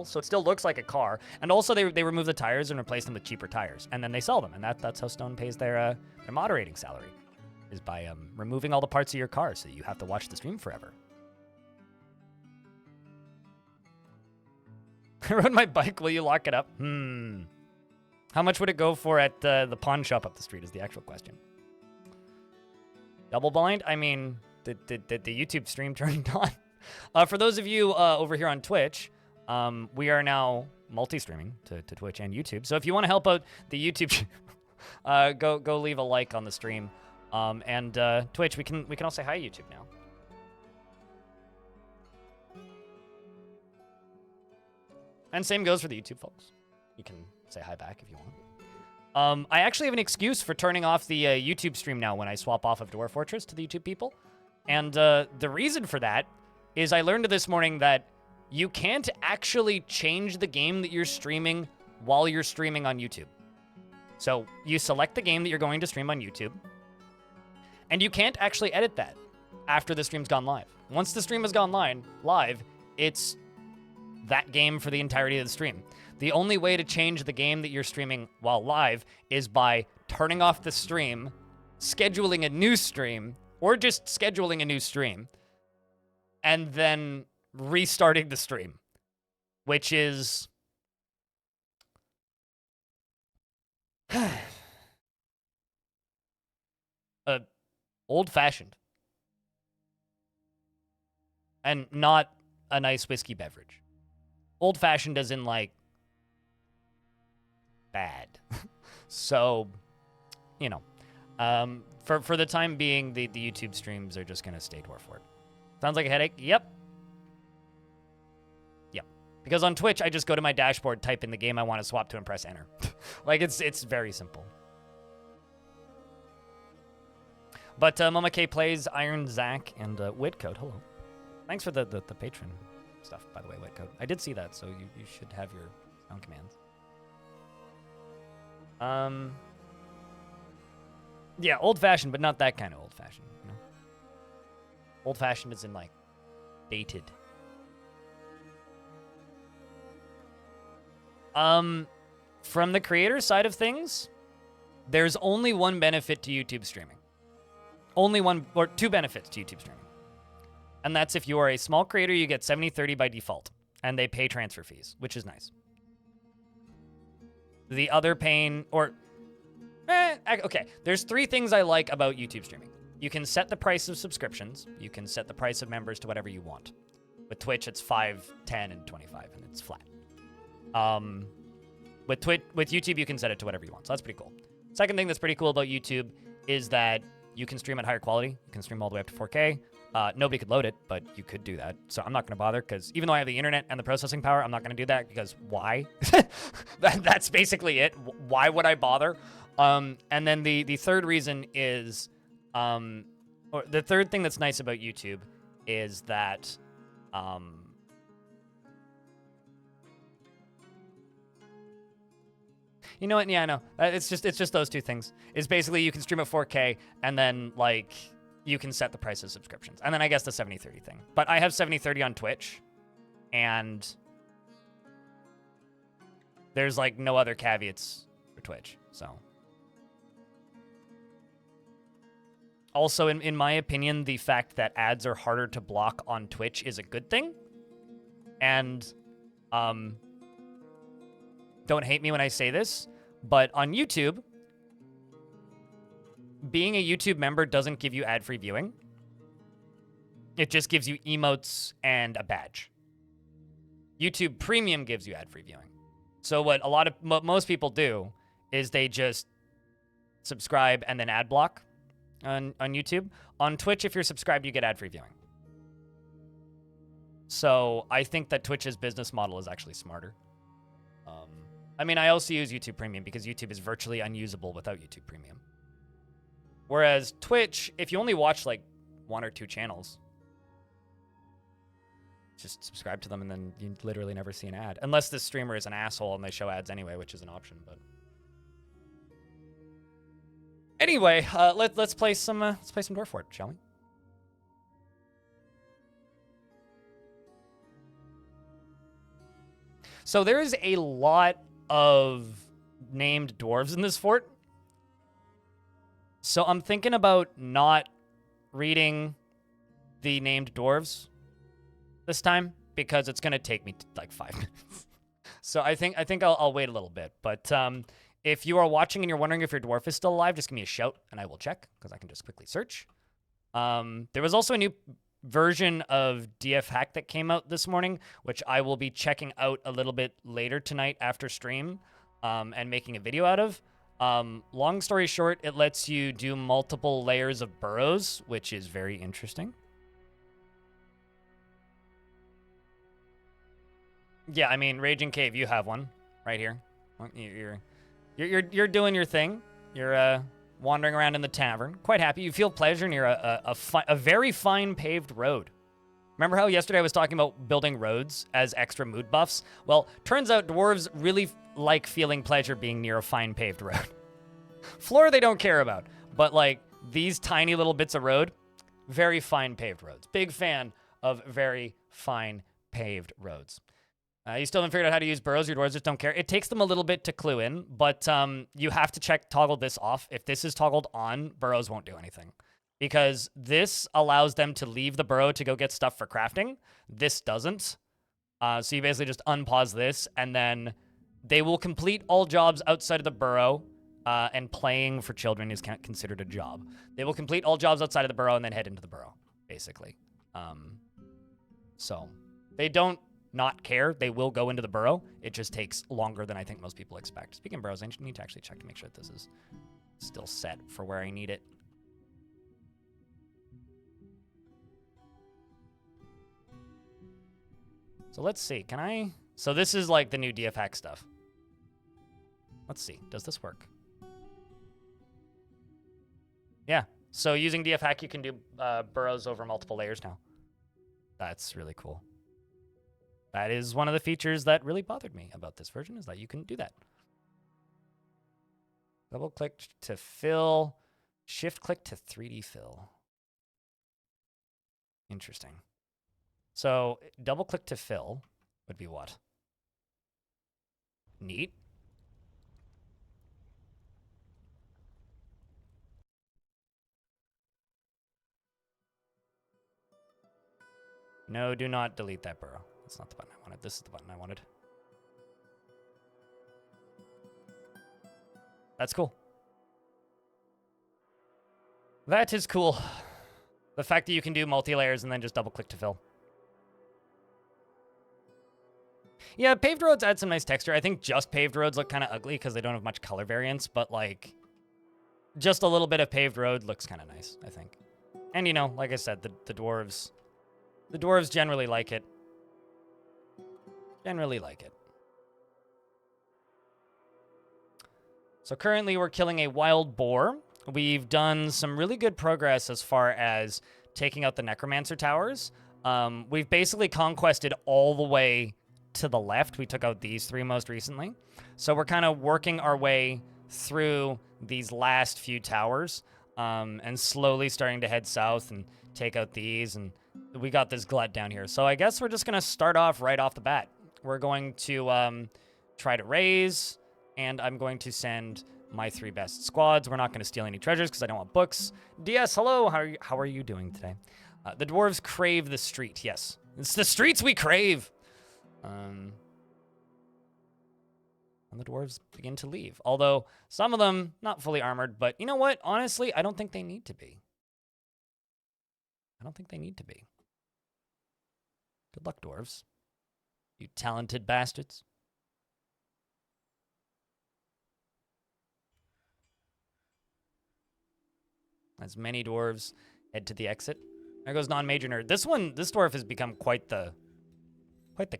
model, so it still looks like a car. And also, they remove the tires and replace them with cheaper tires, and then they sell them. And that's how Stone pays their moderating salary, is by removing all the parts of your car, so you have to watch the stream forever. I rode my bike. Will you lock it up? How much would it go for at the pawn shop up the street? Is the actual question. Double blind? I mean, did the YouTube stream turn on? For those of you over here on Twitch, we are now multi-streaming to Twitch and YouTube. So if you want to help out the YouTube, go leave a like on the stream. And Twitch, we can all say hi YouTube now. And same goes for the YouTube folks. You can say hi back if you want. I actually have an excuse for turning off the YouTube stream now when I swap off of Dwarf Fortress to the YouTube people. And the reason for that is I learned this morning that you can't actually change the game that you're streaming while you're streaming on YouTube. So you select the game that you're going to stream on YouTube, and you can't actually edit that after the stream's gone live. Once the stream has gone live, it's that game for the entirety of the stream. The only way to change the game that you're streaming while live is by turning off the stream, scheduling a new stream, or just scheduling a new stream, and then restarting the stream, which is old-fashioned and not a nice whiskey beverage. Old-fashioned as in, like, bad. So, you know, for the time being, the YouTube streams are just going to stay Dwarf Fort. Sounds like a headache? Yep. Because on Twitch, I just go to my dashboard, type in the game I want to swap to, and press enter. Like, it's very simple. But Mama K plays, Iron Zach, and Whitcoat. Hello. Thanks for the patron stuff, by the way, Whitcoat. I did see that, so you should have your sound commands. Yeah, old-fashioned, but not that kind of old-fashioned, you know? Old-fashioned is in, like, dated. From the creator side of things, there's only one benefit to YouTube streaming. Only one, or two benefits to YouTube streaming. And that's if you are a small creator, you get 70/30 by default, and they pay transfer fees, which is nice. The other pain, okay, there's three things I like about YouTube streaming. You can set the price of subscriptions. You can set the price of members to whatever you want. With Twitch, it's 5, 10, and 25, and it's flat. With YouTube, you can set it to whatever you want, so that's pretty cool. Second thing that's pretty cool about YouTube is that you can stream at higher quality. You can stream all the way up to 4K. Nobody could load it, but you could do that. So I'm not going to bother, because even though I have the internet and the processing power, I'm not going to do that, because why? That's basically it. Why would I bother? And then the third reason is, or the third thing that's nice about YouTube is that, you know what? Yeah, I know. It's just those two things. It's basically you can stream at 4K, and then, like, you can set the price of subscriptions. And then I guess the 70/30 thing. But I have 70/30 on Twitch, and there's, like, no other caveats for Twitch, so. Also, in my opinion, the fact that ads are harder to block on Twitch is a good thing. And, don't hate me when I say this, but on YouTube, being a YouTube member doesn't give you ad-free viewing. It just gives you emotes and a badge. YouTube Premium gives you ad-free viewing. So what most people do is they just subscribe and then ad block on YouTube. On Twitch, if you're subscribed, you get ad-free viewing. So I think that Twitch's business model is actually smarter. I mean, I also use YouTube Premium because YouTube is virtually unusable without YouTube Premium. Whereas Twitch, if you only watch like 1 or 2 channels, just subscribe to them and then you literally never see an ad. Unless the streamer is an asshole and they show ads anyway, which is an option, but. Anyway, let's play some Dwarf Fort, shall we? So there is a lot of named dwarves in this fort. So I'm thinking about not reading the named dwarves this time because it's going to take me like 5 minutes. So I think I'll wait a little bit. But if you are watching and you're wondering if your dwarf is still alive, just give me a shout and I will check because I can just quickly search. There was also a new version of DF Hack that came out this morning, which I will be checking out a little bit later tonight after stream and making a video out of. Long story short, it lets you do multiple layers of burrows, which is very interesting. Yeah, I mean, Raging Cave, you have one right here. You're doing your thing. You're wandering around in the tavern, quite happy. You feel pleasure near a very fine paved road. Remember how yesterday I was talking about building roads as extra mood buffs? Well, turns out dwarves really like feeling pleasure being near a fine paved road. Floor they don't care about, but like these tiny little bits of road, very fine paved roads. Big fan of very fine paved roads. You still haven't figured out how to use burrows. Your dwarves just don't care. It takes them a little bit to clue in, but you have to toggle this off. If this is toggled on, burrows won't do anything. Because this allows them to leave the burrow to go get stuff for crafting. This doesn't. So you basically just unpause this, and then they will complete all jobs outside of the burrow, and playing for children is considered a job. They will complete all jobs outside of the burrow and then head into the burrow, basically. So they don't not care. They will go into the burrow. It just takes longer than I think most people expect. Speaking of burrows, I need to actually check to make sure that this is still set for where I need it. So let's see. Can I... So this is like the new DF hack stuff. Let's see. Does this work? Yeah. So using DF hack, you can do burrows over multiple layers now. That's really cool. That is one of the features that really bothered me about this version, is that you couldn't do that. Double click to fill. Shift click to 3D fill. Interesting. So double click to fill would be what? Neat. No, do not delete that burrow. That's not the button I wanted. This is the button I wanted. That's cool. That is cool. The fact that you can do multi-layers and then just double click to fill. Yeah, paved roads add some nice texture. I think just paved roads look kind of ugly because they don't have much color variance, but like just a little bit of paved road looks kind of nice, I think. And you know, like I said, the dwarves generally like it. Generally like it. So currently we're killing a wild boar. We've done some really good progress as far as taking out the necromancer towers. We've basically conquested all the way to the left. We took out these 3 most recently. So we're kind of working our way through these last few towers, and slowly starting to head south and take out these, and we got this glut down here. So I guess we're just going to start off right off the bat. We're going to try to raise, and I'm going to send my 3 best squads. We're not going to steal any treasures because I don't want books. DS, hello. How are you doing today? The dwarves crave the street. Yes, it's the streets we crave. And the dwarves begin to leave. Although some of them not fully armored, but you know what? Honestly, I don't think they need to be. I don't think they need to be. Good luck, dwarves. You talented bastards. As many dwarves head to the exit. There goes non-major nerd. This dwarf has become quite the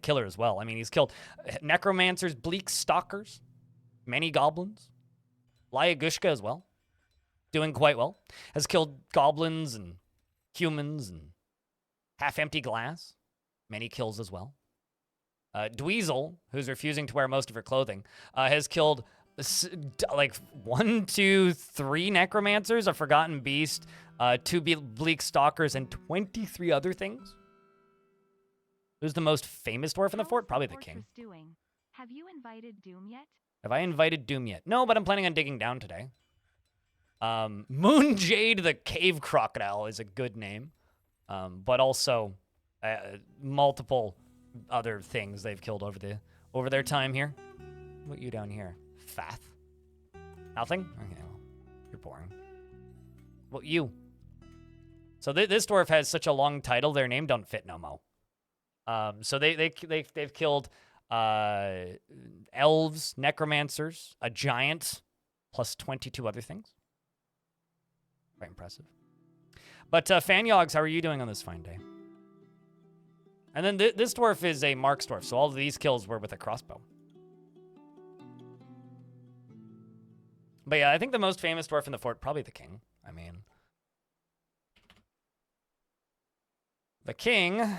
killer as well. I mean, he's killed necromancers, bleak stalkers, many goblins, Lyagushka as well, doing quite well. Has killed goblins and humans and half-empty glass, many kills as well. Dweezil, who's refusing to wear most of her clothing, has killed like 1, 2, 3 necromancers, a forgotten beast, 2 bleak stalkers, and 23 other things. Who's the most famous dwarf in the fort? Probably the king. Have you invited Doom yet? Have I invited Doom yet? No, but I'm planning on digging down today. Moon Jade the Cave Crocodile is a good name. But also multiple other things they've killed over their time here. What you down here? Fath? Nothing? Okay, well, you're boring. Well, you. So this dwarf has such a long title, their name don't fit no mo. So they've killed elves, necromancers, a giant, plus 22 other things. Quite impressive. But Fanyogs, how are you doing on this fine day? And then this dwarf is a Marks dwarf, so all of these kills were with a crossbow. But yeah, I think the most famous dwarf in the fort, probably the king. I mean, the king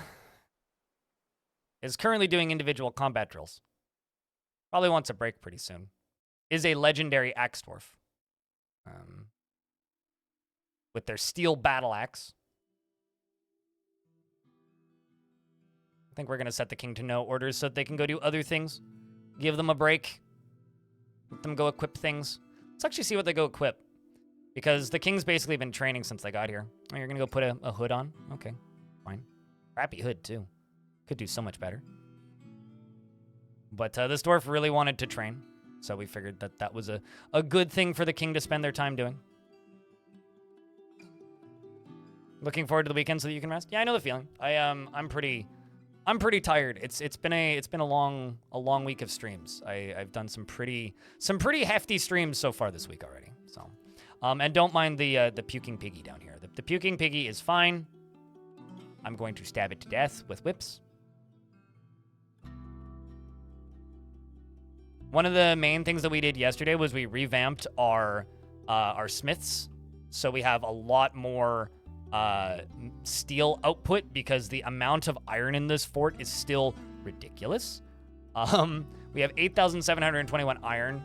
is currently doing individual combat drills. Probably wants a break pretty soon. Is a legendary axe dwarf. With their steel battle axe. I think we're going to set the king to no orders so that they can go do other things. Give them a break. Let them go equip things. Let's actually see what they go equip. Because the king's basically been training since they got here. Oh, you're going to go put a hood on? Okay, fine. Crappy hood, too. Could do so much better. But this dwarf really wanted to train. So we figured that that was a good thing for the king to spend their time doing. Looking forward to the weekend so that you can rest? Yeah, I know the feeling. I'm pretty tired. It's been a long week of streams. I've done some pretty hefty streams so far this week already. So, and don't mind the puking piggy down here. The puking piggy is fine. I'm going to stab it to death with whips. One of the main things that we did yesterday was we revamped our smiths, so we have a lot more steel output because the amount of iron in this fort is still ridiculous. We have 8,721 iron,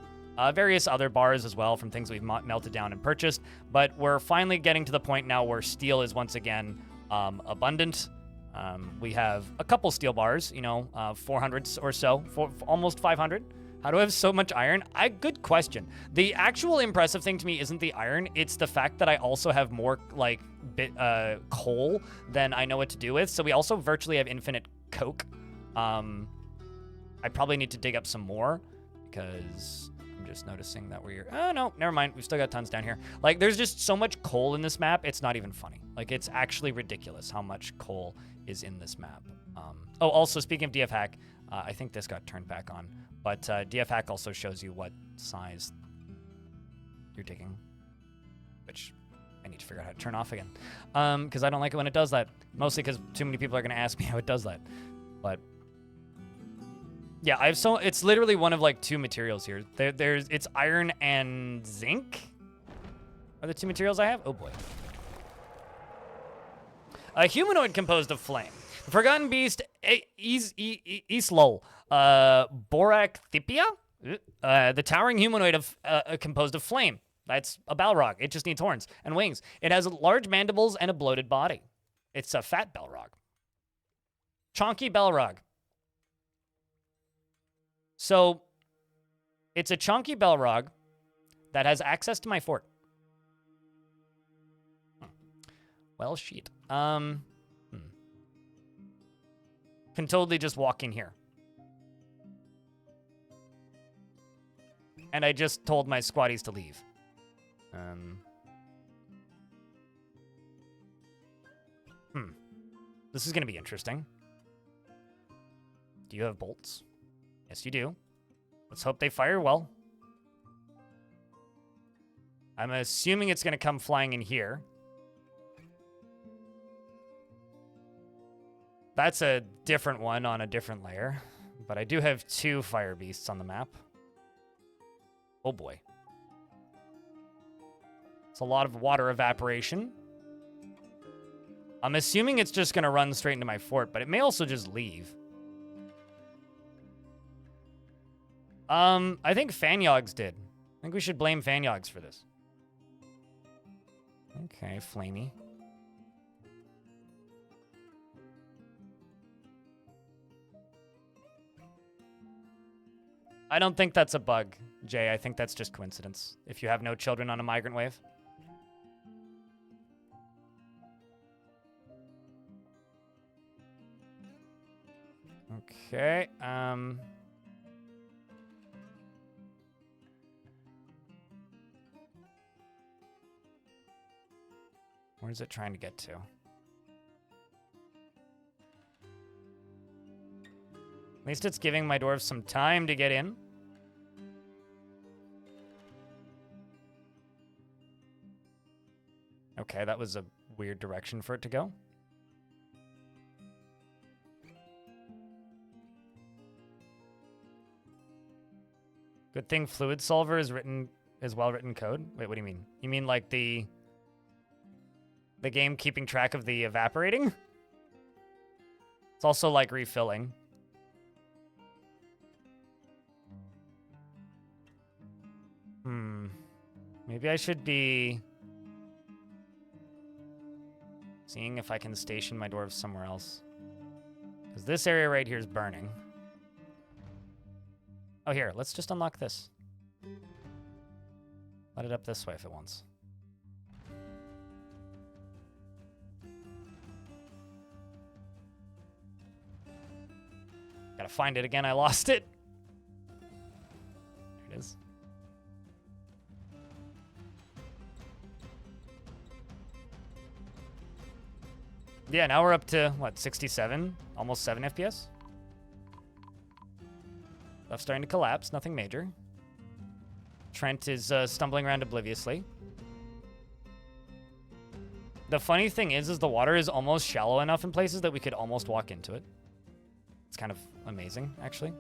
various other bars as well from things we've melted down and purchased, but we're finally getting to the point now where steel is once again abundant. We have a couple steel bars, 400 or so, almost 500. How do I have so much iron? Good question. The actual impressive thing to me isn't the iron, it's the fact that I also have more coal than I know what to do with. So we also virtually have infinite coke. I probably need to dig up some more because I'm just noticing that oh no, never mind. We've still got tons down here. Like there's just so much coal in this map. It's not even funny. Like it's actually ridiculous how much coal is in this map. Oh, also speaking of DF hack, I think this got turned back on, but DF hack also shows you what size you're digging, which I need to figure out how to turn off again, because I don't like it when it does that, mostly because too many people are going to ask me how it does that. But yeah, it's literally one of like two materials here. It's iron and zinc are the two materials I have. Oh boy. A humanoid composed of flame. The Forgotten Beast, Islol, Borathipia, the towering humanoid composed of flame. That's a Balrog. It just needs horns and wings. It has large mandibles and a bloated body. It's a fat Balrog. Chonky Balrog. So, it's a chonky Balrog that has access to my fort. Well, shit. Can totally just walk in here. And I just told my squatties to leave. This is going to be interesting. Do you have bolts? Yes, you do. Let's hope they fire well. I'm assuming it's going to come flying in here. That's a different one on a different layer. But I do have 2 fire beasts on the map. Oh boy. It's a lot of water evaporation. I'm assuming it's just going to run straight into my fort, but it may also just leave. I think Fanyogs did. I think we should blame Fanyogs for this. Okay, Flamey. I don't think that's a bug, Jay. I think that's just coincidence. If you have no children on a migrant wave. Okay, where's it trying to get to? At least it's giving my dwarves some time to get in. Okay, that was a weird direction for it to go. Good thing Fluid Solver is well-written code. Wait, what do you mean? You mean like the game keeping track of the evaporating? It's also like refilling. Maybe I should be seeing if I can station my dwarves somewhere else. Because this area right here is burning. Oh, here, let's just unlock this. Let it up this way if it wants. Gotta find it again, I lost it. There it is. Yeah, now we're up to, what, 67? Almost 7 FPS? Stuff's starting to collapse, nothing major. Trent is stumbling around obliviously. The funny thing is the water is almost shallow enough in places that we could almost walk into it. It's kind of amazing, actually.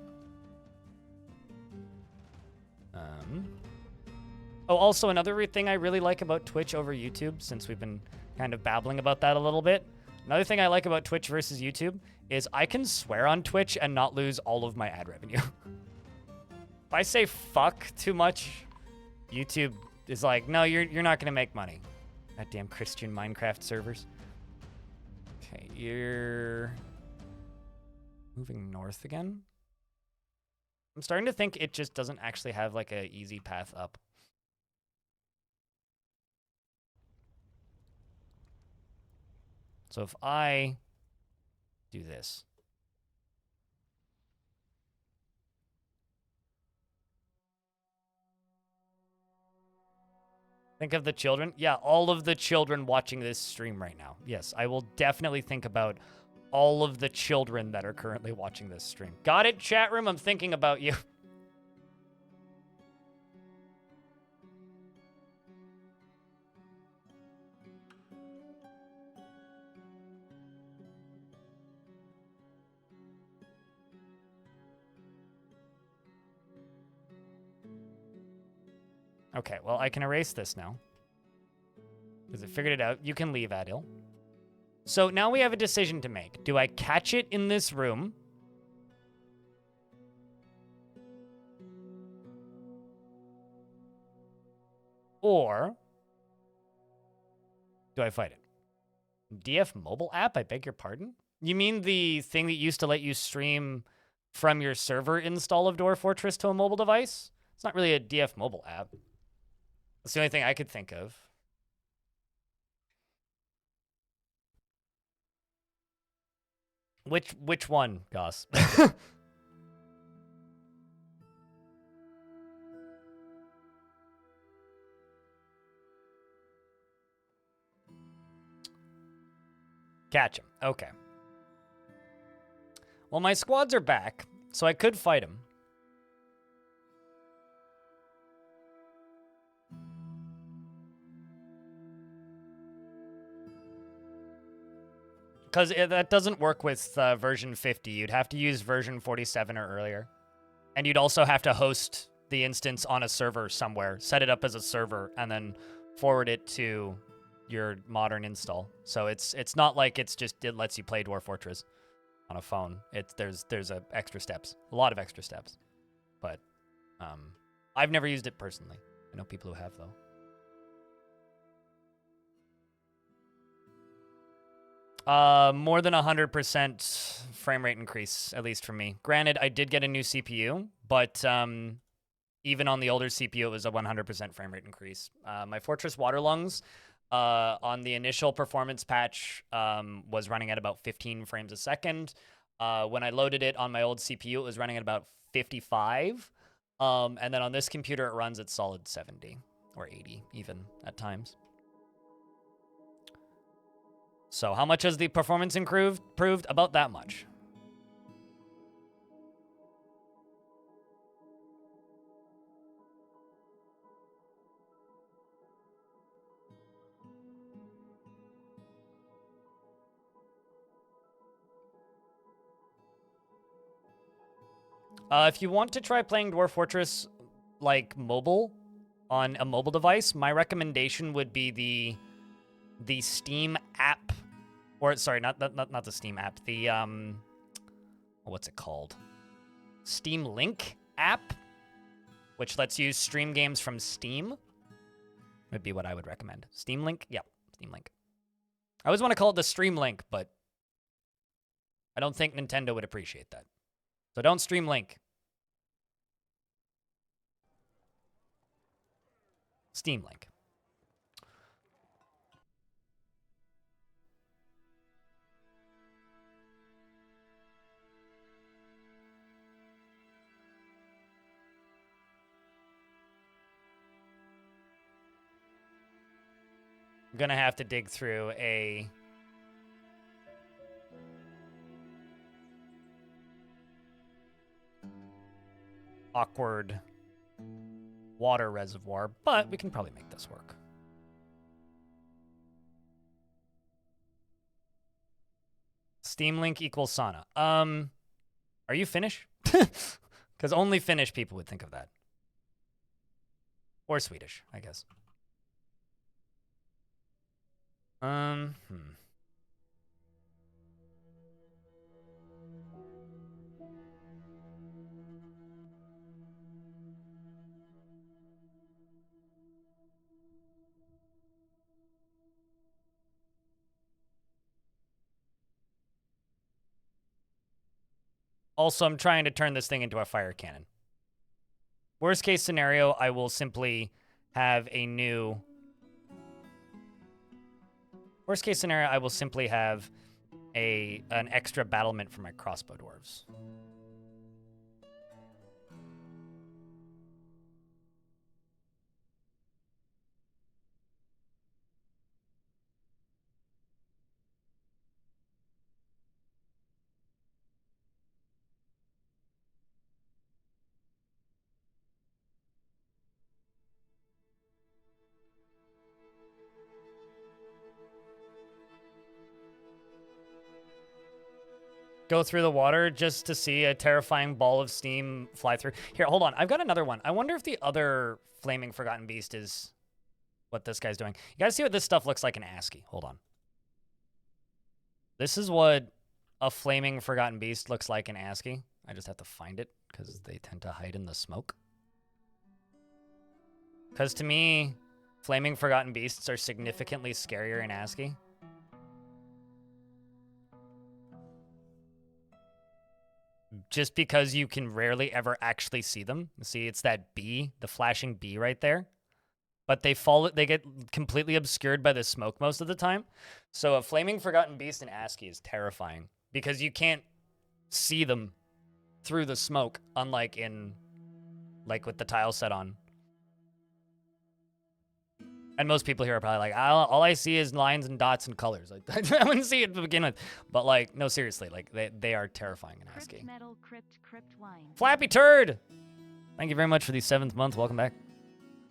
Oh, also another thing I really like about Twitch over YouTube, since we've been kind of babbling about that a little bit. Another thing I like about Twitch versus YouTube is I can swear on Twitch and not lose all of my ad revenue. If I say fuck too much, YouTube is like, no, you're not gonna make money. Goddamn Christian Minecraft servers. Okay, you're moving north again. I'm starting to think it just doesn't actually have like a easy path up. So if I do this. Think of the children. Yeah, all of the children watching this stream right now. Yes, I will definitely think about all of the children that are currently watching this stream. Got it, chat room? I'm thinking about you. Okay, well, I can erase this now. Because it figured it out. You can leave, Adil. So now we have a decision to make. Do I catch it in this room? Or do I fight it? DF mobile app? I beg your pardon? You mean the thing that used to let you stream from your server install of Dwarf Fortress to a mobile device? It's not really a DF mobile app. That's the only thing I could think of. Which one, Goss? Catch him. Okay. Well, my squads are back, so I could fight him. Because that doesn't work with version 50. You'd have to use version 47 or earlier. And you'd also have to host the instance on a server somewhere, set it up as a server, and then forward it to your modern install. So it's not like it lets you play Dwarf Fortress on a phone. There's extra steps, a lot of extra steps. But I've never used it personally. I know people who have, though. More than 100% frame rate increase, at least for me. Granted, I did get a new CPU, but even on the older CPU, it was a 100% frame rate increase. My Fortress Waterlungs on the initial performance patch was running at about 15 frames a second. When I loaded it on my old CPU, it was running at about 55. And then on this computer, it runs at solid 70 or 80 even at times. So how much has the performance improved? About that much. If you want to try playing Dwarf Fortress like mobile on a mobile device, my recommendation would be the Steam app, or sorry, not the Steam app, the what's it called? Steam Link app, which lets you stream games from Steam. Would be what I would recommend. Steam Link, yep, Steam Link. I always want to call it the Stream Link, but I don't think Nintendo would appreciate that. So don't Stream Link. Steam Link. I'm gonna have to dig through a awkward water reservoir, but we can probably make this work. Steam Link equals sauna. Are you Finnish? Because only Finnish people would think of that. Or Swedish, I guess. Also, I'm trying to turn this thing into a fire cannon. Worst case scenario, I will simply have a new... Worst case scenario, I will simply have an extra battlement for my crossbow dwarves. Go through the water just to see a terrifying ball of steam fly through. Here, hold on. I've got another one. I wonder if the other Flaming Forgotten Beast is what this guy's doing. You guys see what this stuff looks like in ASCII. Hold on. This is what a Flaming Forgotten Beast looks like in ASCII. I just have to find it because they tend to hide in the smoke. Because to me, Flaming Forgotten Beasts are significantly scarier in ASCII. Just because you can rarely ever actually see them. See, it's that bee, the flashing bee right there. But they get completely obscured by the smoke most of the time. So a Flaming Forgotten Beast in ASCII is terrifying because you can't see them through the smoke, unlike with the tile set on. And most people here are probably like, all I see is lines and dots and colors. I wouldn't see it to begin with. But, like, no, seriously. Like, they are terrifying in ASCII. Crypt wine. Flappy Turd! Thank you very much for the 7th month. Welcome back.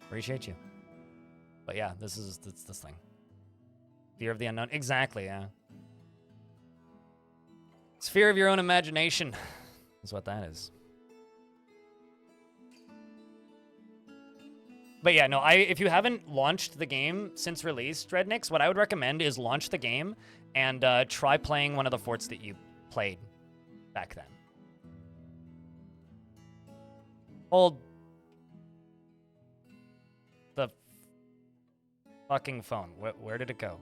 Appreciate you. But, yeah, this is this thing. Fear of the unknown. Exactly, yeah. It's fear of your own imagination. That's what that is. But yeah, no, if you haven't launched the game since release, Dreadnix, what I would recommend is launch the game and try playing one of the forts that you played back then. Hold the fucking phone. Where did it go?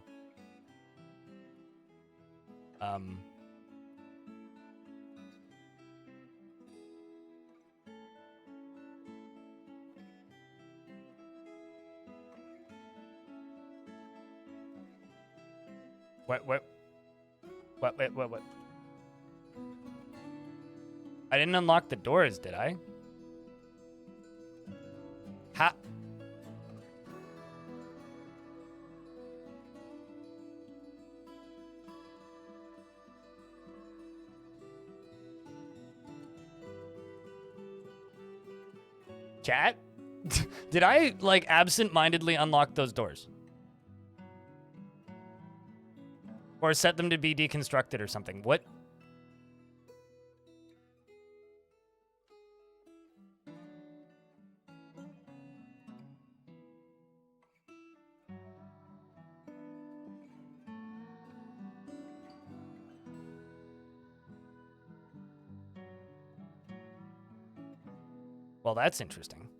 What? I didn't unlock the doors, did I? Ha. Chat? Did I, like, absent-mindedly unlock those doors? Or set them to be deconstructed or something? What? Well, that's interesting.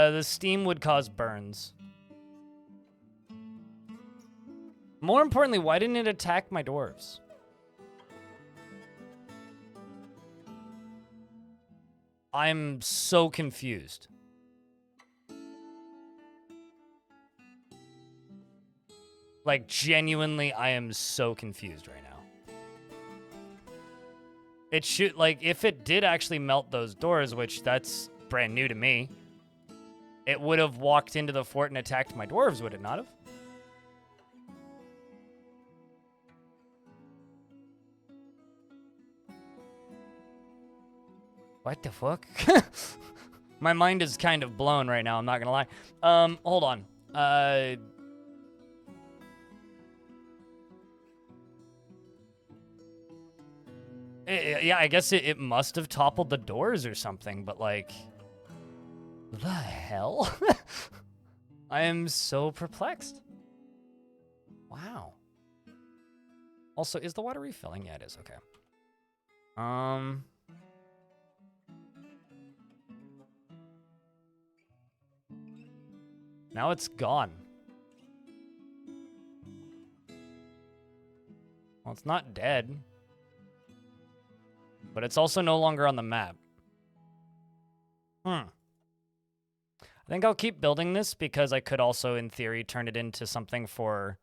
The steam would cause burns. More importantly, why didn't it attack my dwarves? I'm so confused. Like, genuinely, I am so confused right now. It should, like, if it did actually melt those doors, which that's brand new to me, it would have walked into the fort and attacked my dwarves, would it not have? What the fuck? My mind is kind of blown right now, I'm not gonna lie. Hold on. Yeah, I guess it must have toppled the doors or something, but like... The hell? I am so perplexed. Wow. Also, is the water refilling? Yeah, it is. Okay. Now it's gone. Well, it's not dead. But it's also no longer on the map. I think I'll keep building this because I could also, in theory, turn it into something for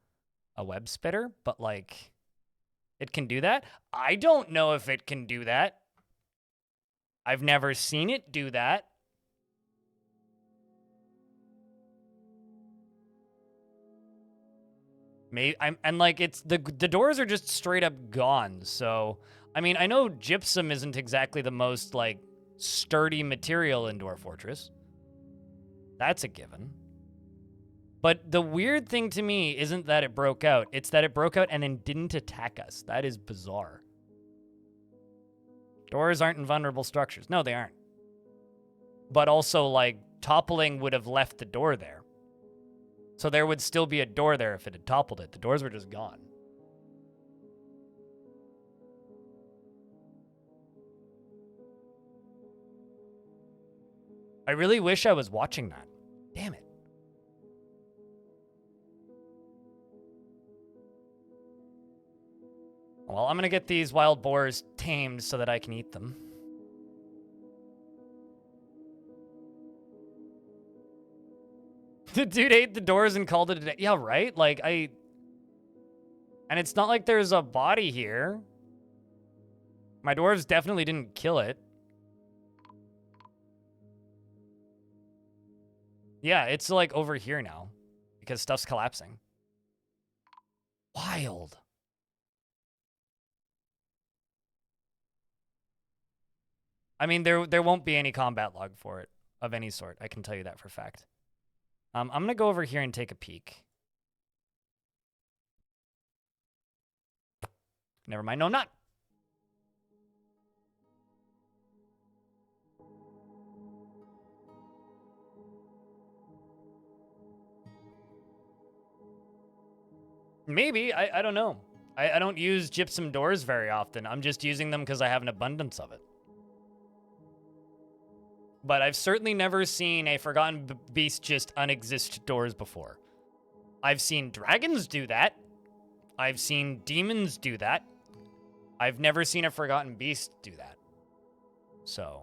a web spitter, but like, it can do that? I don't know if it can do that. I've never seen it do that. Maybe and like it's the doors are just straight up gone. So, I mean, I know gypsum isn't exactly the most like sturdy material in Dwarf Fortress. That's a given. But the weird thing to me isn't that it broke out. It's that it broke out and then didn't attack us. That is bizarre. Doors aren't invulnerable structures. No, they aren't. But also, like, toppling would have left the door there. So there would still be a door there if it had toppled it. The doors were just gone. I really wish I was watching that. Damn it. Well, I'm gonna get these wild boars tamed so that I can eat them. The dude ate the doors and called it a day. Yeah, right? Like, and it's not like there's a body here. My dwarves definitely didn't kill it. Yeah, it's like over here now because stuff's collapsing. Wild. I mean, there won't be any combat log for it of any sort. I can tell you that for a fact. I'm going to go over here and take a peek. Never mind. No, not. Maybe. I don't know. I don't use gypsum doors very often. I'm just using them because I have an abundance of it. But I've certainly never seen a Forgotten Beast just unexist doors before. I've seen dragons do that. I've seen demons do that. I've never seen a Forgotten Beast do that. So,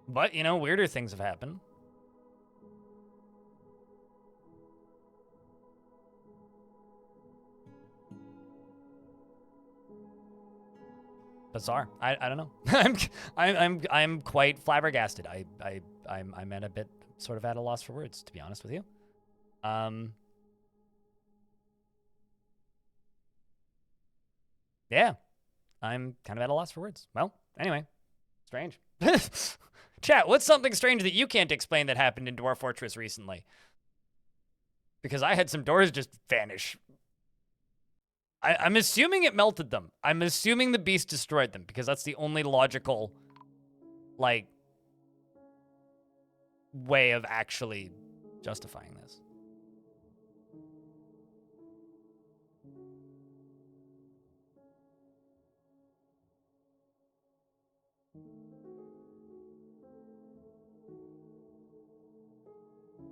But, you know, weirder things have happened. Bizarre. I don't know. I'm quite flabbergasted. I'm at a bit sort of at a loss for words, to be honest with you. Yeah. I'm kind of at a loss for words. Well, anyway. Strange. Chat, what's something strange that you can't explain that happened in Dwarf Fortress recently? Because I had some doors just vanish. I'm assuming it melted them. I'm assuming the beast destroyed them because that's the only logical, like, way of actually justifying this.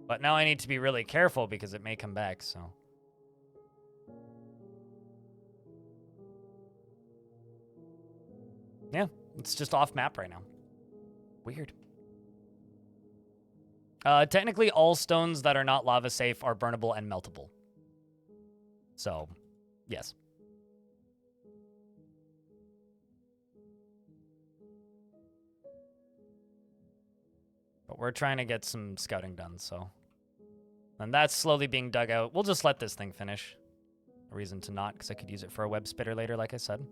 But now I need to be really careful because it may come back, so. Yeah, it's just off map right now. Weird. Technically, all stones that are not lava safe are burnable and meltable. So, yes. But we're trying to get some scouting done, so. And that's slowly being dug out. We'll just let this thing finish. A reason to not, because I could use it for a web spitter later, like I said.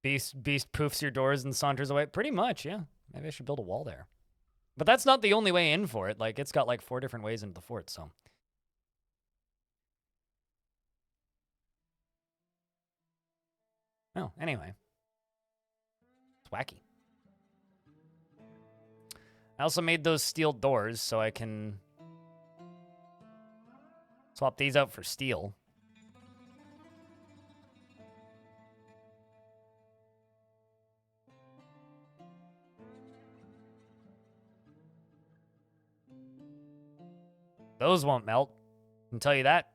Beast poofs your doors and saunters away. Pretty much, yeah. Maybe I should build a wall there. But that's not the only way in for it. Like, it's got like 4 different ways into the fort, so. Oh, anyway. It's wacky. I also made those steel doors so I can swap these out for steel. Those won't melt. I can tell you that.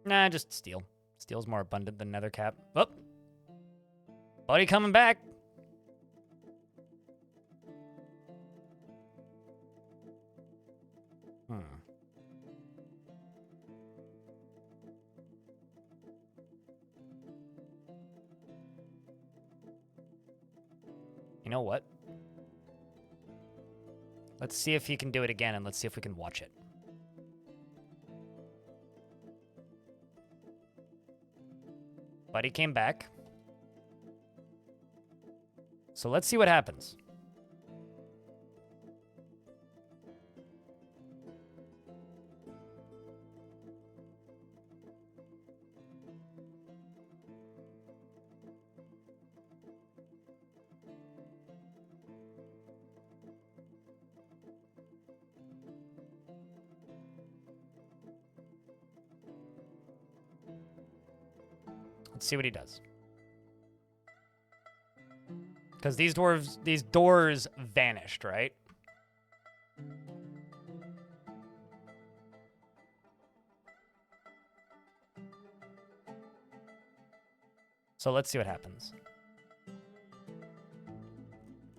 Nah, just steel. Steel's more abundant than nether cap. Oh. Buddy coming back. You know what? Let's see if he can do it again, and let's see if we can watch it. Buddy came back. So let's see what happens. Let's see what he does. Because these doors vanished, right? So let's see what happens.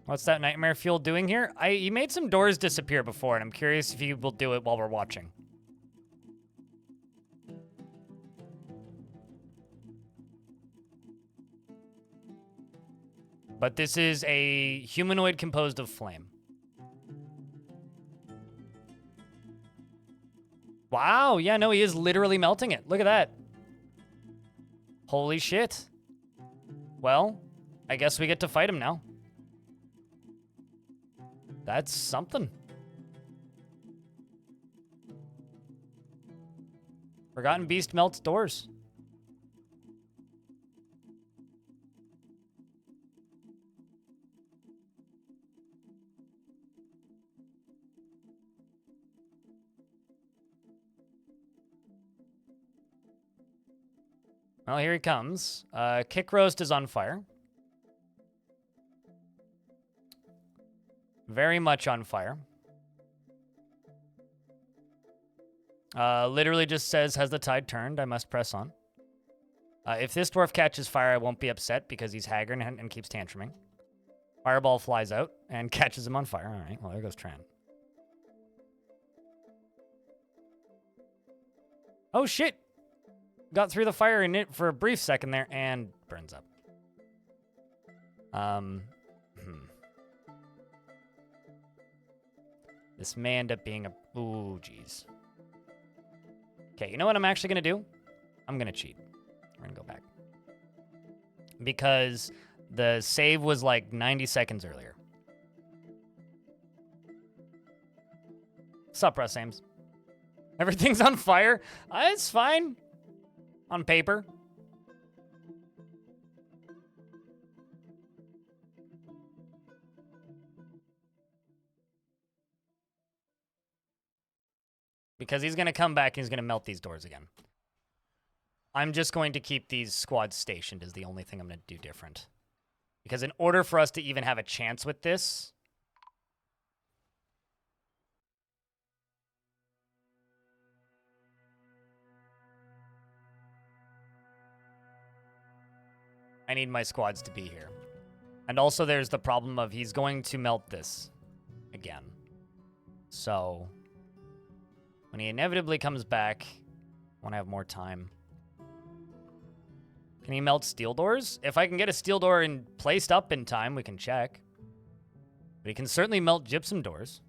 What's that nightmare fuel doing here? He made some doors disappear before, and I'm curious if he will do it while we're watching. But this is a humanoid composed of flame. Wow, yeah, no, he is literally melting it. Look at that. Holy shit. Well, I guess we get to fight him now. That's something. Forgotten Beast melts doors. Well, here he comes. Kick Roast is on fire. Very much on fire. Literally just says, has the tide turned? I must press on. If this dwarf catches fire, I won't be upset because he's haggard and keeps tantruming. Fireball flies out and catches him on fire. All right, well, there goes Tran. Oh, shit. Got through the fire in it for a brief second there and burns up. This may end up being a... Ooh, jeez. Okay, you know what I'm actually going to do? I'm going to cheat. We're going to go back. Because the save was like 90 seconds earlier. Sup, Russ Ames? Everything's on fire? It's fine. On paper. Because he's going to come back and he's going to melt these doors again. I'm just going to keep these squads stationed is the only thing I'm going to do different. Because in order for us to even have a chance with this... I need my squads to be here. And also there's the problem of he's going to melt this again. So... when he inevitably comes back, I want to have more time. Can he melt steel doors? If I can get a steel door placed up in time, we can check. But he can certainly melt gypsum doors.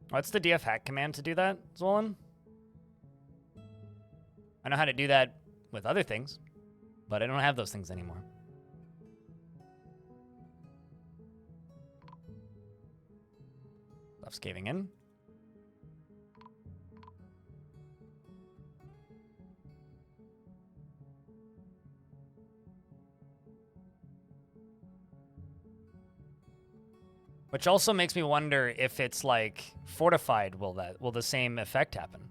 What's the DF hack command to do that, Zolan? I know how to do that with other things, but I don't have those things anymore. Stuff's caving in. Which also makes me wonder if it's like fortified, will the same effect happen?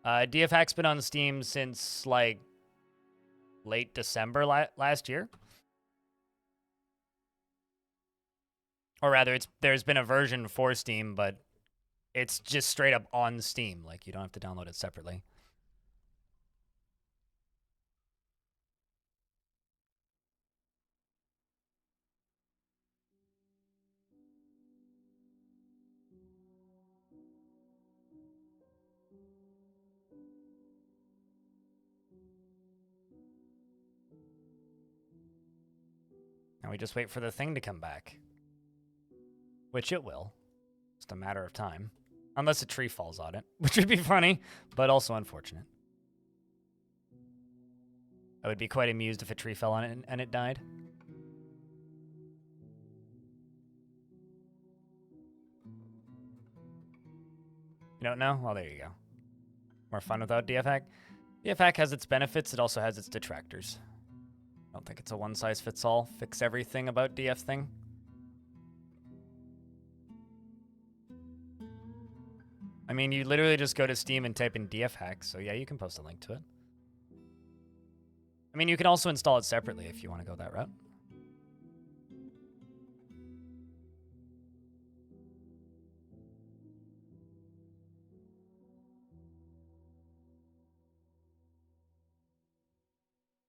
DF Hack's been on Steam since like late December last year. Or rather, there's been a version for Steam, but it's just straight up on Steam. Like, you don't have to download it separately. And we just wait for the thing to come back. Which it will. Just a matter of time. Unless a tree falls on it. Which would be funny, but also unfortunate. I would be quite amused if a tree fell on it and it died. You don't know? Well, there you go. More fun without DF Hack. DF Hack has its benefits. It also has its detractors. I don't think it's a one-size-fits-all, fix everything about DF thing. I mean, you literally just go to Steam and type in DF Hack, so yeah, you can post a link to it. I mean, you can also install it separately if you want to go that route.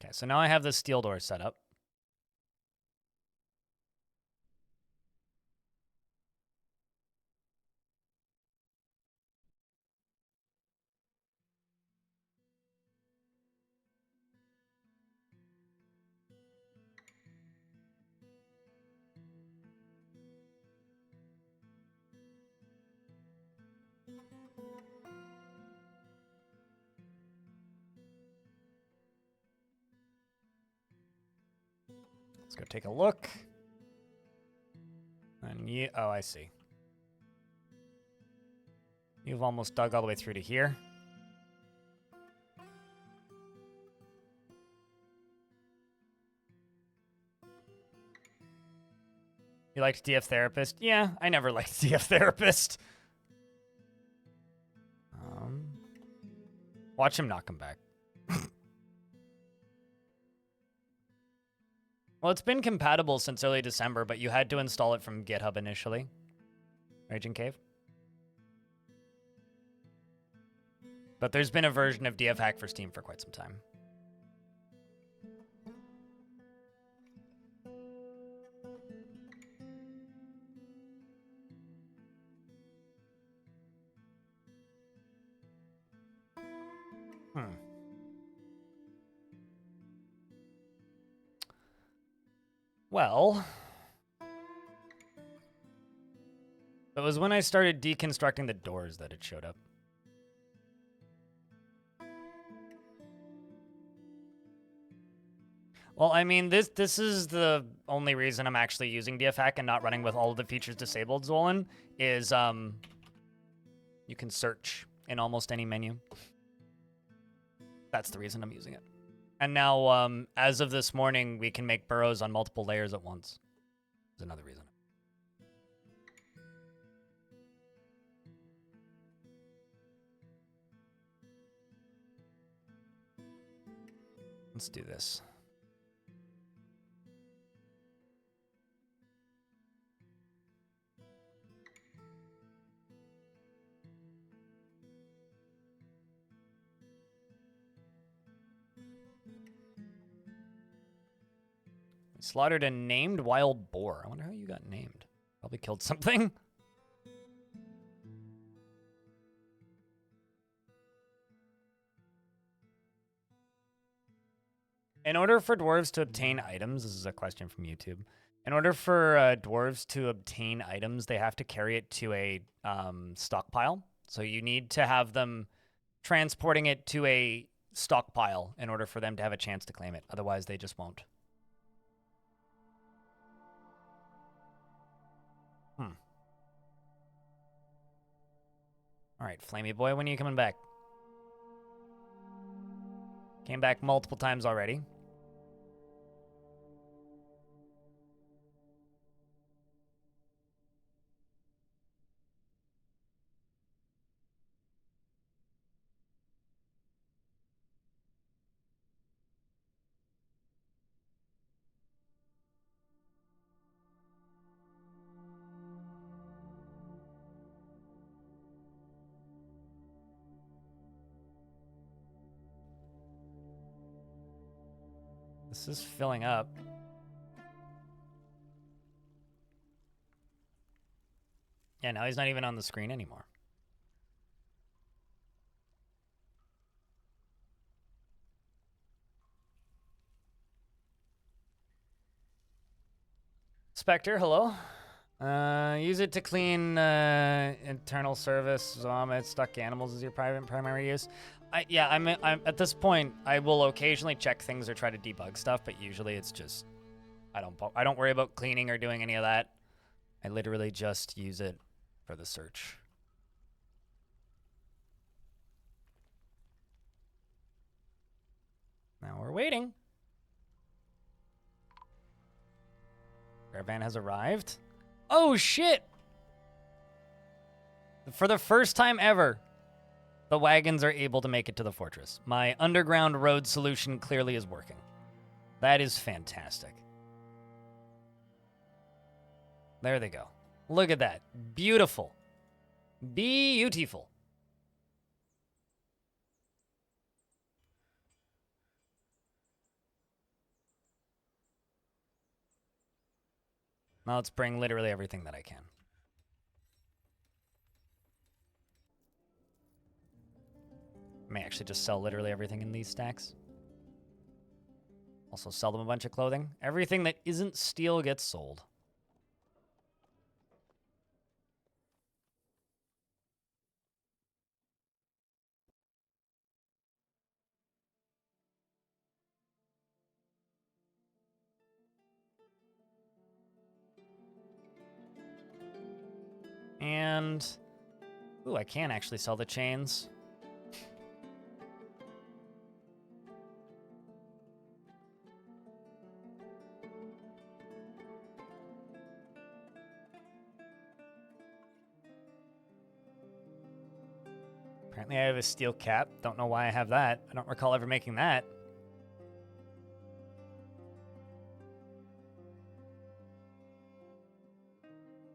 Okay, so now I have the steel door set up. Let's go take a look. And you, oh, I see. You've almost dug all the way through to here. You liked DF Therapist? Yeah, I never liked DF Therapist. Watch him not come back. Well, it's been compatible since early December, but you had to install it from GitHub initially. Raging Cave. But there's been a version of DFHack for Steam for quite some time. Well, it was when I started deconstructing the doors that it showed up. Well, I mean, this is the only reason I'm actually using DFHack and not running with all of the features disabled, Zolan, is you can search in almost any menu. That's the reason I'm using it. And now, as of this morning, we can make burrows on multiple layers at once. That's another reason. Let's do this. Slaughtered a named wild boar. I wonder how you got named. Probably killed something. In order for dwarves to obtain items, this is a question from YouTube. In order for dwarves to obtain items, they have to carry it to a stockpile. So you need to have them transporting it to a stockpile in order for them to have a chance to claim it. Otherwise, they just won't. All right, Flamey Boy, when are you coming back? Came back multiple times already. This is filling up. Yeah, now he's not even on the screen anymore. Spectre, hello. Use it to clean internal service, vomit, stuck animals as your primary use. I'm at this point, I will occasionally check things or try to debug stuff, but usually it's just I don't worry about cleaning or doing any of that. I literally just use it for the search. Now we're waiting. Caravan has arrived. Oh shit! For the first time ever, the wagons are able to make it to the fortress. My underground road solution clearly is working. That is fantastic. There they go. Look at that. Beautiful. Beautiful. Now let's bring literally everything that I can. I may actually just sell literally everything in these stacks. Also sell them a bunch of clothing. Everything that isn't steel gets sold. And, ooh, I can actually sell the chains. Apparently I have a steel cap. Don't know why I have that. I don't recall ever making that.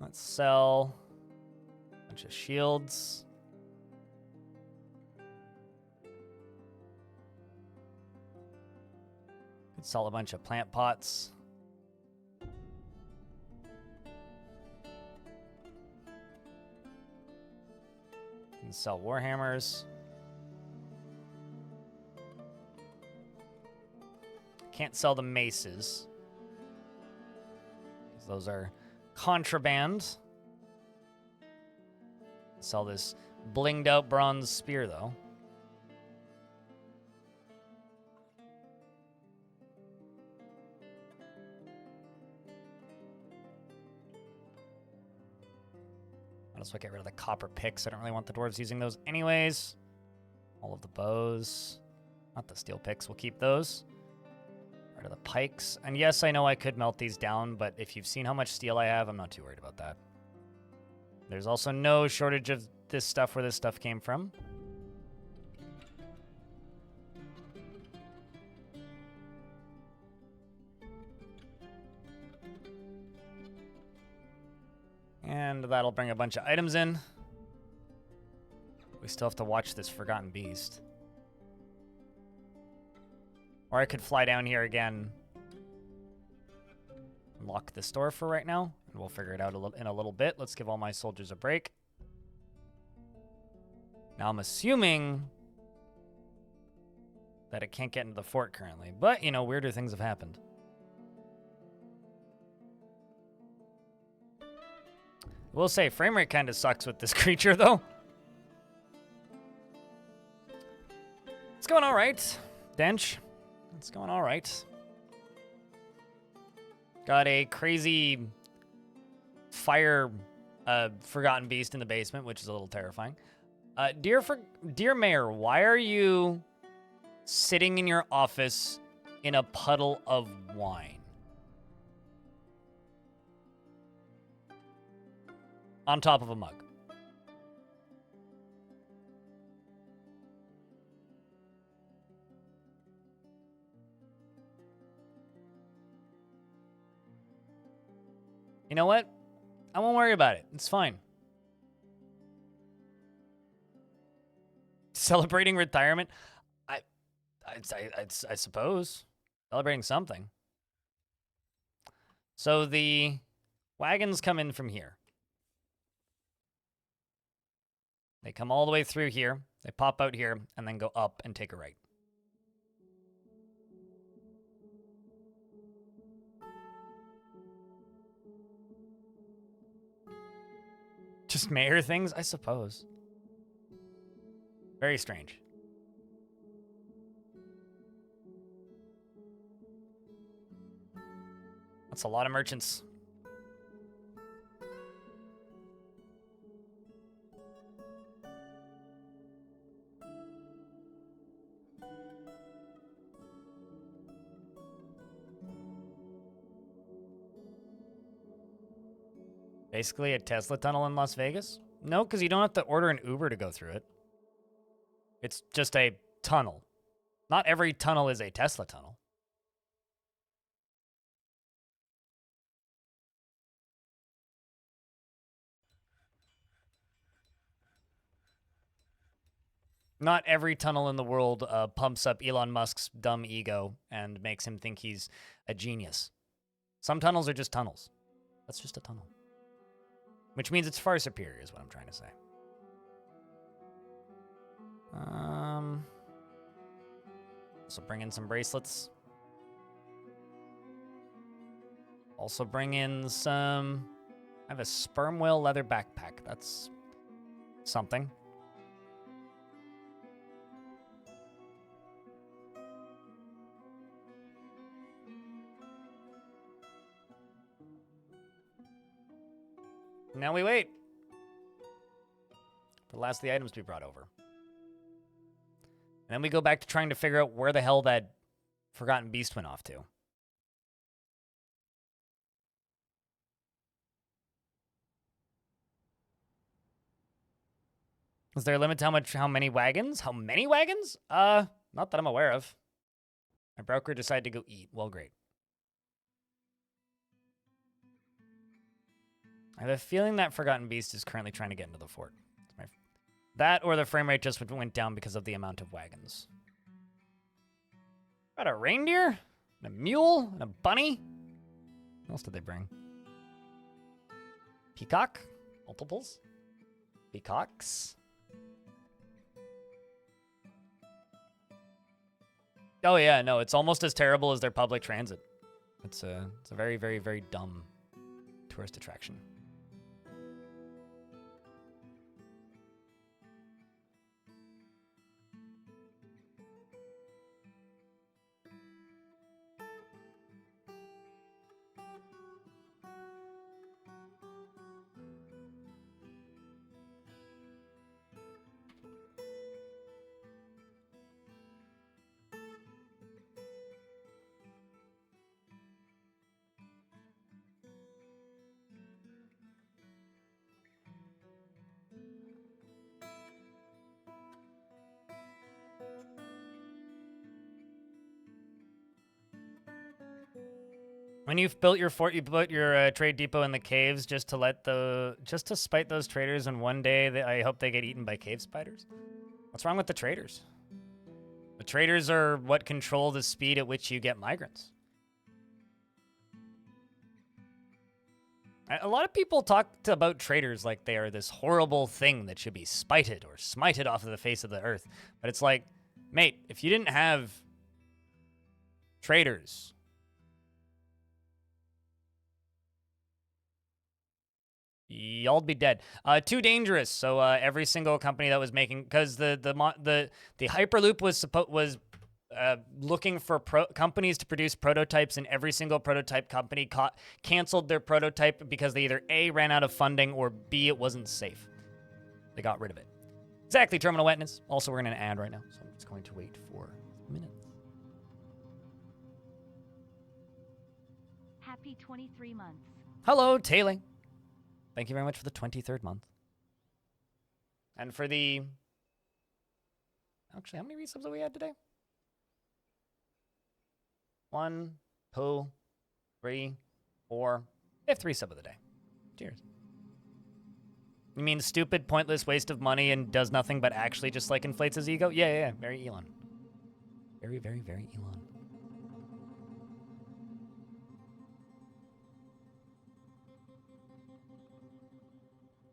Let's sell a bunch of shields. Could sell a bunch of plant pots. Can sell warhammers. Can't sell the maces. Those are contraband. Sell this blinged out bronze spear though. Might as well get rid of the copper picks. I don't really want the dwarves using those anyways. All of the bows. Not the steel picks. We'll keep those. Rid of the pikes. And yes, I know I could melt these down, but if you've seen how much steel I have, I'm not too worried about that. There's also no shortage of this stuff where this stuff came from. And that'll bring a bunch of items in. We still have to watch this Forgotten Beast. Or I could fly down here again. Lock this door for right now. And we'll figure it out in a little bit. Let's give all my soldiers a break. Now I'm assuming that it can't get into the fort currently. But, you know, weirder things have happened. I will say, frame rate kind of sucks with this creature, though. It's going all right, Dench. It's going all right. Got a crazy fire Forgotten Beast in the basement, which is a little terrifying. Dear Mayor, why are you sitting in your office in a puddle of wine? On top of a mug. You know what? I won't worry about it. It's fine. Celebrating retirement? I suppose. Celebrating something. So the wagons come in from here. They come all the way through here. They pop out here and then go up and take a right. Just mayor things, I suppose. Very strange. That's a lot of merchants. Basically a Tesla tunnel in Las Vegas? No, because you don't have to order an Uber to go through it. It's just a tunnel. Not every tunnel is a Tesla tunnel. Not every tunnel in the world pumps up Elon Musk's dumb ego and makes him think he's a genius. Some tunnels are just tunnels. That's just a tunnel. Which means it's far superior, is what I'm trying to say. Also bring in some bracelets. Also bring in some... I have a sperm whale leather backpack. That's something. Now we wait for the last of the items to be brought over. And then we go back to trying to figure out where the hell that Forgotten Beast went off to. Is there a limit to how many wagons? How many wagons? Not that I'm aware of. My broker decided to go eat. Well, great. I have a feeling that Forgotten Beast is currently trying to get into the fort. That or the frame rate just went down because of the amount of wagons. Got a reindeer, and a mule, and a bunny. What else did they bring? Peacock? Multiples? Peacocks? Oh yeah, no, it's almost as terrible as their public transit. It's a very, very, very dumb tourist attraction. When you've built your fort, you put your trade depot in the caves just to spite those traders, and one day I hope they get eaten by cave spiders. What's wrong with the traders? The traders are what control the speed at which you get migrants. A lot of people talk about traders like they are this horrible thing that should be spited or smited off of the face of the earth. But it's like, mate, if you didn't have traders, y'all'd be dead. Too dangerous. So every single company that was making, because the Hyperloop was looking for companies to produce prototypes, and every single prototype company canceled their prototype because they either A, ran out of funding, or B, it wasn't safe. They got rid of it. Exactly, terminal wetness. Also, we're in an ad right now, so I'm just going to wait for minutes. Happy 23 months. Hello, Tailing. Thank you very much for the 23rd month. And for the... Actually, how many resubs have we had today? 1, 2, 3, 4. We have 3 sub of the day. Cheers. You mean stupid, pointless waste of money and does nothing but actually just like inflates his ego? Yeah. Very Elon. Very, very, very Elon.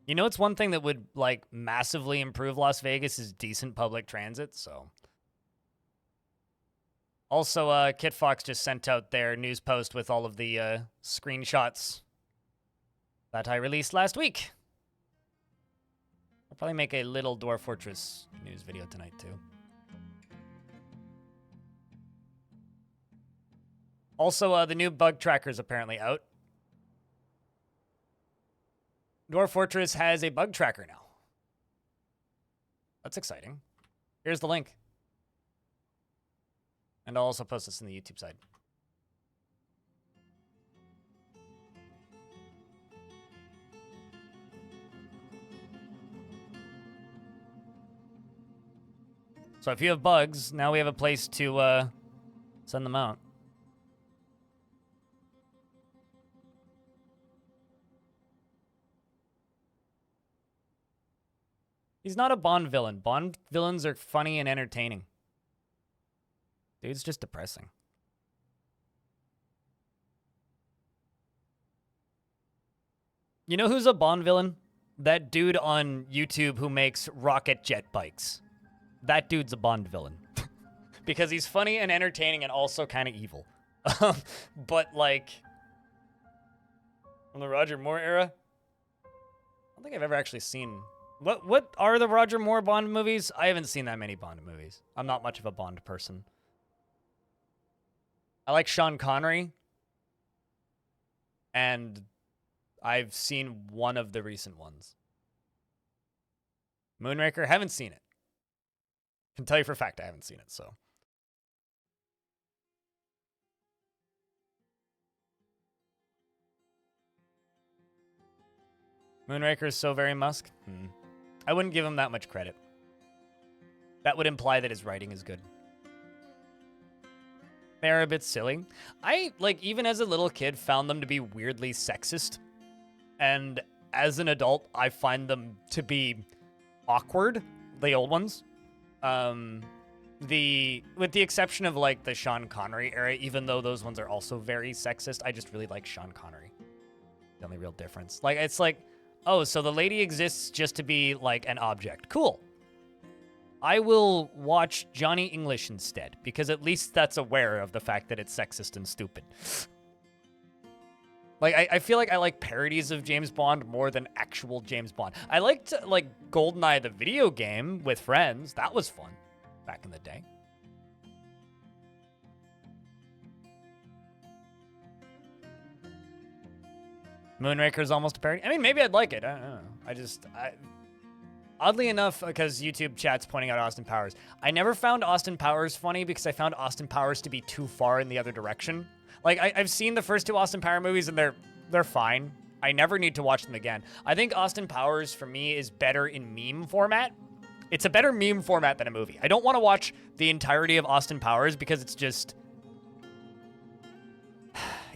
You know, it's one thing that would, like, massively improve Las Vegas is decent public transit, so. Also, Kit Fox just sent out their news post with all of the screenshots that I released last week. I'll probably make a little Dwarf Fortress news video tonight, too. Also, the new bug tracker is apparently out. Dwarf Fortress has a bug tracker now. That's exciting. Here's the link. And I'll also post this in the YouTube side. So if you have bugs, now we have a place to send them out. He's not a Bond villain. Bond villains are funny and entertaining. Dude's just depressing. You know who's a Bond villain? That dude on YouTube who makes rocket jet bikes. That dude's a Bond villain. Because he's funny and entertaining and also kind of evil. But, like, from the Roger Moore era, I don't think I've ever actually seen... What are the Roger Moore Bond movies? I haven't seen that many Bond movies. I'm not much of a Bond person. I like Sean Connery. And I've seen one of the recent ones. Moonraker, haven't seen it. Can tell you for a fact I haven't seen it, so. Moonraker is so very Musk. I wouldn't give him that much credit. That would imply that his writing is good. They're a bit silly. I, like, even as a little kid, found them to be weirdly sexist. And as an adult, I find them to be awkward, the old ones. With the exception of, like, the Sean Connery era, even though those ones are also very sexist, I just really like Sean Connery. The only real difference. Like, it's like, oh, so the lady exists just to be, like, an object. Cool. I will watch Johnny English instead, because at least that's aware of the fact that it's sexist and stupid. Like, I feel like I like parodies of James Bond more than actual James Bond. I liked, like, GoldenEye, the video game, with friends. That was fun back in the day. Moonraker's almost a parody. I mean, maybe I'd like it. I don't know. Oddly enough, because YouTube chat's pointing out Austin Powers, I never found Austin Powers funny because I found Austin Powers to be too far in the other direction. Like, I've seen the first two Austin Powers movies, and they're fine. I never need to watch them again. I think Austin Powers, for me, is better in meme format. It's a better meme format than a movie. I don't want to watch the entirety of Austin Powers because it's just...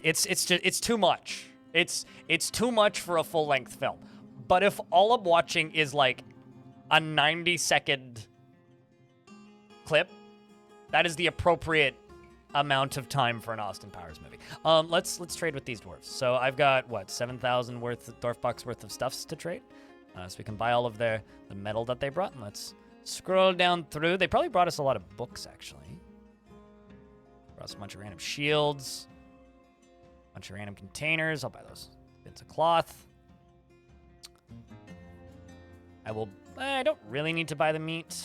It's too much. It's too much for a full-length film. But if all I'm watching is, like, a 90-second clip, that is the appropriate amount of time for an Austin Powers movie. Let's trade with these dwarves. So I've got, what, 7,000 dwarf bucks worth of stuffs to trade. So we can buy all of the metal that they brought. And let's scroll down through. They probably brought us a lot of books, actually. Brought us a bunch of random shields. A bunch of random containers. I'll buy those. Bits of cloth. I don't really need to buy the meat.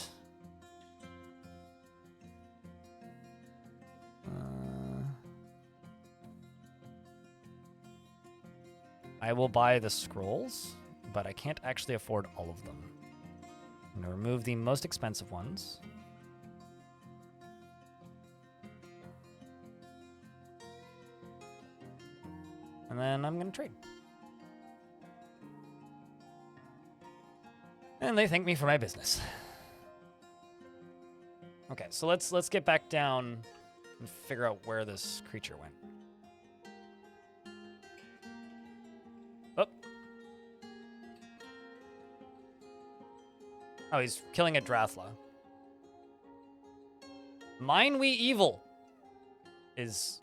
I will buy the scrolls, but I can't actually afford all of them. I'm going to remove the most expensive ones. And then I'm going to trade. And they thank me for my business. Okay, so let's get back down and figure out where this creature went. Oh. Oh, he's killing a Drathla. Mineweevil is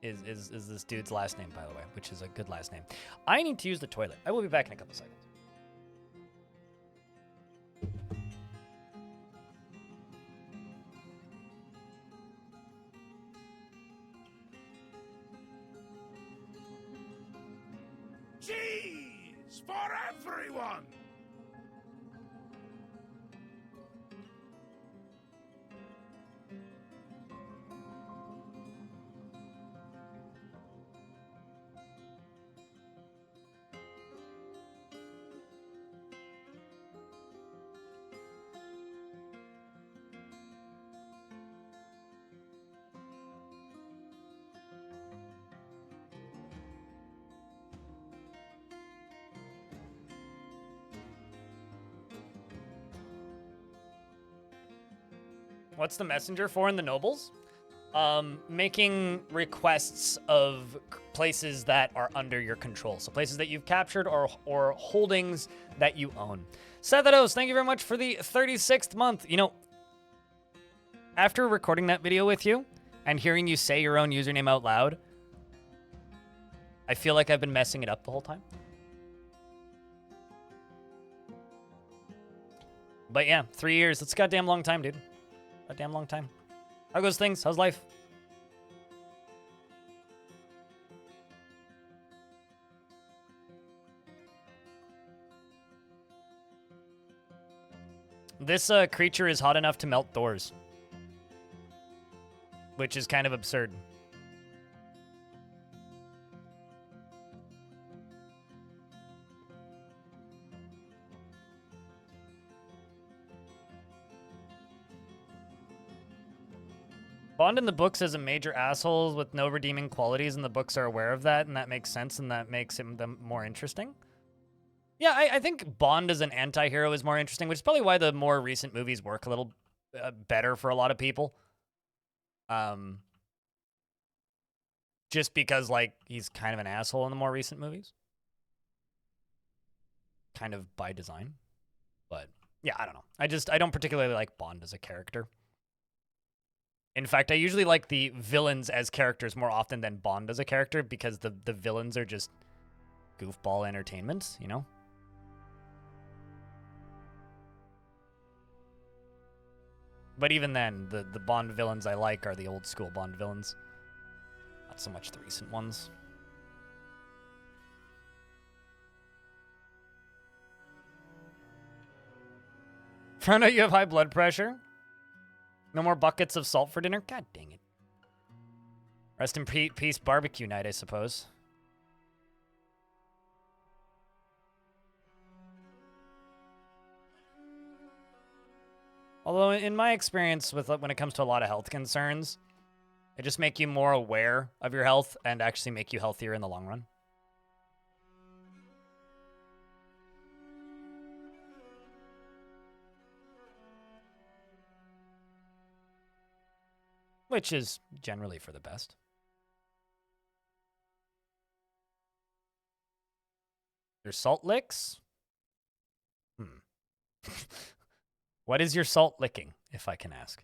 this dude's last name, by the way, which is a good last name. I need to use the toilet. I will be back in a couple seconds. Cheese for everyone! What's the messenger for in the nobles? Making requests of places that are under your control. So places that you've captured or holdings that you own. Sethados, thank you very much for the 36th month. You know, after recording that video with you and hearing you say your own username out loud, I feel like I've been messing it up the whole time. But yeah, 3 years. That's a goddamn long time, dude. A damn long time. How goes things? How's life? This creature is hot enough to melt doors, which is kind of absurd. Bond in the books is a major asshole with no redeeming qualities, and the books are aware of that, and that makes sense, and that makes him them more interesting. Yeah, I think Bond as an anti-hero is more interesting, which is probably why the more recent movies work a little better for a lot of people. Just because, like, he's kind of an asshole in the more recent movies. Kind of by design. But, yeah, I don't know. I don't particularly like Bond as a character. In fact, I usually like the villains as characters more often than Bond as a character because the villains are just goofball entertainment, you know? But even then, the Bond villains I like are the old school Bond villains. Not so much the recent ones. Found out you have high blood pressure? No more buckets of salt for dinner? God dang it. Rest in peace barbecue night, I suppose. Although in my experience with when it comes to a lot of health concerns, they just make you more aware of your health and actually make you healthier in the long run. Which is generally for the best. Your salt licks? What is your salt licking, if I can ask?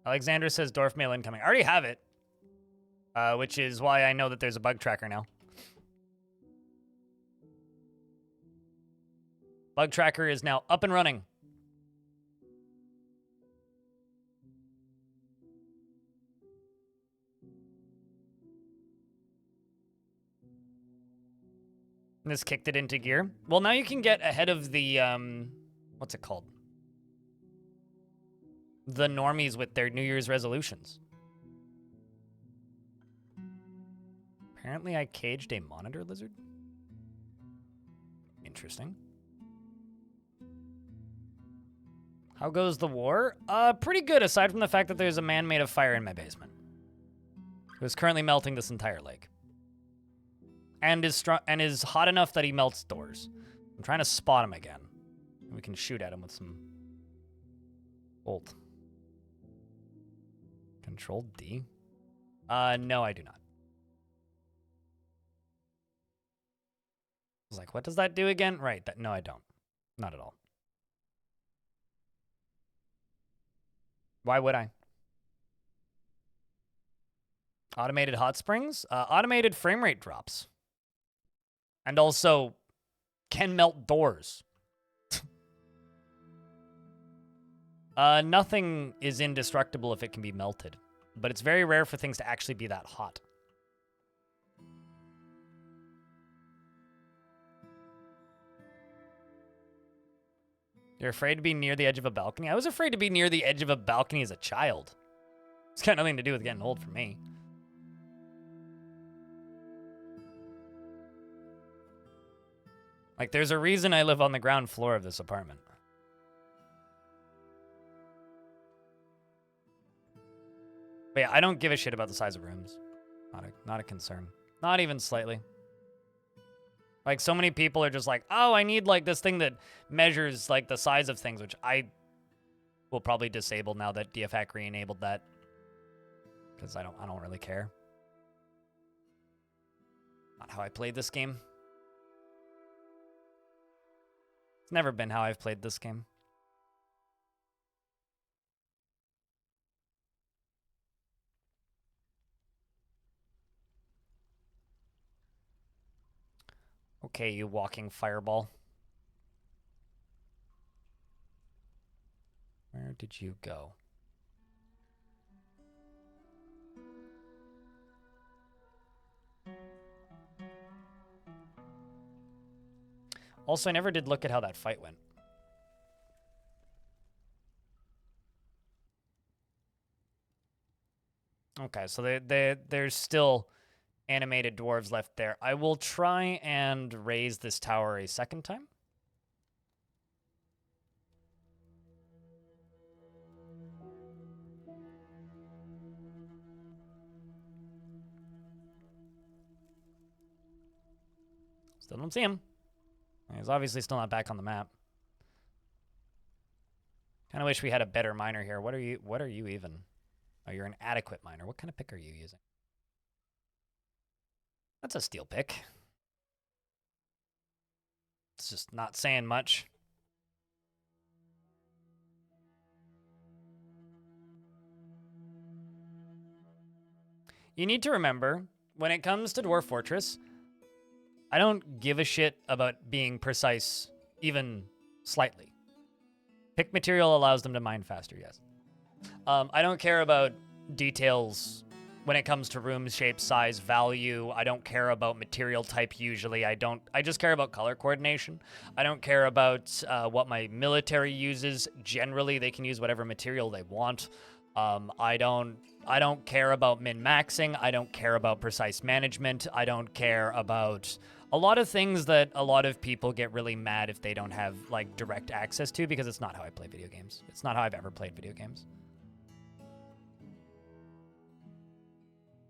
Alexander says Dwarf mail incoming. I already have it, which is why I know that there's a bug tracker now. Bug tracker is now up and running. And this kicked it into gear. Well, now you can get ahead of the, what's it called? The normies with their New Year's resolutions. Apparently I caged a monitor lizard. Interesting. How goes the war? Pretty good, aside from the fact that there's a man made of fire in my basement, who is currently melting this entire lake. And is hot enough that he melts doors. I'm trying to spot him again. We can shoot at him with some bolt. Control D? No, I do not. I was like, what does that do again? Right, no, I don't. Not at all. Why would I? Automated hot springs? Automated frame rate drops. And also can melt doors. Nothing is indestructible if it can be melted. But it's very rare for things to actually be that hot. You're afraid to be near the edge of a balcony? I was afraid to be near the edge of a balcony as a child. It's got nothing to do with getting old for me. Like, there's a reason I live on the ground floor of this apartment. But yeah, I don't give a shit about the size of rooms. Not a concern. Not even slightly. Like, so many people are just like, oh, I need, like, this thing that measures, like, the size of things, which I will probably disable now that DFAC re-enabled that. Because I don't really care. Not how I played this game. It's never been how I've played this game. Okay, you walking fireball. Where did you go? Also, I never did look at how that fight went. Okay, so there's still animated dwarves left there. I will try and raise this tower a second time. Still don't see him. He's obviously still not back on the map. Kind of wish we had a better miner here. What are you even? Oh, you're an adequate miner. What kind of pick are you using? That's a steel pick. It's just not saying much. You need to remember, when it comes to Dwarf Fortress, I don't give a shit about being precise even slightly. Pick material allows them to mine faster, yes. I don't care about details when it comes to room shape, size, value. I don't care about material type usually. I just care about color coordination. I don't care about what my military uses. Generally, they can use whatever material they want. I don't care about min-maxing. I don't care about precise management. I don't care about a lot of things that a lot of people get really mad if they don't have like direct access to, because it's not how I play video games. It's not how I've ever played video games.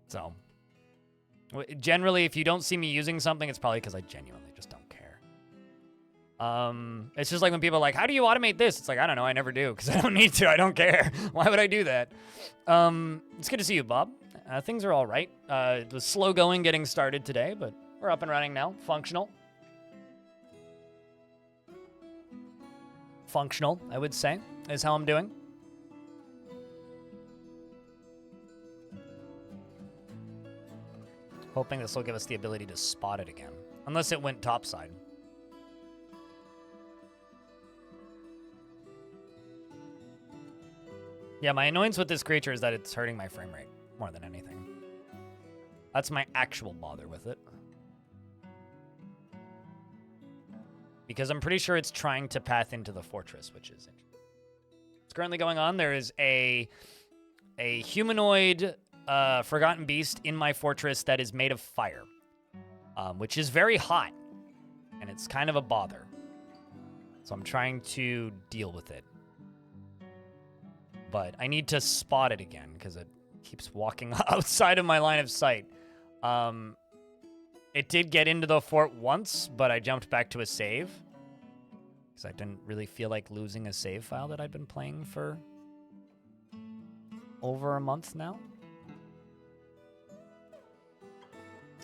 So, generally, if you don't see me using something, it's probably because I genuinely just don't care. It's just like when people are like, how do you automate this? It's like, I don't know, I never do, because I don't need to, I don't care. Why would I do that? It's good to see you, Bob. Things are all right. It was slow going getting started today, but we're up and running now. Functional. Functional, I would say, is how I'm doing. Hoping this will give us the ability to spot it again. Unless it went topside. Yeah, my annoyance with this creature is that it's hurting my frame rate more than anything. That's my actual bother with it. Because I'm pretty sure it's trying to path into the fortress, which is interesting. What's currently going on, there is a humanoid forgotten beast in my fortress that is made of fire, which is very hot, and it's kind of a bother. So I'm trying to deal with it. But I need to spot it again, because it keeps walking outside of my line of sight. It did get into the fort once, but I jumped back to a save, because I didn't really feel like losing a save file that I'd been playing for over a month now.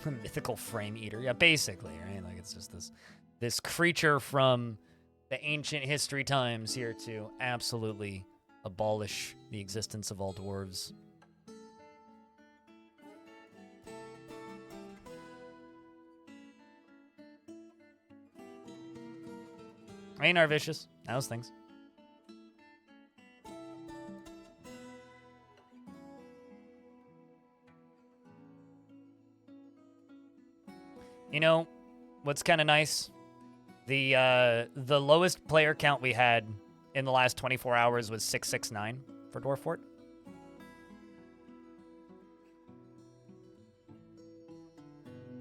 Mythical frame eater. Yeah, basically, right? Like, it's just this creature from the ancient history times here to absolutely abolish the existence of all dwarves. Hey, Narvicious. How's things? You know, what's kind of nice? The lowest player count we had in the last 24 hours was 669 for Dwarf Fort.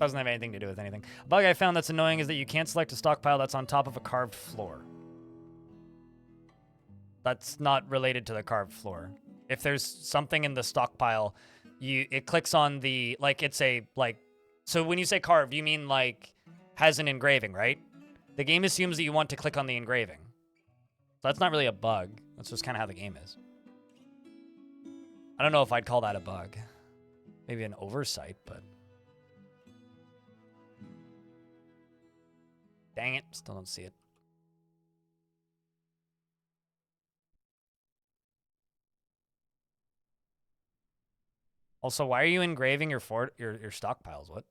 Doesn't have anything to do with anything. A bug I found that's annoying is that you can't select a stockpile that's on top of a carved floor. That's not related to the carved floor. If there's something in the stockpile, it clicks on the, like, it's a, like, so when you say carved, you mean, like, has an engraving, right? The game assumes that you want to click on the engraving. So that's not really a bug. That's just kind of how the game is. I don't know if I'd call that a bug. Maybe an oversight, but... Dang it, still don't see it. Also, why are you engraving your stockpiles? What?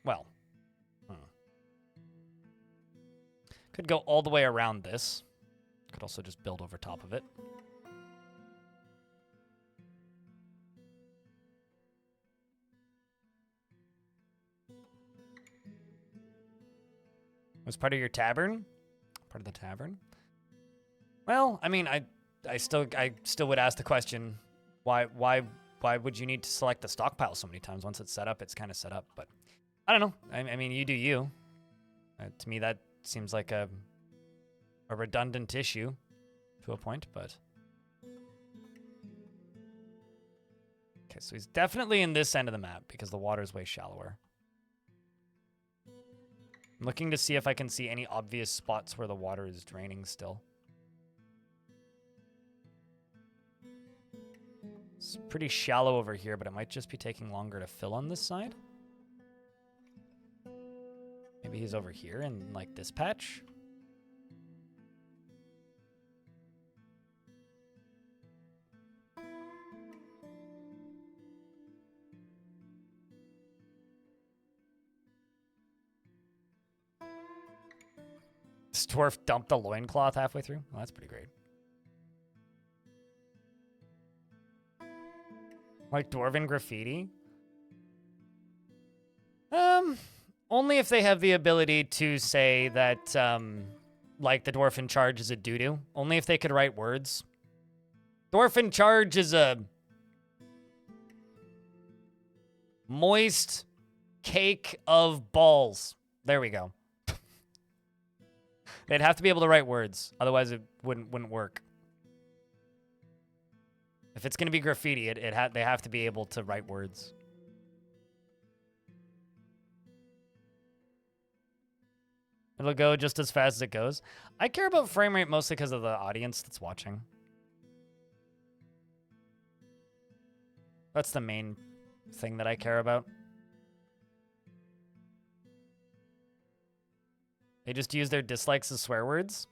Well, could go all the way around this. Could also just build over top of it. Was part of your tavern? Part of the tavern? Well, I mean, I still would ask the question, why would you need to select the stockpile so many times? Once it's set up, it's kind of set up. But I don't know. I mean, you do you. To me, that seems like a redundant issue. to a point, but... Okay, so he's definitely in this end of the map because the water's way shallower. I'm looking to see if I can see any obvious spots where the water is draining still. It's pretty shallow over here, but it might just be taking longer to fill on this side. Maybe he's over here in, like, this patch. This dwarf dumped the loincloth halfway through. Well, that's pretty great. Like dwarven graffiti? Only if they have the ability to say that, like, the dwarf in charge is a doo-doo. Only if they could write words. Dwarf in charge is a moist cake of balls. There we go. They'd have to be able to write words. Otherwise, it wouldn't work. If it's going to be graffiti, they have to be able to write words. It'll go just as fast as it goes. I care about frame rate mostly because of the audience that's watching. That's the main thing that I care about. They just use their dislikes as swear words.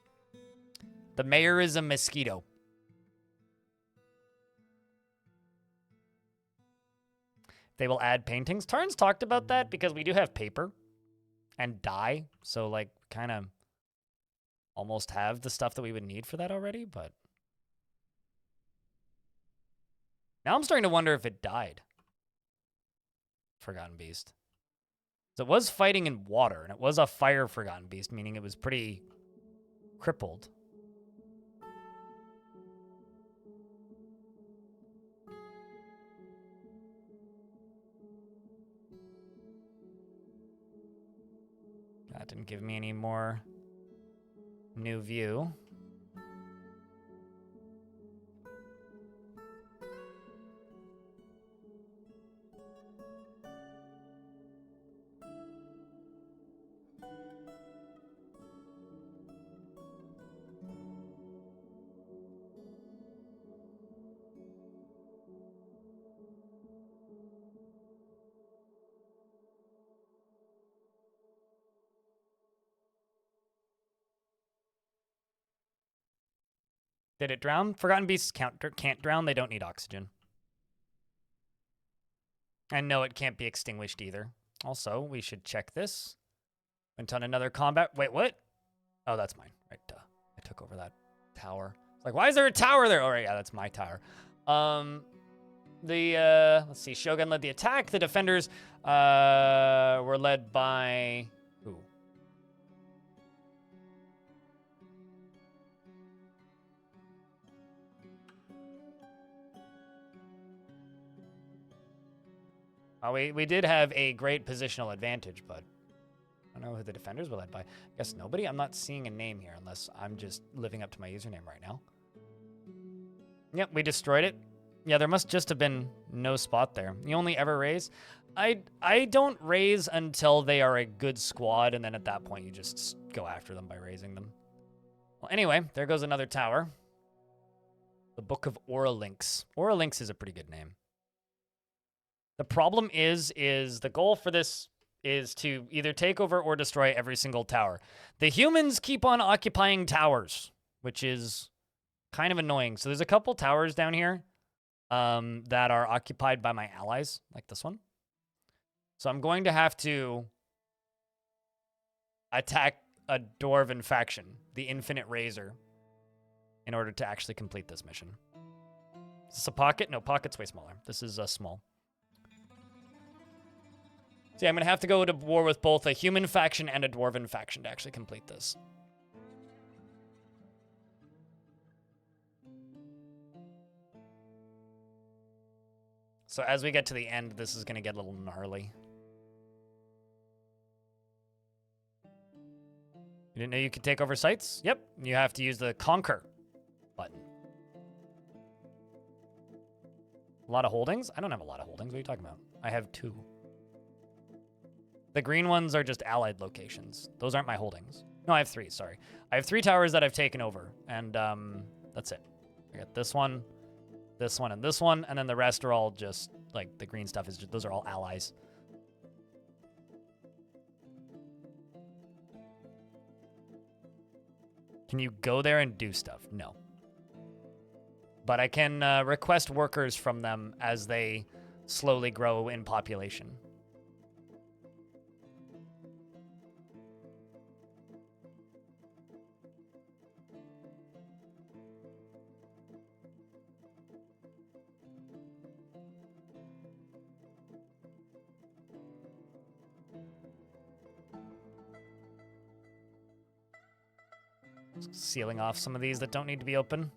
The mayor is a mosquito. They will add paintings. Tarn's talked about that because we do have paper and dye. So, like, kind of almost have the stuff that we would need for that already, but... Now I'm starting to wonder if it died. Forgotten Beast. So it was fighting in water, and it was a fire Forgotten Beast, meaning it was pretty crippled. That didn't give me any more new view. Did it drown? Forgotten Beasts can't drown. They don't need oxygen. And no, it can't be extinguished either. Also, we should check this. Went on another combat. Wait, what? Oh, that's mine. Right, I took over that tower. It's like, why is there a tower there? Oh, right, yeah, that's my tower. Let's see. Shogun led the attack. The defenders were led by... Who? We did have a great positional advantage, but I don't know who the defenders were led by. I guess nobody? I'm not seeing a name here unless I'm just living up to my username right now. Yep, we destroyed it. Yeah, there must just have been no spot there. You only ever raise? I don't raise until they are a good squad, and then at that point you just go after them by raising them. Well, anyway, there goes another tower. The Book of Auralinx. Auralinx is a pretty good name. The problem is the goal for this is to either take over or destroy every single tower. The humans keep on occupying towers, which is kind of annoying. So there's a couple towers down here that are occupied by my allies, like this one. So I'm going to have to attack a Dwarven faction, the Infinite Razor, in order to actually complete this mission. Is this a pocket? No, pocket's way smaller. This is small. So yeah, I'm going to have to go to war with both a human faction and a Dwarven faction to actually complete this. So as we get to the end, this is going to get a little gnarly. You didn't know you could take over sites? Yep, you have to use the Conquer button. A lot of holdings? I don't have a lot of holdings. What are you talking about? I have 2. The green ones are just allied locations. Those aren't my holdings. No, I have 3, sorry. I have 3 towers that I've taken over, and that's it. I got this one, and this one, and then the rest are all just, like, the green stuff is just, those are all allies. Can you go there and do stuff? No. But I can request workers from them as they slowly grow in population. Sealing off some of these that don't need to be open.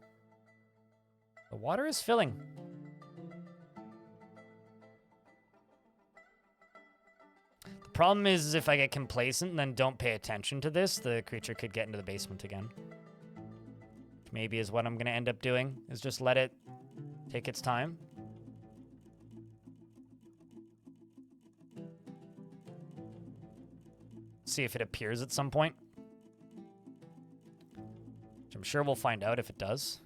The water is filling. The problem is if I get complacent and then don't pay attention to this, the creature could get into the basement again. Which maybe is what I'm going to end up doing, is just let it take its time. See if it appears at some point. Which I'm sure we'll find out if it does.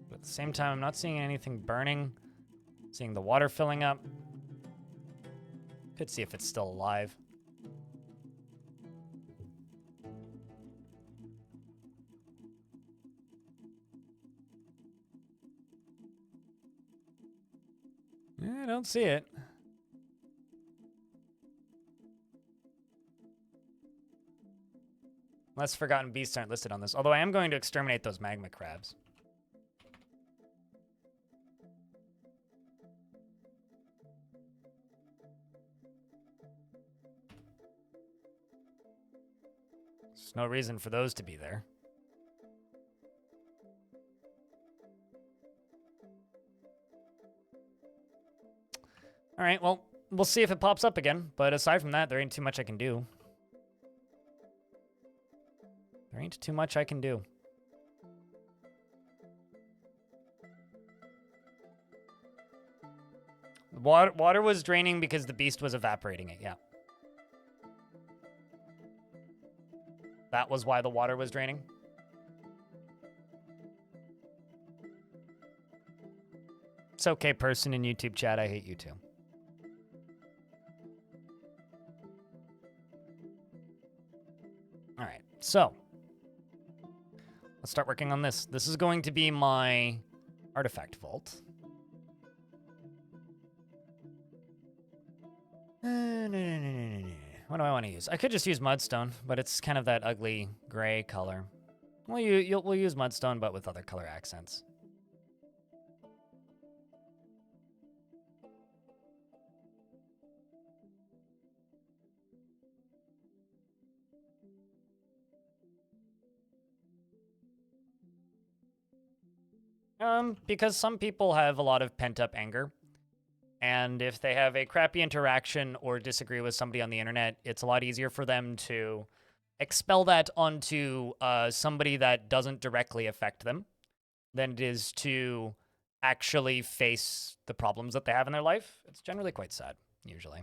But at the same time, I'm not seeing anything burning. Seeing the water filling up. Could see if it's still alive. I don't see it. Unless forgotten beasts aren't listed on this. Although I am going to exterminate those magma crabs. There's no reason for those to be there. All right, well, we'll see if it pops up again. But aside from that, there ain't too much I can do. There ain't too much I can do. Water was draining because the beast was evaporating it, yeah. That was why the water was draining. It's okay, person in YouTube chat, I hate you too. All right, so let's start working on this. This is going to be my artifact vault. What do I want to use? I could just use mudstone, but it's kind of that ugly gray color. Well, we'll use mudstone, but with other color accents. Because some people have a lot of pent-up anger. And if they have a crappy interaction or disagree with somebody on the internet, it's a lot easier for them to expel that onto somebody that doesn't directly affect them than it is to actually face the problems that they have in their life. It's generally quite sad, usually.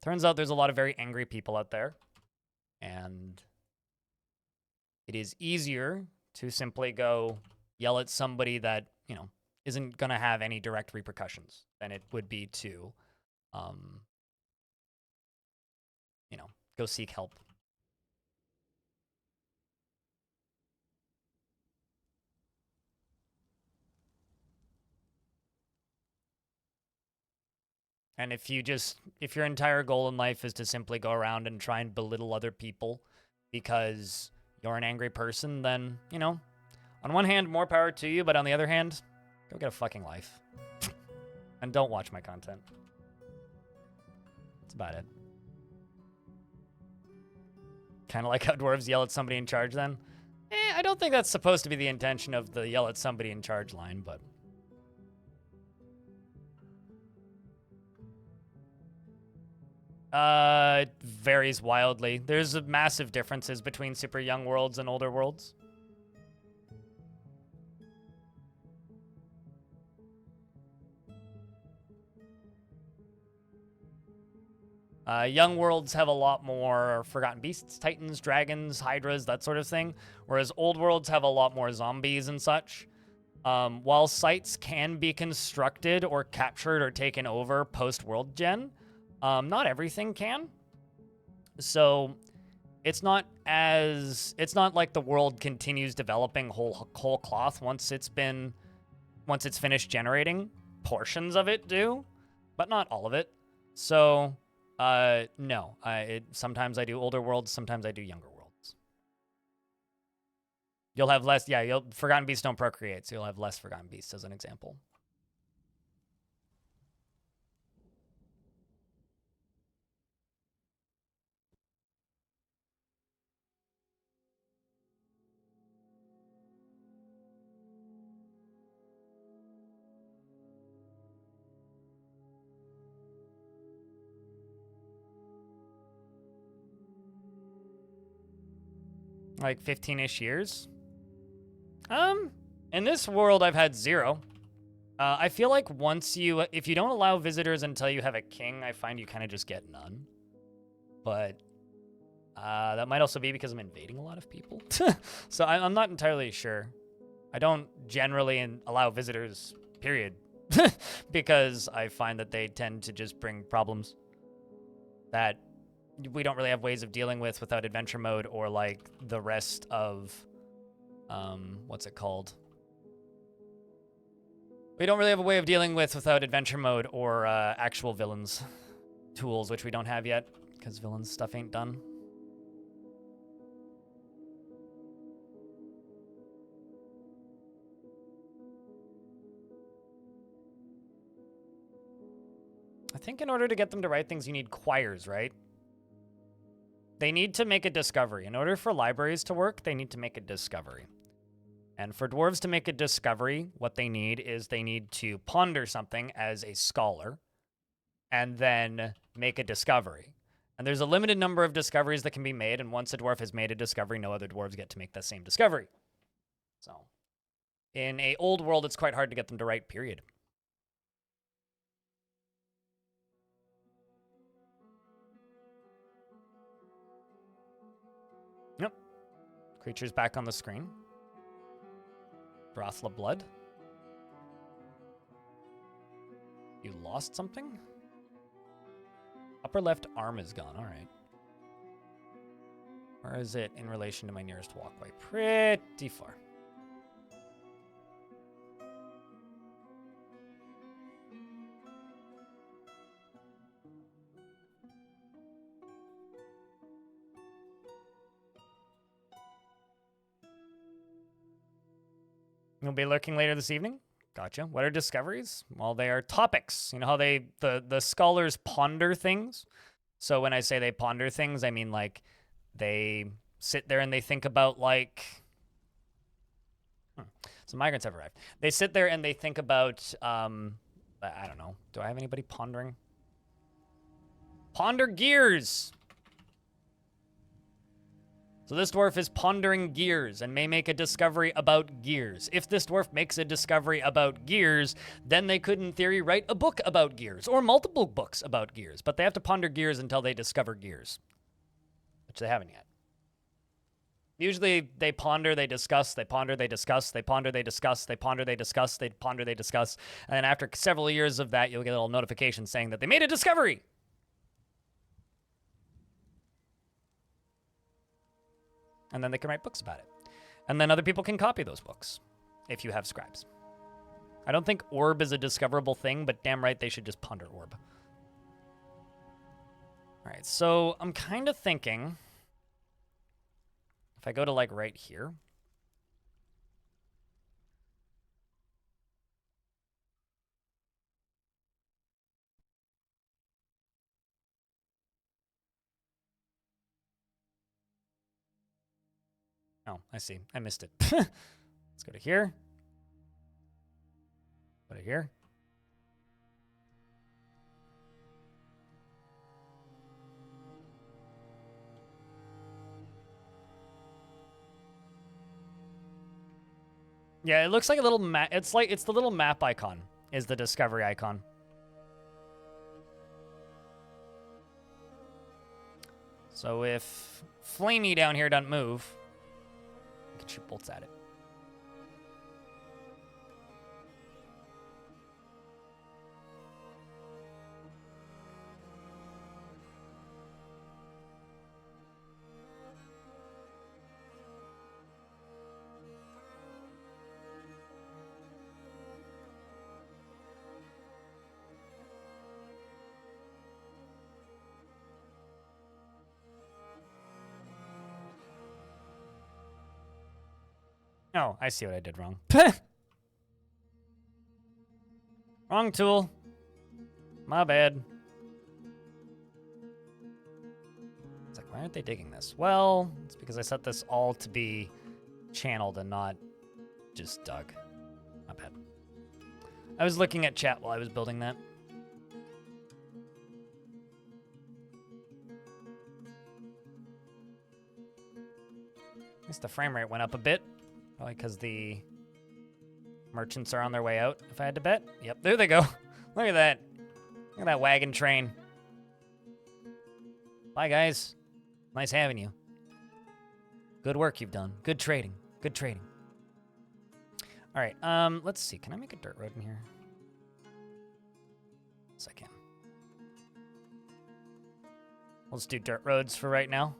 Turns out there's a lot of very angry people out there. And it is easier to simply go yell at somebody that, you know, isn't going to have any direct repercussions than it would be to, you know, go seek help. And if your entire goal in life is to simply go around and try and belittle other people because you're an angry person, then, you know, on one hand, more power to you, but on the other hand, go get a fucking life. And don't watch my content. That's about it. Kind of like how dwarves yell at somebody in charge then. I don't think that's supposed to be the intention of the yell at somebody in charge line, but... Varies wildly. There's massive differences between super young worlds and older worlds. Young worlds have a lot more forgotten beasts, titans, dragons, hydras, that sort of thing, whereas old worlds have a lot more zombies and such. While sites can be constructed or captured or taken over post-world gen, not everything can. So it's not like the world continues developing whole cloth once it's finished generating. Portions of it do, but not all of it. So no, sometimes I do older worlds, sometimes I do younger worlds. You'll have less, yeah, Forgotten Beasts don't procreate, so you'll have less Forgotten Beasts as an example. Like 15-ish years. In this world, I've had 0. I feel like if you don't allow visitors until you have a king, I find you kind of just get none. But that might also be because I'm invading a lot of people. So I'm not entirely sure. I don't generally allow visitors, period. Because I find that they tend to just bring problems that we don't really have ways of dealing with without adventure mode or like the rest of, what's it called? We don't really have a way of dealing with without adventure mode or actual villains tools, which we don't have yet because villains stuff ain't done. I think in order to get them to write things, you need choirs, right? They need to make a discovery. In order for libraries to work, they need to make a discovery. And for dwarves to make a discovery, what they need is they need to ponder something as a scholar and then make a discovery. And there's a limited number of discoveries that can be made, and once a dwarf has made a discovery, no other dwarves get to make that same discovery. So, in a old world, it's quite hard to get them to write, period. Yep. Creature's back on the screen. Brothla blood. You lost something? Upper left arm is gone. All right. Where is it in relation to my nearest walkway? Pretty far. You'll be lurking later this evening? Gotcha. What are discoveries? Well, they are topics. You know how the scholars ponder things? So when I say they ponder things, I mean like they sit there and they think about like... So migrants have arrived. They sit there and they think about, I don't know. Do I have anybody pondering? Ponder gears! So this dwarf is pondering gears and may make a discovery about gears. If this dwarf makes a discovery about gears, then they could, in theory, write a book about gears, or multiple books about gears. But they have to ponder gears until they discover gears, which they haven't yet. Usually they ponder, they discuss, they ponder, they discuss, they ponder, they discuss, they ponder, they discuss, they ponder, they discuss. And then after several years of that, you'll get a little notification saying that they made a discovery. And then they can write books about it. And then other people can copy those books, if you have scribes. I don't think orb is a discoverable thing, but damn right they should just ponder orb. All right, so I'm kind of thinking, if I go to like right here, oh, I see. I missed it. Let's go to here. Go to here. Yeah, it looks like a little map. It's the little map icon is the discovery icon. So if Flamey down here doesn't move, we can shoot bolts at it. Oh, I see what I did wrong. Wrong tool. My bad. It's like, why aren't they digging this? Well, it's because I set this all to be channeled and not just dug. My bad. I was looking at chat while I was building that. At least the frame rate went up a bit. Probably because the merchants are on their way out, if I had to bet. Yep, there they go. Look at that. Look at that wagon train. Bye, guys. Nice having you. Good work you've done. Good trading. Good trading. All right, let's see. Can I make a dirt road in here? Yes, I can. Let's do dirt roads for right now.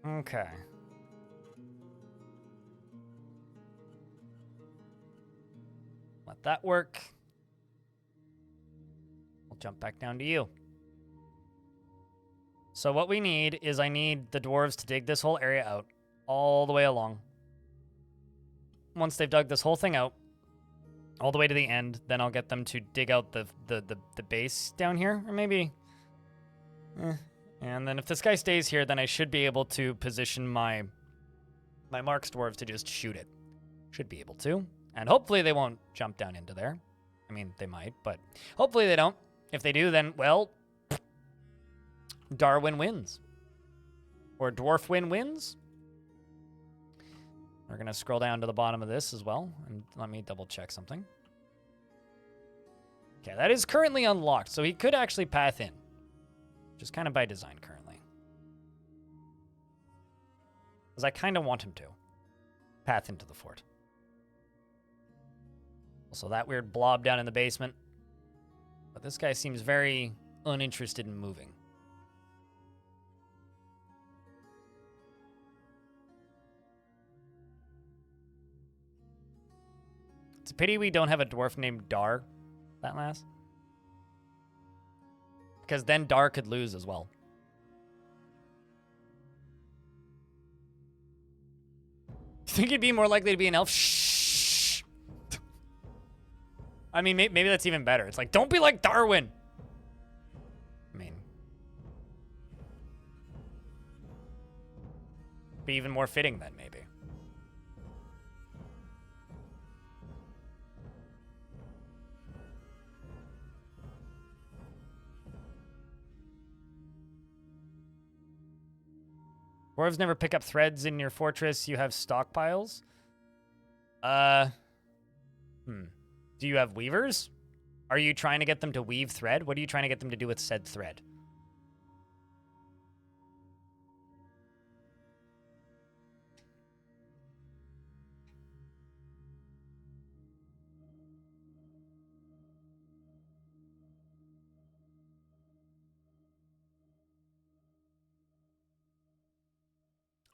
Okay. Let that work. We'll jump back down to you. So what we need is I need the dwarves to dig this whole area out all the way along. Once they've dug this whole thing out, all the way to the end, then I'll get them to dig out the base down here, or maybe... And then if this guy stays here, then I should be able to position my Marks dwarves to just shoot it. Should be able to. And hopefully they won't jump down into there. I mean, they might, but hopefully they don't. If they do, then, well, Darwin wins. Or Dwarf wins. We're going to scroll down to the bottom of this as well. And let me double check something. Okay, that is currently unlocked, so he could actually path in. Just kind of by design currently. Because I kind of want him to. Path into the fort. Also, that weird blob down in the basement. But this guy seems very uninterested in moving. It's a pity we don't have a dwarf named Dar. That last. Because then Dar could lose as well. You think he'd be more likely to be an elf? Shh. I mean, maybe that's even better. It's like, don't be like Darwin. I mean, be even more fitting then, maybe. Dwarves never pick up threads in your fortress. You have stockpiles. Do you have weavers? Are you trying to get them to weave thread? What are you trying to get them to do with said thread?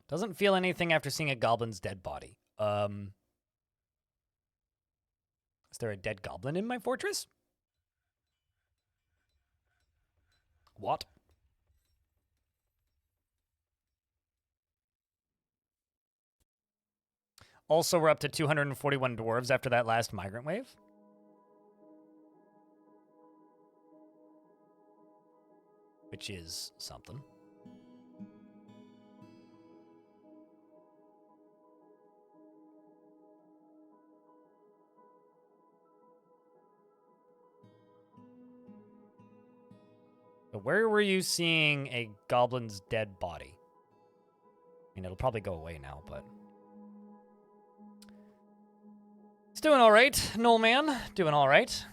Doesn't feel anything after seeing a goblin's dead body. Is there a dead goblin in my fortress? What? Also, we're up to 241 dwarves after that last migrant wave. which is something. But where were you seeing a goblin's dead body? I mean, it'll probably go away now, but... It's doing all right, Knoll Man. Doing all right.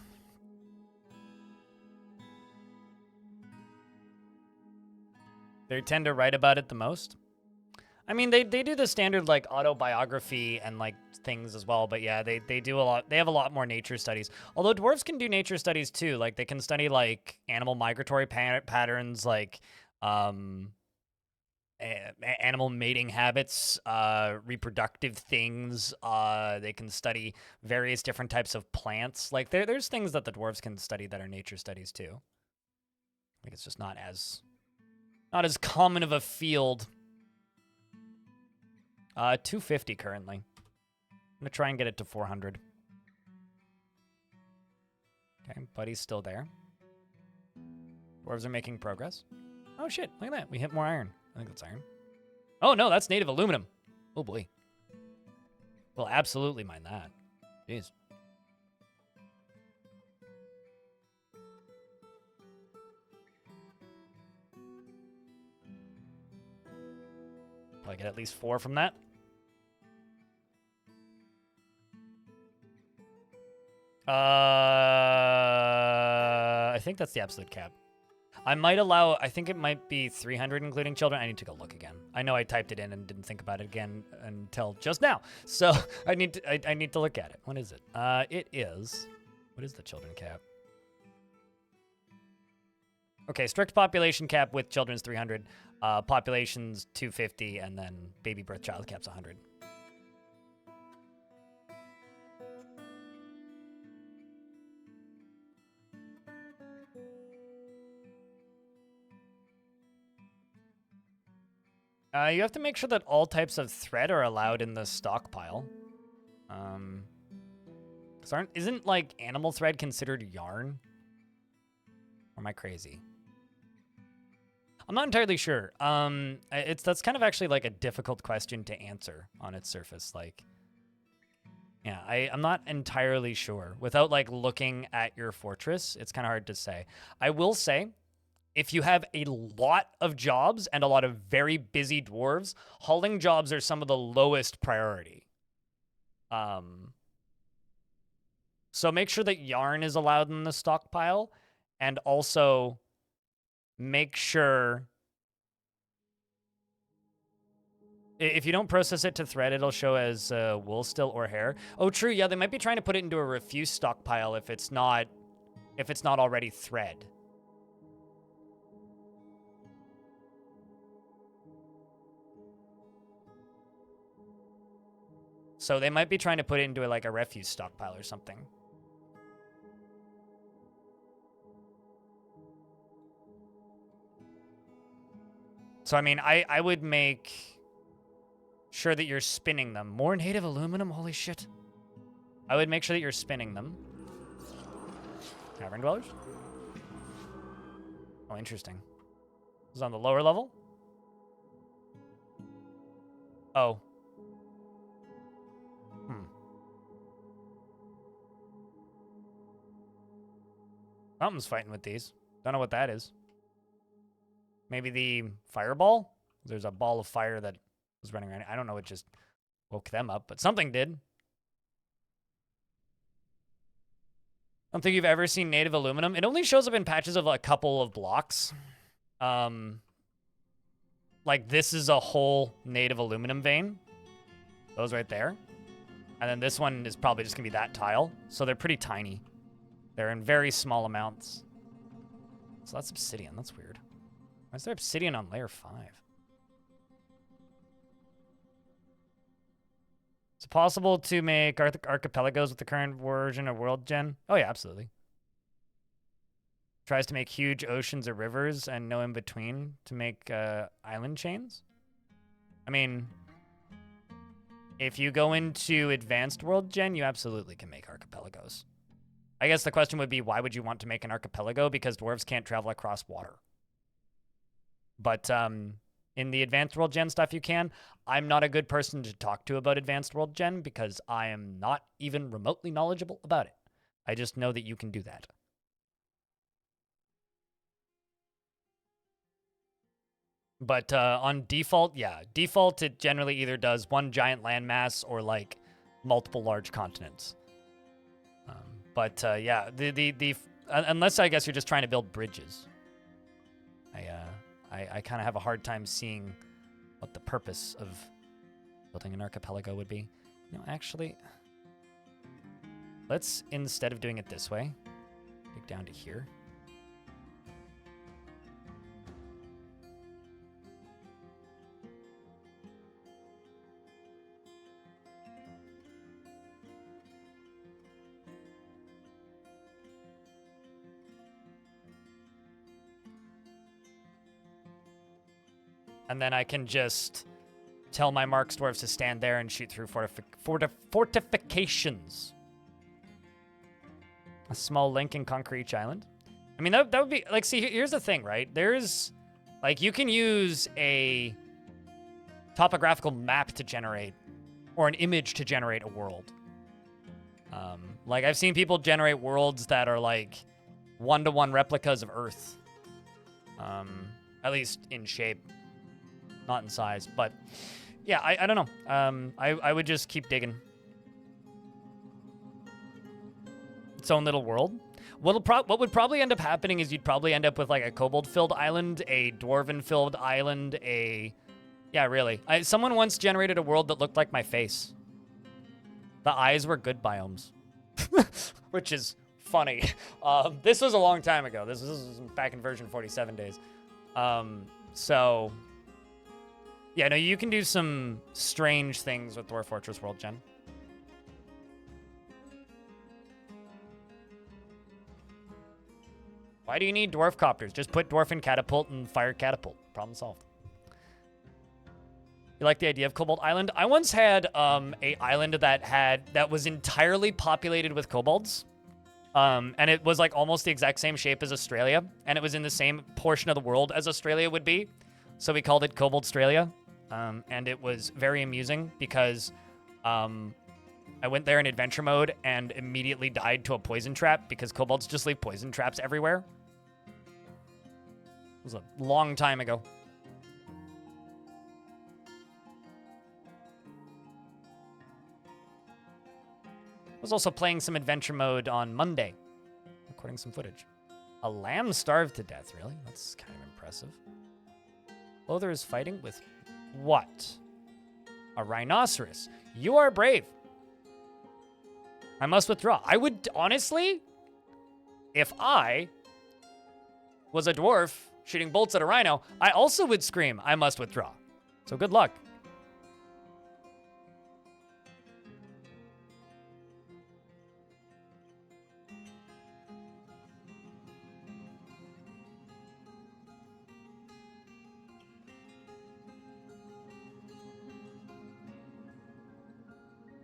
They tend to write about it the most. I mean, they do the standard, like, autobiography and, like, things as well. But, yeah, they do a lot. They have a lot more nature studies. Although dwarves can do nature studies, too. Like, they can study, like, animal migratory patterns, like, animal mating habits, reproductive things. They can study various different types of plants. Like, there's things that the dwarves can study that are nature studies, too. Like, it's just not as common of a field. 250 currently. I'm gonna try and get it to 400. Okay, buddy's still there. Dwarves are making progress. Oh shit, look at that. We hit more iron. I think that's iron. Oh no, that's native aluminum. Oh boy. We'll absolutely mine that. Jeez. Probably get at least 4 from that. I think that's the absolute cap. I might allow, I think it might be 300 including children. I need to go look again. I know I typed it in and didn't think about it again until just now. So I need to look at it. What is it? It is, what is the children cap? Okay, strict population cap with children's 300, population's 250, and then baby birth child cap's 100. You have to make sure that all types of thread are allowed in the stockpile. Isn't like animal thread considered yarn? Or am I crazy? I'm not entirely sure. That's kind of actually like a difficult question to answer on its surface. Like, yeah, I'm not entirely sure. Without like looking at your fortress, it's kind of hard to say. I will say, if you have a lot of jobs and a lot of very busy dwarves, hauling jobs are some of the lowest priority. So make sure that yarn is allowed in the stockpile, and also make sure if you don't process it to thread, it'll show as wool still or hair. Oh, true. Yeah, they might be trying to put it into a refuse stockpile if it's not already thread. So they might be trying to put it into like a refuse stockpile or something. So, I mean, I would make sure that you're spinning them. More native aluminum? Holy shit. I would make sure that you're spinning them. Cavern dwellers? Oh, interesting. This is on the lower level? Oh. Something's fighting with these. Don't know what that is. Maybe the fireball? There's a ball of fire that was running around. I don't know, it just woke them up, but something did. I don't think you've ever seen native aluminum. It only shows up in patches of a couple of blocks. Like this is a whole native aluminum vein. Those right there. And then this one is probably just gonna be that tile. So they're pretty tiny. They're in very small amounts. So that's obsidian. That's weird. Why is there obsidian on layer 5? Is it possible to make archipelagos with the current version of World Gen? Oh, yeah, absolutely. Tries to make huge oceans or rivers and no in between to make island chains. I mean, if you go into advanced World Gen, you absolutely can make archipelagos. I guess the question would be, why would you want to make an archipelago? Because dwarves can't travel across water. But in the Advanced World Gen stuff you can. I'm not a good person to talk to about Advanced World Gen because I am not even remotely knowledgeable about it. I just know that you can do that. But on default, yeah. Default, it generally either does one giant landmass or, like, multiple large continents. But yeah, unless I guess you're just trying to build bridges. I kind of have a hard time seeing what the purpose of building an archipelago would be. No, actually, let's, instead of doing it this way, dig down to here. And then I can just tell my Marks Dwarves to stand there and shoot through fortifications. A small link in Conquer each island. I mean, that would be, like, see, here's the thing, right? There's, like, you can use a topographical map to generate, or an image to generate a world. Like, I've seen people generate worlds that are, like, one-to-one replicas of Earth. At least in shape. Not in size, but yeah, I don't know. I would just keep digging. Its own little world. What would probably end up happening is you'd probably end up with like a kobold-filled island, a dwarven-filled island, yeah, really. Someone once generated a world that looked like my face. The eyes were good biomes, which is funny. This was a long time ago. This was back in version 47 days. So. Yeah, no, you can do some strange things with Dwarf Fortress World Gen. Why do you need dwarf copters? Just put dwarf in catapult and fire catapult. Problem solved. You like the idea of Kobold Island? I once had a island that was entirely populated with kobolds. And it was like almost the exact same shape as Australia. And it was in the same portion of the world as Australia would be. So we called it Kobold Australia. And it was very amusing because I went there in adventure mode and immediately died to a poison trap because kobolds just leave poison traps everywhere. It was a long time ago. I was also playing some adventure mode on Monday, recording some footage. A lamb starved to death, really? That's kind of impressive. Lothar is fighting with what? A rhinoceros. You are brave. I must withdraw. I would, honestly, if I was a dwarf shooting bolts at a rhino, I also would scream, I must withdraw. So good luck.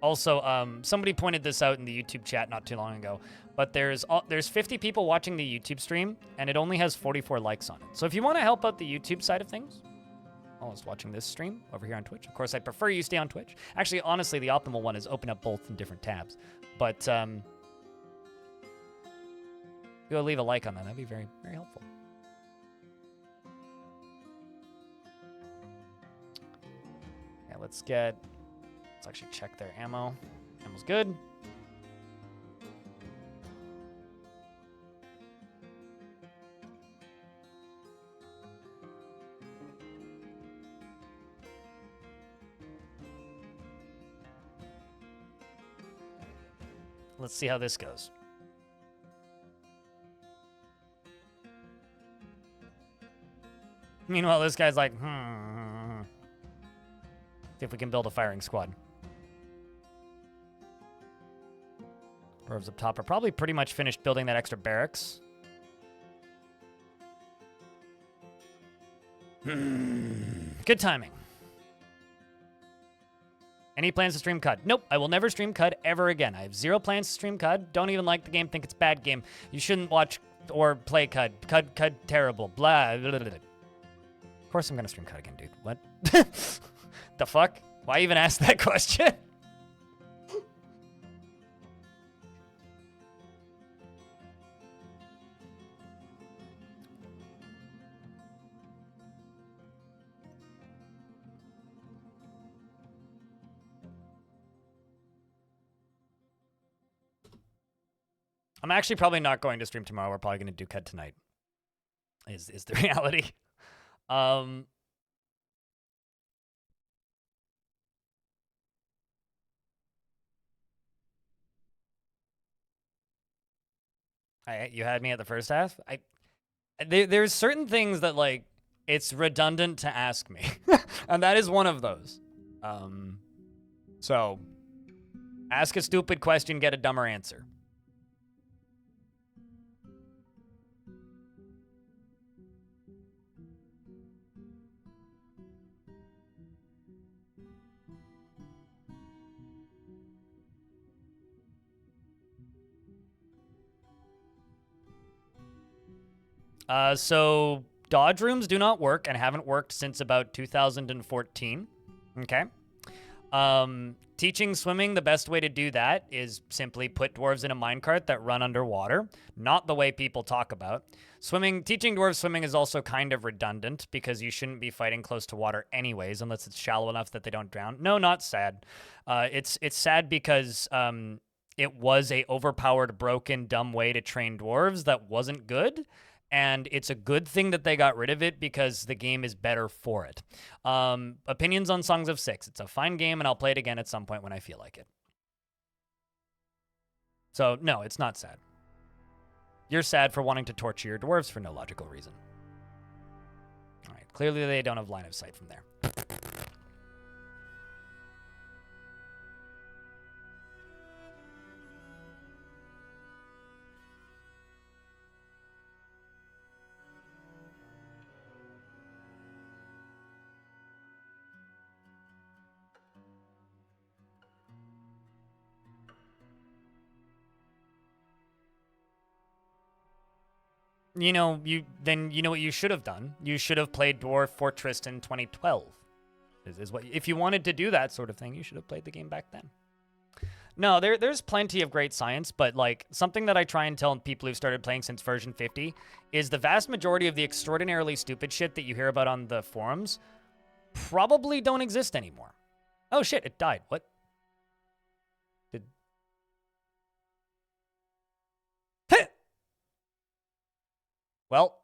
Also, somebody pointed this out in the YouTube chat not too long ago, but there's 50 people watching the YouTube stream, and it only has 44 likes on it. So if you want to help out the YouTube side of things, while I was watching this stream over here on Twitch, of course, I'd prefer you stay on Twitch. Actually, honestly, the optimal one is open up both in different tabs. But go leave a like on that. That'd be very, very helpful. Yeah, let's actually check their ammo. Ammo's good. Let's see how this goes. Meanwhile, this guy's like, see if we can build a firing squad. Dwarves up top are probably pretty much finished building that extra barracks. Good timing. Any plans to stream CUD? Nope, I will never stream CUD ever again. I have zero plans to stream CUD. Don't even like the game, think it's a bad game. You shouldn't watch or play CUD. CUD terrible. Blah, blah, blah, blah. course I'm gonna stream cut again, dude. What? The fuck? Why even ask that question? I'm actually probably not going to stream tomorrow. We're probably going to do cut tonight. Is the reality. You had me at the first half. There's certain things that, like, it's redundant to ask me. And that is one of those. So ask a stupid question, get a dumber answer. So dodge rooms do not work and haven't worked since about 2014. Okay. Teaching swimming, the best way to do that is simply put dwarves in a minecart that run underwater. Not the way people talk about. Teaching dwarves swimming is also kind of redundant because you shouldn't be fighting close to water anyways, unless it's shallow enough that they don't drown. No, not sad. It's sad because it was a overpowered, broken, dumb way to train dwarves that wasn't good. And it's a good thing that they got rid of it because the game is better for it. Opinions on Songs of Six. It's a fine game, and I'll play it again at some point when I feel like it. So, no, it's not sad. You're sad for wanting to torture your dwarves for no logical reason. All right, clearly they don't have line of sight from there. You know what you should have done. You should have played Dwarf Fortress in 2012. If you wanted to do that sort of thing, you should have played the game back then. No, there's plenty of great science, but like something that I try and tell people who've started playing since version 50 is the vast majority of the extraordinarily stupid shit that you hear about on the forums probably don't exist anymore. Oh shit, it died. What? Well,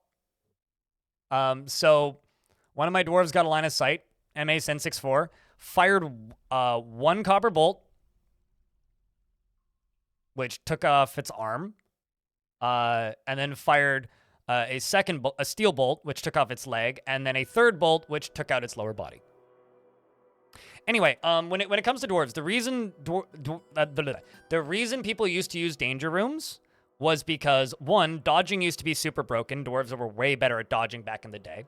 so one of my dwarves got a line of sight, MA Sen 64, fired one copper bolt, which took off its arm, and then fired a steel bolt, which took off its leg, and then a third bolt, which took out its lower body. Anyway, when it comes to dwarves, the reason people used to use danger rooms was because, one, dodging used to be super broken. Dwarves were way better at dodging back in the day,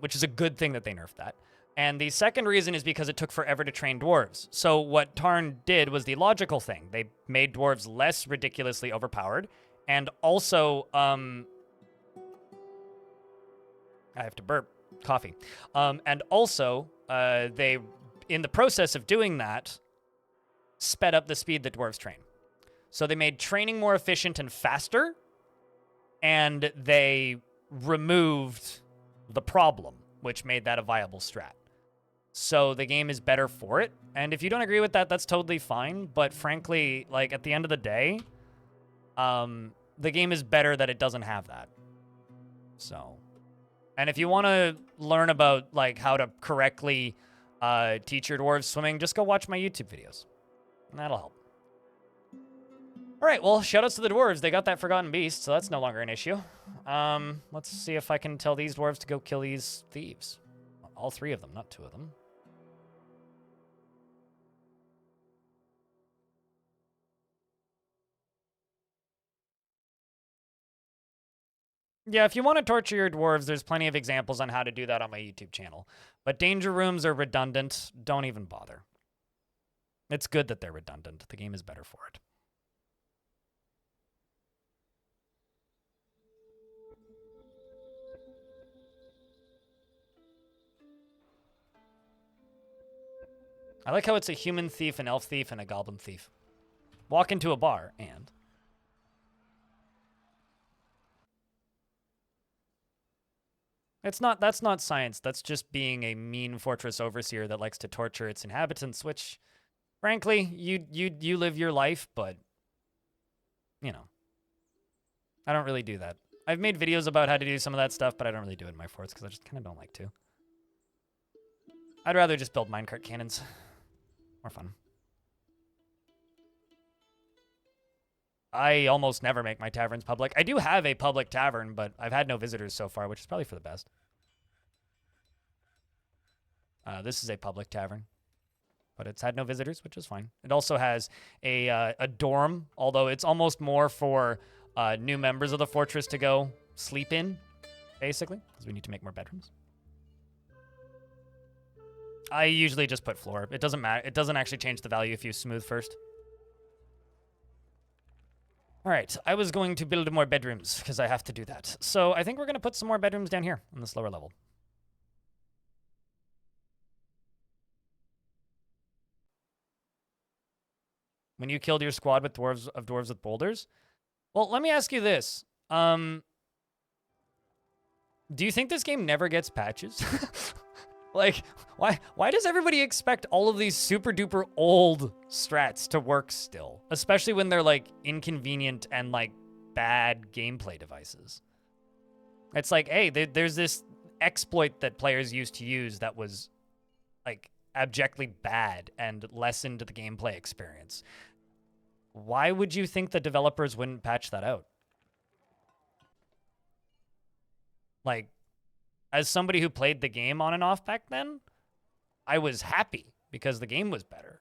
which is a good thing that they nerfed that. And the second reason is because it took forever to train dwarves. So what Tarn did was the logical thing. They made dwarves less ridiculously overpowered, and also, I have to burp coffee. And also, they, in the process of doing that, sped up the speed that dwarves train. So they made training more efficient and faster, and they removed the problem, which made that a viable strat. So the game is better for it. And if you don't agree with that, that's totally fine. But frankly, like at the end of the day, the game is better that it doesn't have that. So, and if you want to learn about like how to correctly teach your dwarves swimming, just go watch my YouTube videos. And that'll help. All right, well, shoutouts to the dwarves. They got that Forgotten Beast, so that's no longer an issue. Let's see if I can tell these dwarves to go kill these thieves. All three of them, not two of them. Yeah, if you want to torture your dwarves, there's plenty of examples on how to do that on my YouTube channel. But danger rooms are redundant. Don't even bother. It's good that they're redundant. The game is better for it. I like how it's a human thief, an elf thief, and a goblin thief. Walk into a bar, and... That's not science. That's just being a mean fortress overseer that likes to torture its inhabitants, which, frankly, you live your life, but, you know, I don't really do that. I've made videos about how to do some of that stuff, but I don't really do it in my forts because I just kind of don't like to. I'd rather just build minecart cannons. More fun. I almost never make my taverns public. I do have a public tavern, but I've had no visitors so far, which is probably for the best. This is a public tavern, but it's had no visitors, which is fine. It also has a dorm, although it's almost more for new members of the fortress to go sleep in, basically, because we need to make more bedrooms. I usually just put floor. It doesn't matter. It doesn't actually change the value if you smooth first. All right, I was going to build more bedrooms because I have to do that. So I think we're going to put some more bedrooms down here on this lower level. When you killed your squad with dwarves with boulders? Well, let me ask you this. Do you think this game never gets patches? Like, why does everybody expect all of these super duper old strats to work still? Especially when they're like inconvenient and like bad gameplay devices. It's like, hey, there's this exploit that players used to use that was like abjectly bad and lessened the gameplay experience. Why would you think the developers wouldn't patch that out? Like, as somebody who played the game on and off back then, I was happy because the game was better.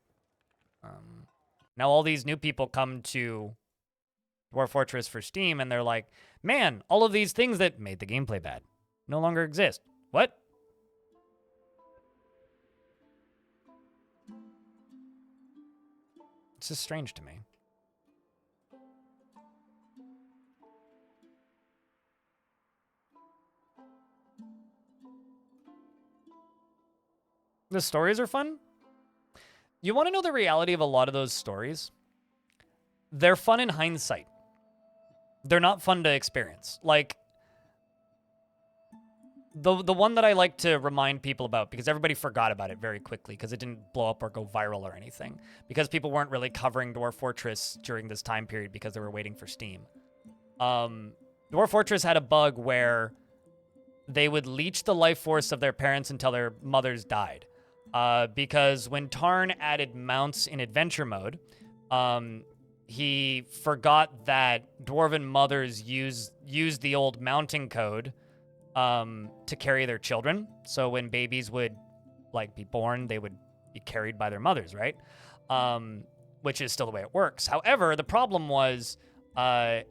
Now all these new people come to Dwarf Fortress for Steam and they're like, man, all of these things that made the gameplay bad no longer exist. What? It's just strange to me. The stories are fun. You want to know the reality of a lot of those stories? They're fun in hindsight. They're not fun to experience. Like, the one that I like to remind people about, because everybody forgot about it very quickly, because it didn't blow up or go viral or anything, because people weren't really covering Dwarf Fortress during this time period because they were waiting for Steam. Dwarf Fortress had a bug where they would leech the life force of their parents until their mothers died. Because when Tarn added mounts in adventure mode, he forgot that dwarven mothers use the old mounting code to carry their children. So when babies would like be born, they would be carried by their mothers, right? Which is still the way it works. However, the problem was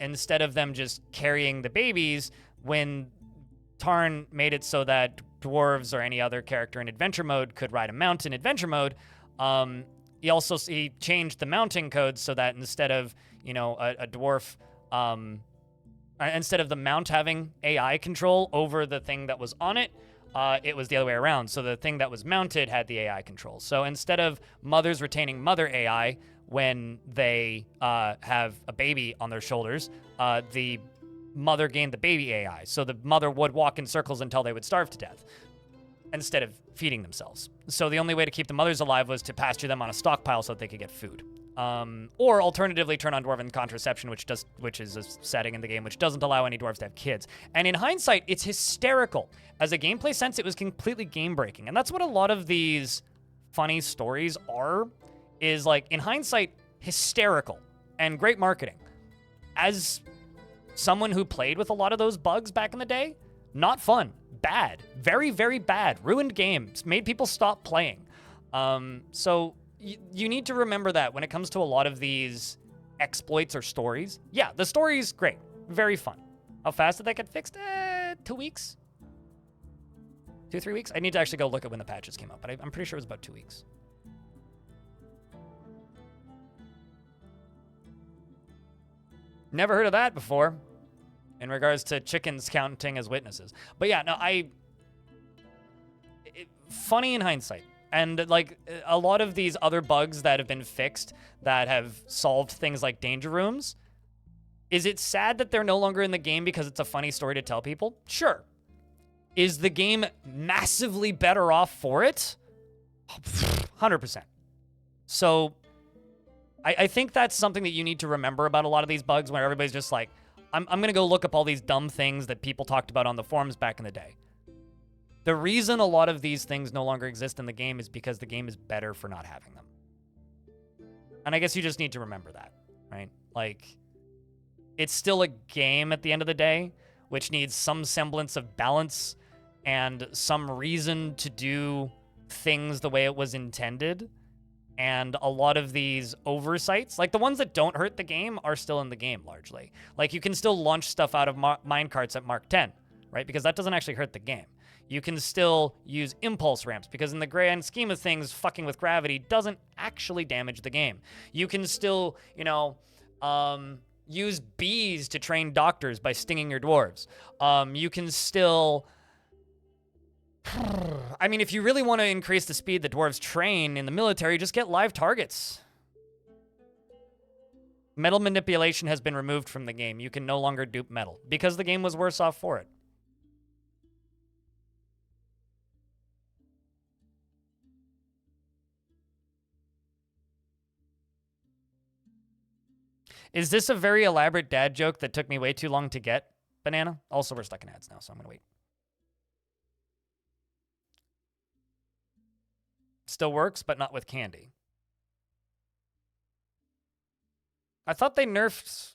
instead of them just carrying the babies, when Tarn made it so that dwarves or any other character in adventure mode could ride a mount in adventure mode, he changed the mounting code so that instead of, you know, a dwarf, instead of the mount having AI control over the thing that was on it, it was the other way around. So the thing that was mounted had the AI control. So instead of mothers retaining mother AI when they have a baby on their shoulders, the mother gained the baby AI. So the mother would walk in circles until they would starve to death instead of feeding themselves. So the only way to keep the mothers alive was to pasture them on a stockpile so that they could get food. Or alternatively turn on dwarven contraception, which is a setting in the game which doesn't allow any dwarves to have kids. And in hindsight, it's hysterical. As a gameplay sense, it was completely game-breaking. And that's what a lot of these funny stories are, is like, in hindsight, hysterical and great marketing. As someone who played with a lot of those bugs back in the day, not fun, bad, very, very bad, ruined games, made people stop playing. So you need to remember that when it comes to a lot of these exploits or stories. Yeah, the story's great, very fun. How fast did that get fixed? 2 weeks? 2-3 weeks? I need to actually go look at when the patches came out, but I'm pretty sure it was about 2 weeks. Never heard of that before in regards to chickens counting as witnesses. But yeah, no, funny in hindsight. And like a lot of these other bugs that have been fixed that have solved things like danger rooms, is it sad that they're no longer in the game because it's a funny story to tell people? Sure. Is the game massively better off for it? 100%. So I think that's something that you need to remember about a lot of these bugs where everybody's just like, I'm going to go look up all these dumb things that people talked about on the forums back in the day. The reason a lot of these things no longer exist in the game is because the game is better for not having them. And I guess you just need to remember that, right? Like, it's still a game at the end of the day, which needs some semblance of balance and some reason to do things the way it was intended. And a lot of these oversights, like the ones that don't hurt the game, are still in the game largely. Like, you can still launch stuff out of minecarts at Mark 10, right? Because that doesn't actually hurt the game. You can still use impulse ramps because in the grand scheme of things, fucking with gravity doesn't actually damage the game. You can still, you know, use bees to train doctors by stinging your dwarves. You can still... I mean, if you really want to increase the speed the dwarves train in the military, just get live targets. Metal manipulation has been removed from the game. You can no longer dupe metal because the game was worse off for it. Is this a very elaborate dad joke that took me way too long to get, Banana? Also, we're stuck in ads now, so I'm going to wait. Still works, but not with candy. I thought they nerfed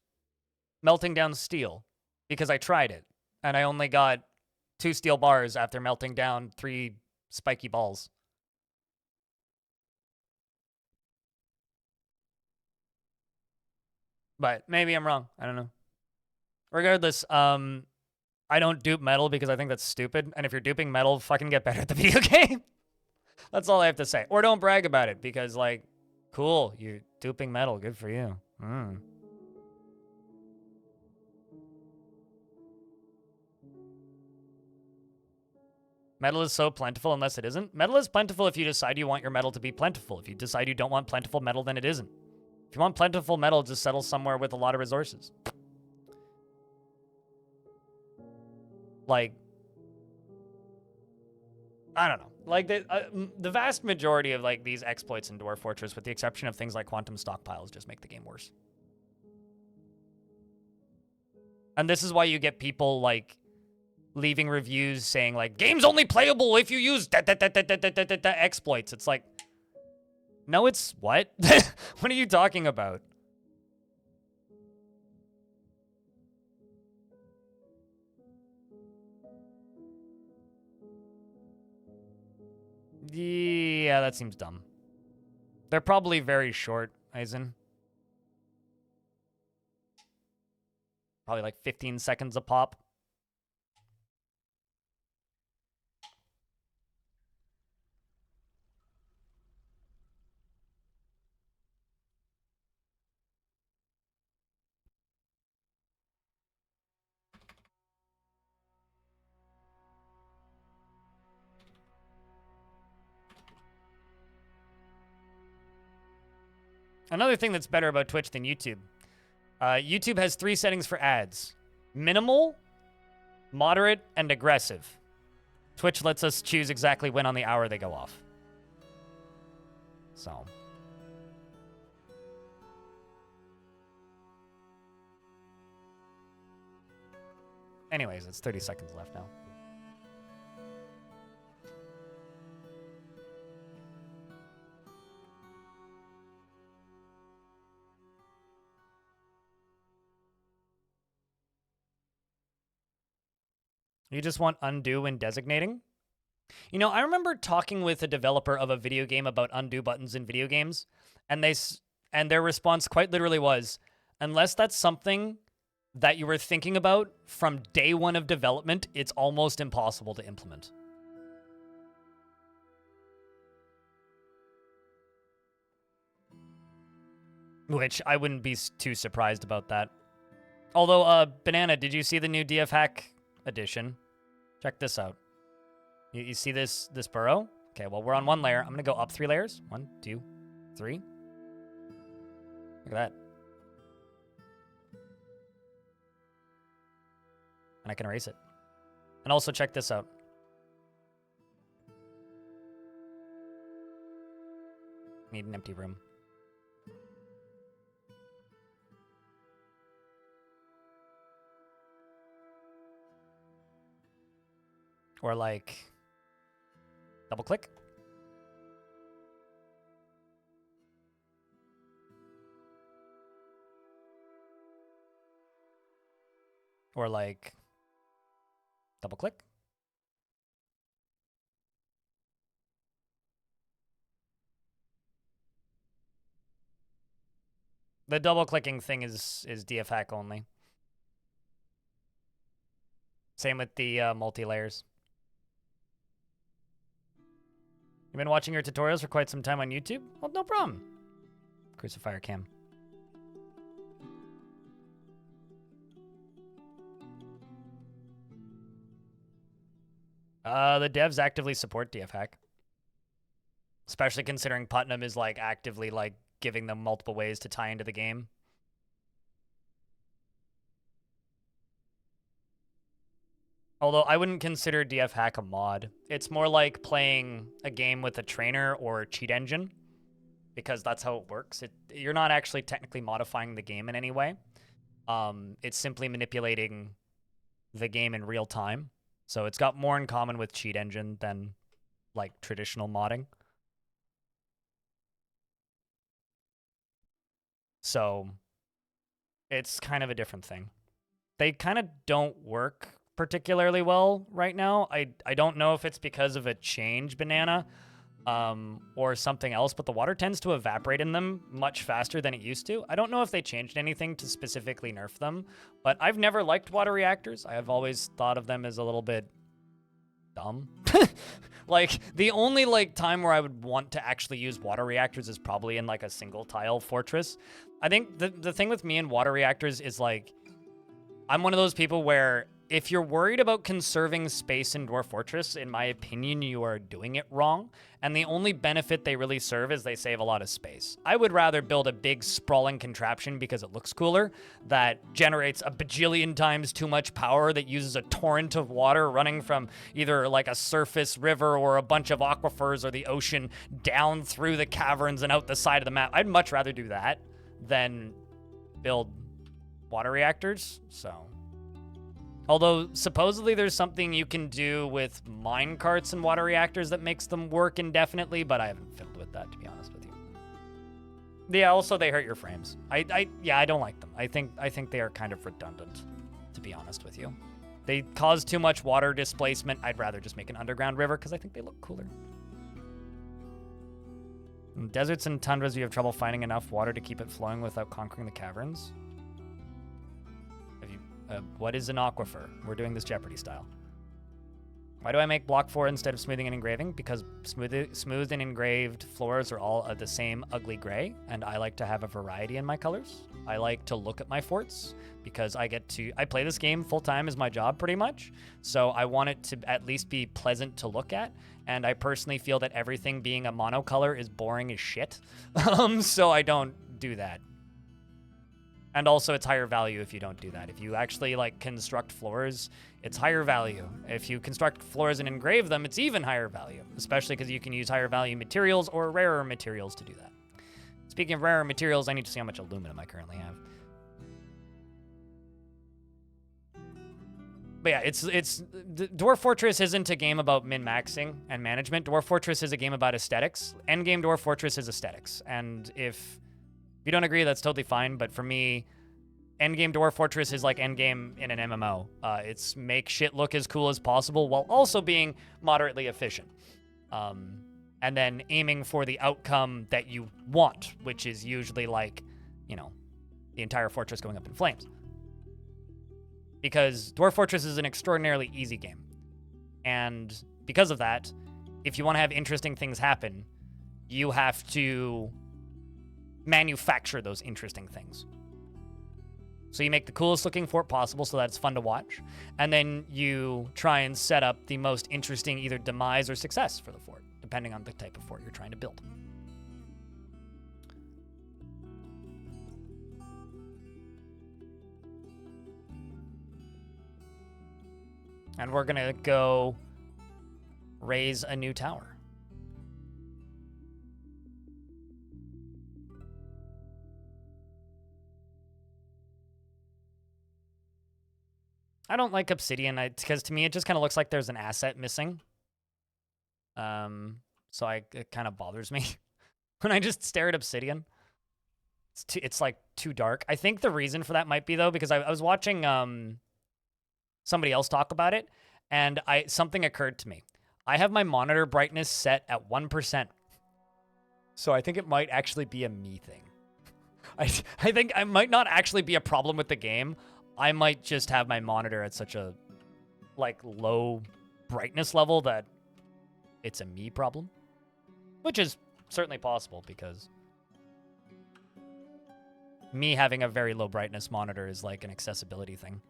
melting down steel because I tried it, and I only got 2 steel bars after melting down 3 spiky balls. But maybe I'm wrong. I don't know. Regardless, I don't dupe metal because I think that's stupid. And if you're duping metal, fucking get better at the video game. That's all I have to say. Or don't brag about it because, like, cool, you're duping metal. Good for you. Metal is so plentiful unless it isn't. Metal is plentiful if you decide you want your metal to be plentiful. If you decide you don't want plentiful metal, then it isn't. If you want plentiful metal, just settle somewhere with a lot of resources. Like, I don't know. Like, the vast majority of, like, these exploits in Dwarf Fortress, with the exception of things like quantum stockpiles, just make the game worse. And this is why you get people, like, leaving reviews saying, like, game's only playable if you use exploits. It's like, no, it's what? What are you talking about? Yeah, that seems dumb. They're probably very short, Aizen. Probably like 15 seconds a pop. Another thing that's better about Twitch than YouTube. YouTube has 3 settings for ads. Minimal, moderate, and aggressive. Twitch lets us choose exactly when on the hour they go off. So. Anyways, it's 30 seconds left now. You just want undo when designating? You know, I remember talking with a developer of a video game about undo buttons in video games, and their response quite literally was, unless that's something that you were thinking about from day one of development, it's almost impossible to implement. Which I wouldn't be too surprised about that. Although, Banana, did you see the new DF Hack edition? Check this out. You see this burrow? Okay, well, we're on 1 layer. I'm going to go up 3 layers. 1, 2, 3. Look at that. And I can erase it. And also check this out. Need an empty room. Or like, double click. Or like, double click. The double clicking thing is DF hack only. Same with the multi-layers. You've been watching your tutorials for quite some time on YouTube? Well, no problem. Crucifier cam. The devs actively support DF hack. Especially considering Putnam is like actively like giving them multiple ways to tie into the game. Although I wouldn't consider DF hack a mod. It's more like playing a game with a trainer or a cheat engine, because that's how it works. You're not actually technically modifying the game in any way. It's simply manipulating the game in real time. So it's got more in common with cheat engine than like traditional modding. So it's kind of a different thing. They kind of don't work particularly well right now. I don't know if it's because of a change banana or something else, but the water tends to evaporate in them much faster than it used to. I don't know if they changed anything to specifically nerf them, but I've never liked water reactors. I have always thought of them as a little bit dumb. Like, the only, like, time where I would want to actually use water reactors is probably in, like, a single-tile fortress. I think the thing with me and water reactors is, like, I'm one of those people where if you're worried about conserving space in Dwarf Fortress, in my opinion, you are doing it wrong. And the only benefit they really serve is they save a lot of space. I would rather build a big sprawling contraption because it looks cooler, that generates a bajillion times too much power, that uses a torrent of water running from either like a surface river or a bunch of aquifers or the ocean down through the caverns and out the side of the map. I'd much rather do that than build water reactors, so. Although, supposedly there's something you can do with mine carts and water reactors that makes them work indefinitely, but I haven't fiddled with that, to be honest with you. Yeah, also they hurt your frames. Yeah, I don't like them. I think they are kind of redundant, to be honest with you. They cause too much water displacement. I'd rather just make an underground river, because I think they look cooler. In deserts and tundras, you have trouble finding enough water to keep it flowing without conquering the caverns. What is an aquifer? We're doing this Jeopardy style. Why do I make block 4 instead of smoothing and engraving? Because smoothed and engraved floors are all the same ugly gray, and I like to have a variety in my colors. I like to look at my forts because I play this game full time as my job pretty much. So I want it to at least be pleasant to look at. And I personally feel that everything being a monocolor is boring as shit. So I don't do that. And also, it's higher value if you don't do that. If you actually, like, construct floors, it's higher value. If you construct floors and engrave them, it's even higher value, especially because you can use higher value materials or rarer materials to do that. Speaking of rarer materials, I need to see how much aluminum I currently have. But yeah, Dwarf Fortress isn't a game about min-maxing and management. Dwarf Fortress is a game about aesthetics. Endgame Dwarf Fortress is aesthetics. And if you don't agree, that's totally fine. But for me, endgame Dwarf Fortress is like endgame in an MMO. It's make shit look as cool as possible while also being moderately efficient. And then aiming for the outcome that you want, which is usually like, you know, the entire fortress going up in flames. Because Dwarf Fortress is an extraordinarily easy game. And because of that, if you want to have interesting things happen, you have to manufacture those interesting things. So you make the coolest looking fort possible so that it's fun to watch, and then you try and set up the most interesting either demise or success for the fort, depending on the type of fort you're trying to build. And we're gonna go raise a new tower. I don't like obsidian because to me it just kind of looks like there's an asset missing. So it kind of bothers me when I just stare at obsidian. It's like too dark. I think the reason for that might be though because I was watching somebody else talk about it, and something occurred to me. I have my monitor brightness set at 1%, so I think it might actually be a me thing. I think I might not actually be a problem with the game. I might just have my monitor at such a like low brightness level that it's a me problem, which is certainly possible because me having a very low brightness monitor is like an accessibility thing.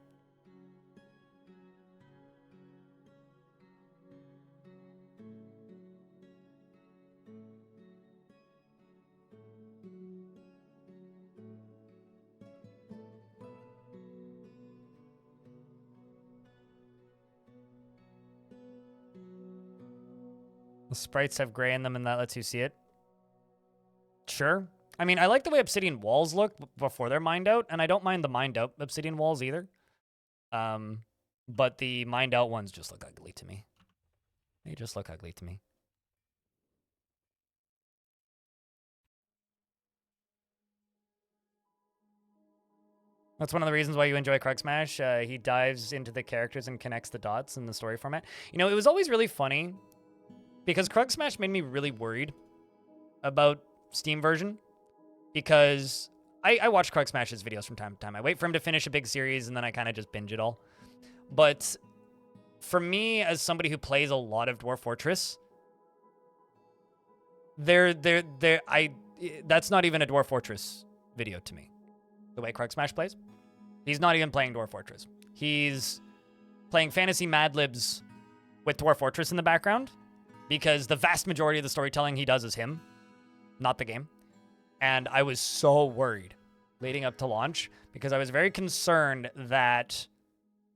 The sprites have gray in them, and that lets you see it. Sure. I mean, I like the way obsidian walls look before they're mined out, and I don't mind the mined out obsidian walls either. But the mined out ones just look ugly to me. They just look ugly to me. That's one of the reasons why you enjoy Krug Smash. He dives into the characters and connects the dots in the story format. You know, it was always really funny because Krug Smash made me really worried about Steam version because I watch Krug Smash's videos from time to time. I wait for him to finish a big series and then I kind of just binge it all. But for me, as somebody who plays a lot of Dwarf Fortress, that's not even a Dwarf Fortress video to me. The way Krug Smash plays, he's not even playing Dwarf Fortress. He's playing Fantasy Mad Libs with Dwarf Fortress in the background because the vast majority of the storytelling he does is him, not the game. And I was so worried leading up to launch because I was very concerned that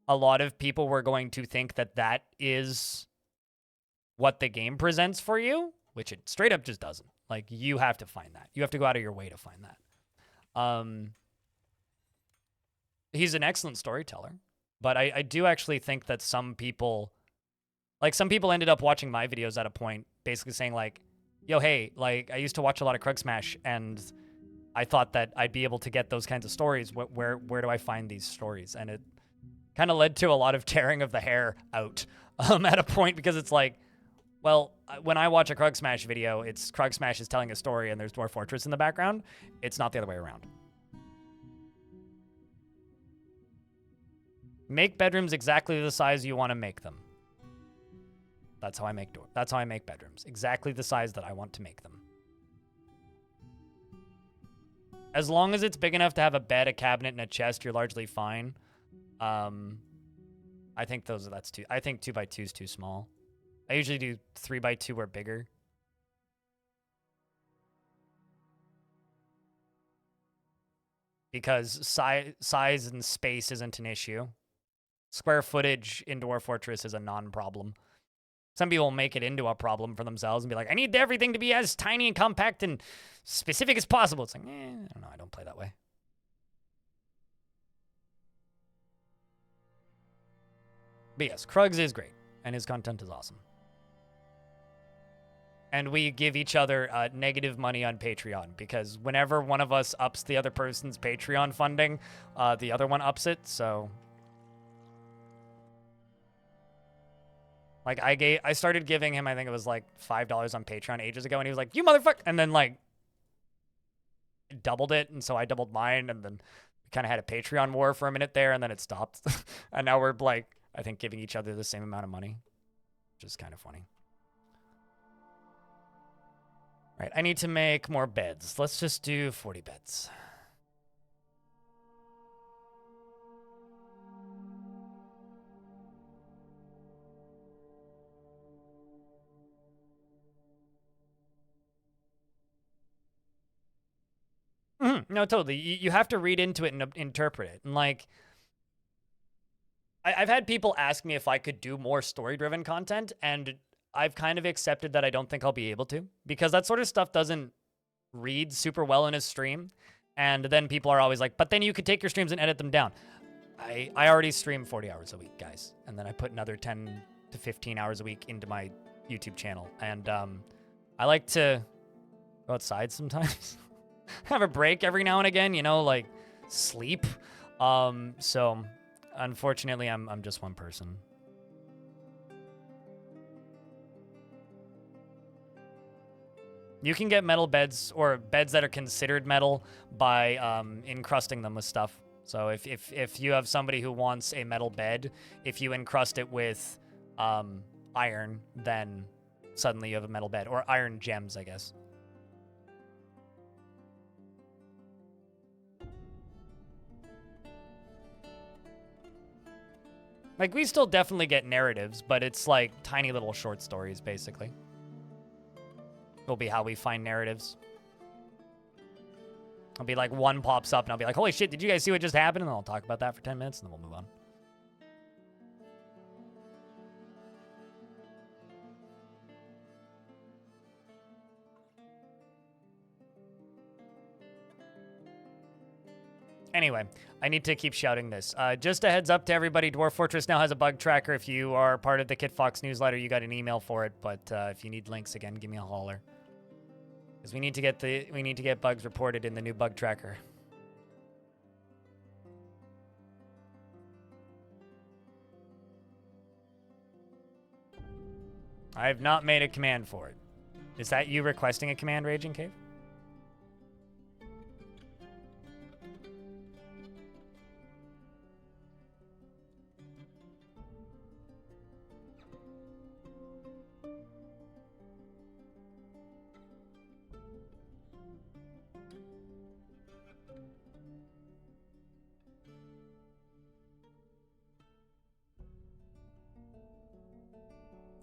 a lot of people were going to think that that is what the game presents for you, which it straight up just doesn't. Like, you have to find that. You have to go out of your way to find that. He's an excellent storyteller, but I do actually think that some people ended up watching my videos at a point basically saying like, yo, hey, like I used to watch a lot of Krug Smash and I thought that I'd be able to get those kinds of stories. Where do I find these stories? And it kind of led to a lot of tearing of the hair out at a point because it's like, well, when I watch a Krug Smash video, it's Krug Smash is telling a story and there's Dwarf Fortress in the background. It's not the other way around. Make bedrooms exactly the size you want to make them. That's how I make That's how I make bedrooms. Exactly the size that I want to make them. As long as it's big enough to have a bed, a cabinet, and a chest, you're largely fine. I think that's too. I think 2x2 is too small. I usually do 3x2 or bigger. Because size and space isn't an issue. Square footage in Dwarf Fortress is a non-problem. Some people make it into a problem for themselves and be like, I need everything to be as tiny and compact and specific as possible. It's like, I don't know. I don't play that way. But yes, Krugs is great, and his content is awesome. And we give each other negative money on Patreon, because whenever one of us ups the other person's Patreon funding, the other one ups it, so... Like, I started giving him, I think it was like $5 on Patreon ages ago, and he was like, you motherfucker! And then, like, doubled it, and so I doubled mine, and then we kind of had a Patreon war for a minute there, and then it stopped. And now we're, like, I think giving each other the same amount of money, which is kind of funny. Right, I need to make more beds. Let's just do 40 beds. No, totally. You have to read into it and interpret it. And like, I've had people ask me if I could do more story-driven content, and I've kind of accepted that I don't think I'll be able to, because that sort of stuff doesn't read super well in a stream. And then people are always like, but then you could take your streams and edit them down. I already stream 40 hours a week, guys. And then I put another 10 to 15 hours a week into my YouTube channel. And I like to go outside sometimes. Have a break every now and again, you know, like sleep. So unfortunately, I'm just one person. You can get metal beds, or beds that are considered metal, by encrusting them with stuff. So if you have somebody who wants a metal bed, if you encrust it with iron, then suddenly you have a metal bed, or iron gems, I guess. Like, we still definitely get narratives, but it's like tiny little short stories, basically. Will be how we find narratives. I'll be like, one pops up, and I'll be like, holy shit, did you guys see what just happened? And then I'll talk about that for 10 minutes, and then we'll move on. Anyway, I need to keep shouting this. Just a heads up to everybody, Dwarf Fortress now has a bug tracker. If you are part of the Kit Fox newsletter, you got an email for it. But if you need links again, give me a holler. Because we need to get bugs reported in the new bug tracker. I have not made a command for it. Is that you requesting a command, Raging Cave?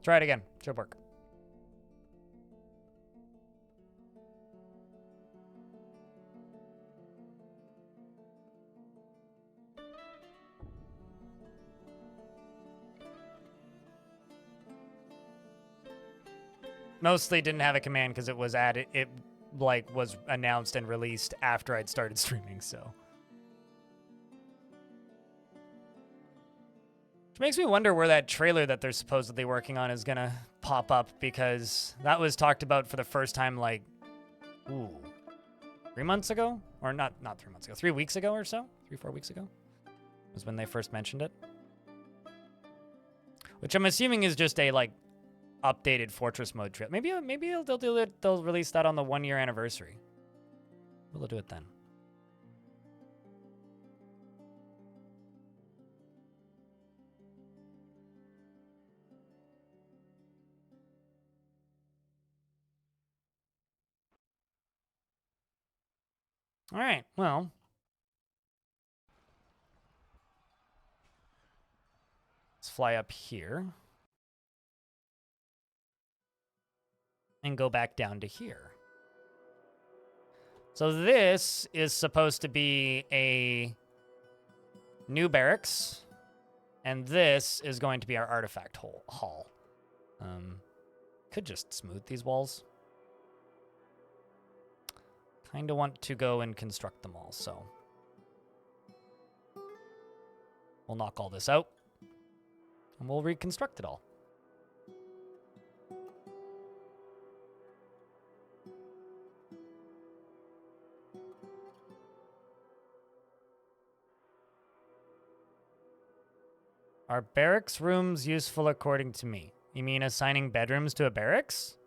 Try it again. Should work. Mostly didn't have a command because it was added. It like was announced and released after I'd started streaming, so. Which makes me wonder where that trailer that they're supposedly working on is gonna pop up, because that was talked about for the first time like, 3 months ago? Or not 3 months ago, 3 weeks ago or so? 3-4 weeks ago? Was when they first mentioned it. Which I'm assuming is just a like updated Fortress mode trailer. Maybe they'll do it. They'll release that on the 1-year anniversary. We'll do it then. All right, well. Let's fly up here. And go back down to here. So this is supposed to be a new barracks. And this is going to be our artifact hall. Could just smooth these walls. Kind of want to go and construct them all, so. We'll knock all this out. And we'll reconstruct it all. Are barracks rooms useful according to me? You mean assigning bedrooms to a barracks?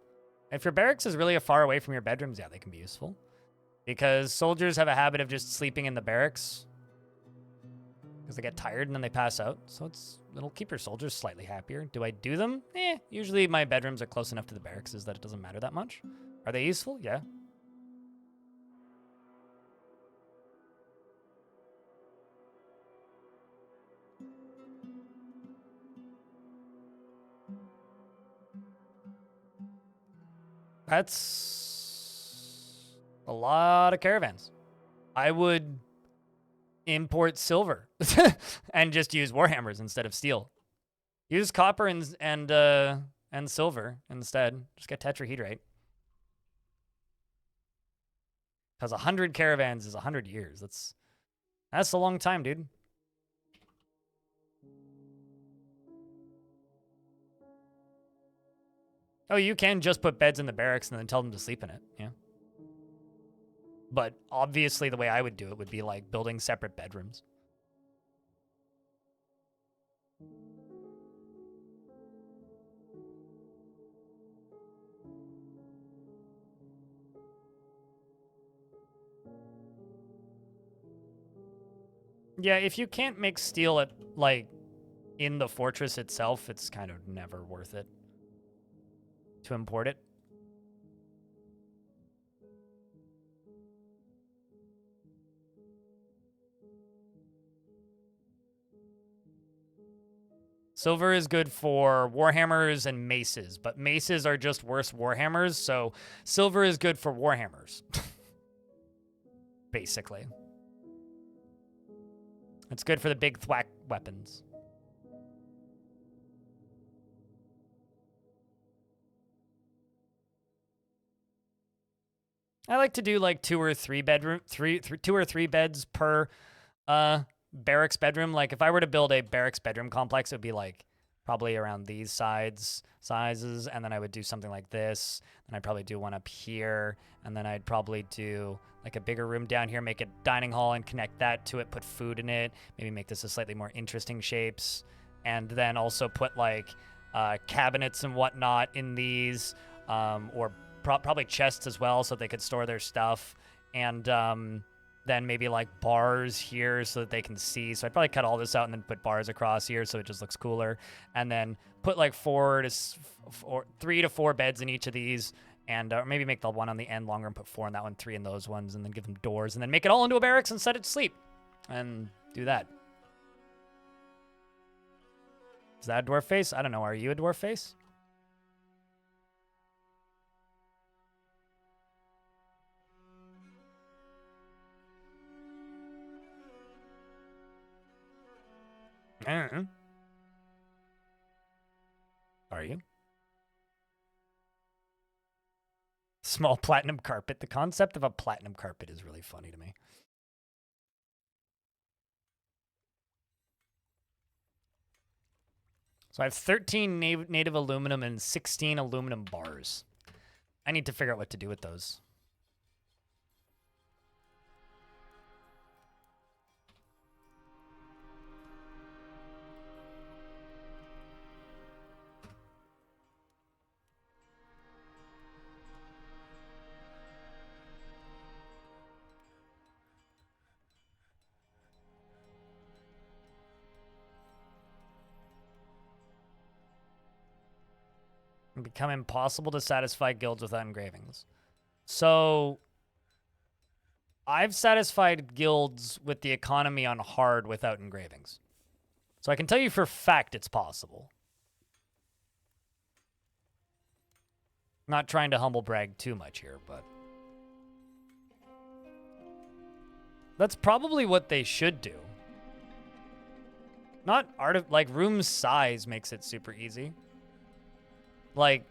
If your barracks is really far away from your bedrooms, yeah, they can be useful. Because soldiers have a habit of just sleeping in the barracks. Because they get tired and then they pass out. So it'll keep your soldiers slightly happier. Do I do them? Usually my bedrooms are close enough to the barracks that it doesn't matter that much. Are they useful? Yeah. That's a lot of caravans. I would import silver and just use warhammers instead of steel. Use copper and silver instead. Just get tetrahedrite. Because 100 caravans is 100 years. That's a long time, dude. Oh, you can just put beds in the barracks and then tell them to sleep in it, yeah. But obviously the way I would do it would be like building separate bedrooms. Yeah, if you can't make steel at, like, in the fortress itself, it's kind of never worth it to import it. Silver is good for warhammers and maces, but maces are just worse warhammers, so silver is good for warhammers. Basically. It's good for the big thwack weapons. I like to do like 2 or 3 beds per barracks bedroom. Like if I were to build a barracks bedroom complex, it would be like probably around these sizes, and then I would do something like this, and I'd probably do one up here, and then I'd probably do like a bigger room down here, make a dining hall and connect that to it, put food in it, maybe make this a slightly more interesting shapes, and then also put like cabinets and whatnot in these, or probably chests as well so they could store their stuff, and then maybe like bars here so that they can see. So I'd probably cut all this out and then put bars across here so it just looks cooler, and then put like 3 to 4 beds in each of these, and maybe make the one on the end longer and put 4 in that one, 3 in those ones, and then give them doors, and then make it all into a barracks and set it to sleep, and do that. Is that a dwarf face? I don't know. Are you a dwarf face? Are you? Small platinum carpet. The concept of a platinum carpet is really funny to me. So I have 13 native aluminum and 16 aluminum bars. I need to figure out what to do with those. Become impossible to satisfy guilds without engravings. So I've satisfied guilds with the economy on hard without engravings. So I can tell you for a fact it's possible. Not trying to humble brag too much here, but that's probably what they should do. Not like room size makes it super easy. Like,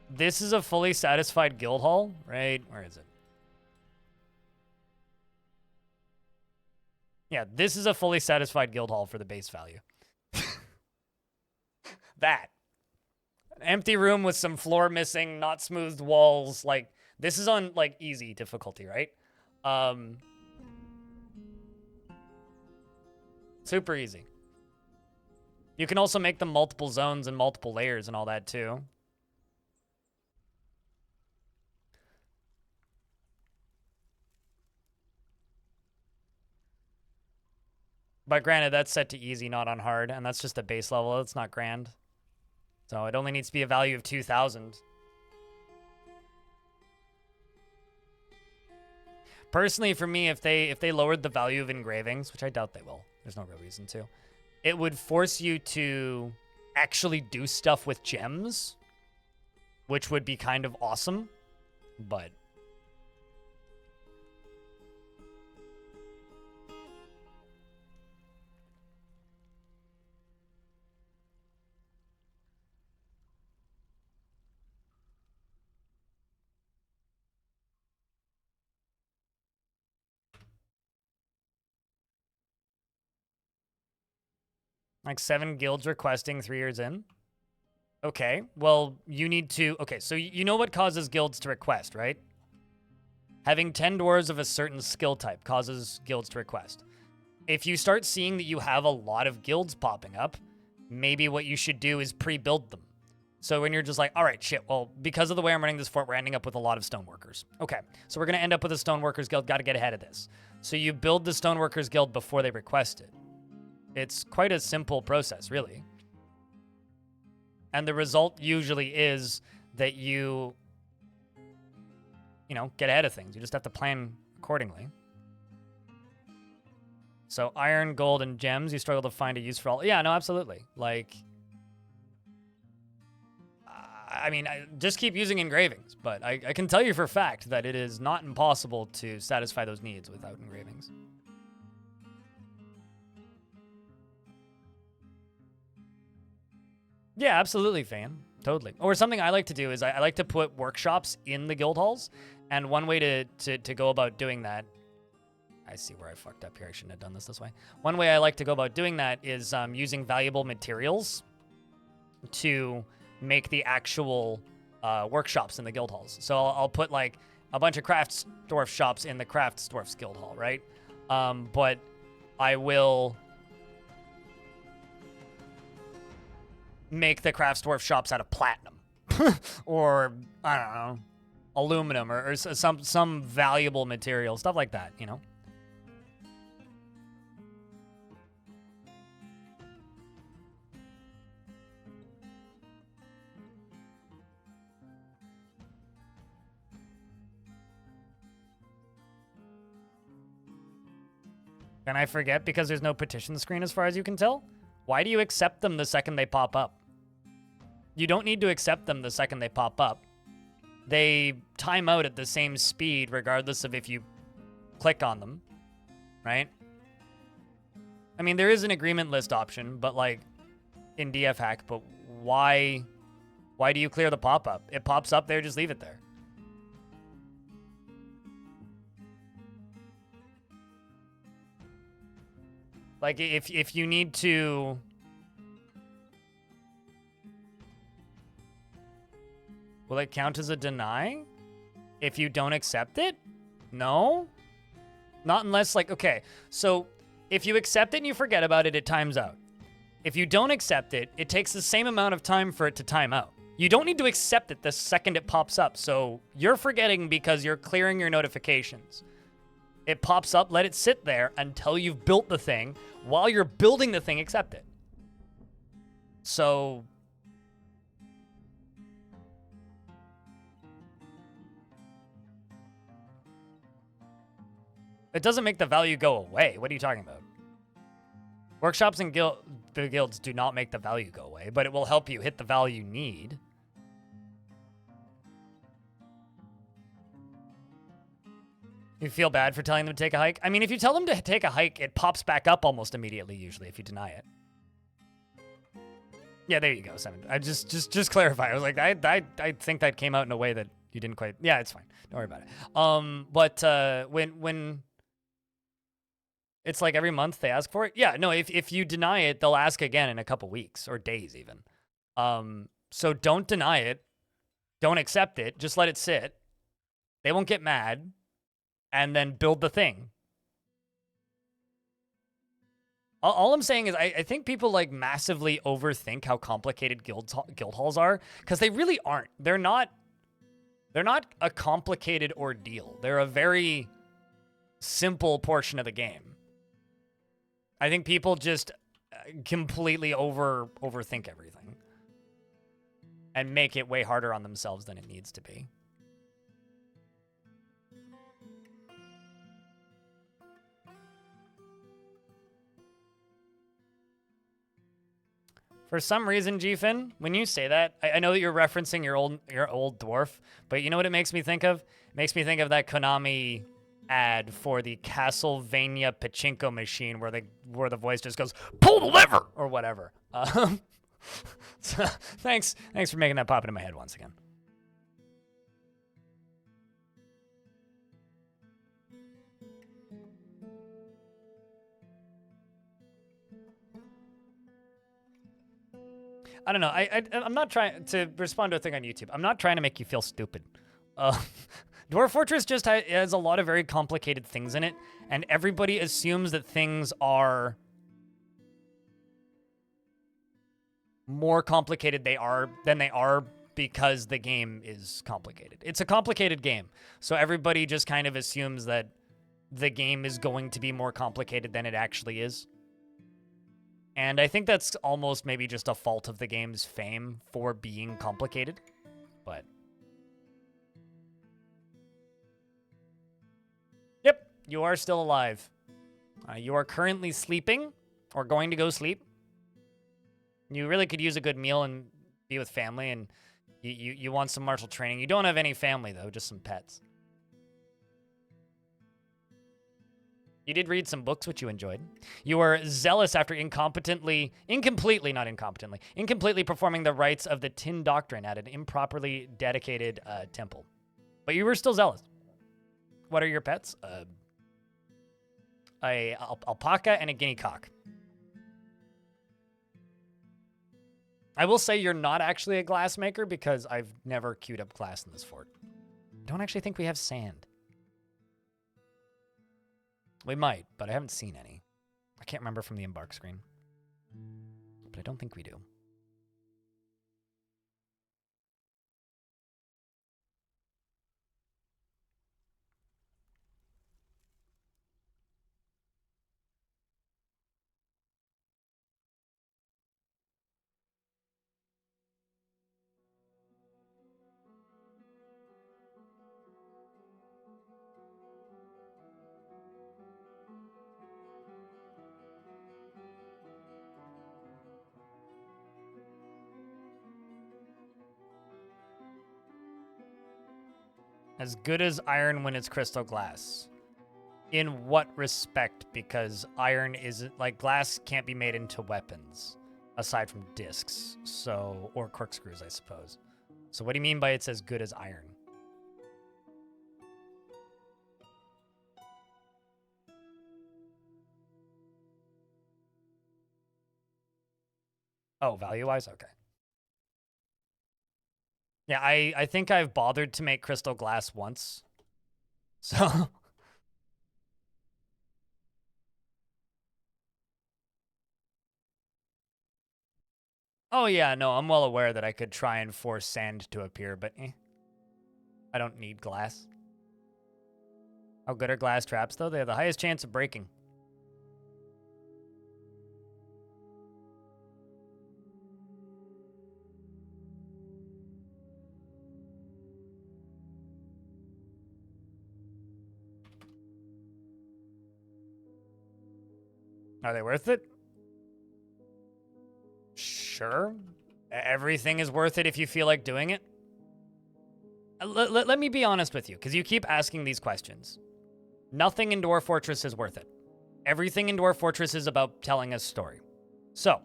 this is a fully satisfied guild hall, right? Where is it? Yeah, this is a fully satisfied guild hall for the base value. That. An empty room with some floor missing, not smoothed walls. Like, this is on, like, easy difficulty, right? Super easy. You can also make them multiple zones and multiple layers and all that too. But granted, that's set to easy, not on hard, and that's just the base level. It's not grand. So it only needs to be a value of 2,000. Personally, for me, if they lowered the value of engravings, which I doubt they will, there's no real reason to, it would force you to actually do stuff with gems, which would be kind of awesome, but Like 7 guilds requesting 3 years in? Okay, well, you need to... Okay, so you know what causes guilds to request, right? Having 10 dwarves of a certain skill type causes guilds to request. If you start seeing that you have a lot of guilds popping up, maybe what you should do is pre-build them. So when you're just like, all right, shit, well, because of the way I'm running this fort, we're ending up with a lot of stoneworkers. Okay, so we're going to end up with a stoneworkers guild. Got to get ahead of this. So you build the stoneworkers guild before they request it. It's quite a simple process, really. And the result usually is that you know, get ahead of things. You just have to plan accordingly. So iron, gold, and gems, you struggle to find a use for all. Yeah, no, absolutely. Like, I mean, I just keep using engravings, but I can tell you for a fact that it is not impossible to satisfy those needs without engravings. Yeah, absolutely, fan. Totally. Or something I like to do is I like to put workshops in the guild halls, and one way to go about doing that, I see where I fucked up here. I shouldn't have done this way. One way I like to go about doing that is using valuable materials to make the actual workshops in the guild halls. So I'll put like a bunch of crafts dwarf shops in the crafts dwarfs guild hall, right? But I will make the crafts dwarf shops out of platinum or I don't know, aluminum or some valuable material, stuff like that, you know. Can I forget because there's no petition screen as far as you can tell? Why do you accept them the second they pop up? You don't need to accept them the second they pop up. They time out at the same speed regardless of if you click on them, right? I mean, there is an agreement list option, but like in DF hack, but why do you clear the pop-up? It pops up there, just leave it there. Like if you need to... Will it count as a deny? If you don't accept it? No? Not unless, like, okay, so if you accept it and you forget about it, it times out. If you don't accept it, it takes the same amount of time for it to time out. You don't need to accept it the second it pops up, so you're forgetting because you're clearing your notifications. It pops up, let it sit there until you've built the thing. While you're building the thing, accept it. So... It doesn't make the value go away. What are you talking about? Workshops and the guilds do not make the value go away, but it will help you hit the value you need. You feel bad for telling them to take a hike? I mean, if you tell them to take a hike, it pops back up almost immediately, usually, if you deny it. Yeah, there you go, 7. I just clarify. I was like, I think that came out in a way that you didn't quite... Yeah, it's fine. Don't worry about it. But when it's like every month they ask for it. Yeah, no, if you deny it, they'll ask again in a couple weeks or days even. So don't deny it. Don't accept it. Just let it sit. They won't get mad. And then build the thing. All I'm saying is I think people like massively overthink how complicated guild halls are, because they really aren't. They're not a complicated ordeal. They're a very simple portion of the game. I think people just completely overthink everything and make it way harder on themselves than it needs to be. For some reason, Gfin, when you say that, I know that you're referencing your old dwarf, but you know what it makes me think of? It makes me think of that Konami ad for the Castlevania pachinko machine where the voice just goes, "Pull the lever!" or whatever. So, thanks for making that pop into my head once again. I don't know. I'm not trying to respond to a thing on YouTube. I'm not trying to make you feel stupid. Dwarf Fortress just has a lot of very complicated things in it, and everybody assumes that things are more complicated than they are because the game is complicated. It's a complicated game, so everybody just kind of assumes that the game is going to be more complicated than it actually is. And I think that's almost maybe just a fault of the game's fame for being complicated, but... Yep, you are still alive. You are currently sleeping, or going to go sleep. You really could use a good meal and be with family, and you want some martial training. You don't have any family, though, just some pets. You did read some books, which you enjoyed. You were zealous after incompletely performing the rites of the Tin Doctrine at an improperly dedicated temple. But you were still zealous. What are your pets? A alpaca and a guinea cock. I will say you're not actually a glass maker because I've never queued up glass in this fort. I don't actually think we have sand. We might, but I haven't seen any. I can't remember from the embark screen. But I don't think we do. As good as iron when it's crystal glass. In what respect? Because iron isn't, like, glass can't be made into weapons, aside from discs, so, or corkscrews, I suppose. So what do you mean by it's as good as iron? Oh, value-wise? Okay. Yeah, I think I've bothered to make crystal glass once. So... Oh yeah, no, I'm well aware that I could try and force sand to appear, but I don't need glass. How good are glass traps, though? They have the highest chance of breaking. Are they worth it? Sure. Everything is worth it if you feel like doing it. Let me be honest with you, because you keep asking these questions. Nothing in Dwarf Fortress is worth it. Everything in Dwarf Fortress is about telling a story. So,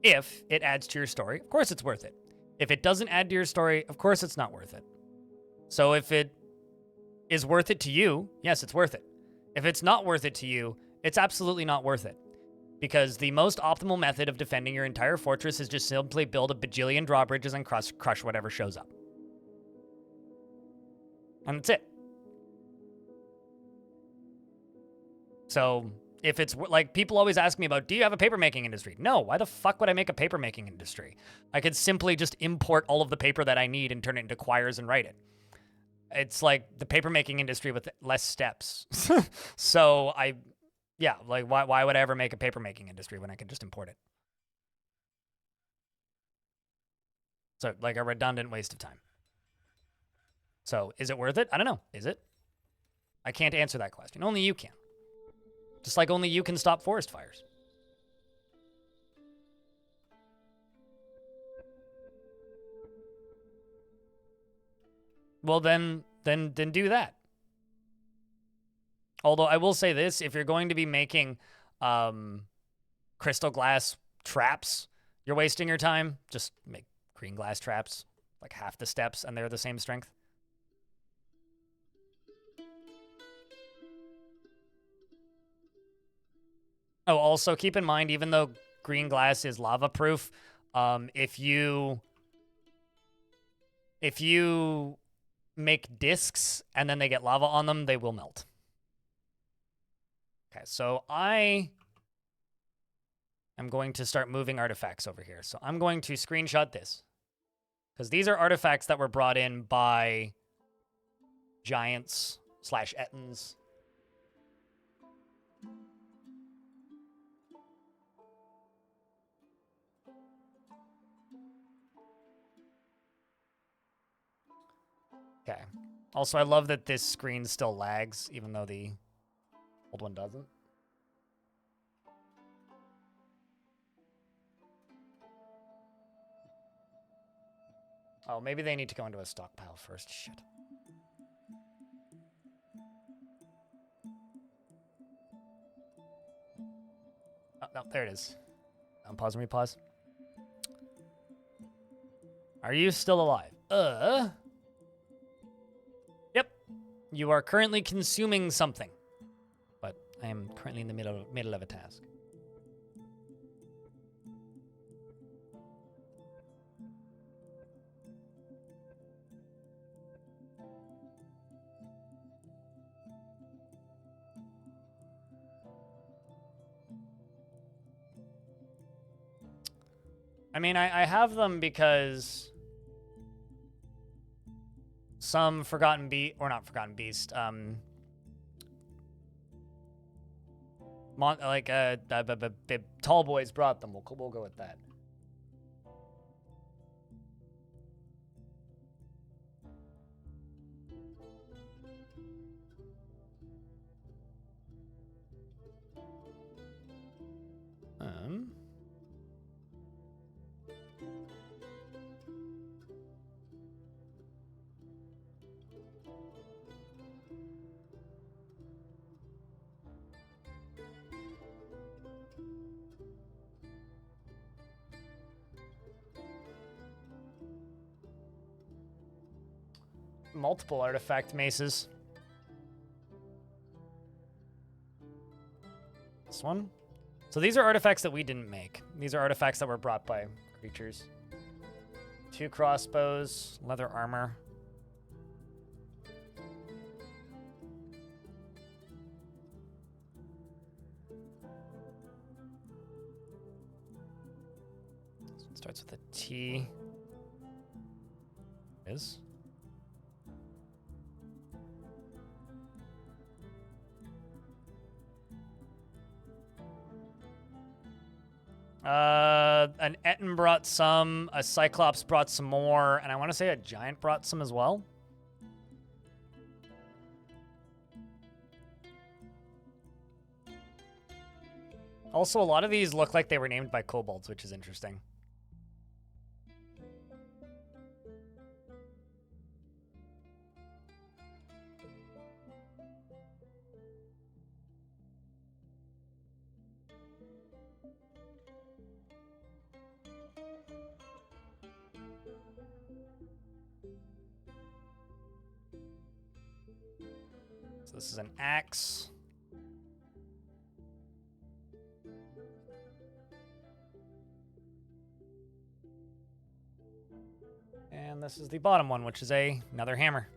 if it adds to your story, of course it's worth it. If it doesn't add to your story, of course it's not worth it. So if it is worth it to you, yes, it's worth it. If it's not worth it to you, it's absolutely not worth it. Because the most optimal method of defending your entire fortress is just simply build a bajillion drawbridges and crush whatever shows up. And that's it. So, if it's like, people always ask me about, do you have a papermaking industry? No, why the fuck would I make a papermaking industry? I could simply just import all of the paper that I need and turn it into quires and write it. It's like the papermaking industry with less steps. So yeah, like why would I ever make a papermaking industry when I can just import it? So like a redundant waste of time. So is it worth it? I don't know. Is it? I can't answer that question. Only you can. Just like only you can stop forest fires. Well, then do that. Although I will say this, if you're going to be making crystal glass traps, you're wasting your time. Just make green glass traps, like half the steps, and they're the same strength. Oh, also keep in mind, even though green glass is lava proof, If you make discs and then they get lava on them, they will melt. Okay, so I am going to start moving artifacts over here. So I'm going to screenshot this, because these are artifacts that were brought in by giants / ettins. Okay. Also, I love that this screen still lags, even though the old one doesn't. Oh, maybe they need to go into a stockpile first. Shit. Oh, no, there it is. Unpause and repause. Are you still alive? Yep. You are currently consuming something. But I am currently in the middle of a task. I mean, I have them because some Forgotten Beast, or not Forgotten Beast, Tall Boys brought them. We'll go with that. Multiple artifact maces. This one. So these are artifacts that we didn't make. These are artifacts that were brought by creatures. 2 crossbows, leather armor. So it starts with a T. Is. An Ettin brought some, a Cyclops brought some more, and I want to say a Giant brought some as well. Also, a lot of these look like they were named by kobolds, which is interesting. This is an axe. And this is the bottom one, which is another hammer.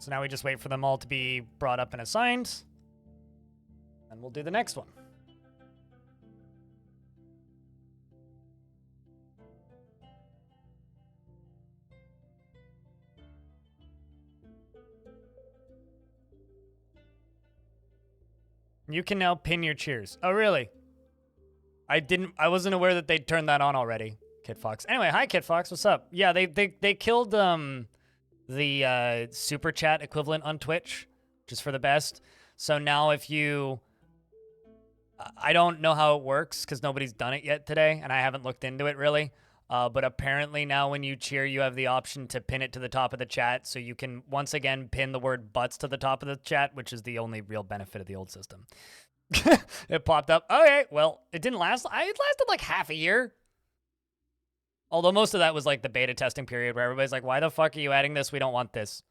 So now we just wait for them all to be brought up and assigned. And we'll do the next one. You can now pin your cheers. Oh, really? I wasn't aware that they'd turned that on already, Kid Fox. Anyway, hi, Kid Fox. What's up? Yeah, they killed the super chat equivalent on Twitch, which is for the best. So now if you... I don't know how it works because nobody's done it yet today, and I haven't looked into it really. But apparently now when you cheer, you have the option to pin it to the top of the chat. So you can, once again, pin the word butts to the top of the chat, which is the only real benefit of the old system. It popped up. Okay, well, it didn't last. It lasted like half a year. Although most of that was like the beta testing period where everybody's like, why the fuck are you adding this? We don't want this.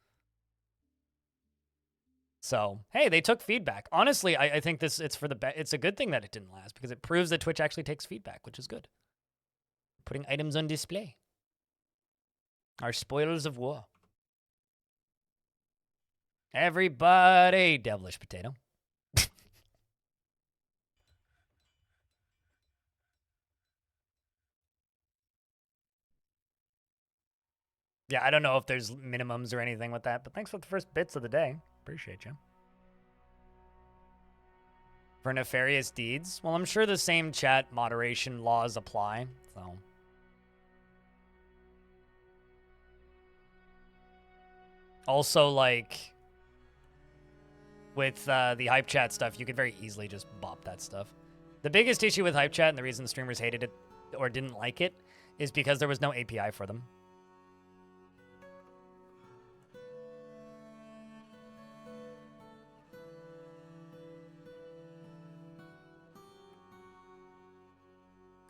So, hey, they took feedback. Honestly, I think it's a good thing that it didn't last because it proves that Twitch actually takes feedback, which is good. Putting items on display. Our spoilers of war. Everybody, devilish potato. Yeah, I don't know if there's minimums or anything with that, but thanks for the first bits of the day. Appreciate you. For nefarious deeds? Well, I'm sure the same chat moderation laws apply, so. Also, like, with the hype chat stuff, you could very easily just bop that stuff. The biggest issue with hype chat and the reason streamers hated it or didn't like it is because there was no API for them.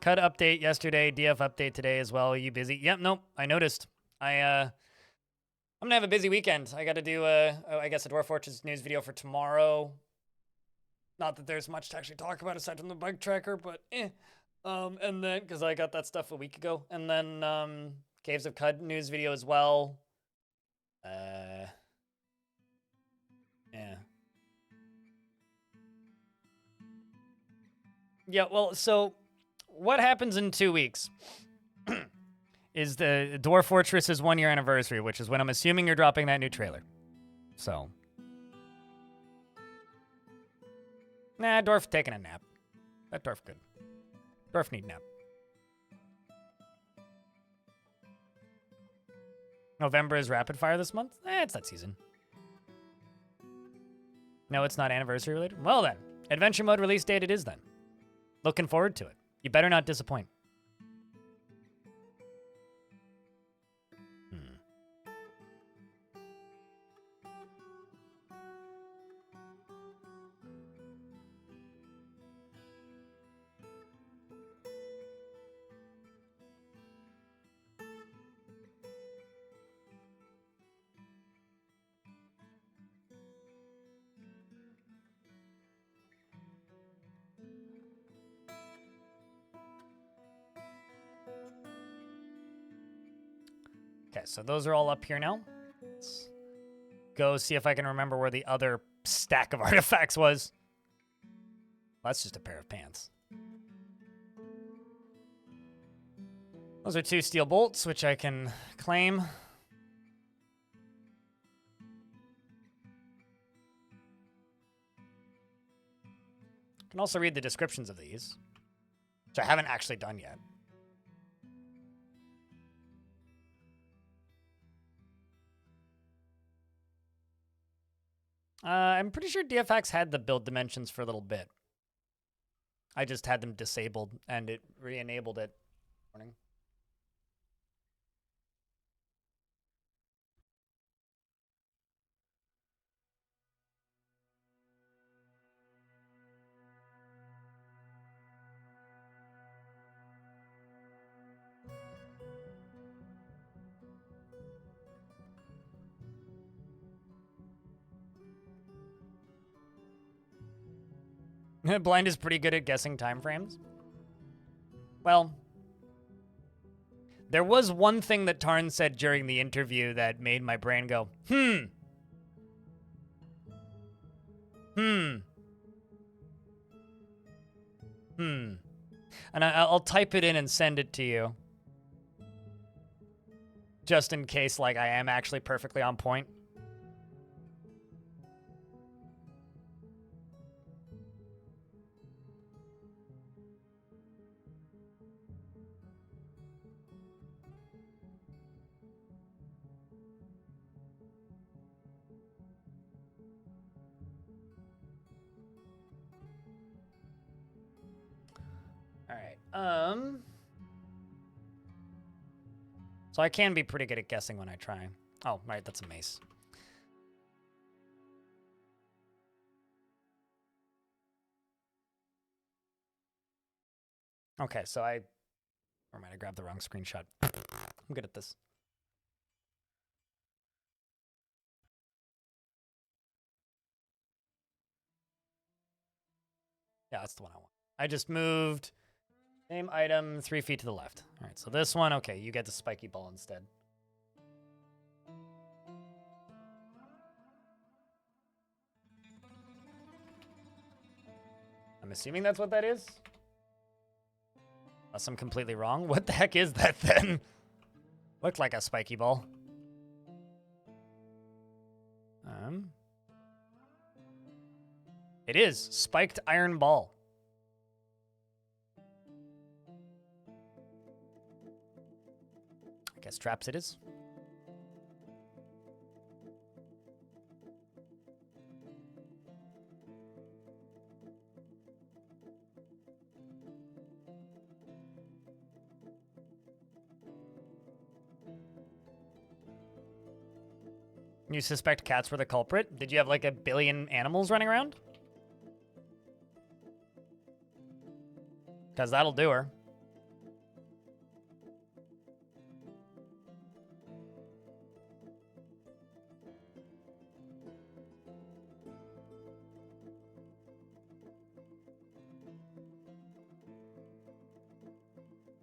Cut update yesterday, DF update today as well. Are you busy? Yep, nope, I noticed. I'm gonna have a busy weekend. I gotta do I guess a Dwarf Fortress news video for tomorrow. Not that there's much to actually talk about aside from the bike tracker, but and then because I got that stuff a week ago, and then Caves of Cud news video as well. Yeah. Yeah, well, so what happens in 2 weeks is the Dwarf Fortress's 1-year anniversary, which is when I'm assuming you're dropping that new trailer. So. Nah, Dwarf taking a nap. That Dwarf good. Dwarf need nap. November is rapid fire this month? It's that season. No, it's not anniversary related? Well then, adventure mode release date it is then. Looking forward to it. You better not disappoint. Okay, so those are all up here now. Let's go see if I can remember where the other stack of artifacts was. Well, that's just a pair of pants. Those are 2 steel bolts, which I can claim. I can also read the descriptions of these, which I haven't actually done yet. I'm pretty sure DFX had the build dimensions for a little bit. I just had them disabled, and it re-enabled it. Morning. Blind is pretty good at guessing time frames. Well, there was one thing that Tarn said during the interview that made my brain go, And I'll type it in and send it to you. Just in case, like, I am actually perfectly on point. Alright, so I can be pretty good at guessing when I try. Oh, right, that's a mace. Okay, so or might I grab the wrong screenshot? I'm good at this. Yeah, that's the one I want. I just moved same item 3 feet to the left. All right, so this one, okay, you get the spiky ball instead. I'm assuming that's what that is. Unless I'm completely wrong. What the heck is that then? Looked like a spiky ball. It is spiked iron ball. I guess traps it is. You suspect cats were the culprit? Did you have like a billion animals running around? Because that'll do her.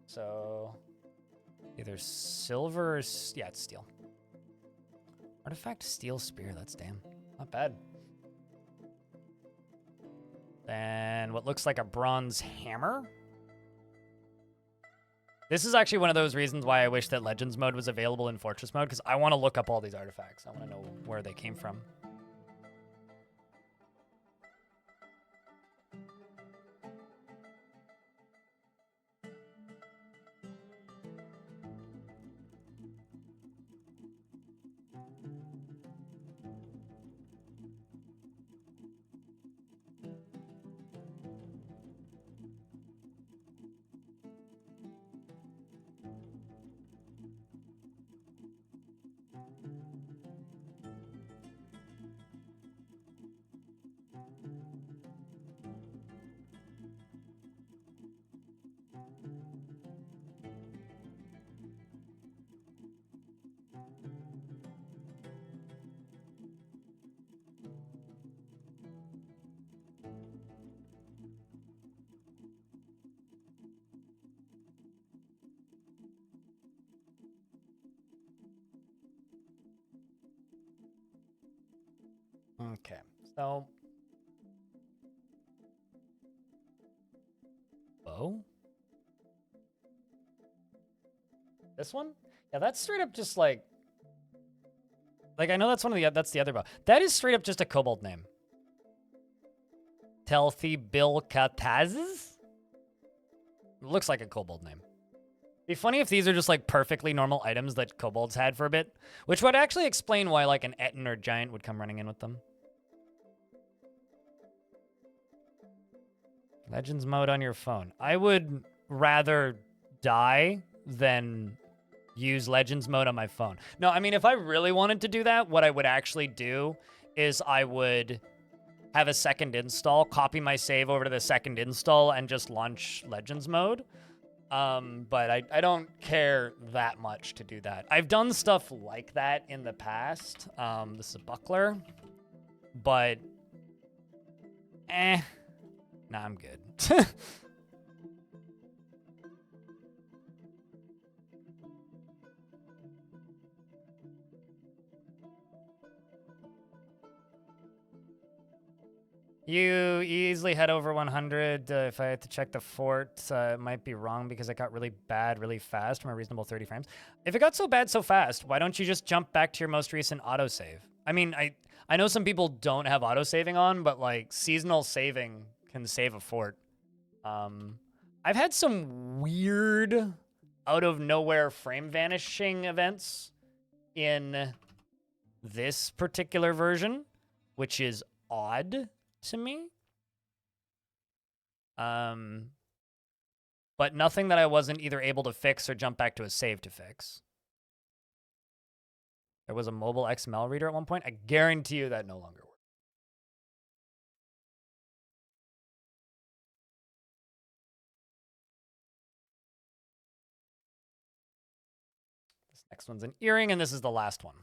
So either silver or yeah, it's steel. Artifact steel spear, that's damn. Not bad. Then what looks like a bronze hammer. This is actually one of those reasons why I wish that Legends mode was available in Fortress mode, because I want to look up all these artifacts. I want to know where they came from. Okay, so bow. This one? Yeah, that's straight up just like I know that's one of the that's the other bow. That is straight up just a kobold name. Telthi Bill Katazes? Looks like a kobold name. Be funny if these are just like perfectly normal items that kobolds had for a bit, which would actually explain why like an Etten or giant would come running in with them. Legends mode on your phone. I would rather die than use Legends mode on my phone. No, I mean, if I really wanted to do that, what I would actually do is I would have a second install, copy my save over to the second install, and just launch Legends mode. But I don't care that much to do that. I've done stuff like that in the past. This is a buckler, but nah, I'm good. You easily head over 100. If I had to check the fort, it might be wrong because it got really bad really fast from a reasonable 30 frames. If it got so bad so fast, why don't you just jump back to your most recent autosave? I mean, I know some people don't have autosaving on, but like seasonal saving can save a fort. I've had some weird out of nowhere frame vanishing events in this particular version, which is odd to me. But nothing that I wasn't either able to fix or jump back to a save to fix. There was a mobile XML reader at one point. I guarantee you that no longer works. This next one's an earring, and this is the last one.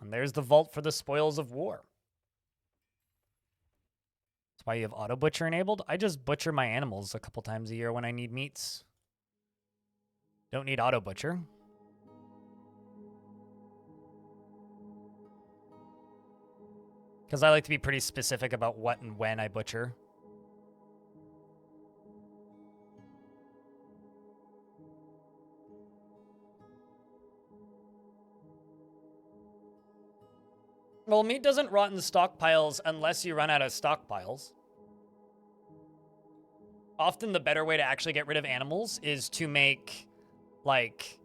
And there's the vault for the spoils of war. That's why you have auto butcher enabled. I just butcher my animals a couple times a year when I need meats. Don't need auto butcher. Because I like to be pretty specific about what and when I butcher. Well, meat doesn't rot in stockpiles unless you run out of stockpiles. Often the better way to actually get rid of animals is to make, like,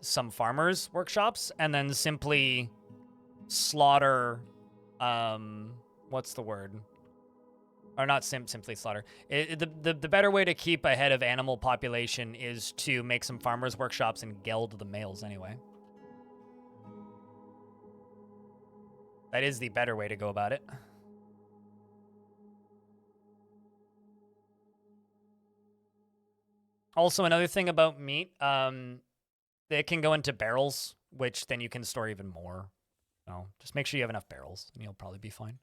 some farmers' workshops and then simply slaughter, what's the word? Or not simply slaughter. The better way to keep ahead of animal population is to make some farmers' workshops and geld the males anyway. That is the better way to go about it. Also, another thing about meat, it can go into barrels, which then you can store even more. So just make sure you have enough barrels, and you'll probably be fine.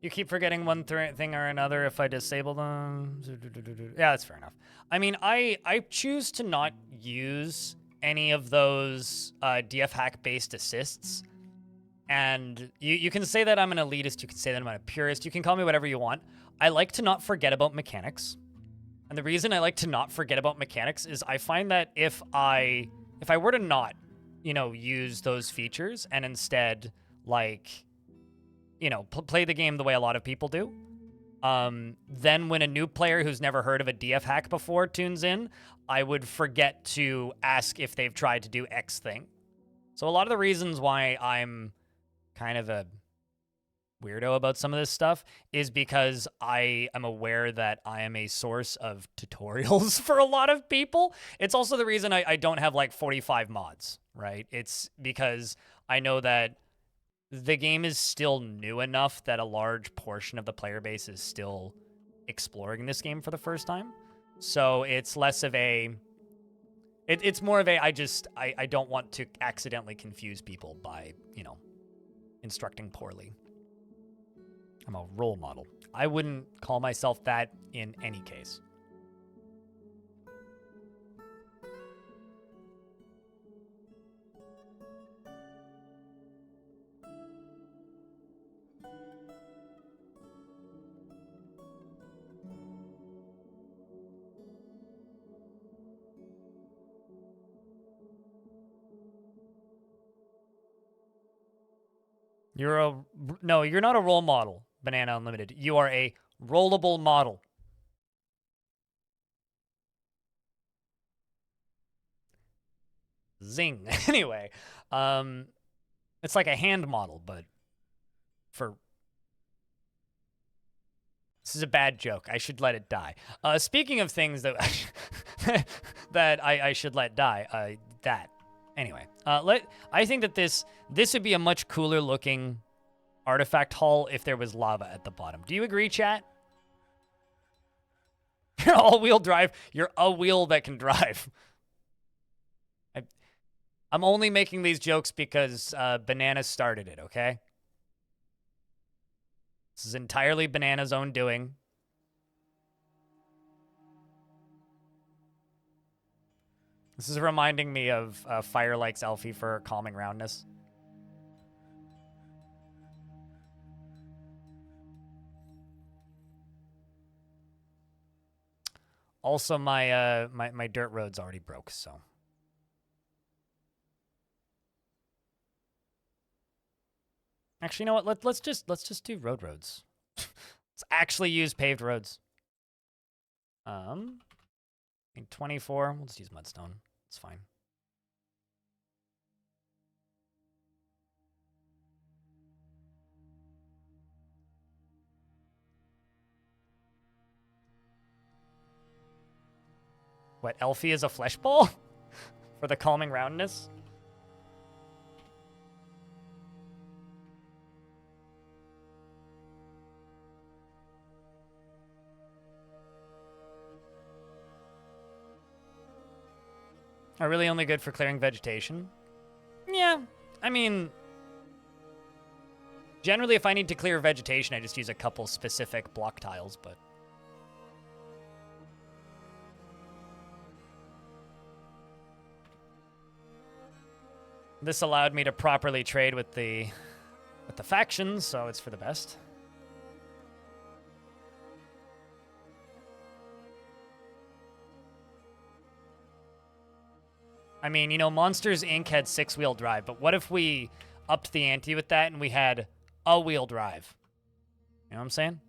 You keep forgetting one thing or another if I disable them. Yeah, that's fair enough. I mean, I choose to not use any of those DF hack-based assists. And you can say that I'm an elitist, you can say that I'm a purist, you can call me whatever you want. I like to not forget about mechanics. And the reason I like to not forget about mechanics is I find that if I were to not, use those features and instead, like, play the game the way a lot of people do, then when a new player who's never heard of a DF hack before tunes in, I would forget to ask if they've tried to do X thing. So a lot of the reasons why I'm kind of a weirdo about some of this stuff is because I am aware that I am a source of tutorials for a lot of people. It's also the reason I don't have like 45 mods, right? It's because I know that the game is still new enough that a large portion of the player base is still exploring this game for the first time. So it's less of a... It's more of a, I don't want to accidentally confuse people by, instructing poorly. I'm a role model. I wouldn't call myself that in any case. No, you're not a role model, Banana Unlimited. You are a rollable model. Zing. Anyway, it's like a hand model, but for... This is a bad joke. I should let it die. Speaking of things that that I should let die, Anyway, I think that this would be a much cooler looking artifact hall if there was lava at the bottom. Do you agree, chat? You're all-wheel drive. You're a wheel that can drive. I'm only making these jokes because Banana started it, okay? This is entirely Banana's own doing. This is reminding me of Fire Likes Elfie for calming roundness. Also, my dirt road's already broke, so. Actually, you know what? Let's just do roads. Let's actually use paved roads. In 24, we'll just use mudstone. It's fine. What, Elfie is a flesh ball? For the calming roundness? Are really only good for clearing vegetation? Yeah, I mean, generally if I need to clear vegetation, I just use a couple specific block tiles, but... This allowed me to properly trade with the factions, so it's for the best. I mean, you know, Monsters Inc. had 6-wheel drive, but what if we upped the ante with that and we had a wheel drive? You know what I'm saying?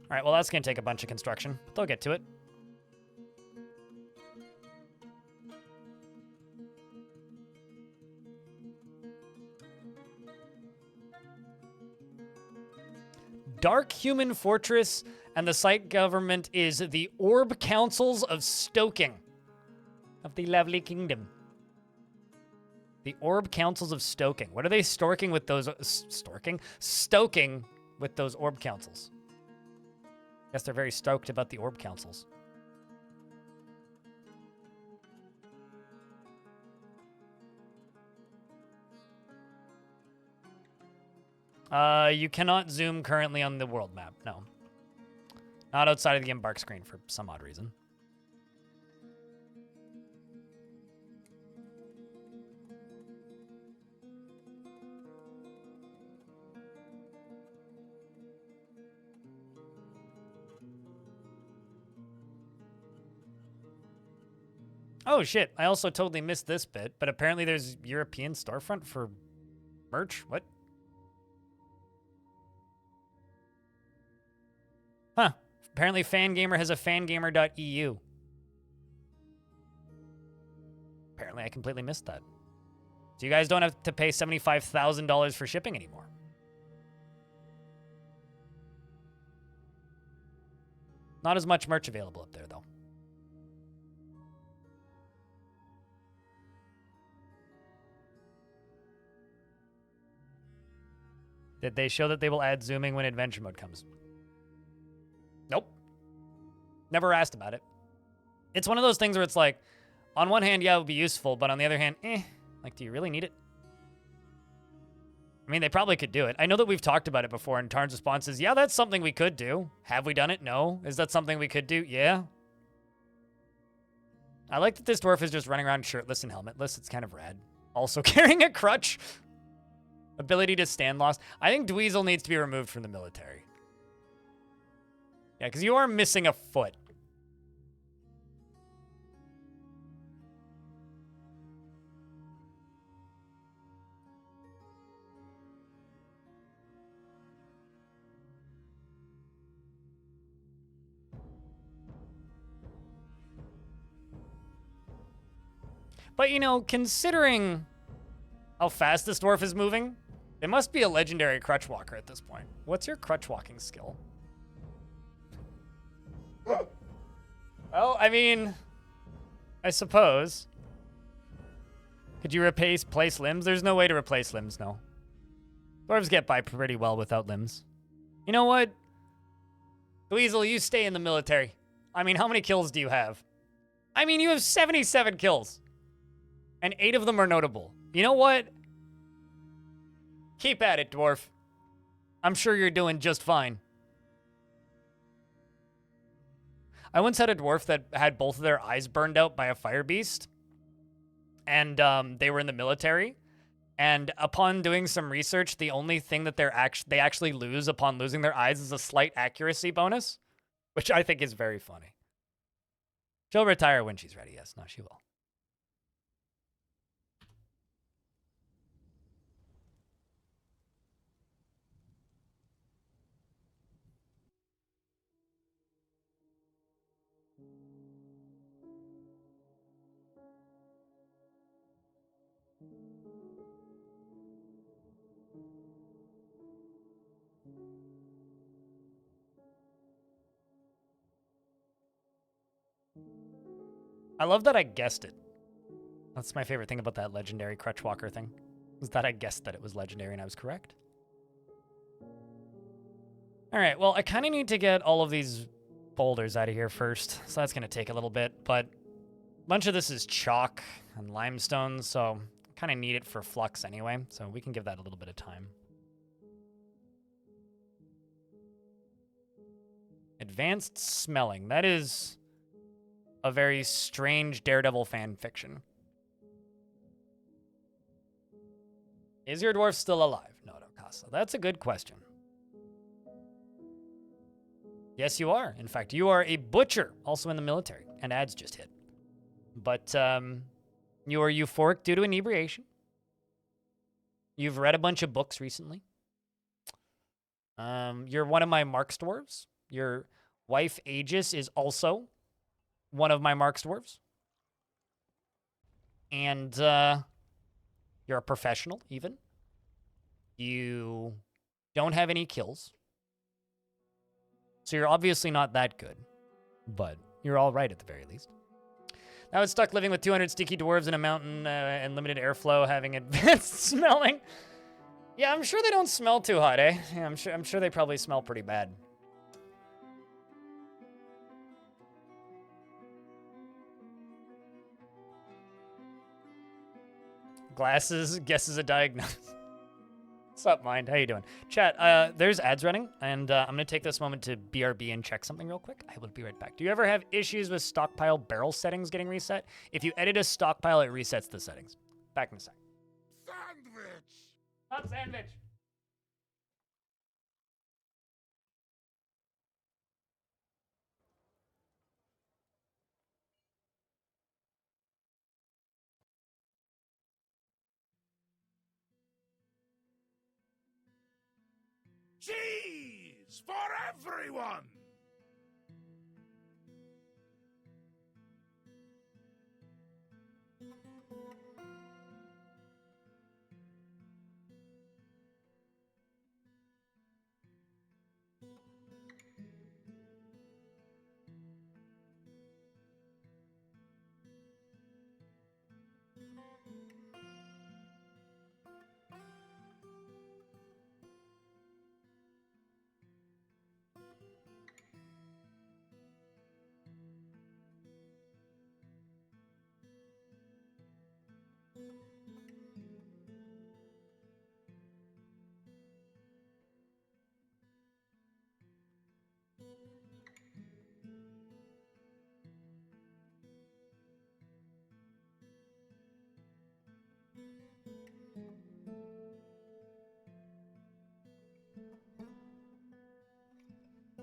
All right, well, that's going to take a bunch of construction, but they'll get to it. Dark Human Fortress, and the site government is the Orb Councils of Stoking of the Lovely Kingdom. The Orb Councils of Stoking. What are they stoking with those... Stoking with those Orb Councils? Guess they're very stoked about the Orb Councils. You cannot zoom currently on the world map. No. Not outside of the embark screen for some odd reason. Oh shit, I also totally missed this bit, but apparently there's European storefront for merch? What? Huh. Apparently Fangamer has a fangamer.eu. Apparently I completely missed that. So you guys don't have to pay $75,000 for shipping anymore. Not as much merch available up there, though. Did they show that they will add zooming when adventure mode comes? Nope. Never asked about it. It's one of those things where it's like, on one hand, yeah, it would be useful, but on the other hand, like, do you really need it? I mean, they probably could do it. I know that we've talked about it before, and Tarn's response is, yeah, that's something we could do. Have we done it? No. Is that something we could do? Yeah. I like that this dwarf is just running around shirtless and helmetless. It's kind of rad. Also carrying a crutch. Ability to stand lost. I think Dweezil needs to be removed from the military. Yeah, because you are missing a foot. But, you know, considering how fast this dwarf is moving, it must be a legendary crutch walker at this point. What's your crutch walking skill? Well, I mean, I suppose. Could you replace limbs? There's no way to replace limbs, no. Dwarves get by pretty well without limbs. You know what? Dweezil, you stay in the military. I mean, how many kills do you have? I mean, you have 77 kills. And 8 of them are notable. You know what? Keep at it, dwarf. I'm sure you're doing just fine. I once had a dwarf that had both of their eyes burned out by a fire beast. And they were in the military. And upon doing some research, the only thing that they actually lose upon losing their eyes is a slight accuracy bonus. Which I think is very funny. She'll retire when she's ready. Yes, no, she will. I love that I guessed it. That's my favorite thing about that legendary Crutchwalker thing, is that I guessed that it was legendary and I was correct. All right, well, I kind of need to get all of these boulders out of here first, so that's going to take a little bit, but a bunch of this is chalk and limestone, so I kind of need it for flux anyway, so we can give that a little bit of time. Advanced smelling. That is a very strange Daredevil fan fiction. Is your dwarf still alive? No, Casa. That's a good question. Yes, you are. In fact, you are a butcher, also in the military, and ads just hit. But you are euphoric due to inebriation. You've read a bunch of books recently. You're one of my Marks dwarves. Your wife, Aegis, is also one of my Marks dwarves. And you're a professional, even. You don't have any kills. So you're obviously not that good. But you're all right at the very least. Now it's stuck living with 200 sticky dwarves in a mountain and limited airflow, having advanced smelling. Yeah, I'm sure they don't smell too hot, eh? Yeah, I'm sure they probably smell pretty bad. Glasses, guesses a diagnosis. What's up, Mind? How you doing? Chat, there's ads running, and I'm going to take this moment to BRB and check something real quick. I will be right back. Do you ever have issues with stockpile barrel settings getting reset? If you edit a stockpile, it resets the settings. Back in a sec. Sandwich! Not sandwich. Cheese for everyone!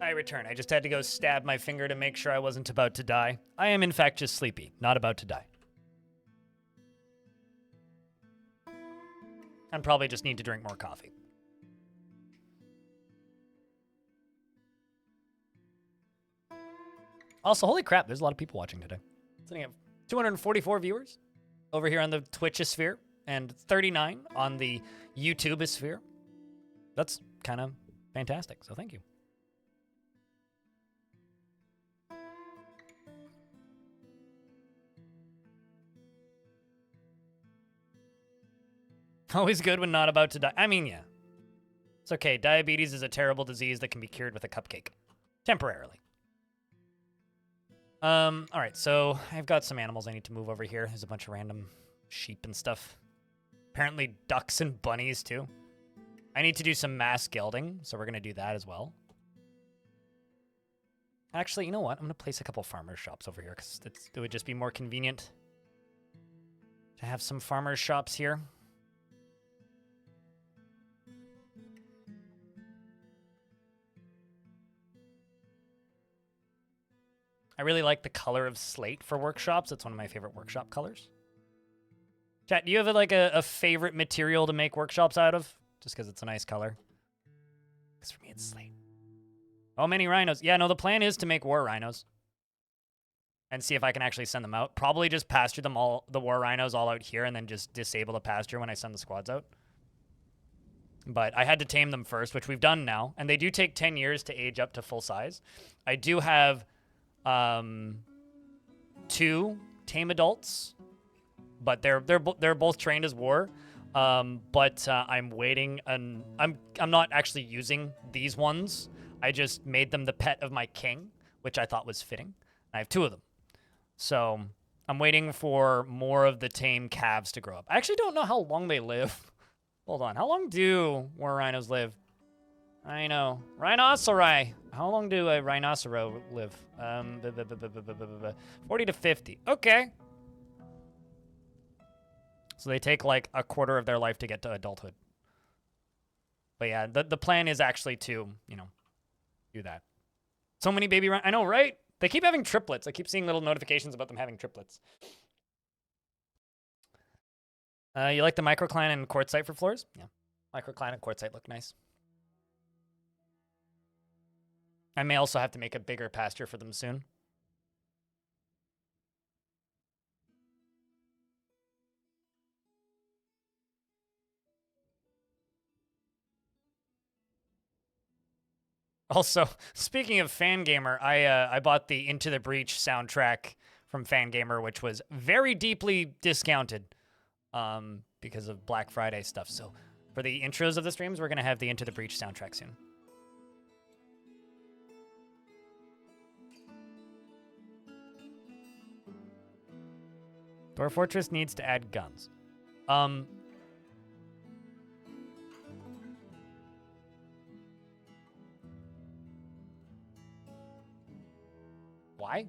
I return. I just had to go stab my finger to make sure I wasn't about to die. I am, in fact, just sleepy, not about to die. And probably just need to drink more coffee. Also, holy crap, there's a lot of people watching today. Sitting at 244 viewers over here on the Twitchosphere and 39 on the YouTubeosphere. That's kind of fantastic, so thank you. Always good when not about to die. I mean, yeah. It's okay. Diabetes is a terrible disease that can be cured with a cupcake. Temporarily. All right, so I've got some animals I need to move over here. There's a bunch of random sheep and stuff. Apparently ducks and bunnies, too. I need to do some mass gelding, so we're going to do that as well. Actually, you know what? I'm going to place a couple farmers' shops over here, because it would just be more convenient to have some farmers' shops here. I really like the color of slate for workshops. It's one of my favorite workshop colors. Chat, do you have a favorite material to make workshops out of? Just because it's a nice color. Because for me, it's slate. Oh, many rhinos. Yeah, no, the plan is to make war rhinos. and see if I can actually send them out. Probably just pasture them all, the war rhinos all out here, and then just disable the pasture when I send the squads out. But I had to tame them first, which we've done now, and they do take 10 years to age up to full size. I do have 2 tame adults, but they're both trained as war. But I'm waiting, and I'm not actually using these ones. I just made them the pet of my king, which I thought was fitting. I have 2 of them. So I'm waiting for more of the tame calves to grow up. I actually don't know how long they live. Hold on. How long do war rhinos live? I know. Rhinoceri. How long do a rhinocero live? 40 to 50. Okay. So they take like a quarter of their life to get to adulthood. But yeah, the plan is actually to, you know, do that. So many baby I know, right? They keep having triplets. I keep seeing little notifications about them having triplets. You like the microclan and quartzite for floors? Yeah. Microclan and quartzite look nice. I may also have to make a bigger pasture for them soon. Also, speaking of Fangamer, I bought the Into the Breach soundtrack from Fangamer, which was very deeply discounted because of Black Friday stuff. So for the intros of the streams, we're going to have the Into the Breach soundtrack soon. Dwarf Fortress needs to add guns. Why?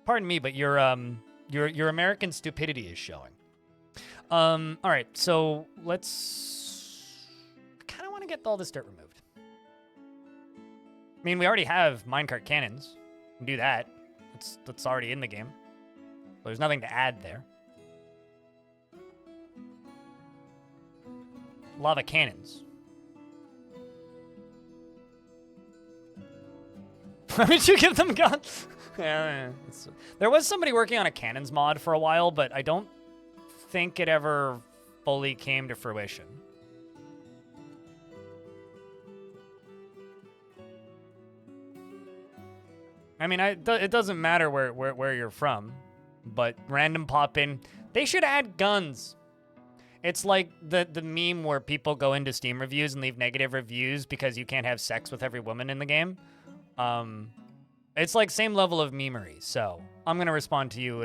Pardon me, but your American stupidity is showing. All right, so let's. I kind of want to get all this dirt removed. I mean, we already have minecart cannons. We can do that. That's already in the game. There's nothing to add there. Lava cannons. Why would you give them guns? Yeah, there was somebody working on a cannons mod for a while, but I don't think it ever fully came to fruition. I mean, it doesn't matter where you're from, but random pop in. They should add guns. It's like the meme where people go into Steam reviews and leave negative reviews because you can't have sex with every woman in the game. It's like same level of memery. So I'm gonna respond to you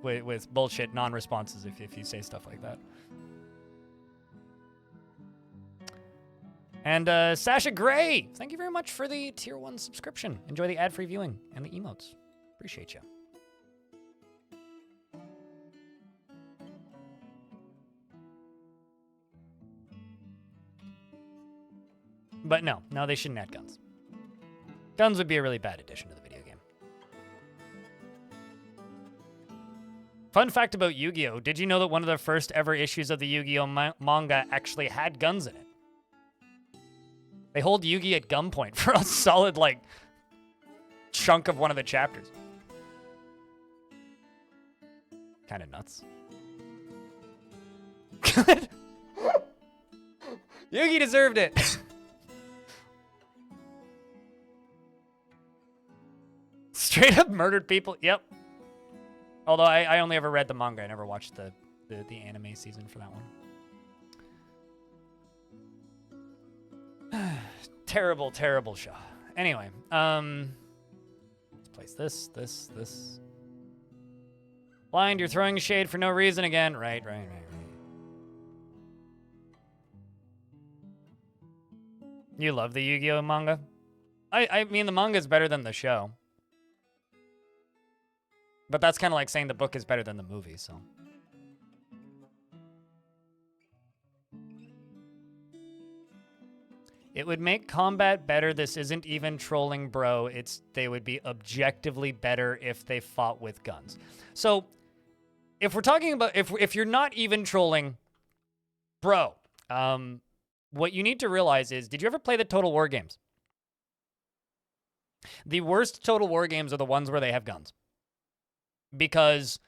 with bullshit non-responses if you say stuff like that. And Sasha Gray, thank you very much for the tier 1 subscription. Enjoy the ad-free viewing and the emotes. Appreciate you. But no, they shouldn't add guns. Guns would be a really bad addition to the video game. Fun fact about Yu-Gi-Oh! Did you know that one of the first ever issues of the Yu-Gi-Oh! Manga actually had guns in it? They hold Yugi at gunpoint for a solid, like, chunk of one of the chapters. Kind of nuts. Good. Yugi deserved it. Straight up murdered people. Yep. Although I only ever read the manga. I never watched the anime season for that one. Terrible, terrible show. Anyway, let's place this. Blind, you're throwing shade for no reason again. Right. You love the Yu-Gi-Oh! Manga? I mean, the manga is better than the show. But that's kind of like saying the book is better than the movie, so. It would make combat better. This isn't even trolling, bro. They would be objectively better if they fought with guns. So, if we're talking about if you're not even trolling, bro, what you need to realize is, did you ever play the Total War games? The worst Total War games are the ones where they have guns. Because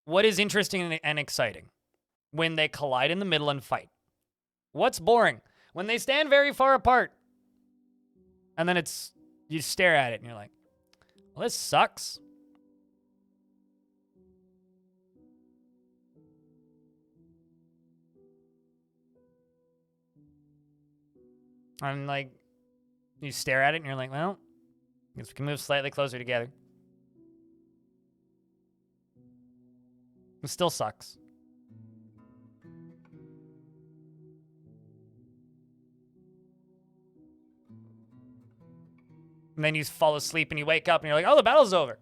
what is interesting and exciting? When they collide in the middle and fight. What's boring? When they stand very far apart. And then you stare at it and you're like, well, this sucks. And like, you stare at it and you're like, well, I guess we can move slightly closer together. It still sucks. And then you fall asleep and you wake up and you're like, oh, the battle's over.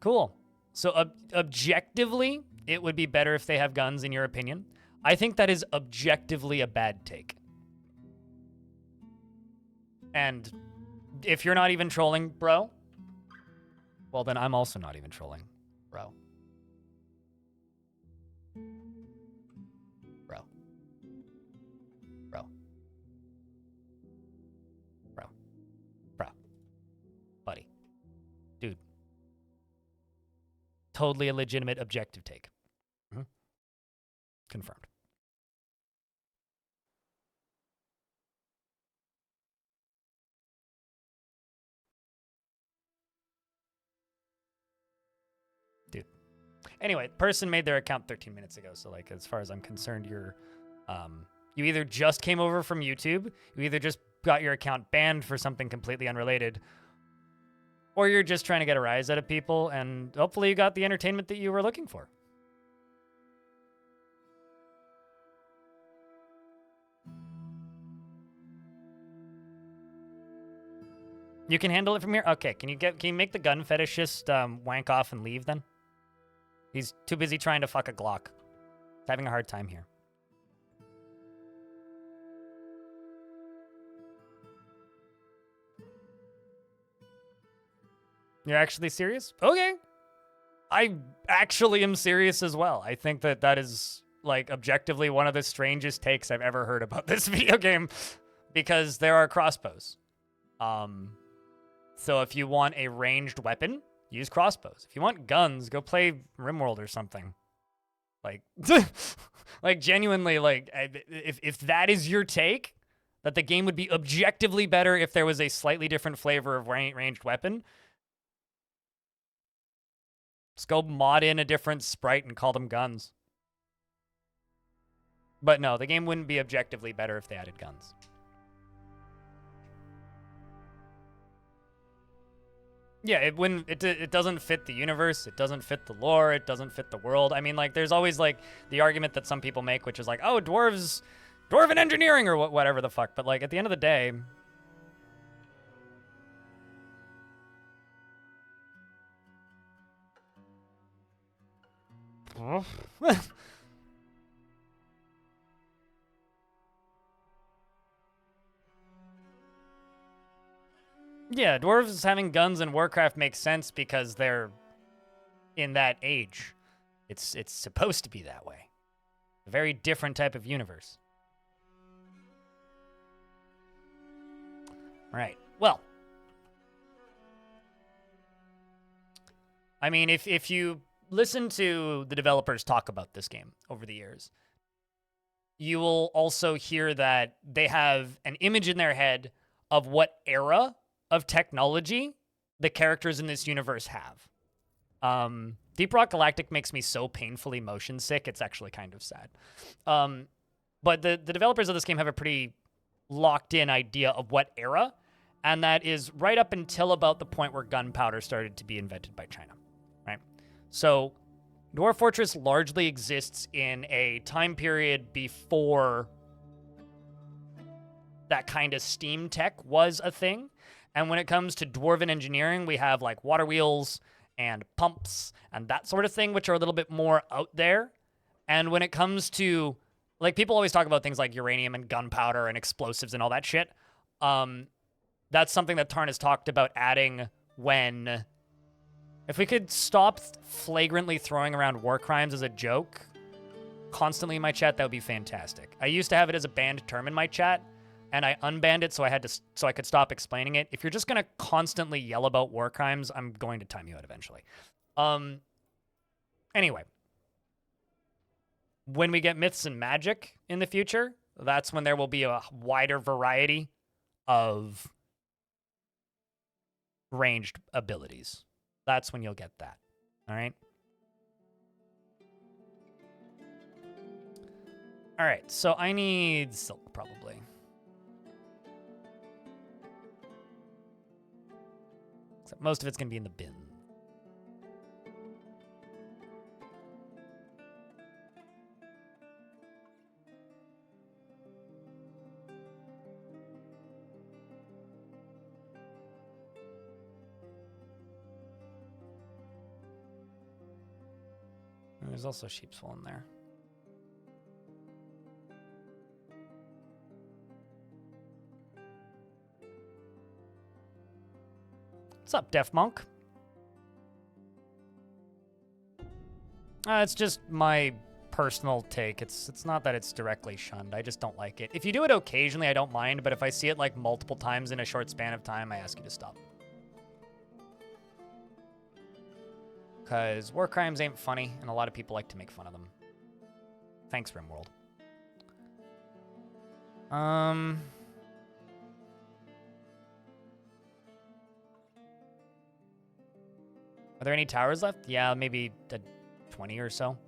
Cool. So objectively, it would be better if they have guns, in your opinion. I think that is objectively a bad take. And if you're not even trolling, bro, well, then I'm also not even trolling, bro. Bro. Bro. Bro. Bro. Buddy. Dude. Totally a legitimate objective take. Mm-hmm. Confirmed. Anyway, person made their account 13 minutes ago, so like as far as I'm concerned, you're you either just came over from YouTube, you either just got your account banned for something completely unrelated, or you're just trying to get a rise out of people, and hopefully you got the entertainment that you were looking for. You can handle it from here? Okay, can you make the gun fetishist wank off and leave then? He's too busy trying to fuck a Glock. He's having a hard time here. You're actually serious? Okay. I actually am serious as well. I think that is, like, objectively one of the strangest takes I've ever heard about this video game. Because there are crossbows. So if you want a ranged weapon, use crossbows. If you want guns, go play RimWorld or something. Like, like genuinely, like, if that is your take, that the game would be objectively better if there was a slightly different flavor of ranged weapon, just go mod in a different sprite and call them guns. But no, the game wouldn't be objectively better if they added guns. Yeah, it wouldn't. It doesn't fit the universe. It doesn't fit the lore. It doesn't fit the world. I mean, like, there's always like the argument that some people make, which is like, oh, dwarven engineering or whatever the fuck. But like, at the end of the day, yeah, dwarves having guns in Warcraft makes sense because they're in that age. It's supposed to be that way. A very different type of universe. All right. Well, I mean, if you listen to the developers talk about this game over the years, you will also hear that they have an image in their head of what era of technology the characters in this universe have. Deep Rock Galactic makes me so painfully motion sick, it's actually kind of sad. But the developers of this game have a pretty locked-in idea of what era, and that is right up until about the point where gunpowder started to be invented by China, right? So Dwarf Fortress largely exists in a time period before that kind of steam tech was a thing. And when it comes to dwarven engineering, we have like water wheels and pumps and that sort of thing, which are a little bit more out there. And when it comes to, like, people always talk about things like uranium and gunpowder and explosives and all that shit. That's something that Tarn has talked about adding when, if we could stop flagrantly throwing around war crimes as a joke constantly in my chat, that would be fantastic. I used to have it as a banned term in my chat, and I unbanned it so I could stop explaining it. If you're just gonna constantly yell about war crimes, I'm going to time you out eventually. Anyway, when we get myths and magic in the future, that's when there will be a wider variety of ranged abilities. That's when you'll get that. All right. All right, so I need silk, probably. Except most of it's going to be in the bin. And there's also sheep's wool in there. What's up, Deaf Monk? It's just my personal take. It's not that it's directly shunned. I just don't like it. If you do it occasionally, I don't mind, but if I see it like multiple times in a short span of time, I ask you to stop. Because war crimes ain't funny, and a lot of people like to make fun of them. Thanks, RimWorld. Are there any towers left? Yeah, maybe 20 or so.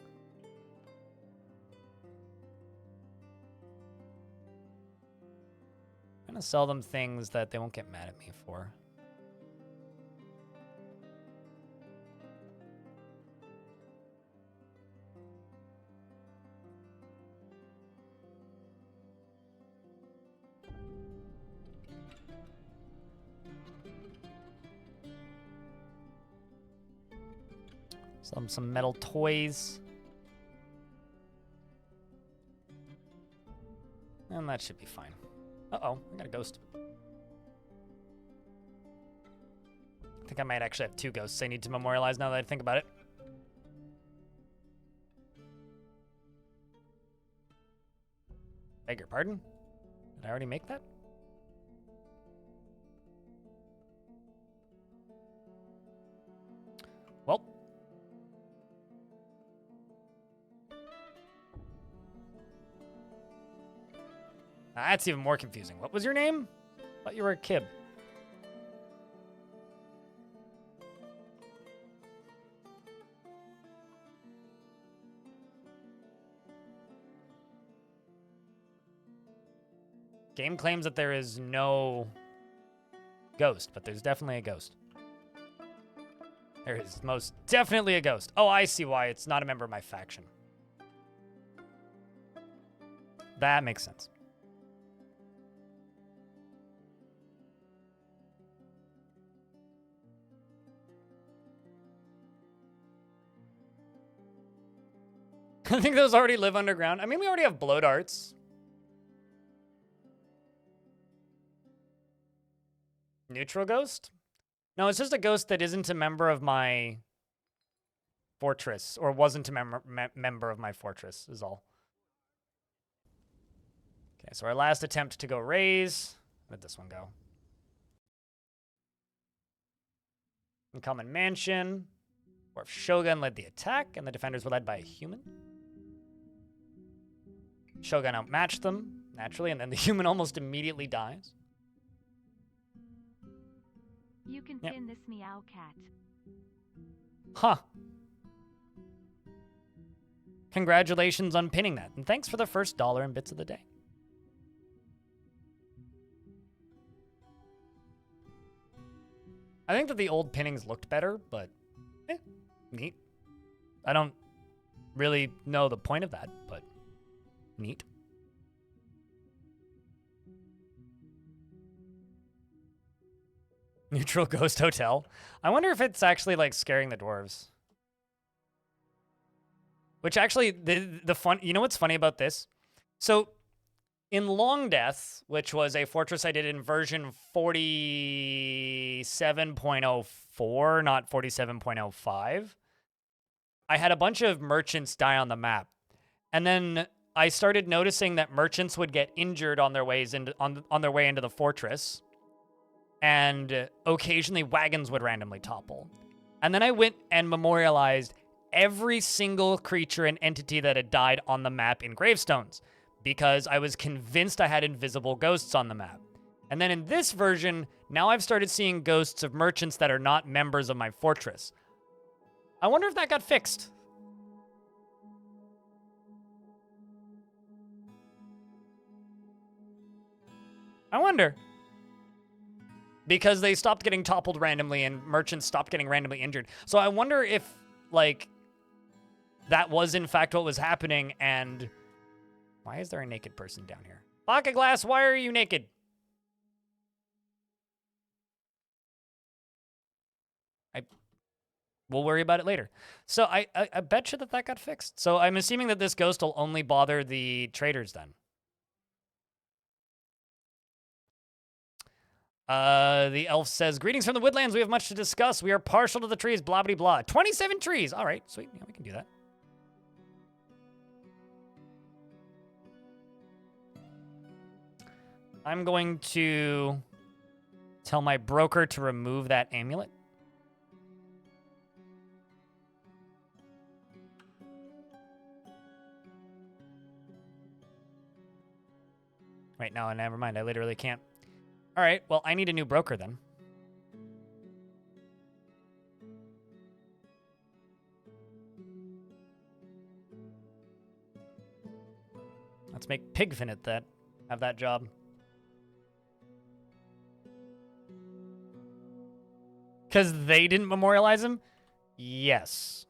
I'm gonna sell them things that they won't get mad at me for. Some metal toys. And that should be fine. Uh-oh, I got a ghost. I think I might actually have 2 ghosts I need to memorialize now that I think about it. Beg your pardon? Did I already make that? Well. That's even more confusing. What was your name? Thought you were a kid. Game claims that there is no ghost, but there's definitely a ghost. There is most definitely a ghost. Oh, I see why it's not a member of my faction. That makes sense. I think those already live underground. I mean, we already have blow darts. Neutral ghost? No, it's just a ghost that isn't a member of my fortress, or wasn't a member of my fortress, is all. Okay, so our last attempt to go raise. Where'd this one go? Uncommon Mansion. Dwarf Shogun led the attack, and the defenders were led by a human. Shogun outmatched them, naturally, and then the human almost immediately dies. You can pin this meow cat. Huh. Congratulations on pinning that, and thanks for the first $1 and bits of the day. I think that the old pinnings looked better, but neat. I don't really know the point of that, but neat. Neutral Ghost Hotel. I wonder if it's actually like scaring the dwarves. Which actually, the fun, you know what's funny about this? So in Long Death, which was a fortress I did in version 47.04, not 47.05, I had a bunch of merchants die on the map. And then I started noticing that merchants would get injured on their ways into on their way into the fortress, and occasionally wagons would randomly topple. And then I went and memorialized every single creature and entity that had died on the map in gravestones, because I was convinced I had invisible ghosts on the map. And then in this version, now I've started seeing ghosts of merchants that are not members of my fortress. I wonder if that got fixed. I wonder. Because they stopped getting toppled randomly and merchants stopped getting randomly injured. So I wonder if, like, that was in fact what was happening, and... Why is there a naked person down here? Pocket Glass, why are you naked? We'll worry about it later. So I bet you that got fixed. So I'm assuming that this ghost will only bother the traders then. The elf says, greetings from the woodlands. We have much to discuss. We are partial to the trees, blah, blah, blah. 27 trees. All right, sweet. Yeah, we can do that. I'm going to tell my broker to remove that amulet. Wait, no, never mind. I literally can't. All right, well, I need a new broker then. Let's make Pigfinite that have that job. Because they didn't memorialize him? Yes.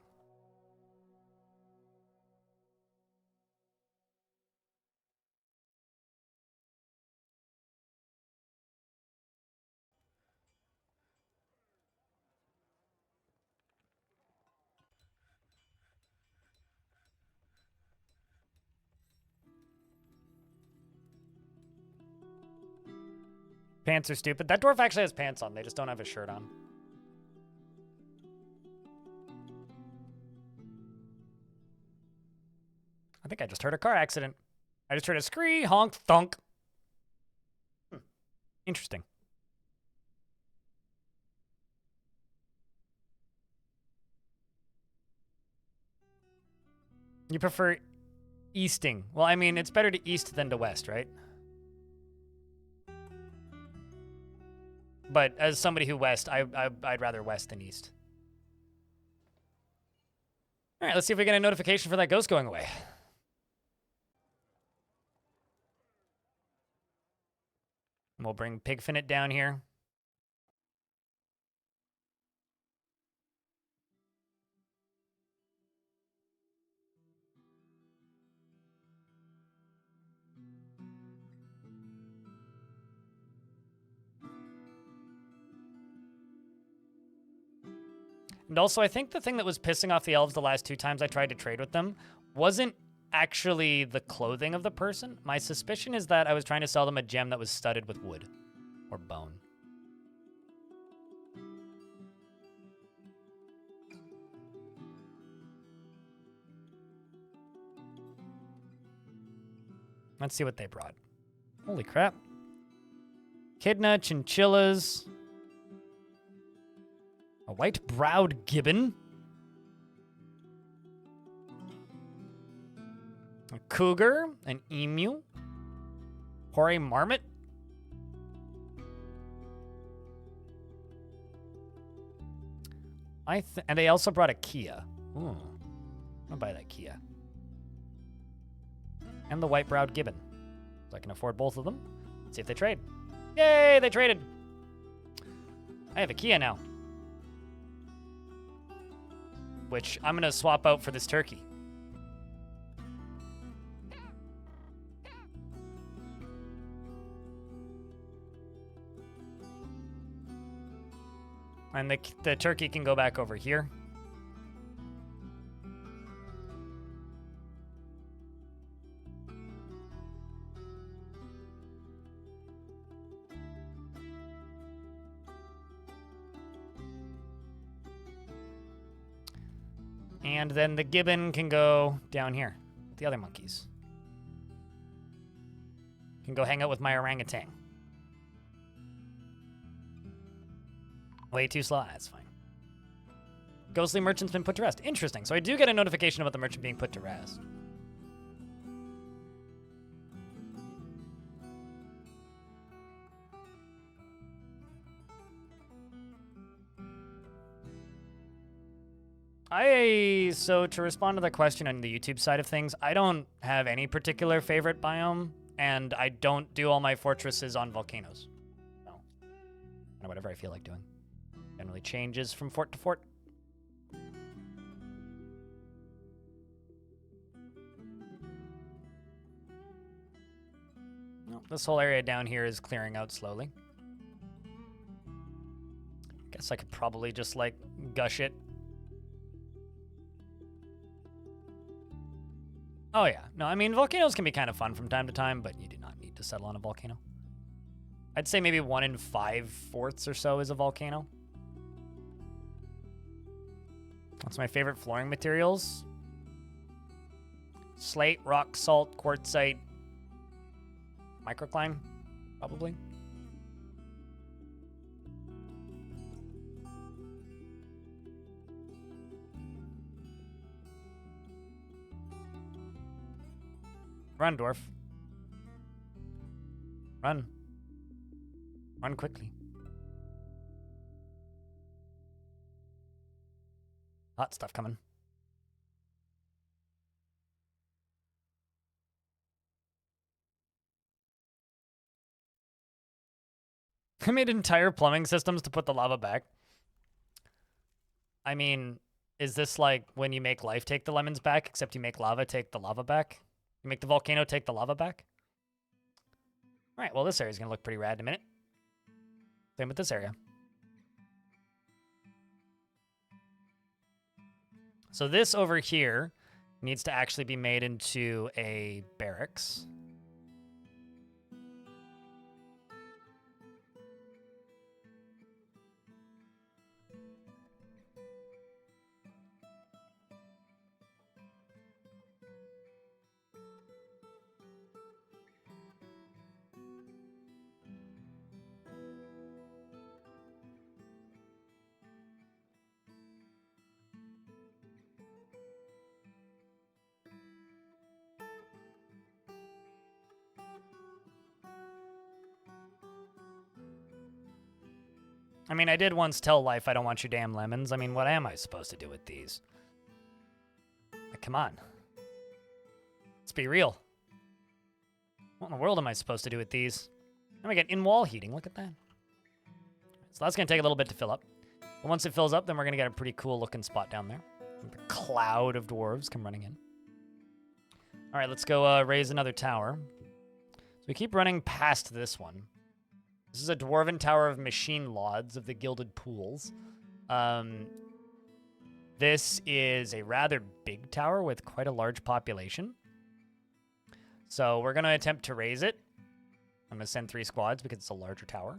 Pants are stupid. That dwarf actually has pants on. They just don't have a shirt on. I think I just heard a car accident. I just heard a scree, honk, thunk. Interesting. You prefer easting. Well, I mean, it's better to east than to west, right? But as somebody who west, I'd rather west than east. All right, let's see if we get a notification for that ghost going away. We'll bring Pigfinite down here. And also, I think the thing that was pissing off the elves the last 2 times I tried to trade with them wasn't actually the clothing of the person. My suspicion is that I was trying to sell them a gem that was studded with wood or bone. Let's see what they brought. Holy crap. Echidna, chinchillas. A white-browed gibbon. A cougar, an emu. Hoary marmot. And they also brought a Kia. Ooh. I'll buy that Kia. And the white-browed gibbon. So I can afford both of them. Let's see if they trade. Yay, they traded. I have a Kia now. Which I'm going to swap out for this turkey. And the turkey can go back over here. And then the gibbon can go down here with the other monkeys. Can go hang out with my orangutan. Way too slow. That's fine. Ghostly merchant's been put to rest. Interesting. So I do get a notification about the merchant being put to rest. So to respond to the question on the YouTube side of things, I don't have any particular favorite biome, and I don't do all my fortresses on volcanoes. No. Kind of whatever I feel like doing. Generally changes from fort to fort. Well, this whole area down here is clearing out slowly. Guess I could probably just, like, gush it. Oh, yeah. No, I mean, volcanoes can be kind of fun from time to time, but you do not need to settle on a volcano. I'd say maybe 1 in 5 forts or so is a volcano. What's my favorite flooring materials? Slate, rock, salt, quartzite, microcline, probably. Run, Dwarf. Run. Run quickly. Hot stuff coming. I made entire plumbing systems to put the lava back. I mean, is this like when you make life take the lemons back, except you make lava take the lava back? You make the volcano take the lava back? All right, well, this area's going to look pretty rad in a minute. Same with this area. So this over here needs to actually be made into a barracks. I mean, I did once tell life I don't want your damn lemons. I mean, what am I supposed to do with these? Like, come on. Let's be real. What in the world am I supposed to do with these? And we get in-wall heating. Look at that. So that's going to take a little bit to fill up. But once it fills up, then we're going to get a pretty cool looking spot down there. The cloud of dwarves come running in. All right, let's go raise another tower. So we keep running past this one. This is a dwarven tower of machine lords of the Gilded Pools. This is a rather big tower with quite a large population. So we're going to attempt to raise it. I'm going to send 3 squads because it's a larger tower.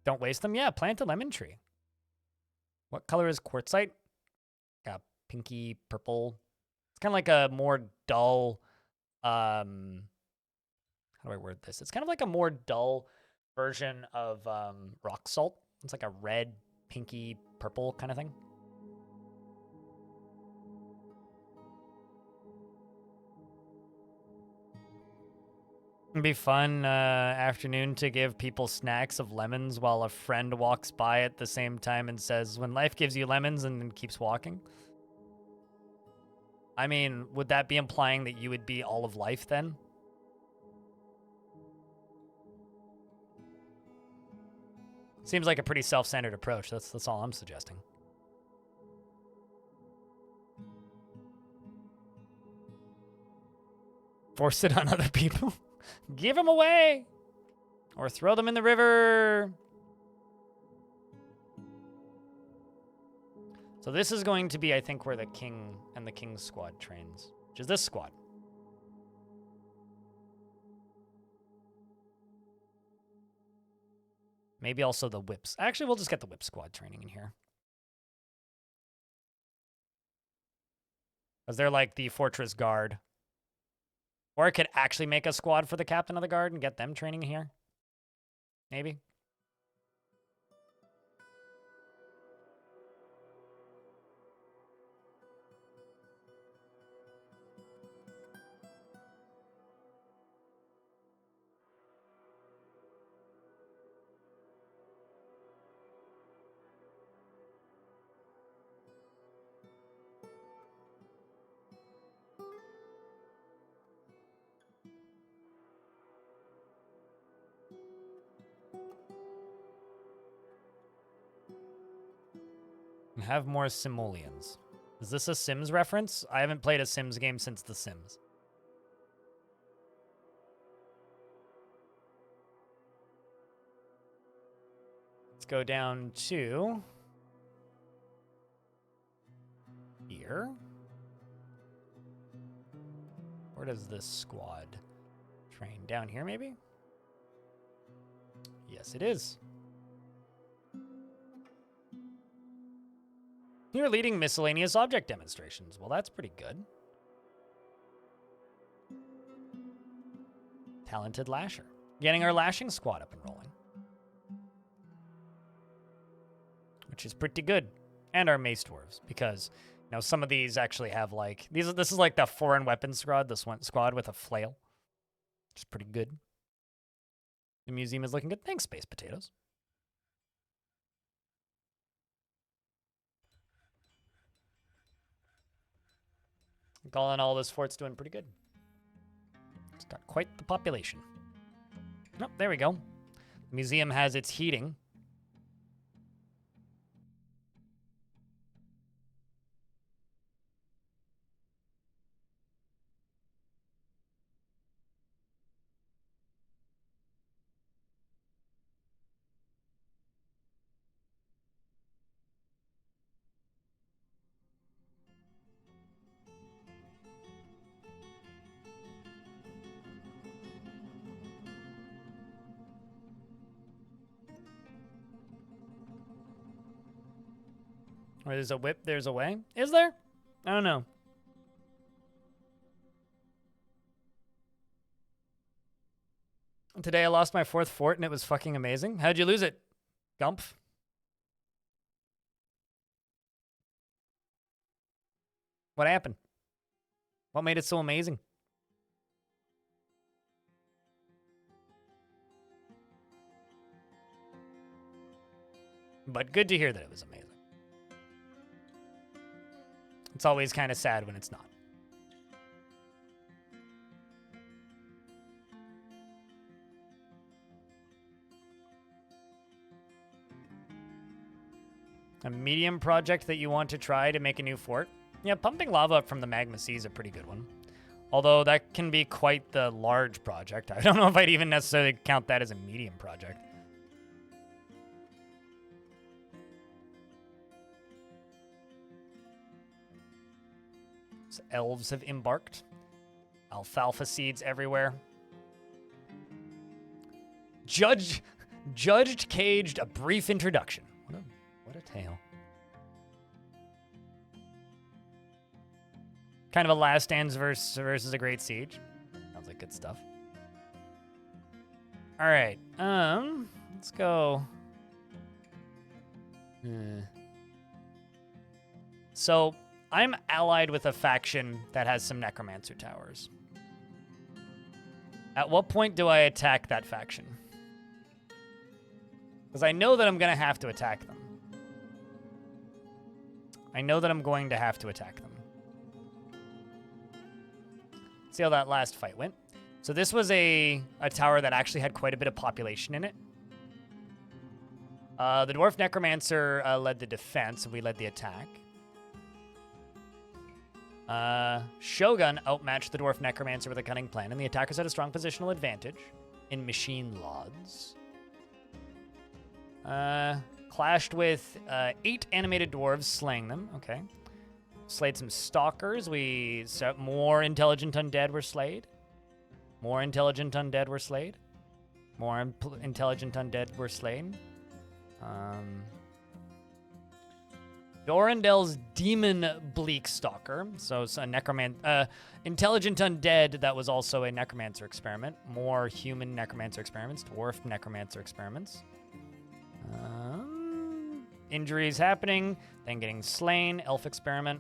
Don't waste them. Yeah, plant a lemon tree. What color is quartzite? Yeah, pinky purple. It's kind of like a more dull, how do I word this? It's kind of like a more dull version of rock salt. It's like a red, pinky, purple kind of thing. It'd be fun afternoon to give people snacks of lemons while a friend walks by at the same time and says, when life gives you lemons, and then keeps walking. I mean, would that be implying that you would be all of life then? Seems like a pretty self-centered approach. That's all I'm suggesting. Force it on other people. Give them away! Or throw them in the river! So this is going to be, I think, where the king and the king's squad trains. Which is this squad. Maybe also the whips. Actually, we'll just get the whip squad training in here. Because they're like the fortress guard. Or I could actually make a squad for the captain of the guard and get them training here. Maybe. And have more simoleons. Is this a Sims reference? I haven't played a Sims game since The Sims. Let's go down to here. Where does this squad train? Down here, maybe? Yes, it is. You're leading miscellaneous object demonstrations. Well, that's pretty good. Talented lasher. Getting our lashing squad up and rolling. Which is pretty good. And our mace dwarves, because you know some of these actually have like this is like the foreign weapons squad, this one squad with a flail. Which is pretty good. The museum is looking good. Thanks, Space Potatoes. All in all, this fort's doing pretty good. It's got quite the population. Oh, there we go. The museum has its heating. Or there's a whip, there's a way. Is there? I don't know. Today I lost my 4th fort and it was fucking amazing. How'd you lose it, Gump? What happened? What made it so amazing? But good to hear that it was amazing. It's always kind of sad when it's not. A medium project that you want to try to make a new fort? Yeah, pumping lava up from the magma sea is a pretty good one. Although that can be quite the large project. I don't know if I'd even necessarily count that as a medium project. So elves have embarked. Alfalfa seeds everywhere. Judged, caged, a brief introduction. What a tale. Kind of a Last Stands versus a Great Siege. Sounds like good stuff. All right. Let's go. So I'm allied with a faction that has some necromancer towers. At what point do I attack that faction? Because I know that I'm going to have to attack them. I know that I'm going to have to attack them. See how that last fight went. So this was a tower that actually had quite a bit of population in it. The Dwarf Necromancer led the defense, and we led the attack. Shogun outmatched the Dwarf Necromancer with a cunning plan, and the attackers had a strong positional advantage in machine lauds. Clashed with 8 animated dwarves, slaying them. Okay. Slayed some stalkers. More intelligent undead were slayed. More intelligent undead were slayed. More intelligent undead were slain. Dorandel's Demon Bleak Stalker. So it's a intelligent undead that was also a necromancer experiment. More human necromancer experiments. Dwarf necromancer experiments. Injuries happening. Then getting slain. Elf experiment.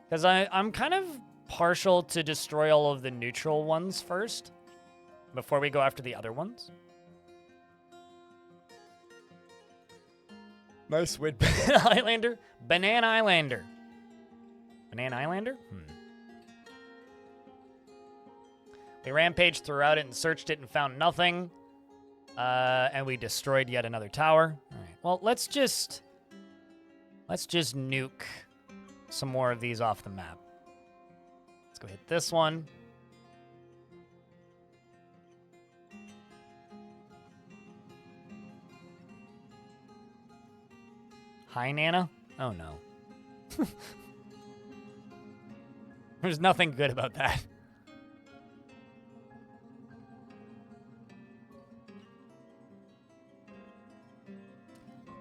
Because I'm kind of partial to destroy all of the neutral ones first, before we go after the other ones. Nice win. Islander? Banana Islander. Banana Islander? We rampaged throughout it and searched it and found nothing. And we destroyed yet another tower. All right. Well, let's just nuke some more of these off the map. Let's go hit this one. Hi, Nana? Oh, no. There's nothing good about that.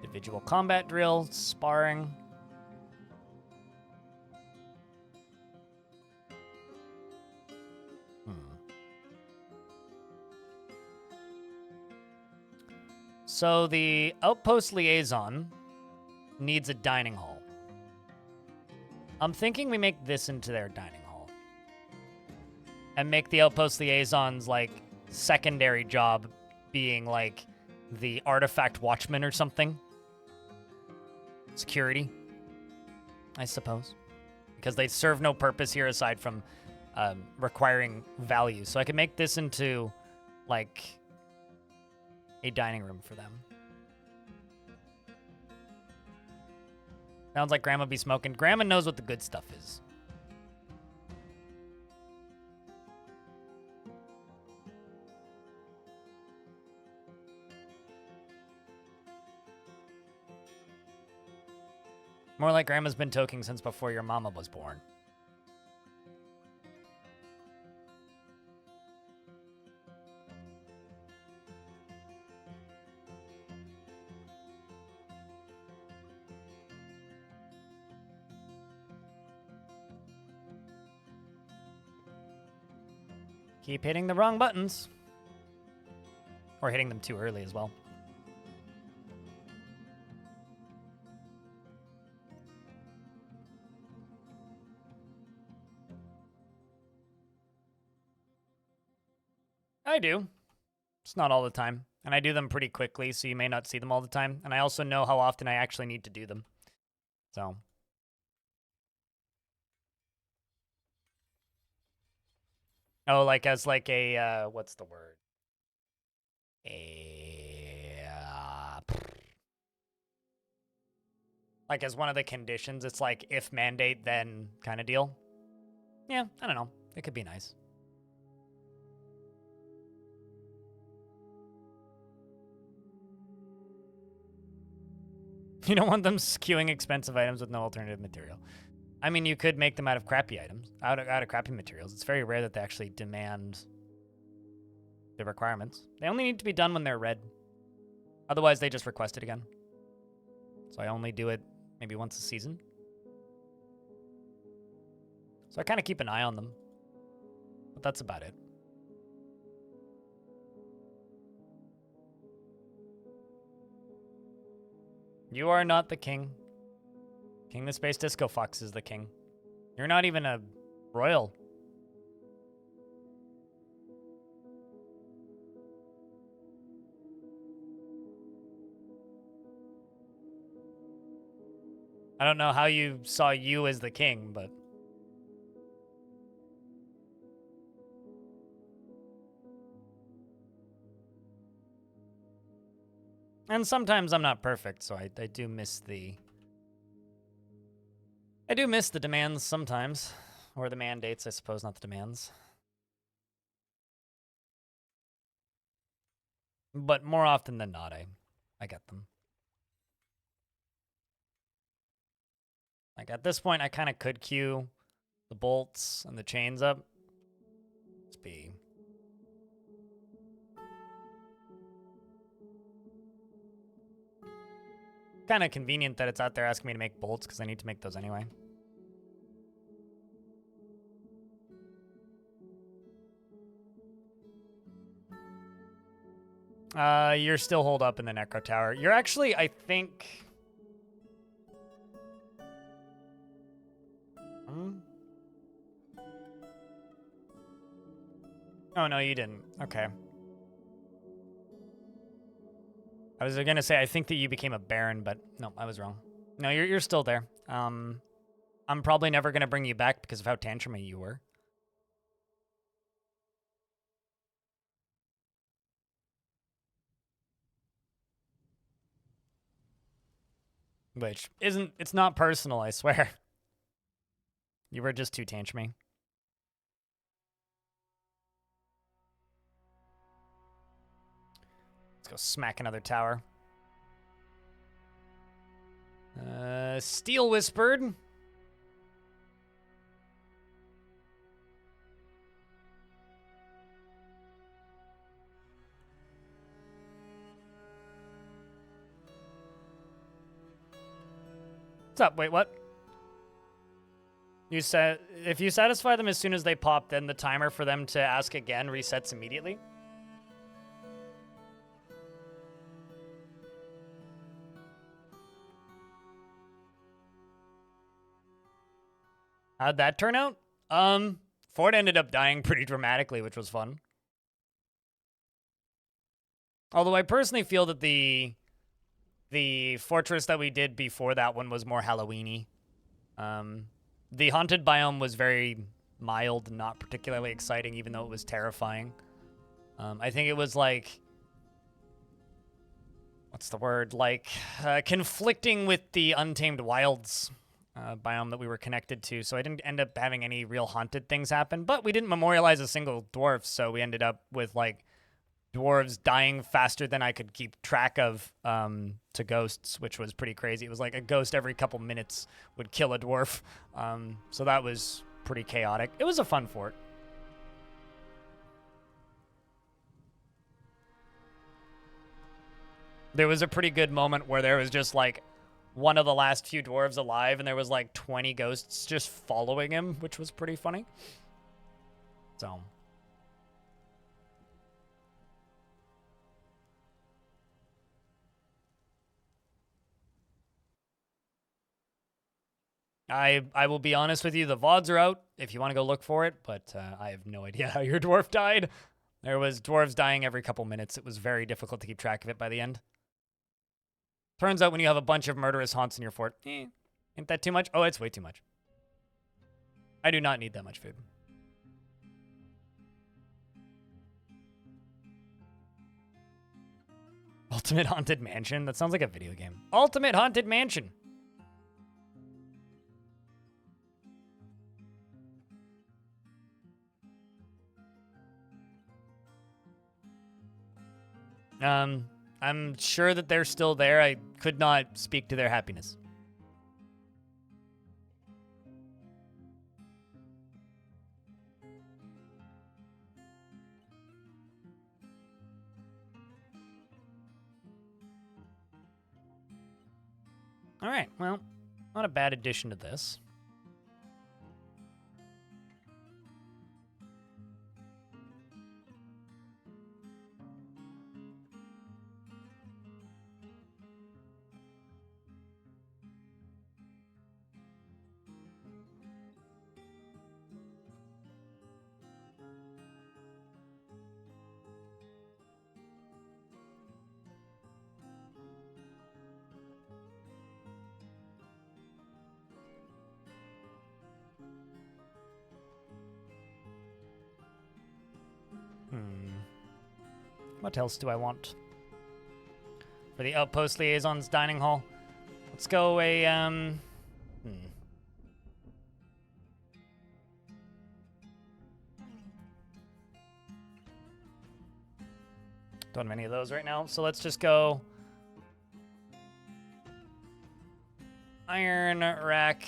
Individual combat drill, sparring. So the outpost liaison needs a dining hall. I'm thinking we make this into their dining hall. And make the outpost liaison's, like, secondary job being, like, the artifact watchman or something. Security, I suppose. Because they serve no purpose here aside from requiring value. So I could make this into, like, a dining room for them. Sounds like Grandma be smoking. Grandma knows what the good stuff is. More like Grandma's been toking since before your mama was born. Keep hitting the wrong buttons. Or hitting them too early as well. I do. It's not all the time. And I do them pretty quickly, so you may not see them all the time. And I also know how often I actually need to do them. So... Oh, like as like a, what's the word? Like as one of the conditions, it's like if mandate, then kind of deal. Yeah, I don't know. It could be nice. You don't want them skewing expensive items with no alternative material. I mean, you could make them out of crappy items, out of crappy materials. It's very rare that they actually demand the requirements. They only need to be done when they're red. Otherwise, they just request it again. So I only do it maybe once a season. So I kind of keep an eye on them. But that's about it. You are not the king. King the Space Disco Fox is the king. You're not even a royal. I don't know how you saw you as the king, but... And sometimes I'm not perfect, so I do miss the... I do miss the demands sometimes. Or the mandates, I suppose, not the demands. But more often than not, I get them. Like, at this point, I kind of could queue the bolts and the chains up. Let's be. Kind of convenient that it's out there asking me to make bolts because I need to make those anyway. You're still holed up in the Necro Tower. You're actually, I think... Oh, no, you didn't. Okay. I was going to say, I think that you became a Baron, but no, I was wrong. No, you're still there. I'm probably never going to bring you back because of how tantrumy you were. Which isn't, it's not personal, I swear. You were just too tantrumy. Let's go smack another tower. Steel Whispered. What's up? Wait, what? You said if you satisfy them as soon as they pop, then the timer for them to ask again resets immediately? How'd that turn out? Ford ended up dying pretty dramatically, which was fun. Although I personally feel that the fortress that we did before that one was more Halloween-y. The haunted biome was very mild, not particularly exciting, even though it was terrifying. I think it was like... What's the word? Like, conflicting with the Untamed Wilds biome that we were connected to, so I didn't end up having any real haunted things happen, but we didn't memorialize a single dwarf, so we ended up with, like, dwarves dying faster than I could keep track of to ghosts, which was pretty crazy. It was like a ghost every couple minutes would kill a dwarf, so that was pretty chaotic. It was a fun fort. There was a pretty good moment where there was just like one of the last few dwarves alive and there was like 20 ghosts just following him, which was pretty funny. So... I will be honest with you, the VODs are out if you want to go look for it, but I have no idea how your dwarf died. There was dwarves dying every couple minutes. It was very difficult to keep track of it by the end. Turns out when you have a bunch of murderous haunts in your fort, ain't that too much? Oh, it's way too much. I do not need that much food. Ultimate Haunted Mansion? That sounds like a video game. Ultimate Haunted Mansion! I'm sure that they're still there. I could not speak to their happiness. All right, well, not a bad addition to this. What else do I want? For the Outpost Liaison's Dining Hall. Let's go a, Don't have any of those right now, so let's just go... Iron Rack.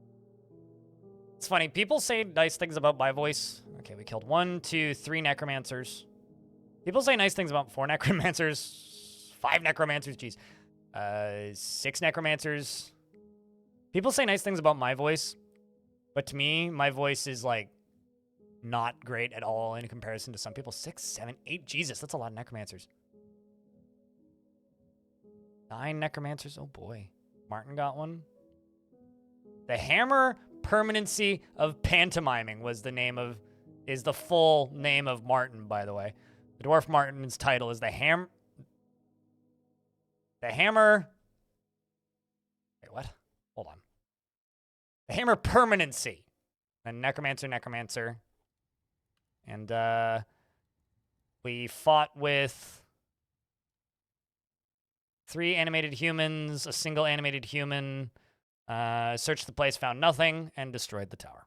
It's funny. People say nice things about my voice. Okay, we killed 1, 2, 3 necromancers. People say nice things about 4 necromancers, 5 necromancers, jeez. 6 necromancers. People say nice things about my voice, but to me, my voice is like not great at all in comparison to some people. 6, 7, 8. Jesus, that's a lot of necromancers. 9 necromancers. Oh boy. Martin got one. The Hammer Permanency of Pantomiming is the full name of Martin, by the way. The Dwarf Martin's title is the Hammer. Wait, what? Hold on. The Hammer Permanency. And Necromancer. And we fought with 3 animated humans, a single animated human, searched the place, found nothing, and destroyed the tower.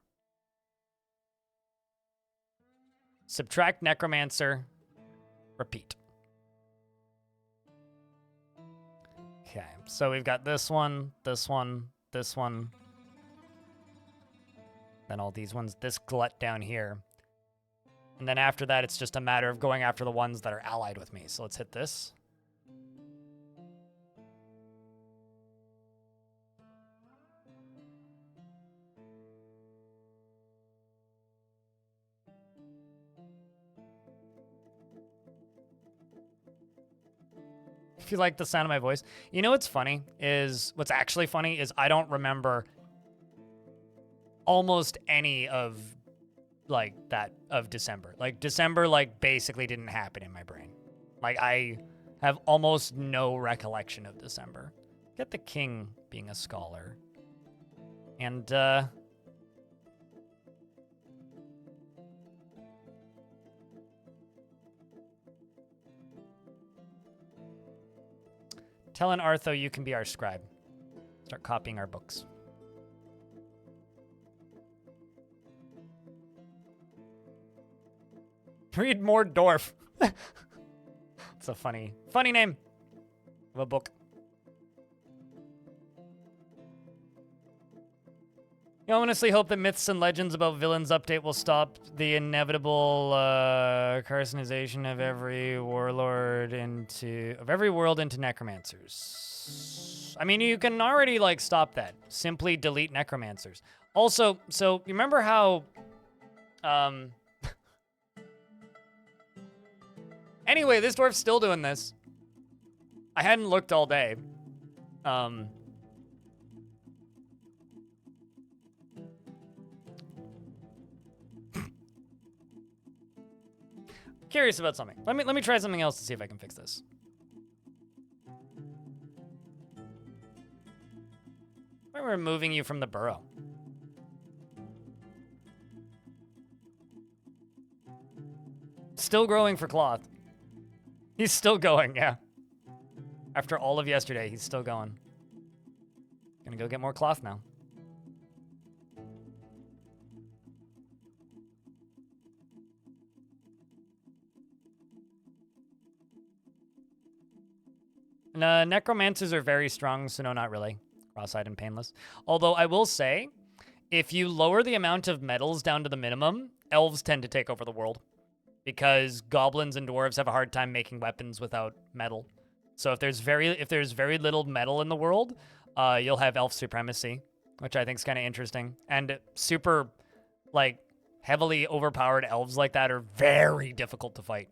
Subtract Necromancer. Repeat. Okay, so we've got this one, this one, this one. Then all these ones, this glut down here. And then after that, it's just a matter of going after the ones that are allied with me. So let's hit this. If you like the sound of my voice. You know what's actually funny is I don't remember almost any of December. Like December basically didn't happen in my brain. Like I have almost no recollection of December. Get the king being a scholar. And tell an Artho you can be our scribe. Start copying our books. Read more Dwarf. It's a funny name of a book. I honestly hope that Myths and Legends about Villains update will stop the inevitable carcinization of every world into necromancers. I mean, you can already stop that. Simply delete necromancers. Also, so you remember how anyway, this dwarf's still doing this. I hadn't looked all day. Curious about something. Let me try something else to see if I can fix this. We're removing you from the burrow. Still growing for cloth. He's still going, yeah. After all of yesterday, he's still going. Gonna go get more cloth now. Necromancers are very strong, so no, not really. Cross-eyed and painless. Although I will say, if you lower the amount of metals down to the minimum, elves tend to take over the world. Because goblins and dwarves have a hard time making weapons without metal. So if there's very little metal in the world, you'll have elf supremacy, which I think is kind of interesting. And super, heavily overpowered elves like that are very difficult to fight.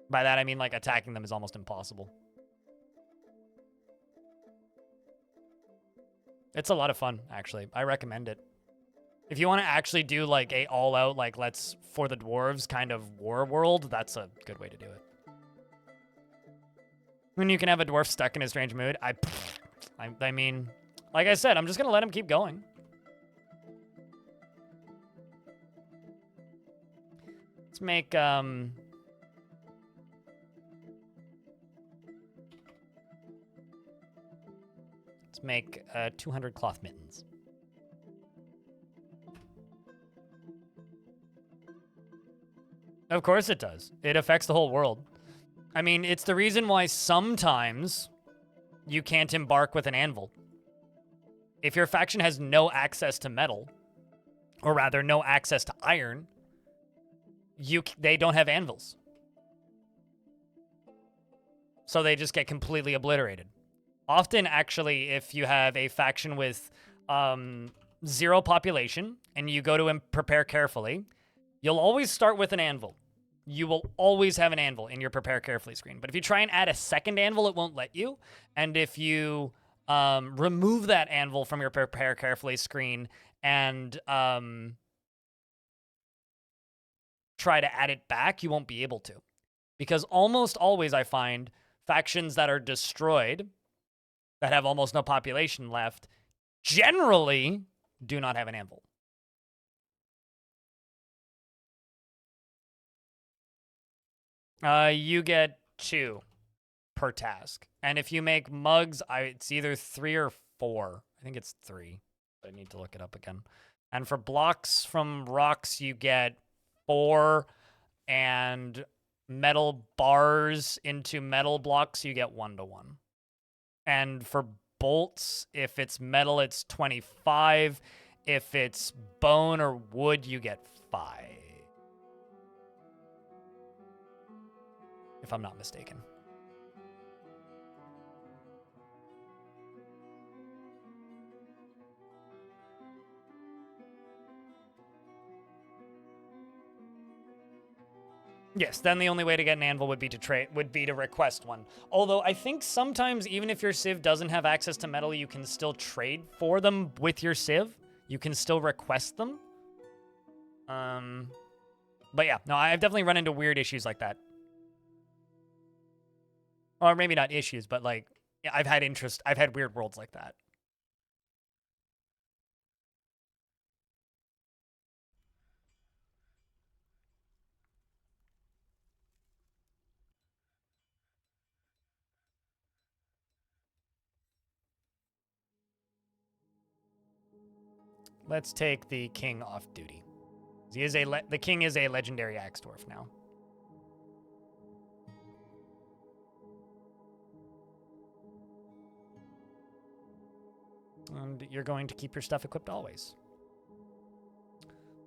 By that, I mean, attacking them is almost impossible. It's a lot of fun, actually. I recommend it. If you want to actually do, a all-out, let's for the dwarves kind of war world, that's a good way to do it. When you can have a dwarf stuck in a strange mood, I mean, like I said, I'm just going to let him keep going. Let's make, Let's make 200 cloth mittens. Of course it does. It affects the whole world. I mean, it's the reason why sometimes you can't embark with an anvil. If your faction has no access to metal, or rather no access to iron, they don't have anvils. So they just get completely obliterated. Often, actually, if you have a faction with 0 population and you go to prepare carefully, you'll always start with an anvil. You will always have an anvil in your prepare carefully screen. But if you try and add a second anvil, it won't let you. And if you remove that anvil from your prepare carefully screen and try to add it back, you won't be able to. Because almost always I find factions that are destroyed, that have almost no population left, generally do not have an anvil. You get 2 per task. And if you make mugs, it's either 3 or 4. I think it's 3. I need to look it up again. And for blocks from rocks, you get 4, and metal bars into metal blocks, you get 1 to 1. And for bolts, if it's metal, it's 25. If it's bone or wood, you get 5. If I'm not mistaken. Yes, then the only way to get an anvil would be to request one. Although I think sometimes even if your civ doesn't have access to metal, you can still trade for them with your civ. You can still request them. But yeah, no, I've definitely run into weird issues like that. Or maybe not issues, but like, yeah, I've had weird worlds like that. Let's take the king off duty. The king is a legendary axe dwarf now. And you're going to keep your stuff equipped always.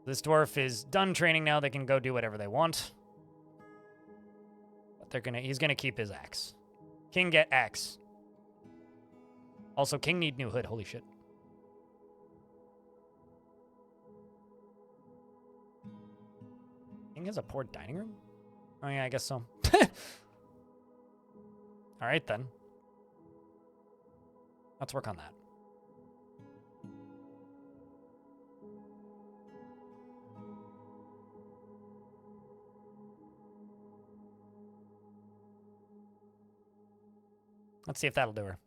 This dwarf is done training now. They can go do whatever they want. But he's gonna keep his axe. King get axe. Also, king need new hood. Holy shit. King has a poor dining room? Oh yeah, I guess so. Alright then. Let's work on that. Let's see if that'll do her.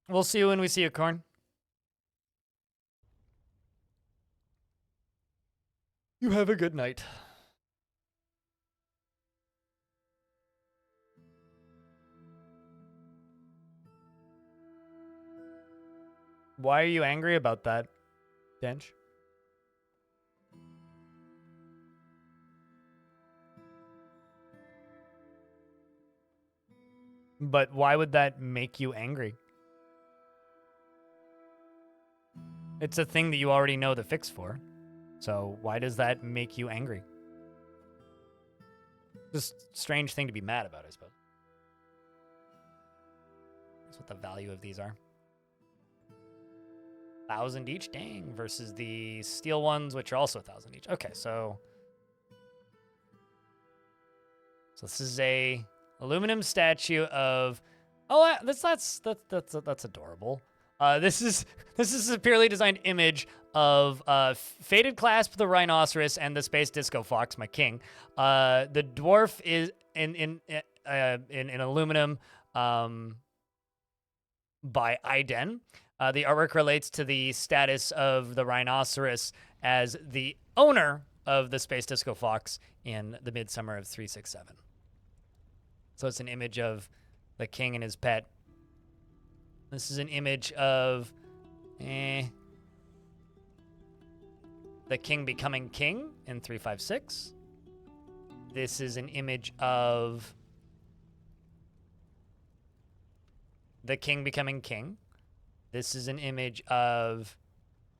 We'll see you when we see you, Corn. You have a good night. Why are you angry about that, Dench? But why would that make you angry? It's a thing that you already know the fix for. So why does that make you angry? Just a strange thing to be mad about, I suppose. That's what the value of these are. 1,000 each? Dang. Versus the steel ones, which are also 1,000 each. Okay, so this is a aluminum statue of... Oh, that's adorable. This is a purely designed image of Fated Clasp, the Rhinoceros, and the Space Disco Fox, my king. The dwarf is in aluminum by Iden. The artwork relates to the status of the Rhinoceros as the owner of the Space Disco Fox in the midsummer of 367. So it's an image of the king and his pet. This is an image of the king becoming king in 356. This is an image of the king becoming king. This is an image of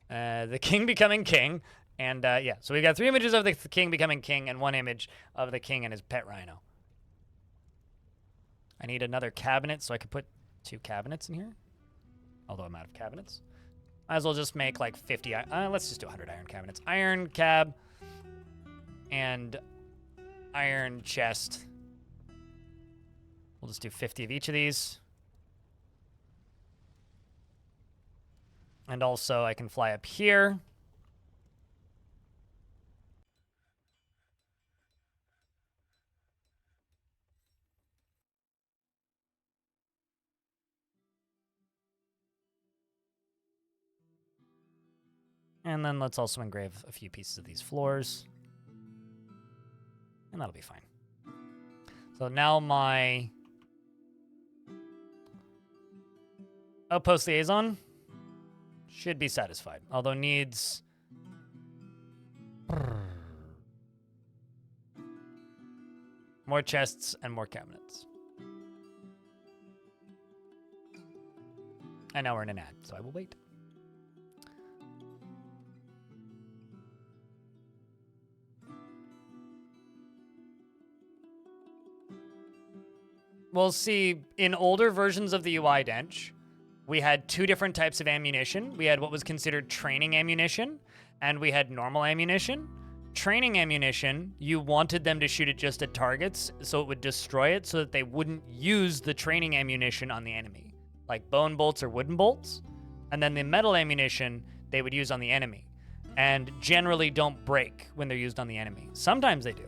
the king becoming king. And yeah, so we've got 3 images of the king becoming king and 1 image of the king and his pet rhino. I need another cabinet, so I could put 2 cabinets in here. Although I'm out of cabinets. Might as well just make like 50. Let's just do 100 iron cabinets. Iron cab and iron chest. We'll just do 50 of each of these. And also I can fly up here. And then let's also engrave a few pieces of these floors. And that'll be fine. So now my outpost liaison should be satisfied. Although needs... more chests and more cabinets. And now we're in an ad, so I will wait. We'll see, in older versions of the UI Dench, we had 2 different types of ammunition. We had what was considered training ammunition, and we had normal ammunition. Training ammunition, you wanted them to shoot it just at targets, so it would destroy it, so that they wouldn't use the training ammunition on the enemy, like bone bolts or wooden bolts. And then the metal ammunition, they would use on the enemy, and generally don't break when they're used on the enemy. Sometimes they do.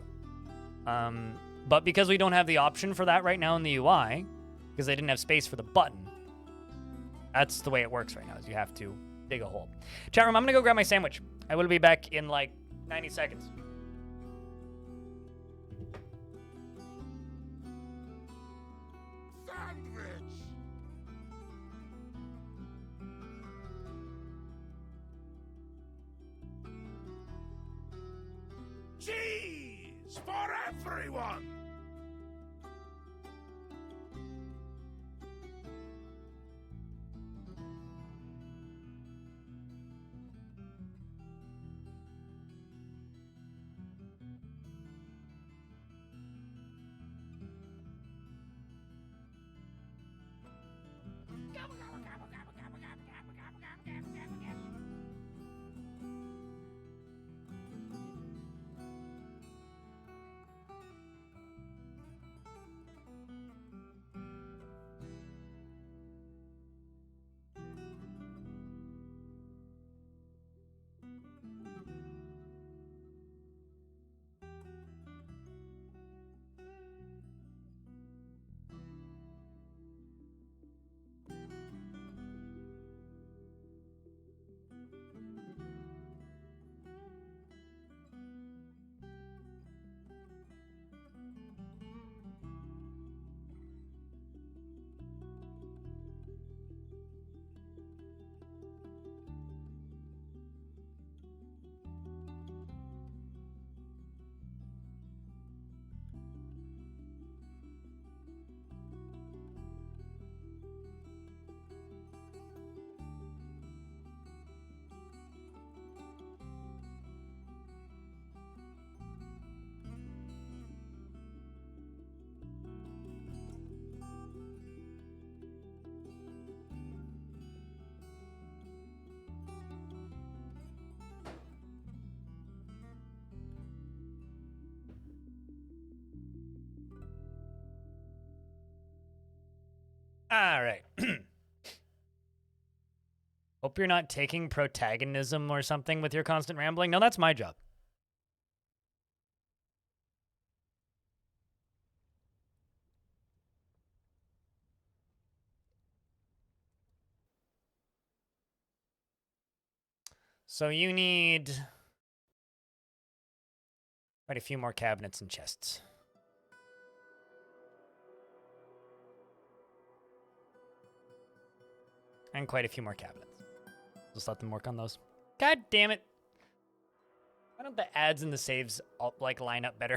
But because we don't have the option for that right now in the UI, because they didn't have space for the button, that's the way it works right now, is you have to dig a hole. Chat room, I'm going to go grab my sandwich. I will be back in like 90 seconds. Sandwich! Cheese for everyone! All right. Hope you're not taking protagonism or something with your constant rambling. No, that's my job. So you need quite a few more cabinets and chests. And quite a few more cabinets. Just let them work on those. God damn it. Why don't the ads and the saves all, like line up better?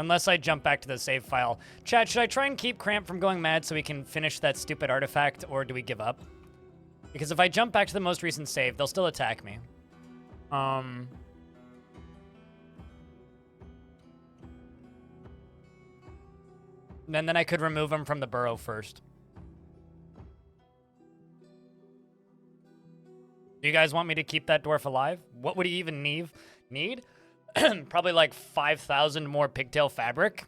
Unless I jump back to the save file. Chat, should I try and keep Cramp from going mad so we can finish that stupid artifact, or do we give up? Because if I jump back to the most recent save, they'll still attack me. And then I could remove them from the burrow first. Do you guys want me to keep that dwarf alive? What would he even need? Probably like 5,000 more pigtail fabric.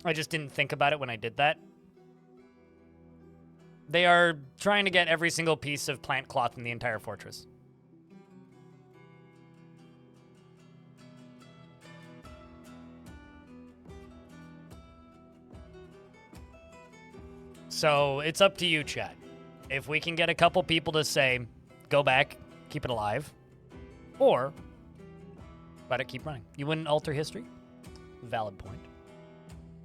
I just didn't think about it when I did that. They are trying to get every single piece of plant cloth in the entire fortress. So it's up to you, chat. If we can get a couple people to say, go back, keep it alive, or let it keep running. You wouldn't alter history? Valid point.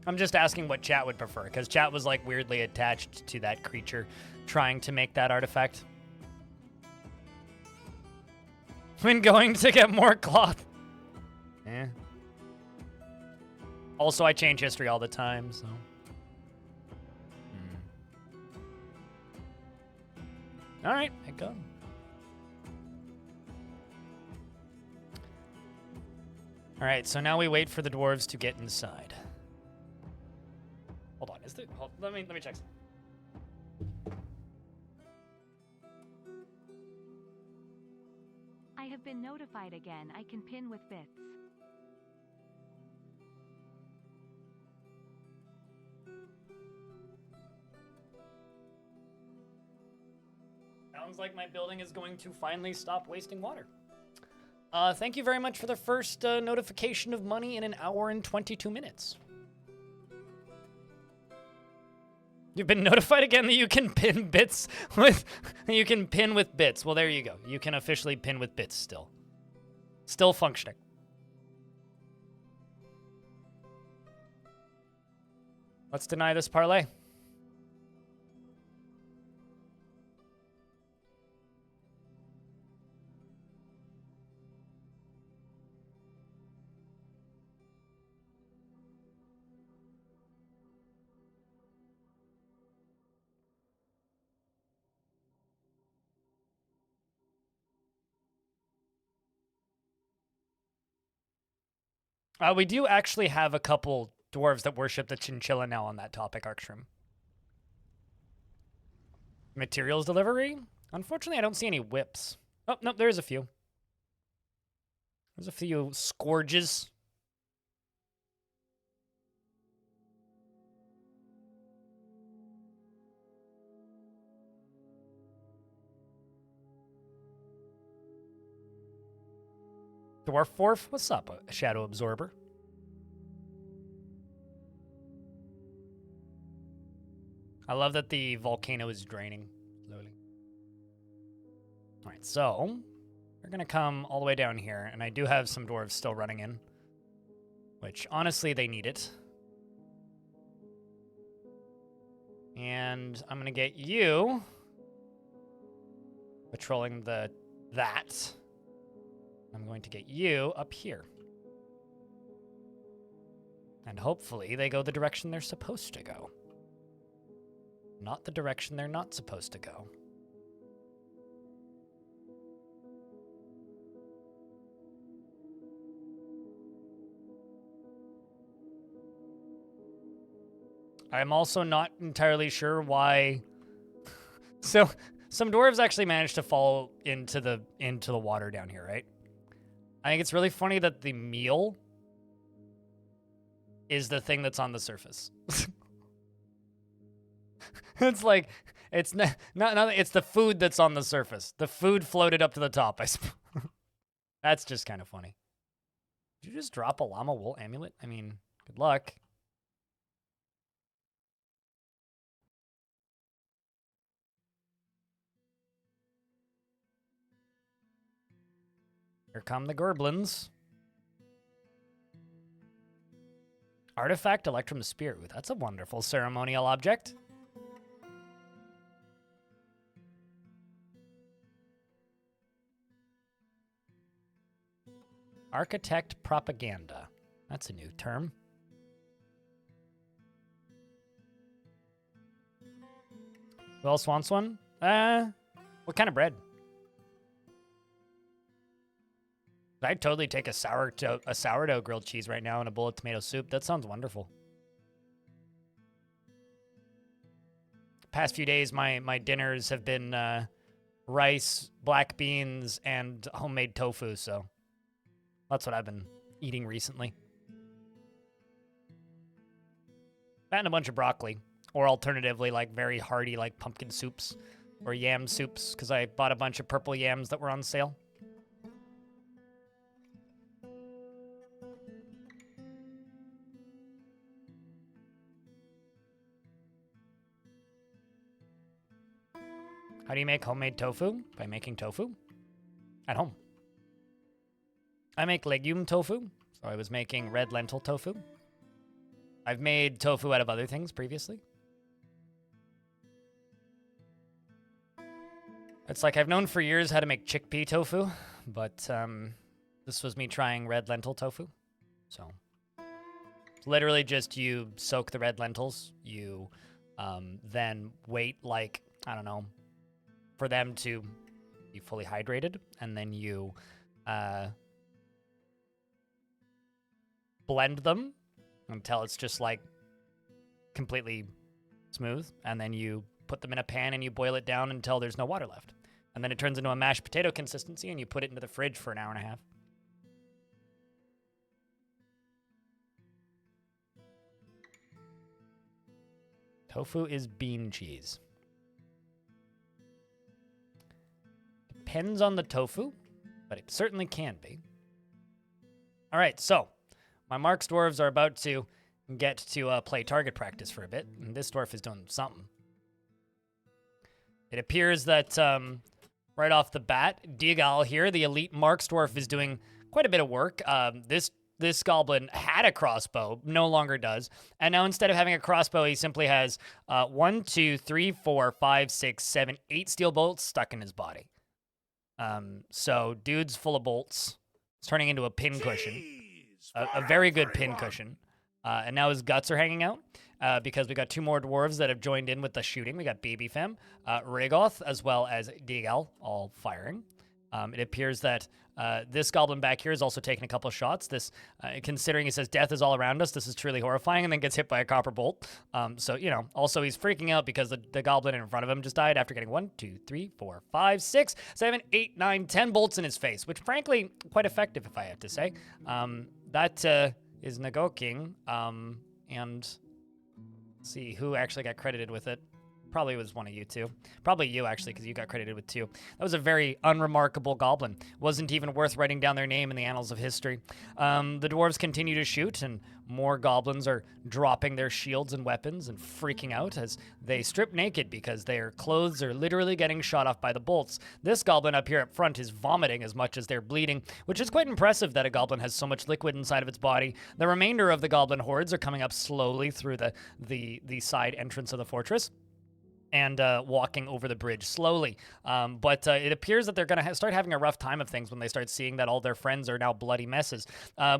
I'm just asking what chat would prefer, because chat was like weirdly attached to that creature trying to make that artifact. When going to get more cloth. Eh. Also, I change history all the time, so. All right, I go. All right, so now we wait for the dwarves to get inside. Hold on, is there? Let me check something. I have been notified again. I can pin with bits. Sounds like my building is going to finally stop wasting water. Thank you very much for the first notification of money in 1 hour and 22 minutes. You've been notified again that you can pin bits with... you can pin with bits. Well, there you go. You can officially pin with bits still. Still functioning. Let's deny this parlay. We do actually have a couple dwarves that worship the chinchilla now on that topic, Arkstrom. Materials delivery? Unfortunately, I don't see any whips. Oh, no, there's a few. There's a few scourges. Dwarf, what's up, Shadow Absorber? I love that the volcano is draining slowly. All right, so we're gonna come all the way down here, and I do have some dwarves still running in, which honestly they need it. And I'm gonna get you patrolling that. I'm going to get you up here. And hopefully they go the direction they're supposed to go. Not the direction they're not supposed to go. I'm also not entirely sure why... So, some dwarves actually managed to fall into the water down here, right? I think it's really funny that the meal is the thing that's on the surface. It's like, it's not it's the food that's on the surface. The food floated up to the top, I suppose. That's just kind of funny. Did you just drop a llama wool amulet? I mean, good luck. Here come the Gerblins. Artifact Electrum Spear. Ooh, that's a wonderful ceremonial object. Architect propaganda. That's a new term. Who else wants one? What kind of bread? I'd totally take a sourdough grilled cheese right now and a bowl of tomato soup. That sounds wonderful. Past few days, my dinners have been rice, black beans, and homemade tofu, so that's what I've been eating recently. That and a bunch of broccoli, or alternatively, like very hearty, like pumpkin soups or yam soups, because I bought a bunch of purple yams that were on sale. How do you make homemade tofu? By making tofu at home. I make legume tofu, so I was making red lentil tofu. I've made tofu out of other things previously. It's like I've known for years how to make chickpea tofu, but this was me trying red lentil tofu. So it's literally just you soak the red lentils, you then wait like, I don't know, for them to be fully hydrated, and then you blend them until it's just like completely smooth, and then you put them in a pan and you boil it down until there's no water left. And then it turns into a mashed potato consistency, and you put it into the fridge for an hour and a half. Tofu is bean cheese. Depends on the tofu, but it certainly can be. All right, so my Mark's dwarves are about to get to play target practice for a bit, and this dwarf is doing something. It appears that right off the bat, Digal here, the elite Mark's dwarf, is doing quite a bit of work. This goblin had a crossbow, no longer does. And now instead of having a crossbow, he simply has 1, 2, 3, 4, 5, 6, 7, 8 steel bolts stuck in his body. So dude's full of bolts. It's turning into a pin cushion. A very good pin cushion. And now his guts are hanging out because we got 2 more dwarves that have joined in with the shooting. We got Baby Fem, Rigoth, as well as Digal, all firing. It appears that this goblin back here is also taking a couple of shots. This, considering he says death is all around us, this is truly horrifying, and then gets hit by a copper bolt. So, you know, also he's freaking out because the goblin in front of him just died after getting 1, 2, 3, 4, 5, 6, 7, 8, 9, 10 bolts in his face, which frankly, quite effective, if I have to say. That is Nagoking, and let's see who actually got credited with it. Probably was one of you two. Probably you, actually, because you got credited with 2. That was a very unremarkable goblin. Wasn't even worth writing down their name in the annals of history. The dwarves continue to shoot, and more goblins are dropping their shields and weapons and freaking out as they strip naked because their clothes are literally getting shot off by the bolts. This goblin up here up front is vomiting as much as they're bleeding, which is quite impressive that a goblin has so much liquid inside of its body. The remainder of the goblin hordes are coming up slowly through the side entrance of the fortress and walking over the bridge slowly. But it appears that they're going to start having a rough time of things when they start seeing that all their friends are now bloody messes.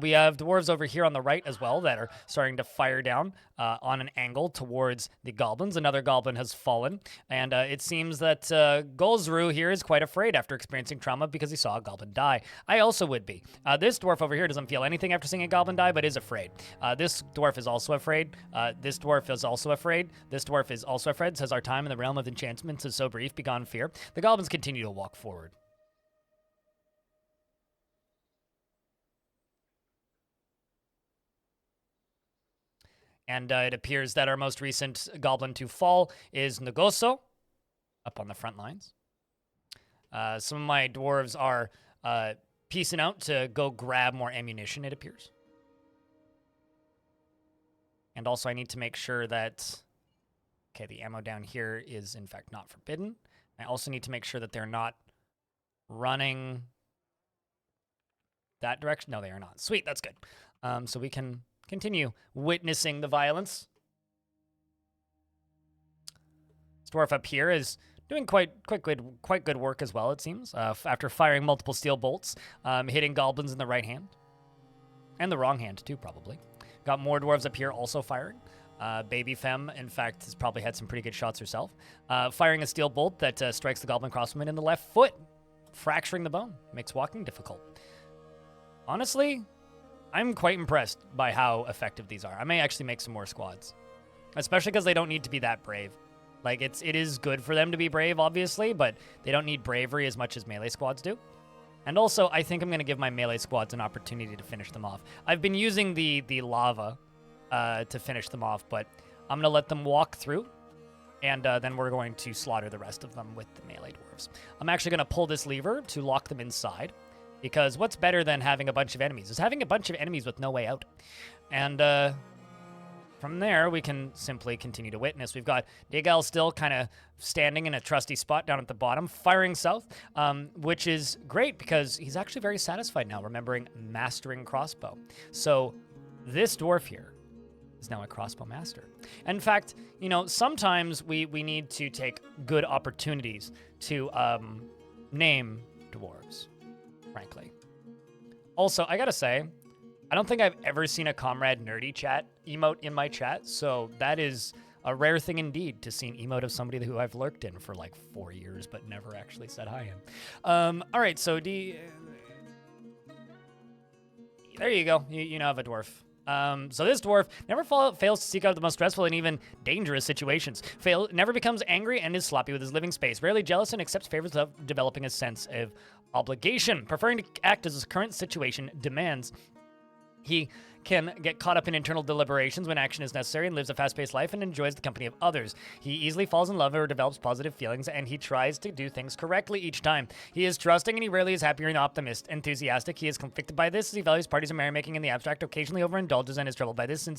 We have dwarves over here on the right as well that are starting to fire down on an angle towards the goblins. Another goblin has fallen, and it seems that Golzru here is quite afraid after experiencing trauma because he saw a goblin die. I also would be. This dwarf over here doesn't feel anything after seeing a goblin die, but is afraid. This dwarf is also afraid. This dwarf is also afraid. This dwarf is also afraid. Says our time in the realm of enchantments is so brief, begone fear. The goblins continue to walk forward. And it appears that our most recent goblin to fall is Nagoso, up on the front lines. Some of my dwarves are piecing out to go grab more ammunition, it appears. And also I need to make sure that... Okay, the ammo down here is, in fact, not forbidden. I also need to make sure that they're not running that direction. No, they are not. Sweet, that's good. So we can continue witnessing the violence. This dwarf up here is doing quite good work as well, it seems, after firing multiple steel bolts, hitting goblins in the right hand. And the wrong hand, too, probably. Got more dwarves up here also firing. Baby Femme, in fact, has probably had some pretty good shots herself. Firing a steel bolt that strikes the goblin crossbowman in the left foot, fracturing the bone. Makes walking difficult. Honestly, I'm quite impressed by how effective these are. I may actually make some more squads. Especially because they don't need to be that brave. Like, it is good for them to be brave, obviously, but they don't need bravery as much as melee squads do. And also, I think I'm going to give my melee squads an opportunity to finish them off. I've been using the lava to finish them off, but I'm going to let them walk through, and then we're going to slaughter the rest of them with the melee dwarves. I'm actually going to pull this lever to lock them inside, because what's better than having a bunch of enemies is having a bunch of enemies with no way out. And from there, we can simply continue to witness. We've got Digal still kind of standing in a trusty spot down at the bottom, firing south, which is great because he's actually very satisfied now, remembering mastering crossbow. So this dwarf here is now a crossbow master. In fact, you know, sometimes we need to take good opportunities to name dwarves, frankly. Also, I gotta say, I don't think I've ever seen a Comrade Nerdy chat emote in my chat, so that is a rare thing indeed to see an emote of somebody who I've lurked in for like 4 years but never actually said hi in. All right, so there you go. You now have a dwarf. So this dwarf never fails to seek out the most stressful and even dangerous situations. Never becomes angry and is sloppy with his living space. Rarely jealous and accepts favors without developing a sense of obligation. Preferring to act as his current situation demands. He can get caught up in internal deliberations when action is necessary and lives a fast-paced life and enjoys the company of others. He easily falls in love or develops positive feelings, and he tries to do things correctly each time. He is trusting, and he rarely is happy or enthusiastic. He is conflicted by this as he values parties and merrymaking in the abstract, occasionally overindulges and is troubled by this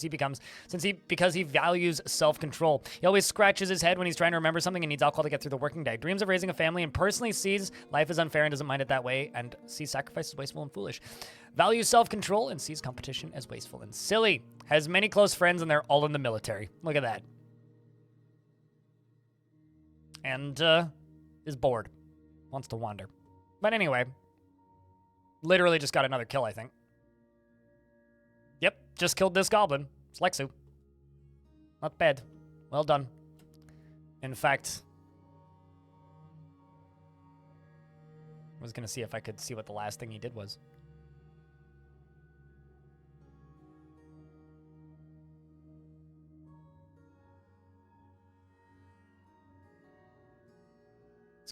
because he values self-control. He always scratches his head when he's trying to remember something and needs alcohol to get through the working day. Dreams of raising a family and personally sees life as unfair and doesn't mind it that way and sees sacrifice as wasteful and foolish. Values self-control and sees competition as wasteful and silly. Has many close friends and they're all in the military. Look at that. And is bored. Wants to wander. But anyway. Literally just got another kill, I think. Yep, just killed this goblin. It's Lexu. Not bad. Well done. In fact, I was going to see if I could see what the last thing he did was.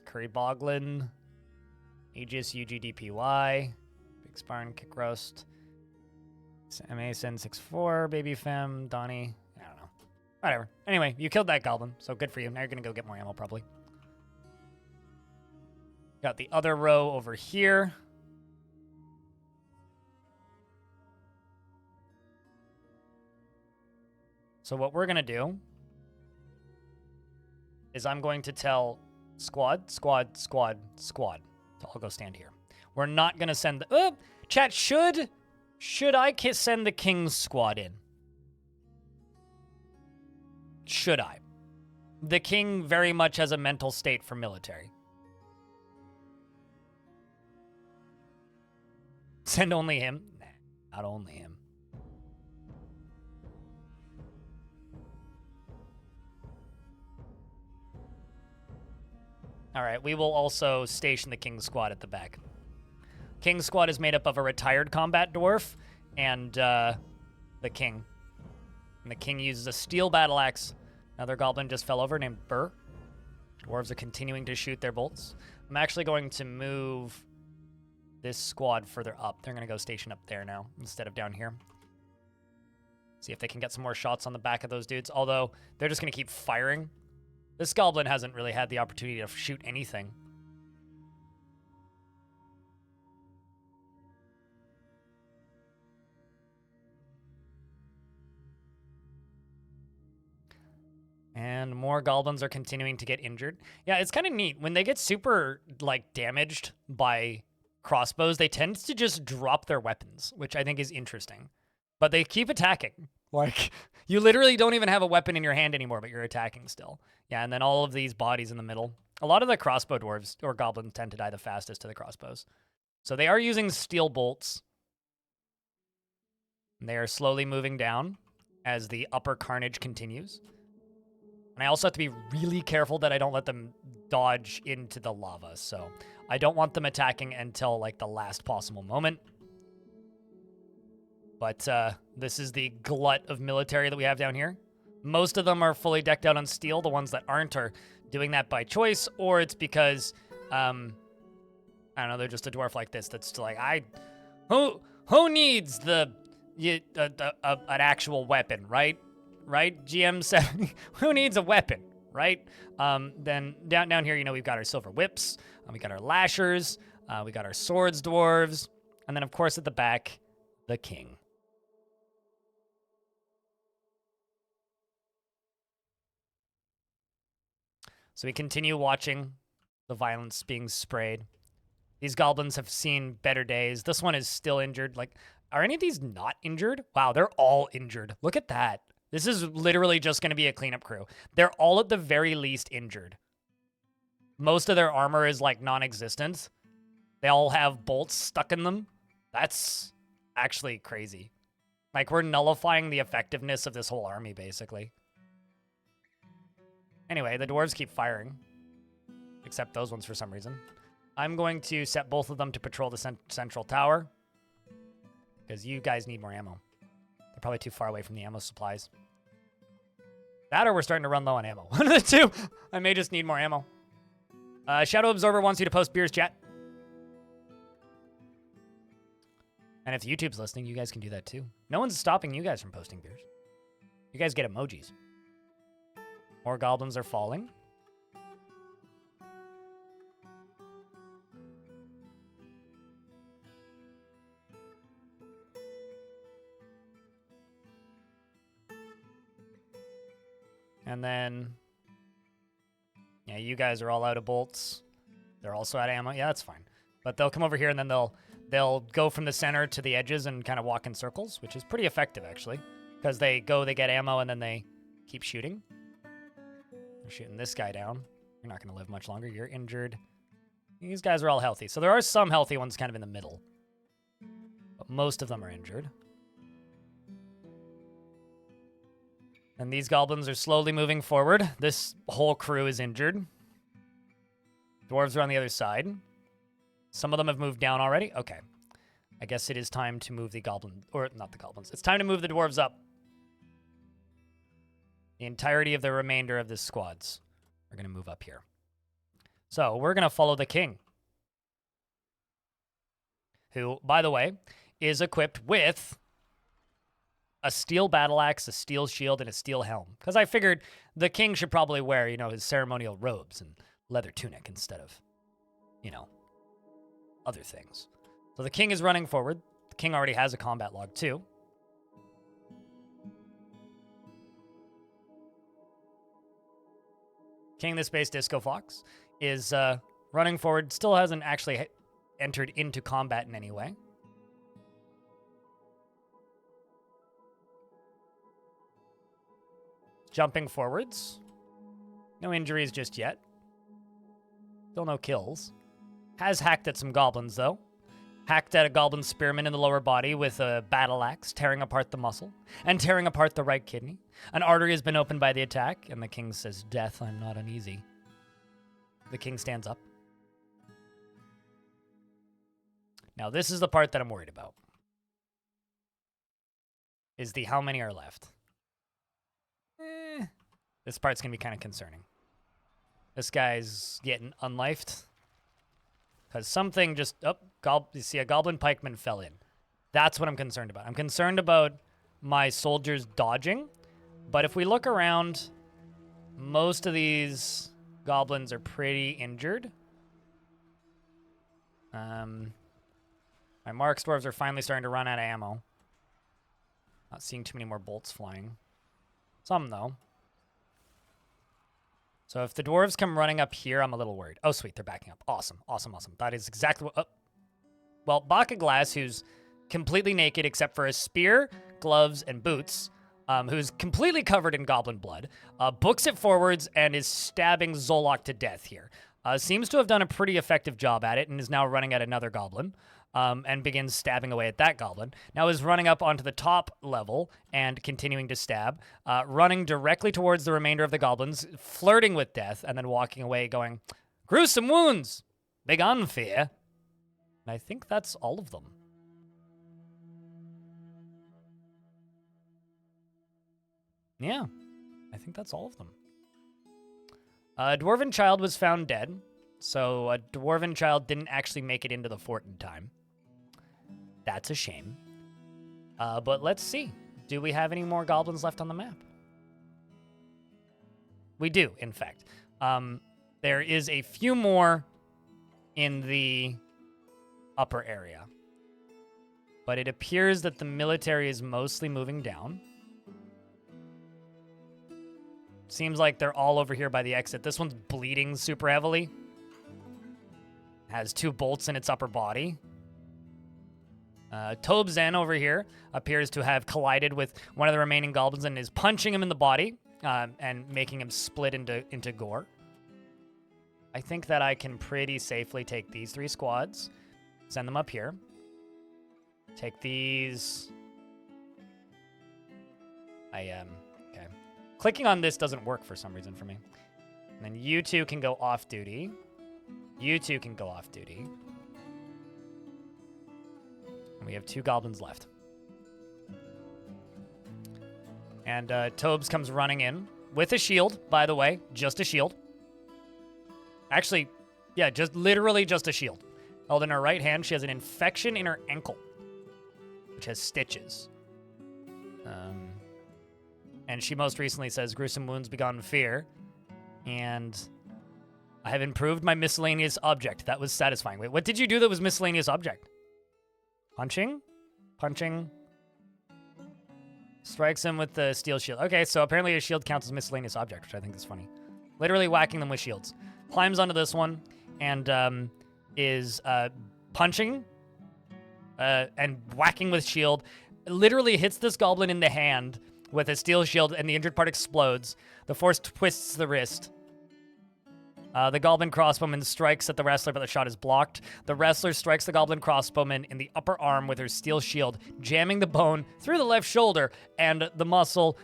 Curry Boglin, Aegis, UGDPY, Big Sparn, Kick Roast, MA Sen 64, Baby Femme, Donnie. I don't know. Whatever. Anyway, you killed that goblin, so good for you. Now you're going to go get more ammo, probably. Got the other row over here. So what we're going to do is I'm going to tell squad. So I'll go stand here. We're not going to send the... chat, should I send the king's squad in? Should I? The king very much has a mental state for military. Send only him? Nah, not only him. All right, we will also station the King's Squad at the back. King's Squad is made up of a retired combat dwarf and the king. And the king uses a steel battle axe. Another goblin just fell over named Burr. Dwarves are continuing to shoot their bolts. I'm actually going to move this squad further up. They're going to go station up there now instead of down here. See if they can get some more shots on the back of those dudes, although they're just going to keep firing. This goblin hasn't really had the opportunity to shoot anything. And more goblins are continuing to get injured. Yeah, it's kind of neat. When they get super, like, damaged by crossbows, they tend to just drop their weapons, which I think is interesting. But they keep attacking. Like, you literally don't even have a weapon in your hand anymore, but you're attacking still. Yeah, and then all of these bodies in the middle. A lot of the crossbow dwarves or goblins tend to die the fastest to the crossbows. So they are using steel bolts. And they are slowly moving down as the upper carnage continues. And I also have to be really careful that I don't let them dodge into the lava. So I don't want them attacking until like the last possible moment. But this is the glut of military that we have down here. Most of them are fully decked out on steel. The ones that aren't are doing that by choice, or it's because, I don't know, they're just a dwarf like this that's like, who needs an actual weapon, right? Right, GM70? Who needs a weapon, right? Then down here, you know, we've got our silver whips, we got our lashers, we got our swords dwarves, and then, of course, at the back, the king. So we continue watching the violence being sprayed. These goblins have seen better days. This one is still injured. Like, are any of these not injured? Wow, they're all injured. Look at that. This is literally just going to be a cleanup crew. They're all at the very least injured. Most of their armor is, like, non-existent. They all have bolts stuck in them. That's actually crazy. Like, we're nullifying the effectiveness of this whole army, basically. Anyway, the dwarves keep firing. Except those ones for some reason. I'm going to set both of them to patrol the central tower. Because you guys need more ammo. They're probably too far away from the ammo supplies. That or we're starting to run low on ammo. One of the two. I may just need more ammo. Shadow Absorber wants you to post beers, chat. And if YouTube's listening, you guys can do that too. No one's stopping you guys from posting beers. You guys get emojis. More goblins are falling. And then, yeah, you guys are all out of bolts. They're also out of ammo. Yeah, that's fine. But they'll come over here and then they'll go from the center to the edges and kind of walk in circles, which is pretty effective actually, because they get ammo, and then they keep shooting. They're shooting this guy down. You're not going to live much longer. You're injured. These guys are all healthy. So there are some healthy ones kind of in the middle. But most of them are injured. And these goblins are slowly moving forward. This whole crew is injured. Dwarves are on the other side. Some of them have moved down already. Okay. I guess it is time to move the goblin, or not the goblins. It's time to move the dwarves up. The entirety of the remainder of this squads are going to move up here. So we're going to follow the king, who, by the way, is equipped with a steel battle axe, a steel shield, and a steel helm. Because I figured the king should probably wear, you know, his ceremonial robes and leather tunic instead of, you know, other things. So the king is running forward. The king already has a combat log too. King the Space Disco Fox is running forward. Still hasn't actually entered into combat in any way. Jumping forwards. No injuries just yet. Still no kills. Has hacked at some goblins, though. Hacked at a goblin spearman in the lower body with a battle axe, tearing apart the muscle, and tearing apart the right kidney. An artery has been opened by the attack, and the king says, "Death, I'm not uneasy." The king stands up. Now, this is the part that I'm worried about. Is the how many are left. This part's going to be kind of concerning. This guy's getting unlifed. Because something just... Oh, you see a goblin pikeman fell in. That's what I'm concerned about. I'm concerned about my soldiers dodging. But if we look around, most of these goblins are pretty injured. My Marks dwarves are finally starting to run out of ammo. Not seeing too many more bolts flying. Some, though. So if the dwarves come running up here, I'm a little worried. Oh, sweet. They're backing up. Awesome. Awesome, awesome. That is exactly what... Oh. Well, Baka Glass, who's completely naked except for a spear, gloves, and boots, who's completely covered in goblin blood, books it forwards and is stabbing Zolok to death here. Seems to have done a pretty effective job at it and is now running at another goblin. and begins stabbing away at that goblin. Now is running up onto the top level and continuing to stab, running directly towards the remainder of the goblins, flirting with death, and then walking away going, gruesome wounds, big unfair. And I think that's all of them. Yeah, I think that's all of them. A dwarven child was found dead, so a dwarven child didn't actually make it into the fort in time. That's a shame. But let's see. Do we have any more goblins left on the map? We do, in fact. There is a few more in the upper area. But it appears that the military is mostly moving down. Seems like they're all over here by the exit. This one's bleeding super heavily. Has 2 bolts in its upper body. Tobzen over here appears to have collided with one of the remaining goblins and is punching him in the body and making him split into gore. I think that I can pretty safely take these 3 squads, send them up here. Take these. Okay. Clicking on this doesn't work for some reason for me. And then you 2 can go off duty. You 2 can go off duty. And we have 2 goblins left. And Tobes comes running in with a shield, by the way. Just a shield. Actually, yeah, literally just a shield. Held in her right hand, she has an infection in her ankle, which has stitches. And she most recently says, gruesome wounds begon fear. And I have improved my miscellaneous object. That was satisfying. Wait, what did you do that was miscellaneous object? Punching? Punching. Strikes him with the steel shield. Okay, so apparently a shield counts as miscellaneous object, which I think is funny. Literally whacking them with shields. Climbs onto this one and is punching and whacking with shield. Literally hits this goblin in the hand with a steel shield, and the injured part explodes. The force twists the wrist. The goblin crossbowman strikes at the wrestler, but the shot is blocked. The wrestler strikes the goblin crossbowman in the upper arm with her steel shield, jamming the bone through the left shoulder and the muscle,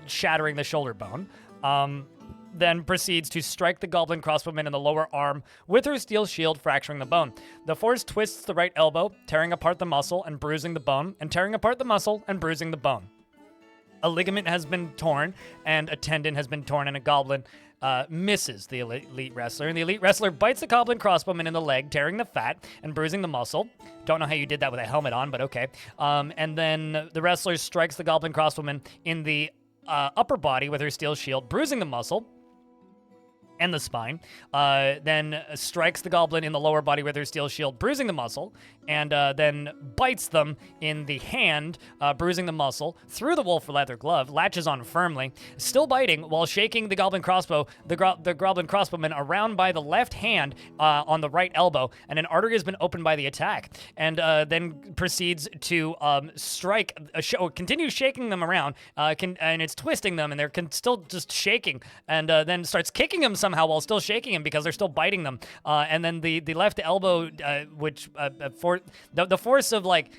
shattering the shoulder bone. Then proceeds to strike the goblin crossbowman in the lower arm with her steel shield, fracturing the bone. The force twists the right elbow, tearing apart the muscle and bruising the bone, and tearing apart the muscle and bruising the bone. A ligament has been torn, and a tendon has been torn, and a goblin misses the elite wrestler. And the elite wrestler bites the goblin crossbowman in the leg, tearing the fat and bruising the muscle. Don't know how you did that with a helmet on, but okay. And then the wrestler strikes the goblin crossbowman in the upper body with her steel shield, bruising the muscle and the spine, then strikes the goblin in the lower body with her steel shield, bruising the muscle, and then bites them in the hand, bruising the muscle, through the wolf leather glove, latches on firmly, still biting while shaking the goblin crossbow, the goblin crossbowman around by the left hand on the right elbow, and an artery has been opened by the attack, and then proceeds to strike, continues shaking them around, and it's twisting them, and they're still just shaking, and then starts kicking him somehow while still shaking him because they're still biting them. And then the left elbow, which the force of like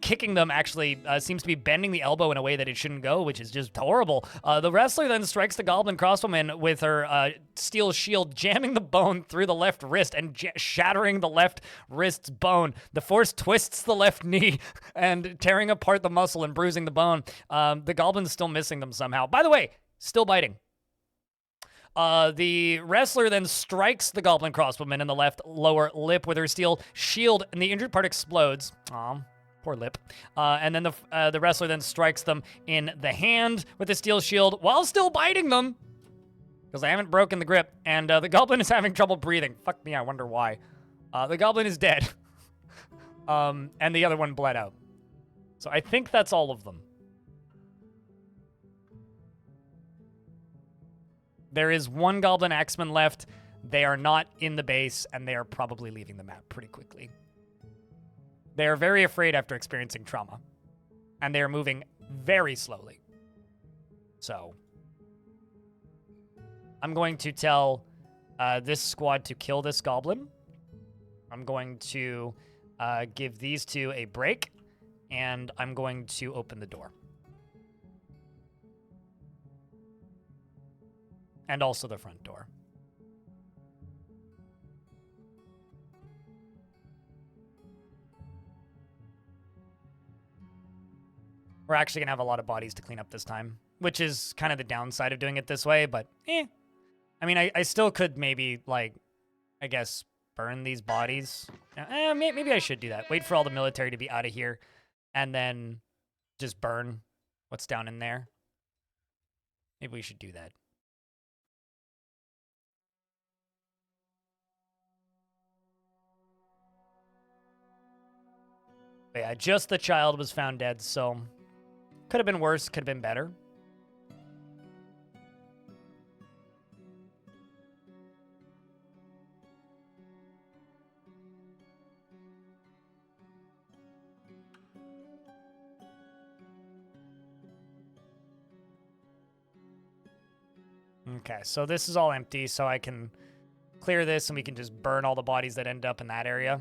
kicking them actually seems to be bending the elbow in a way that it shouldn't go, which is just horrible. The wrestler then strikes the goblin crossbowman with her steel shield, jamming the bone through the left wrist and shattering the left wrist's bone. The force twists the left knee and tearing apart the muscle and bruising the bone. The goblin's still missing them somehow. By the way, still biting. The wrestler then strikes the goblin crossbowman in the left lower lip with her steel shield, and the injured part explodes. Aw, poor lip. And then the wrestler then strikes them in the hand with the steel shield while still biting them, because I haven't broken the grip, and the goblin is having trouble breathing. Fuck me, I wonder why. The goblin is dead. And the other one bled out. So I think that's all of them. There is one goblin axeman left. They are not in the base, and they are probably leaving the map pretty quickly. They are very afraid after experiencing trauma, and they are moving very slowly. So I'm going to tell this squad to kill this goblin. I'm going to give these two a break, and I'm going to open the door. And also the front door. We're actually going to have a lot of bodies to clean up this time, which is kind of the downside of doing it this way, but I mean, I still could maybe, like, I guess, burn these bodies. Maybe I should do that. Wait for all the military to be out of here, and then just burn what's down in there. Maybe we should do that. But yeah, just the child was found dead, so could have been worse, could have been better. Okay, so this is all empty, so I can clear this and we can just burn all the bodies that end up in that area.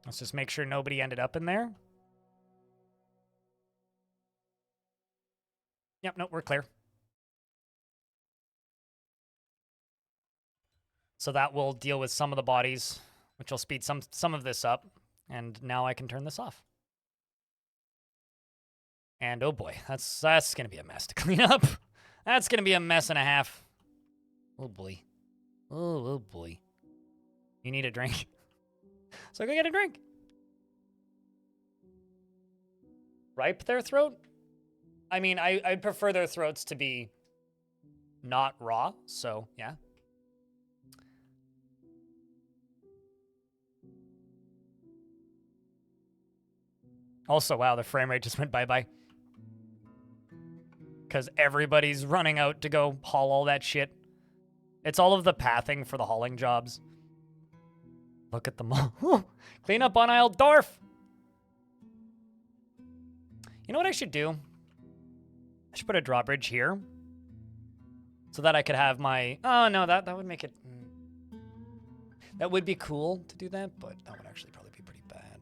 Let's just make sure nobody ended up in there. Yep, nope, we're clear. So that will deal with some of the bodies, which will speed some of this up. And now I can turn this off. And oh boy, that's going to be a mess to clean up. That's going to be a mess and a half. Oh boy. Oh boy. You need a drink. So go get a drink. Ripe their throat? I mean, I prefer their throats to be not raw, so yeah. Also, wow, the frame rate just went bye-bye. Because everybody's running out to go haul all that shit. It's all of the pathing for the hauling jobs. Look at them all. Clean up on aisle Dwarf. You know what I should do? I should put a drawbridge here. So that I could have my... Oh, no, that would make it... That would be cool to do that, but that would actually probably be pretty bad.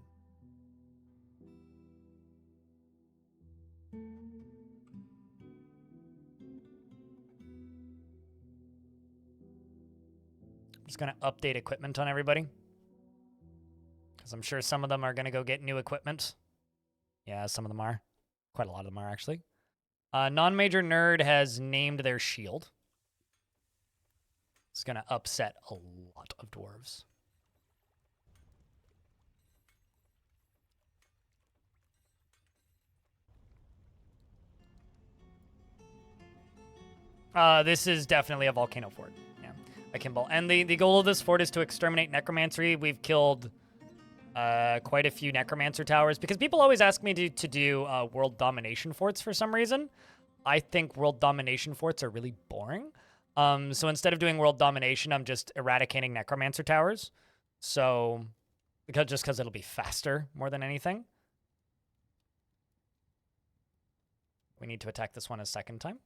I'm just going to update equipment on everybody. Because I'm sure some of them are going to go get new equipment. Yeah, some of them are. Quite a lot of them are, actually. Non-major nerd has named their shield. It's going to upset a lot of dwarves. This is definitely a volcano fort. Yeah, a Kimball. And the goal of this fort is to exterminate necromancy. We've killed quite a few necromancer towers because people always ask me to do world domination forts for some reason. I think world domination forts are really boring. So instead of doing world domination, I'm just eradicating necromancer towers. So because it'll be faster more than anything. We need to attack this one a second time.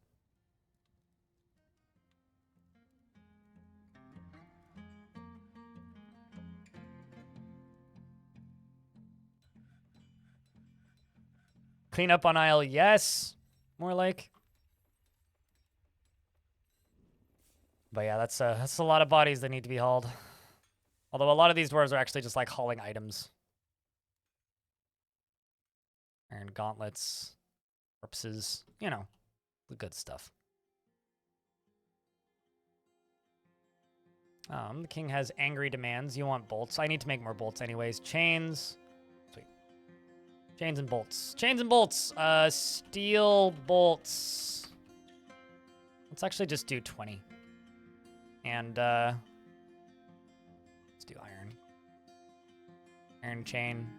Clean up on aisle, yes. More like. But yeah, that's a lot of bodies that need to be hauled. Although a lot of these dwarves are actually just like hauling items. Iron gauntlets, corpses, you know, the good stuff. The king has angry demands. You want bolts. I need to make more bolts anyways. Chains. Sweet. Chains and bolts. Chains and bolts. Steel bolts. Let's actually just do 20. And, let's do iron. Iron chain.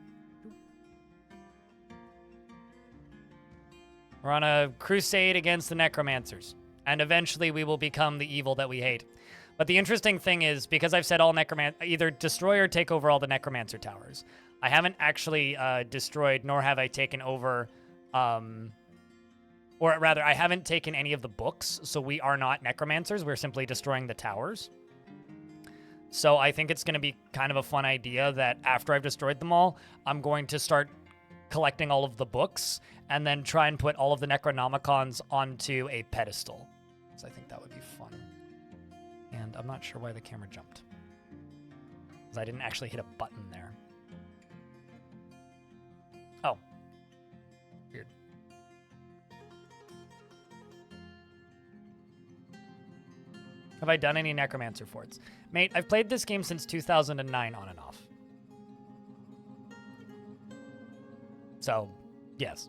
We're on a crusade against the necromancers. And eventually we will become the evil that we hate. But the interesting thing is, because I've said all either destroy or take over all the necromancer towers, I haven't actually destroyed, nor have I taken over, or rather, I haven't taken any of the books, so we are not necromancers. We're simply destroying the towers. So I think it's going to be kind of a fun idea that after I've destroyed them all, I'm going to start collecting all of the books and then try and put all of the Necronomicons onto a pedestal. So I think that would be fun. And I'm not sure why the camera jumped, because I didn't actually hit a button there. Oh. Weird. Have I done any Necromancer forts? Mate, I've played this game since 2009 on and off. So, yes.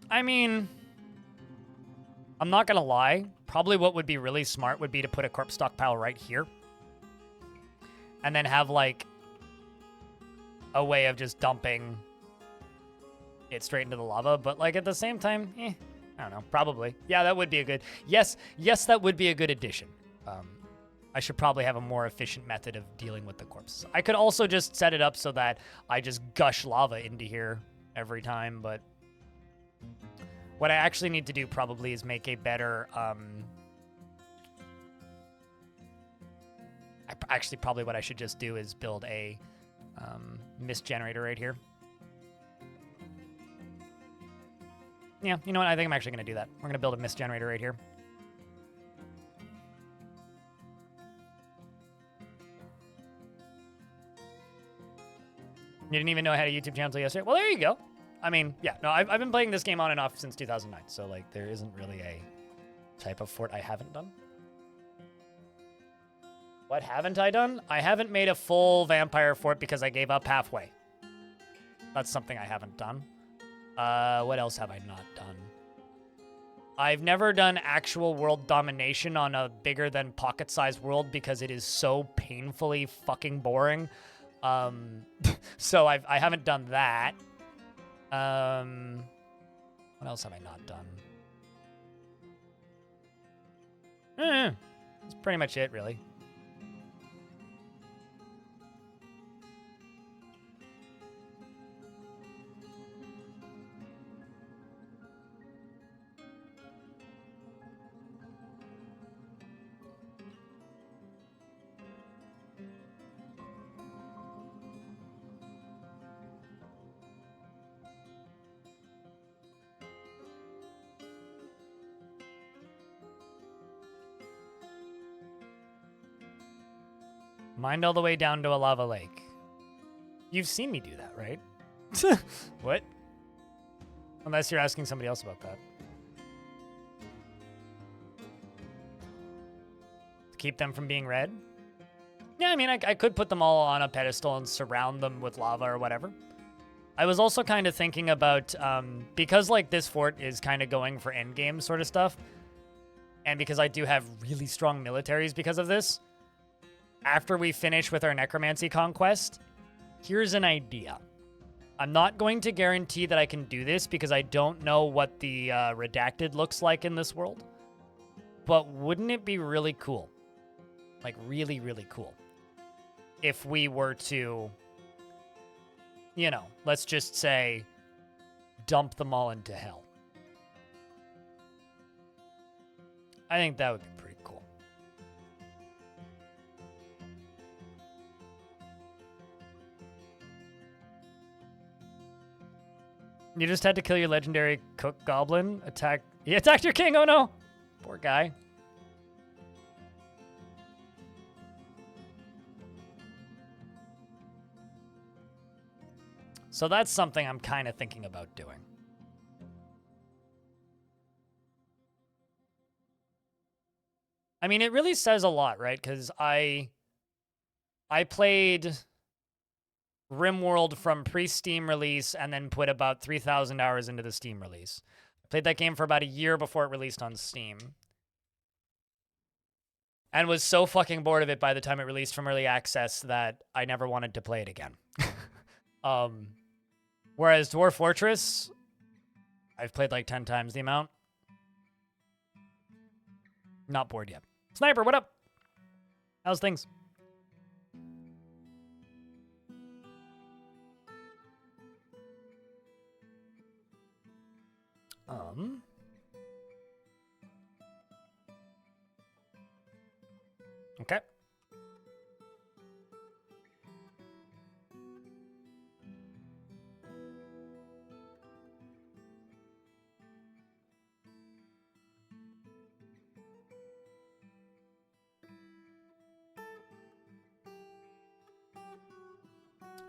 I mean, I'm not gonna lie. Probably what would be really smart would be to put a corpse stockpile right here. And then have, like, a way of just dumping it straight into the lava. But, like, at the same time, I don't know. Probably. Yeah, that would be a good... Yes, that would be a good addition. I should probably have a more efficient method of dealing with the corpses. I could also just set it up so that I just gush lava into here every time, but... What I actually need to do probably is make a better... Actually, probably what I should just do is build a mist generator right here. Yeah, you know what? I think I'm actually going to do that. We're going to build a mist generator right here. You didn't even know I had a YouTube channel until yesterday? Well, there you go. I mean, yeah, no, I've been playing this game on and off since 2009, so, like, there isn't really a type of fort I haven't done. What haven't I done? I haven't made a full vampire fort because I gave up halfway. That's something I haven't done. What else have I not done? I've never done actual world domination on a bigger than pocket-sized world because it is so painfully fucking boring. So I haven't done that. What else have I not done? That's pretty much it, really. Mined all the way down to a lava lake. You've seen me do that, right? What? Unless you're asking somebody else about that. To keep them from being red? Yeah, I mean, I could put them all on a pedestal and surround them with lava or whatever. I was also kind of thinking about, because, like, this fort is kind of going for endgame sort of stuff, and because I do have really strong militaries because of this, after we finish with our necromancy conquest, here's an idea. I'm not going to guarantee that I can do this because I don't know what the redacted looks like in this world. But wouldn't it be really cool? Like, really, really cool. If we were to, you know, let's just say, dump them all into hell. I think that would be pretty cool. You just had to kill your legendary cook goblin. He attacked your king. Oh no. Poor guy. So that's something I'm kind of thinking about doing. I mean, it really says a lot, right? Because I played RimWorld from pre-Steam release and then put about 3,000 hours into the Steam release. Played that game for about a year before it released on Steam. And was so fucking bored of it by the time it released from early access that I never wanted to play it again. Whereas Dwarf Fortress, I've played like 10 times the amount. Not bored yet. Sniper, what up? How's things? Okay.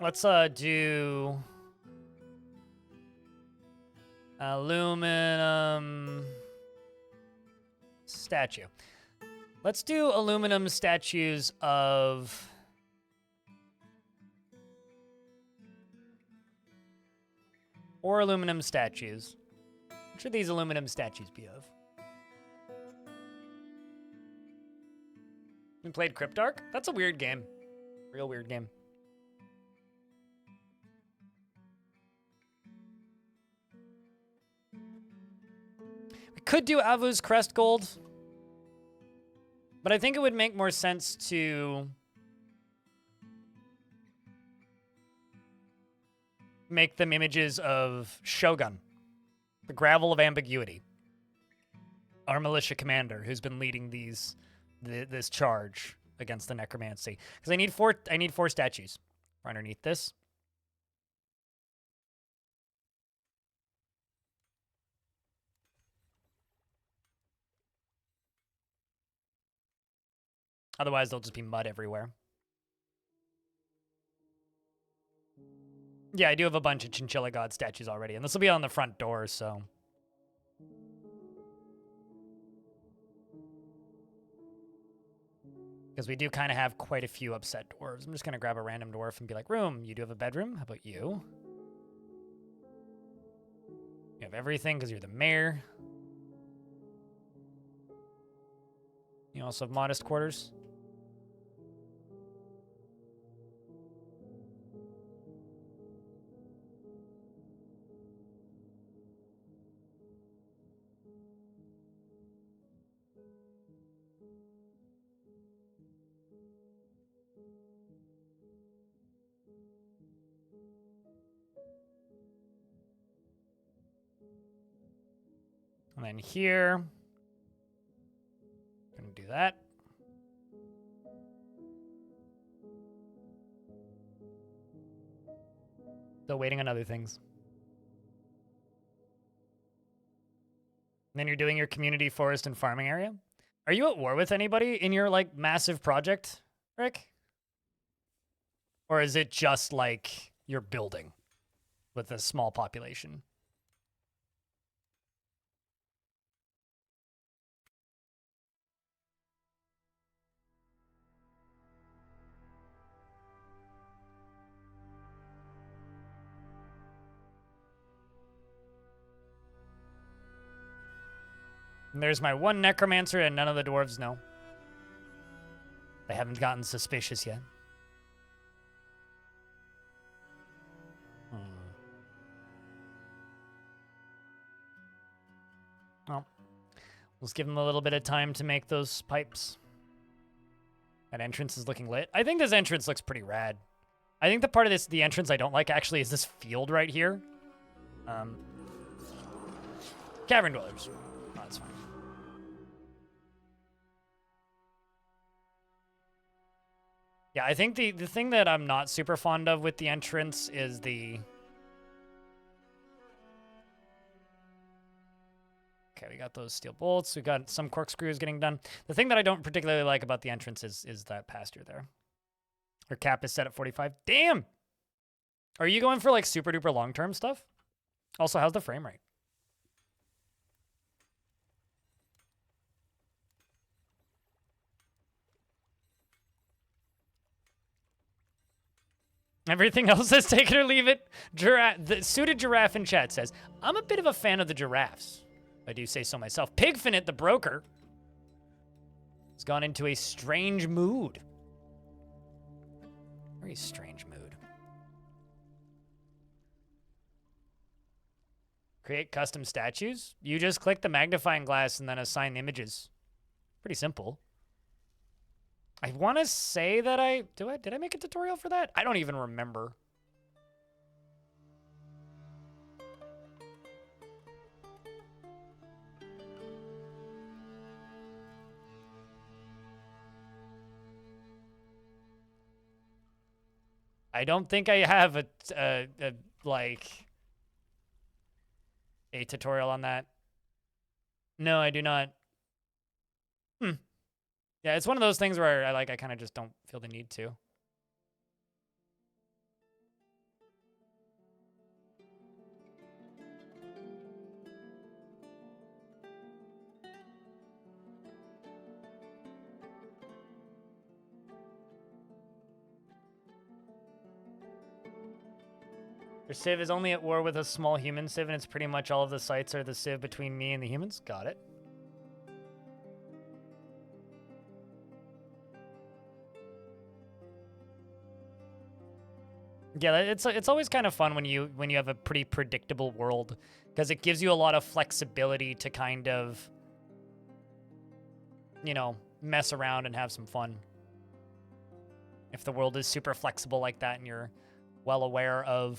Let's do aluminum statue. Let's do aluminum statues of aluminum statues. What should these aluminum statues be of? We played Cryptark? That's a weird game. Real weird game. We could do Avu's Crest Gold. But I think it would make more sense to make them images of Shogun, the Gravel of Ambiguity, our militia commander who's been leading this charge against the necromancy. Because I need four statues for underneath this. Otherwise, there'll just be mud everywhere. Yeah, I do have a bunch of Chinchilla God statues already, and this will be on the front door, so... Because we do kind of have quite a few upset dwarves. I'm just going to grab a random dwarf and be like, room, you do have a bedroom? How about you? You have everything because you're the mayor. You also have modest quarters. And then here, gonna do that. Still waiting on other things. And then you're doing your community forest and farming area. Are you at war with anybody in your like massive project, Rick? Or is it just like you're building with a small population? And there's my one necromancer and none of the dwarves know. They haven't gotten suspicious yet. Well, let's give them a little bit of time to make those pipes. That entrance is looking lit. I think this entrance looks pretty rad. I think the part of the entrance I don't like actually is this field right here. Cavern dwellers. Oh, that's fine. Yeah, I think the thing that I'm not super fond of with the entrance is the... Okay, we got those steel bolts. We got some corkscrews getting done. The thing that I don't particularly like about the entrance is that pasture there. Her cap is set at 45. Damn! Are you going for like super duper long-term stuff? Also, how's the frame rate? Everything else is take it or leave it. The suited giraffe in chat says, I'm a bit of a fan of the giraffes. I do say so myself. Pigfinite, the broker, has gone into a strange mood. Very strange mood. Create custom statues? You just click the magnifying glass and then assign images. Pretty simple. I want to say that did I make a tutorial for that? I don't even remember. I don't think I have like a tutorial on that. No, I do not. Yeah, it's one of those things where I kind of just don't feel the need to. Your civ is only at war with a small human civ, and it's pretty much all of the sites are the civ between me and the humans. Got it. Yeah, it's always kind of fun when you have a pretty predictable world, because it gives you a lot of flexibility to kind of, you know, mess around and have some fun. If the world is super flexible like that and you're well aware of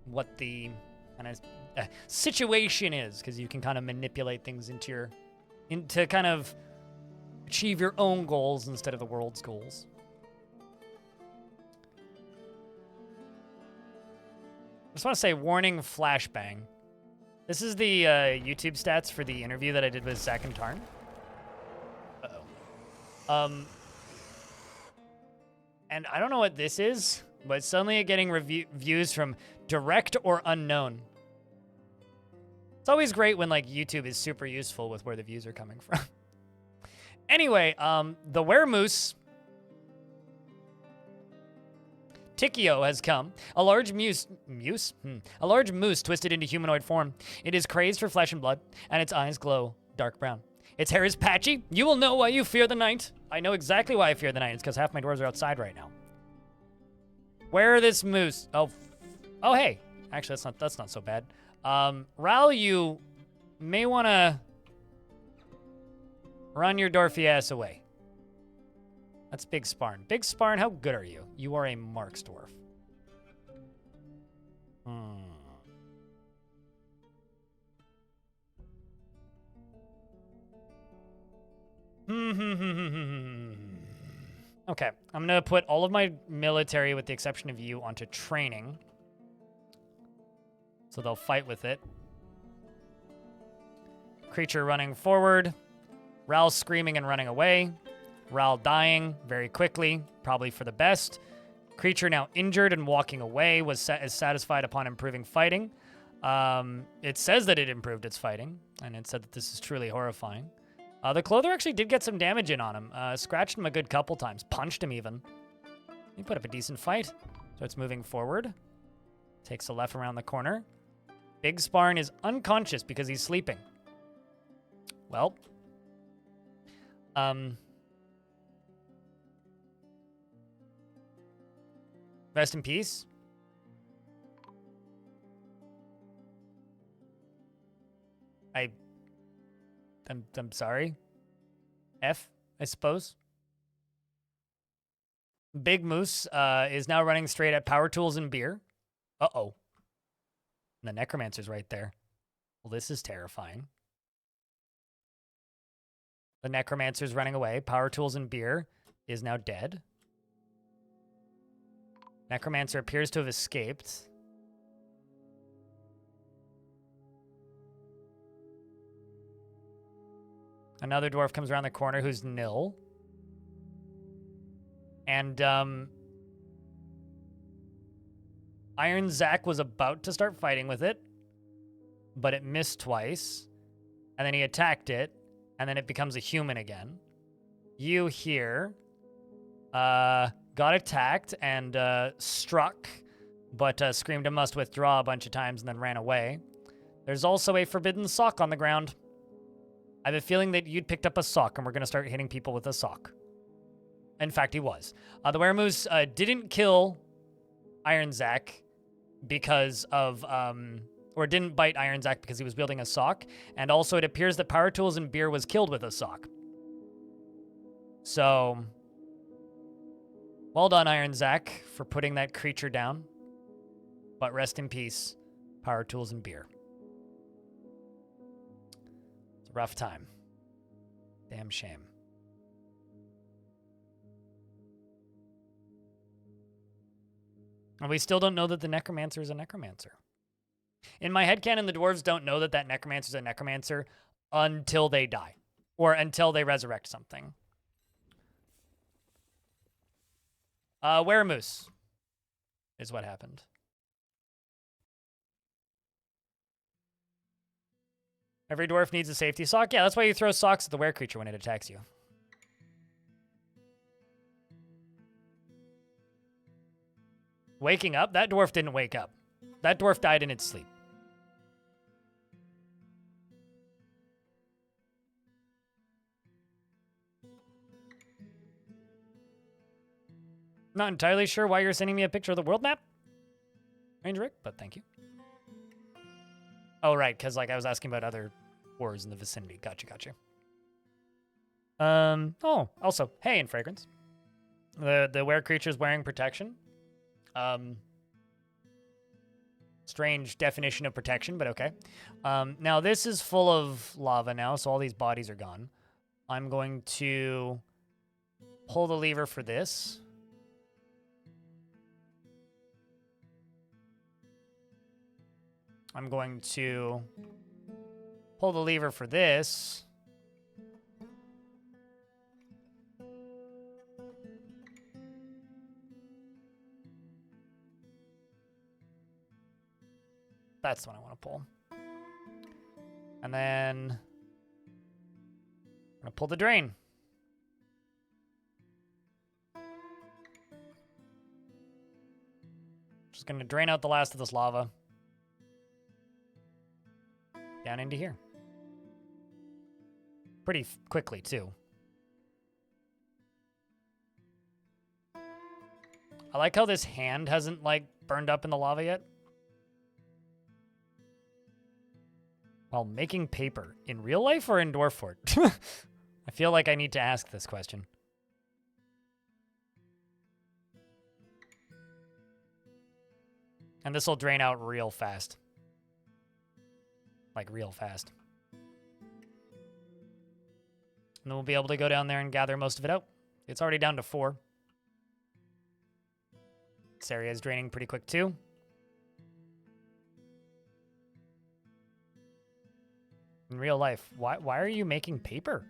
what the kind of situation is, because you can kind of manipulate things into kind of achieve your own goals instead of the world's goals. I just want to say, warning, flashbang. This is the YouTube stats for the interview that I did with Zach and Tarn. Uh-oh. And I don't know what this is, but suddenly getting views from direct or unknown. It's always great when, like, YouTube is super useful with where the views are coming from. Anyway, the Weremoose Tikio has come. A large A large moose twisted into humanoid form. It is crazed for flesh and blood, and its eyes glow dark brown. Its hair is patchy. You will know why you fear the night. I know exactly why I fear the night. It's because half my doors are outside right now. Where this moose? Oh, hey. Actually, that's not so bad. Ral, you may want to run your Dwarfy ass away. That's Big Sparn. Big Sparn, how good are you? You are a Marks Dwarf. Okay, I'm going to put all of my military, with the exception of you, onto training. So they'll fight with it. Creature running forward. Ral screaming and running away. Ral dying very quickly, probably for the best. Creature now injured and walking away, is satisfied upon improving fighting. It says that it improved its fighting, and it said that this is truly horrifying. The Clother actually did get some damage in on him. Scratched him a good couple times. Punched him even. He put up a decent fight. So it's moving forward. Takes a left around the corner. Big Sparn is unconscious because he's sleeping. Well. Rest in peace. I'm sorry. F, I suppose. Big Moose is now running straight at power tools and beer. Uh-oh. The Necromancer's right there. Well, this is terrifying. The Necromancer's running away. Power tools and beer is now dead. Necromancer appears to have escaped. Another dwarf comes around the corner who's nil. And, Iron Zack was about to start fighting with it, but it missed twice. And then he attacked it, and then it becomes a human again. You here, got attacked and, struck, but, screamed a must withdraw a bunch of times and then ran away. There's also a forbidden sock on the ground. I have a feeling that you'd picked up a sock, and we're going to start hitting people with a sock. In fact, he was. The Weremoose didn't kill Iron Zack because of, or didn't bite Iron Zack because he was wielding a sock. And also, it appears that Power Tools and Beer was killed with a sock. So, well done, Iron Zach, for putting that creature down. But rest in peace, power tools and beer. It's a rough time. Damn shame. And we still don't know that the necromancer is a necromancer. In my headcanon, the dwarves don't know that that necromancer is a necromancer until they die. Or until they resurrect something. Weremoose is what happened. Every dwarf needs a safety sock. Yeah, that's why you throw socks at the were creature when it attacks you. Waking up? That dwarf didn't wake up. That dwarf died in its sleep. Not entirely sure why you're sending me a picture of the world map, Ranger Rick, but thank you. Oh, right, because like I was asking about other wars in the vicinity. Gotcha. Oh, also, hey, in Fragrance. The were creature's wearing protection. Strange definition of protection, but okay. Now this is full of lava now, so all these bodies are gone. I'm going to pull the lever for this. I'm going to pull the lever for this. That's the one I want to pull. And then I'm going to pull the drain. Just going to drain out the last of this lava. Down into here. Pretty quickly, too. I like how this hand hasn't, like, burned up in the lava yet. While making paper. In real life or in Dwarf Fort? I feel like I need to ask this question. And this will drain out real fast. Like, real fast. And then we'll be able to go down there and gather most of it out. It's already down to 4. This area is draining pretty quick, too. In real life, why are you making paper?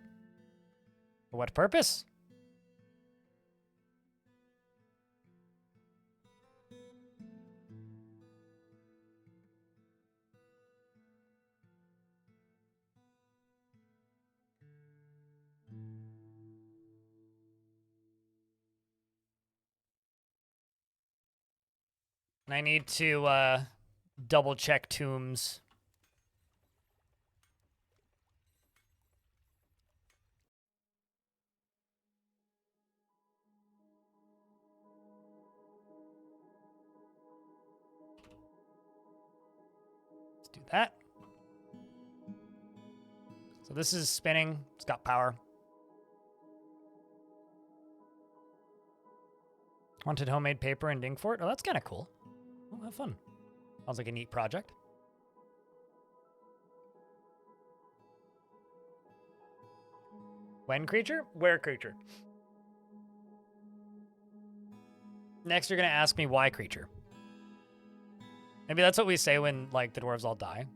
For what purpose? I need to double check tombs. Let's do that. So this is spinning. It's got power. Haunted homemade paper and ink fort. Oh, that's kind of cool. Oh, have fun. Sounds like a neat project. When creature? Where creature? Next, you're going to ask me why creature. Maybe that's what we say when, like, the dwarves all die.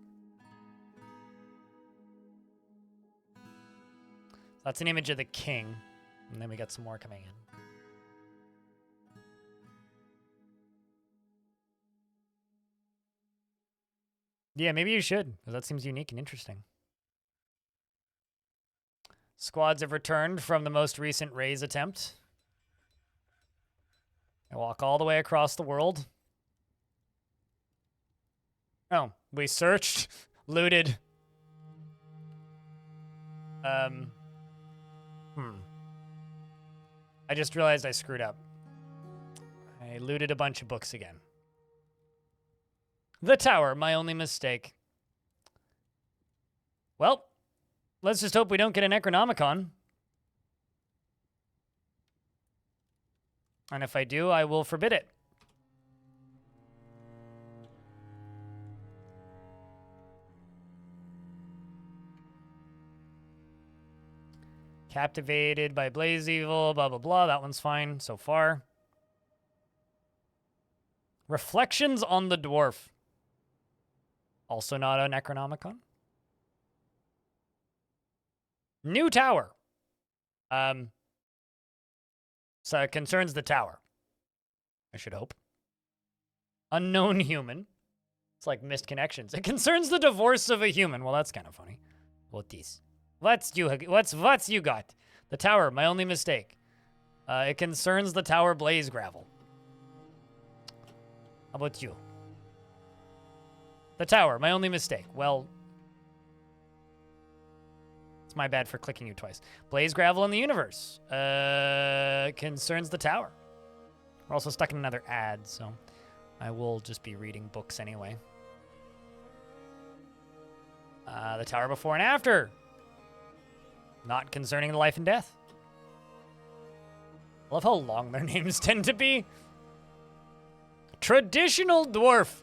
That's an image of the king. And then we got some more coming in. Yeah, maybe you should. That seems unique and interesting. Squads have returned from the most recent raise attempt. They walk all the way across the world. Oh, we searched, looted. I just realized I screwed up. I looted a bunch of books again. The tower, my only mistake. Well, let's just hope we don't get a Necronomicon. And if I do, I will forbid it. Captivated by Blaze Evil, blah, blah, blah. That one's fine so far. Reflections on the Dwarf. Also not a Necronomicon. New tower. So it concerns the tower. I should hope. Unknown human. It's like missed connections. It concerns the divorce of a human. Well, that's kind of funny. What this? What's you got? The tower, my only mistake. It concerns the tower blaze gravel. How about you? The tower, my only mistake. Well, it's my bad for clicking you twice. Blaze gravel in the universe. Concerns the tower. We're also stuck in another ad, so I will just be reading books anyway. The tower before and after. Not concerning the life and death. I love how long their names tend to be. Traditional dwarf.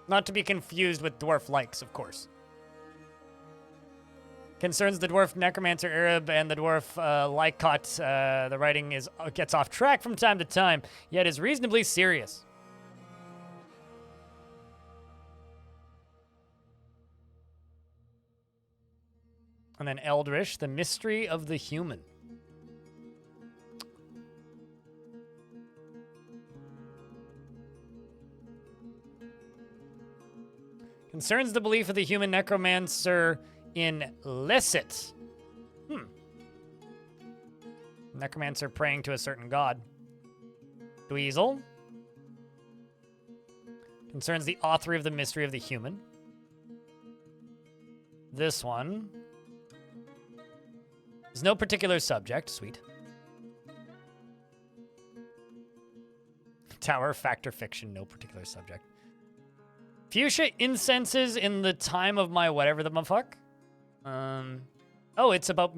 Not to be confused with dwarf likes, of course. Concerns the dwarf necromancer Arab and the dwarf Lycott. The writing gets off track from time to time, yet is reasonably serious. And then Eldritch, the mystery of the human. Concerns the belief of the human necromancer in licit. Necromancer praying to a certain god. Dweezil. Concerns the author of the mystery of the human. This one. There's no particular subject. Sweet. Tower, factor, fiction, no particular subject. Fuchsia incenses in the time of my whatever the fuck. Oh, it's about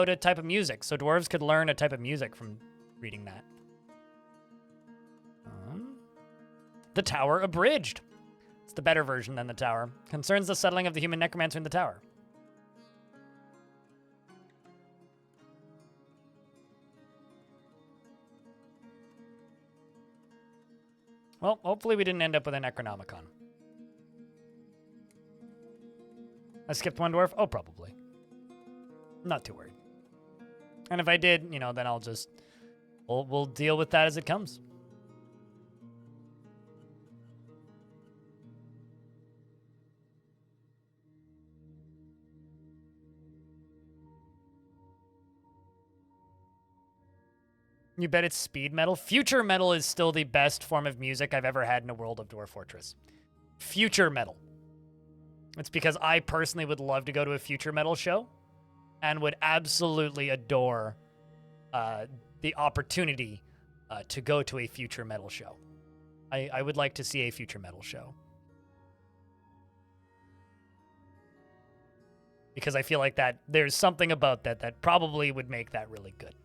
a type of music. So dwarves could learn a type of music from reading that. The Tower Abridged. It's the better version than the Tower. Concerns the settling of the human necromancer in the Tower. Well, hopefully we didn't end up with a Necronomicon. I skipped one dwarf? Oh, probably. Not too worried. And if I did, you know, then I'll just... We'll deal with that as it comes. You bet it's speed metal? Future metal is still the best form of music I've ever had in a World of Dwarf Fortress. Future metal. It's because I personally would love to go to a future metal show and would absolutely adore the opportunity to go to a future metal show. I would like to see a future metal show. Because I feel like that there's something about that that probably would make that really good.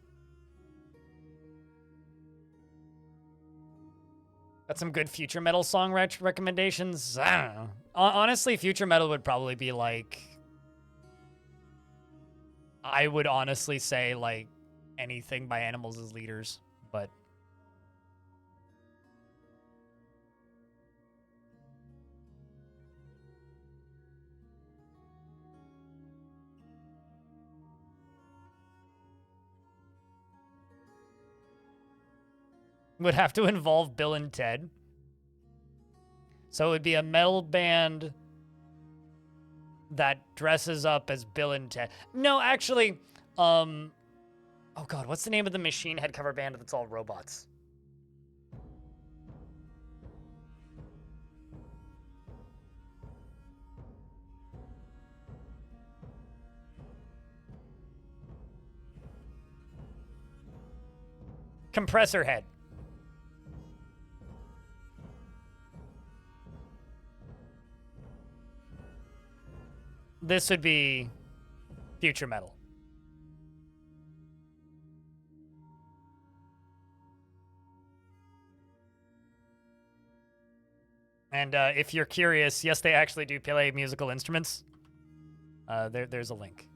Got some good future metal song recommendations? I don't know. Honestly, future metal would probably be like... I would honestly say, like, anything by Animals as Leaders, but... would have to involve Bill and Ted. So it would be a metal band that dresses up as Bill and Ted. No, actually, oh god, what's the name of the Machine Head cover band that's all robots? Compressor Head. This would be future metal. And if you're curious, yes, they actually do play musical instruments. There's a link.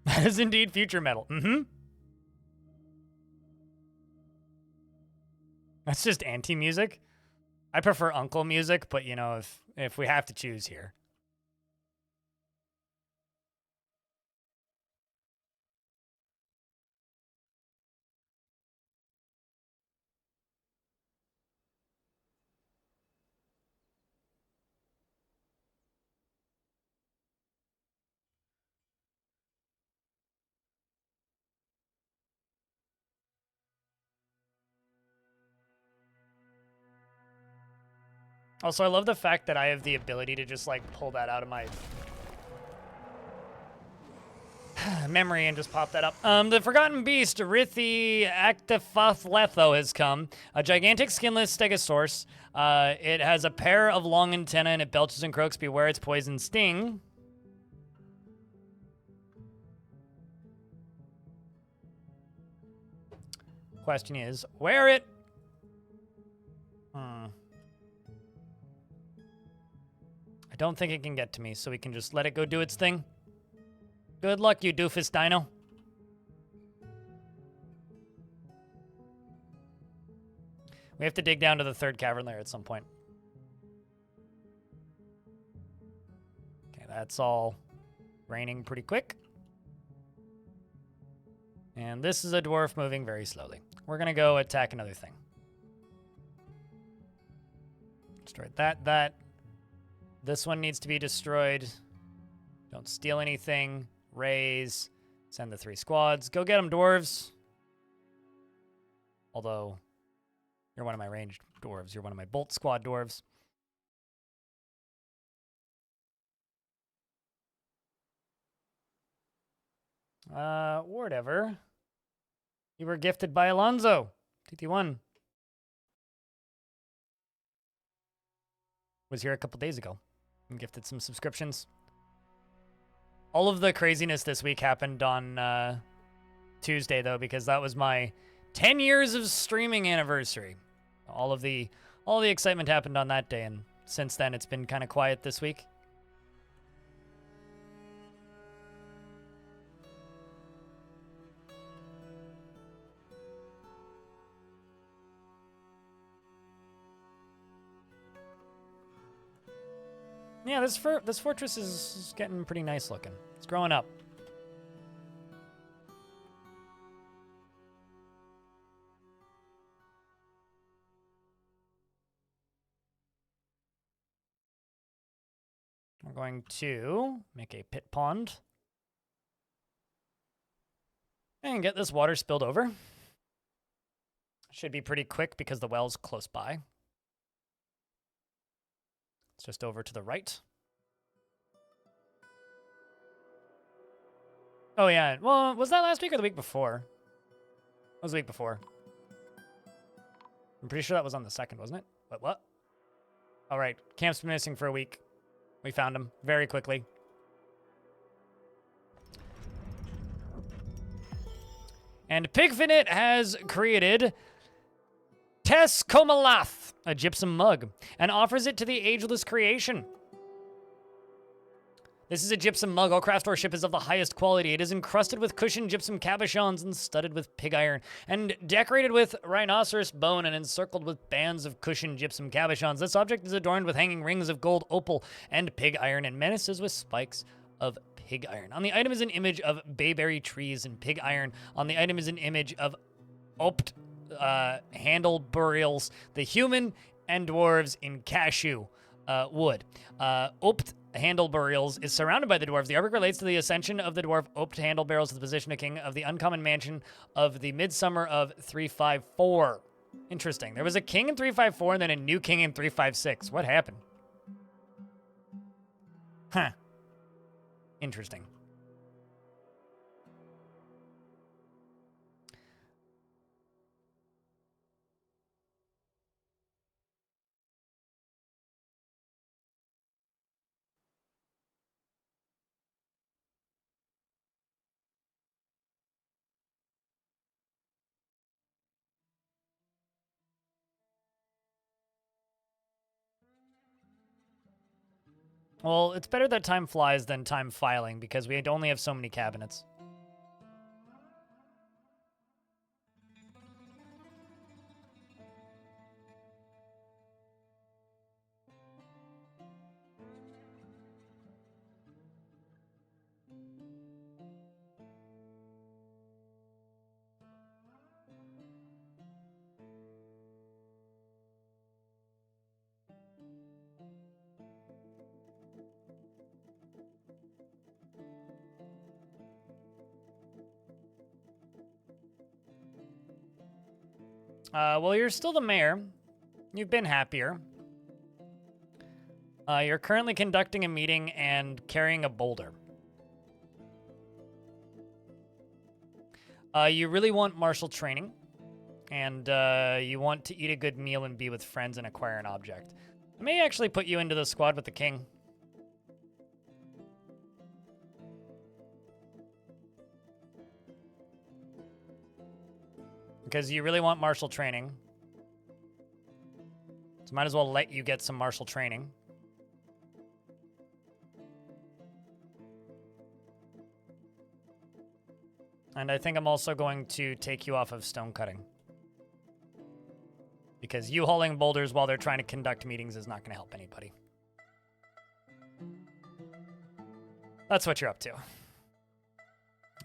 That is indeed future metal. Mm-hmm. That's just anti-music. I prefer uncle music, but you know, if we have to choose here. Also, I love the fact that I have the ability to just like pull that out of my memory and just pop that up. The Forgotten Beast, Rithi Actifatletho, has come. A gigantic skinless stegosaurus. It has a pair of long antennae and it belches and croaks. Beware its poison sting. Question is, wear it. I don't think it can get to me, so we can just let it go do its thing. Good luck, you doofus dino. We have to dig down to the third cavern layer at some point. Okay, that's all raining pretty quick. And this is a dwarf moving very slowly. We're gonna go attack another thing. Destroyed that. This one needs to be destroyed. Don't steal anything. Raise. Send the 3 squads. Go get them, dwarves. Although, you're one of my ranged dwarves. You're one of my bolt squad dwarves. Whatever. You were gifted by Alonzo. TT1. Was here a couple days ago and gifted some subscriptions. All of the craziness this week happened on Tuesday, though, because that was my 10 years of streaming anniversary. All the excitement happened on that day, and since then it's been kind of quiet this week. Yeah, this fortress is getting pretty nice looking. It's growing up. We're going to make a pit pond. And get this water spilled over. Should be pretty quick because the well's close by. It's just over to the right. Oh, yeah. Well, was that last week or the week before? It was the week before. I'm pretty sure that was on the 2nd, wasn't it? What? All right. Camp's been missing for a week. We found him very quickly. And Pigfinite has created Tess Komalath, a gypsum mug, and offers it to the ageless creation. This is a gypsum mug. All craft worship is of the highest quality. It is encrusted with cushioned gypsum cabochons and studded with pig iron, and decorated with rhinoceros bone and encircled with bands of cushioned gypsum cabochons. This object is adorned with hanging rings of gold opal and pig iron, and menaces with spikes of pig iron. On the item is an image of bayberry trees and pig iron. On the item is an image of opt handle burials, the human and dwarves in cashew wood. Opt handle burials is surrounded by the dwarves. The artwork relates to the ascension of the dwarf Opt handle barrels to the position of king of the uncommon mansion of the midsummer of 354. Interesting. There was a king in 354 and then a new king in 356. What happened? Huh. Interesting. Well, it's better that time flies than time filing because we only have so many cabinets. Well, you're still the mayor. You've been happier. You're currently conducting a meeting and carrying a boulder. You really want martial training, and you want to eat a good meal and be with friends and acquire an object. I may actually put you into the squad with the king. Because you really want martial training. So might as well let you get some martial training. And I think I'm also going to take you off of stone cutting. Because you hauling boulders while they're trying to conduct meetings is not going to help anybody. That's what you're up to.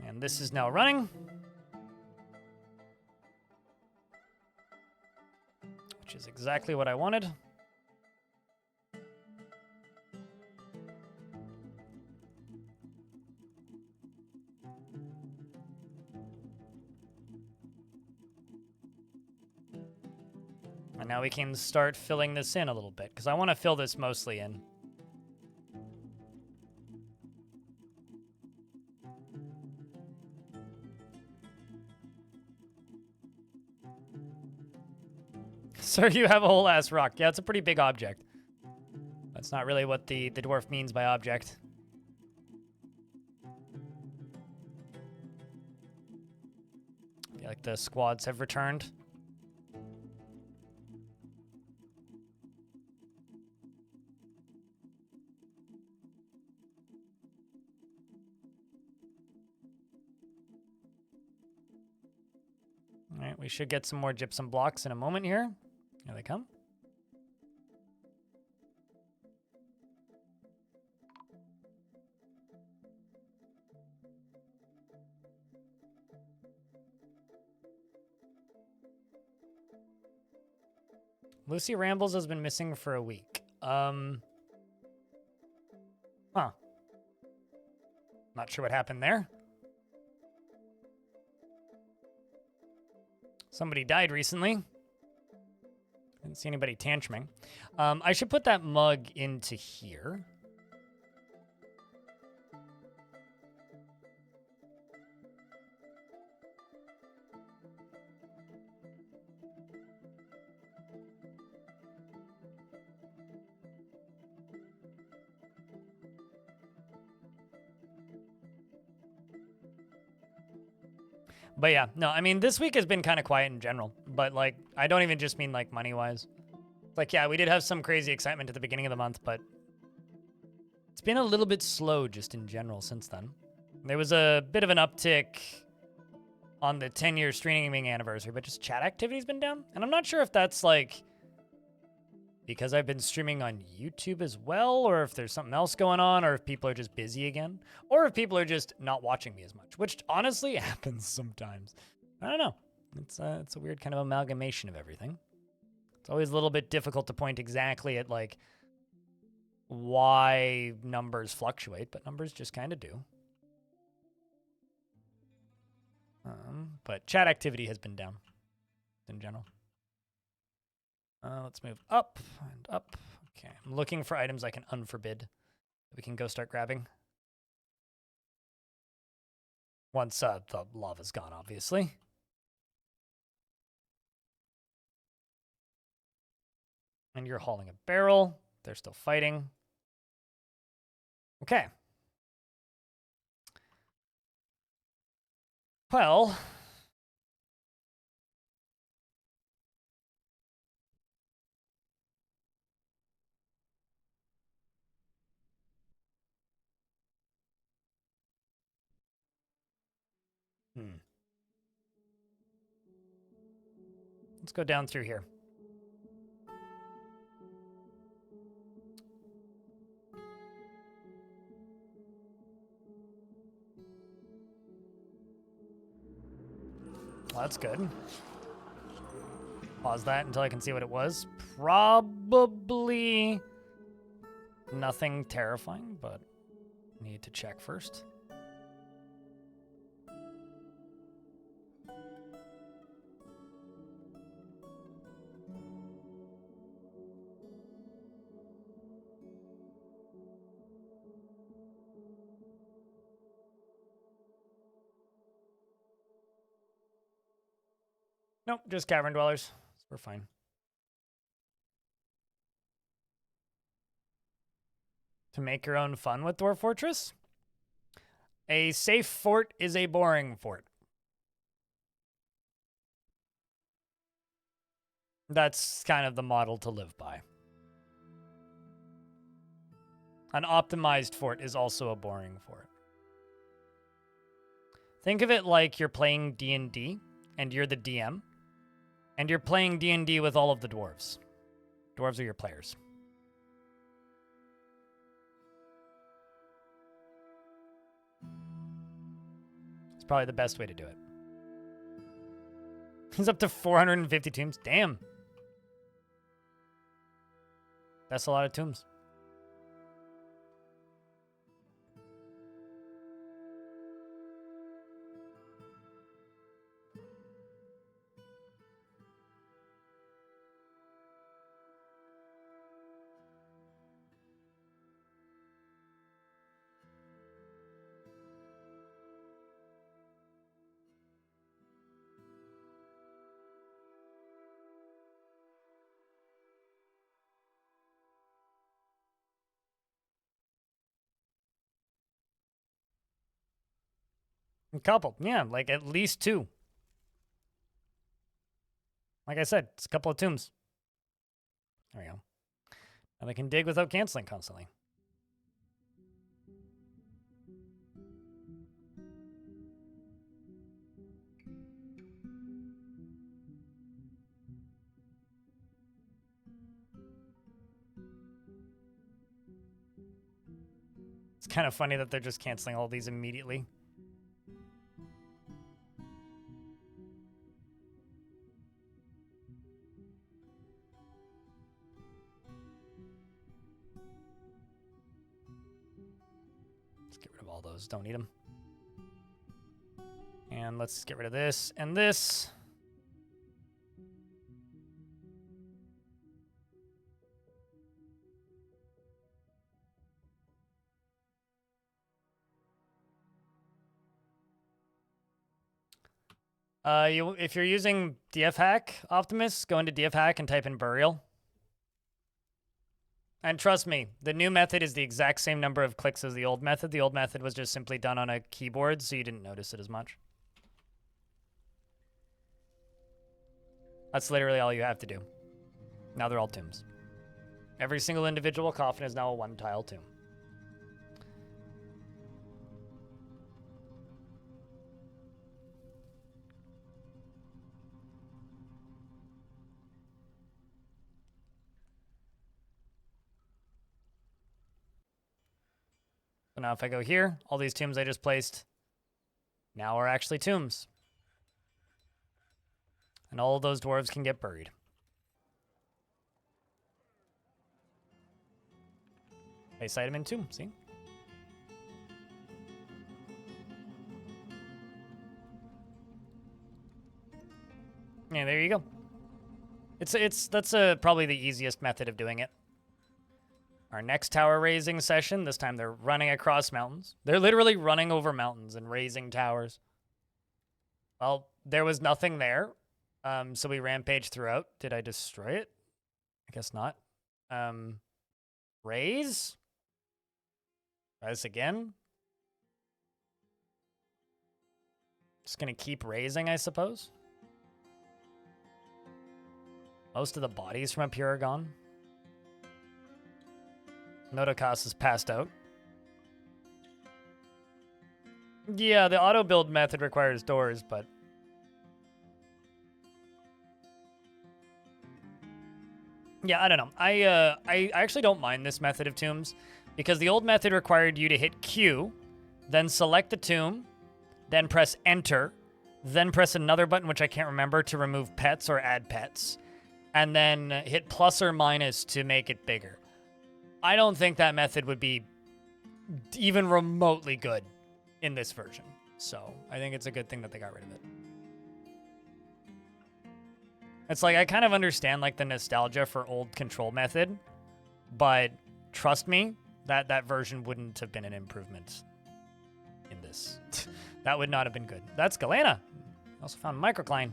And this is now running. Which is exactly what I wanted. And now we can start filling this in a little bit, because I want to fill this mostly in. Sir, you have a whole ass rock. Yeah, it's a pretty big object. That's not really what the dwarf means by object. I feel like the squads have returned. All right, we should get some more gypsum blocks in a moment here. Here they come. Lucy Rambles has been missing for a week. Huh. Not sure what happened there. Somebody died recently. Didn't see anybody tantruming. I should put that mug into here. But yeah, no, I mean, this week has been kind of quiet in general. But, like, I don't even just mean, like, money-wise. Like, yeah, we did have some crazy excitement at the beginning of the month, but it's been a little bit slow just in general since then. There was a bit of an uptick on the 10-year streaming anniversary, but just chat activity's been down. And I'm not sure if that's, like, because I've been streaming on YouTube as well, or if there's something else going on, or if people are just busy again, or if people are just not watching me as much, which honestly happens sometimes. I don't know. It's a weird kind of amalgamation of everything. It's always a little bit difficult to point exactly at, like, why numbers fluctuate, but numbers just kind of do. But chat activity has been down in general. Let's move up and up. Okay, I'm looking for items I can unforbid that we can go start grabbing. Once the lava's gone, obviously. And you're hauling a barrel. They're still fighting. Okay. Well... Let's go down through here. Well, that's good. Pause that until I can see what it was. Probably nothing terrifying, but need to check first. Nope, just cavern dwellers. We're fine. To make your own fun with Dwarf Fortress? A safe fort is a boring fort. That's kind of the model to live by. An optimized fort is also a boring fort. Think of it like you're playing D&D and you're the DM, and you're playing D&D with all of the dwarves. Dwarves are your players. It's probably the best way to do it. He's up to 450 tombs. Damn. That's a lot of tombs. A couple. Yeah, like at least 2. Like I said, it's a couple of tombs. There we go. And I can dig without canceling constantly. It's kind of funny that they're just canceling all these immediately. Let's get rid of all those. Don't need them. And let's get rid of this and this. If you're using DF hack, Optimus, go into DF hack and type in burial. And trust me, the new method is the exact same number of clicks as the old method. The old method was just simply done on a keyboard, so you didn't notice it as much. That's literally all you have to do. Now they're all tombs. Every single individual coffin is now a 1-tile tomb. So now if I go here, all these tombs I just placed now are actually tombs. And all of those dwarves can get buried. Base item in tomb, see? Yeah, there you go. That's probably the easiest method of doing it. Our next tower raising session, this time they're running across mountains. They're literally running over mountains and raising towers. Well, there was nothing there, so we rampaged throughout. Did I destroy it? I guess not. Raise? Try this again. Just gonna keep raising, I suppose. Most of the bodies from up here are gone. Nodokas is passed out. Yeah, the auto build method requires doors, but yeah, I don't know. I actually don't mind this method of tombs because the old method required you to hit Q, then select the tomb, then press enter, then press another button which I can't remember to remove pets or add pets, and then hit plus or minus to make it bigger. I don't think that method would be even remotely good in this version. So I think it's a good thing that they got rid of it. It's like, I kind of understand like the nostalgia for old control method, but trust me, that version wouldn't have been an improvement in this. That would not have been good. That's Galena. Also found Microcline.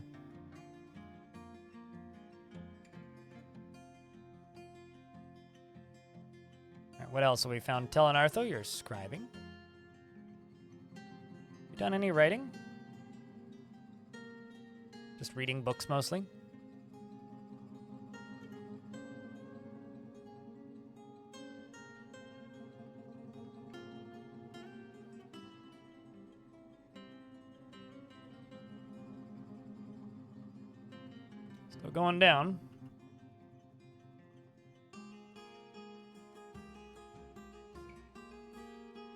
All right, what else have we found? Telenartho, you're scribing. You done any writing? Just reading books mostly? So going down.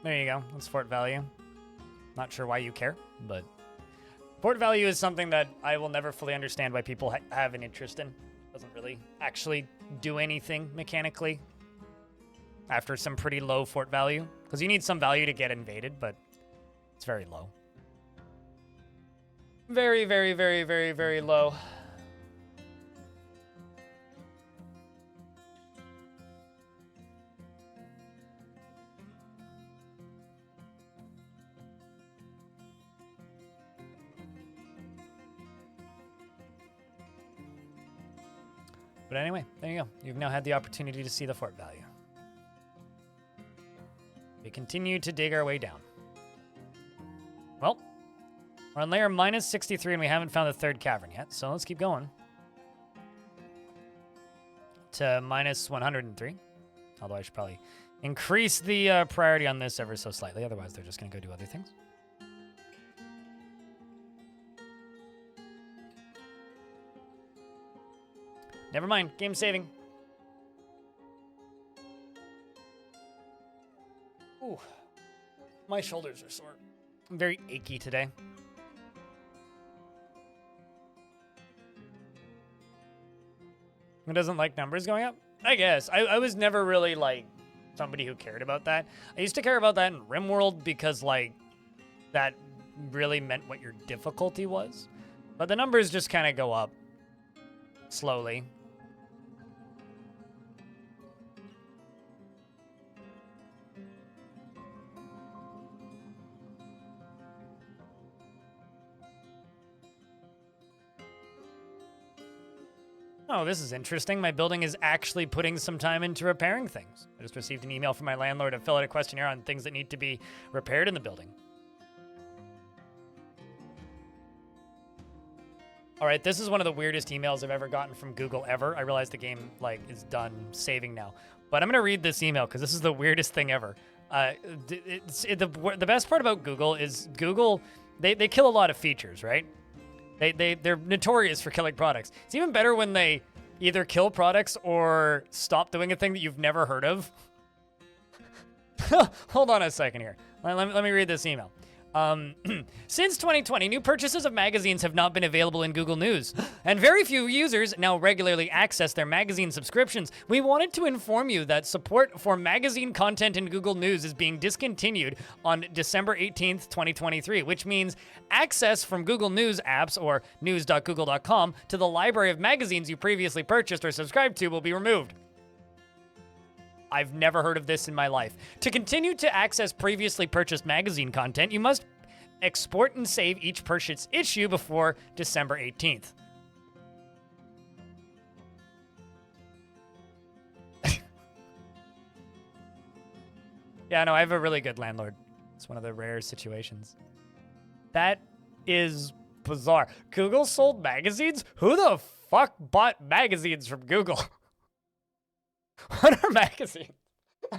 There you go. That's fort value. Not sure why you care, but fort value is something that I will never fully understand why people have an interest in. Doesn't really actually do anything mechanically after some pretty low fort value, because you need some value to get invaded, but it's very low. Very, very, very, very, very low. But anyway, there you go. You've now had the opportunity to see the fort value. We continue to dig our way down. Well, we're on layer minus 63 and we haven't found the third cavern yet, so let's keep going. To minus 103. Although I should probably increase the priority on this ever so slightly, otherwise they're just going to go do other things. Never mind, game saving. Ooh, my shoulders are sore. I'm very achy today. Who doesn't like numbers going up? I guess. I was never really, like, somebody who cared about that. I used to care about that in RimWorld because, like, that really meant what your difficulty was. But the numbers just kind of go up slowly. Oh, this is interesting. My building is actually putting some time into repairing things. I just received an email from my landlord to fill out a questionnaire on things that need to be repaired in the building. All right, this is one of the weirdest emails I've ever gotten from Google ever. I realize the game is done saving now, but I'm gonna read this email because this is the weirdest thing ever. The best part about Google is Google, they kill a lot of features, right? They're notorious for killing products. It's even better when they either kill products or stop doing a thing that you've never heard of. Hold on a second here. Let me read this email. Since 2020, new purchases of magazines have not been available in Google News, and very few users now regularly access their magazine subscriptions. We wanted to inform you that support for magazine content in Google News is being discontinued on December 18th, 2023, which means access from Google News apps or news.google.com to the library of magazines you previously purchased or subscribed to will be removed. I've never heard of this in my life. To continue to access previously purchased magazine content, you must export and save each purchased issue before December 18th. Yeah, no, I have a really good landlord. It's one of the rare situations. That is bizarre. Google sold magazines? Who the fuck bought magazines from Google? What are magazines?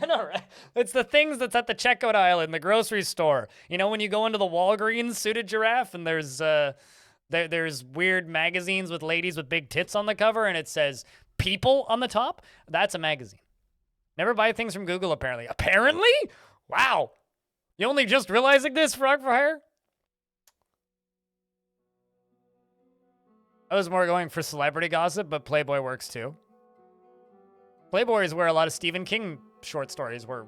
I know, right? It's the things that's at the checkout aisle in the grocery store. You know, when you go into the Walgreens suited giraffe and there's weird magazines with ladies with big tits on the cover and it says people on the top? That's a magazine. Never buy things from Google, apparently. Apparently? Wow. You only just realizing this, Frog for Hire? I was more going for celebrity gossip, but Playboy works too. Playboy is where a lot of Stephen King short stories were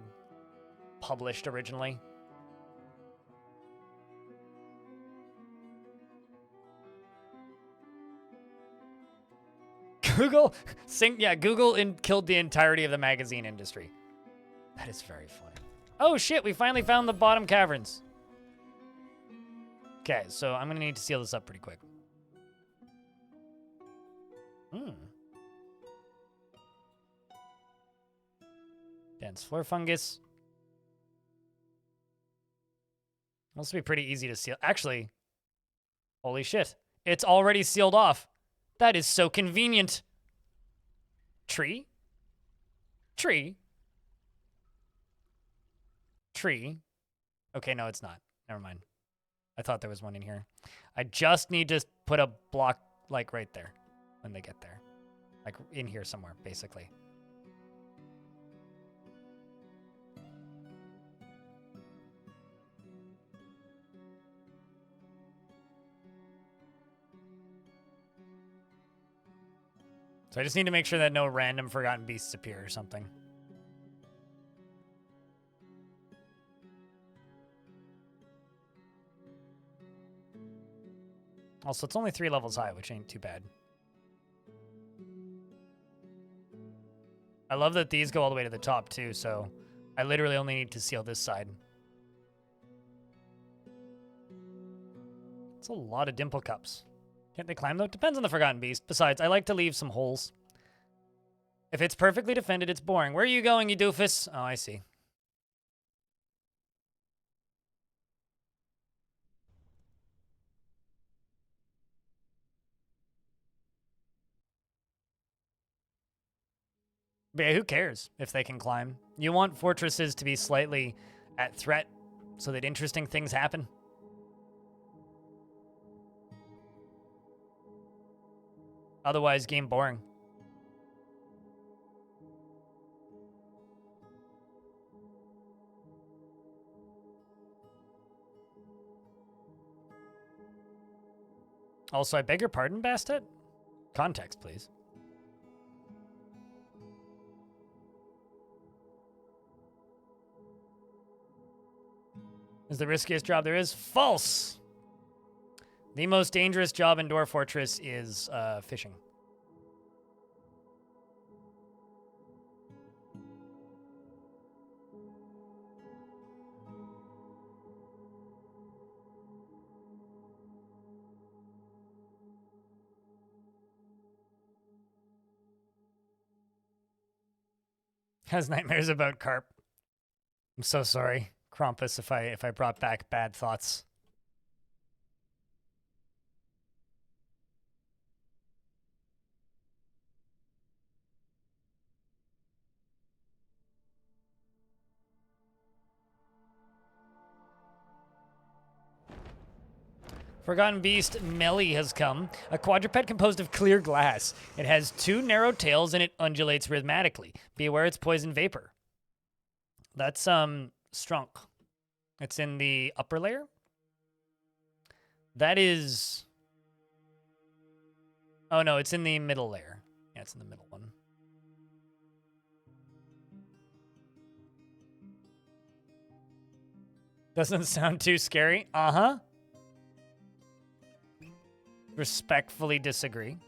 published originally. Google, Google killed the entirety of the magazine industry. That is very funny. Oh shit, we finally found the bottom caverns. Okay, so I'm gonna need to seal this up pretty quick. Dense floor fungus. Must be pretty easy to seal. Actually, holy shit. It's already sealed off. That is so convenient. Tree? Tree? Tree? Okay, no, it's not. Never mind. I thought there was one in here. I just need to put a block, like, right there when they get there. Like, in here somewhere, basically. So I just need to make sure that no random forgotten beasts appear or something. Also, it's only 3 levels high, which ain't too bad. I love that these go all the way to the top, too, so I literally only need to seal this side. It's a lot of dimple cups. Can't they climb, though? Depends on the Forgotten Beast. Besides, I like to leave some holes. If it's perfectly defended, it's boring. Where are you going, you doofus? Oh, I see. But yeah, who cares if they can climb? You want fortresses to be slightly at threat so that interesting things happen. Otherwise, game boring. Also, I beg your pardon, Bastet? Context, please. Is the riskiest job there is? False! The most dangerous job in Dwarf Fortress is fishing. Has nightmares about carp. I'm so sorry, Krampus, if I brought back bad thoughts. Forgotten Beast Melly has come. A quadruped composed of clear glass. It has 2 narrow tails and it undulates rhythmically. Beware its poison vapor. That's strunk. It's in the upper layer. That is... Oh no, it's in the middle layer. Yeah, it's in the middle one. Doesn't sound too scary. Uh-huh. Respectfully disagree.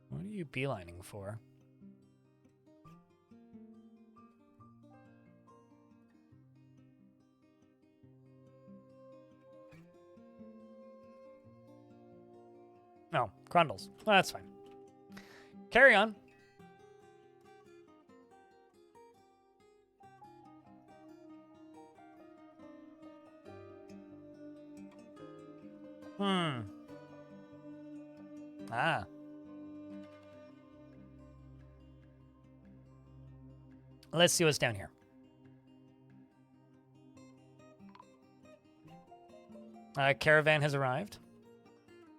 What are you beelining for? No, Grundles. Well, that's fine. Carry on. Ah. Let's see what's down here. Caravan has arrived.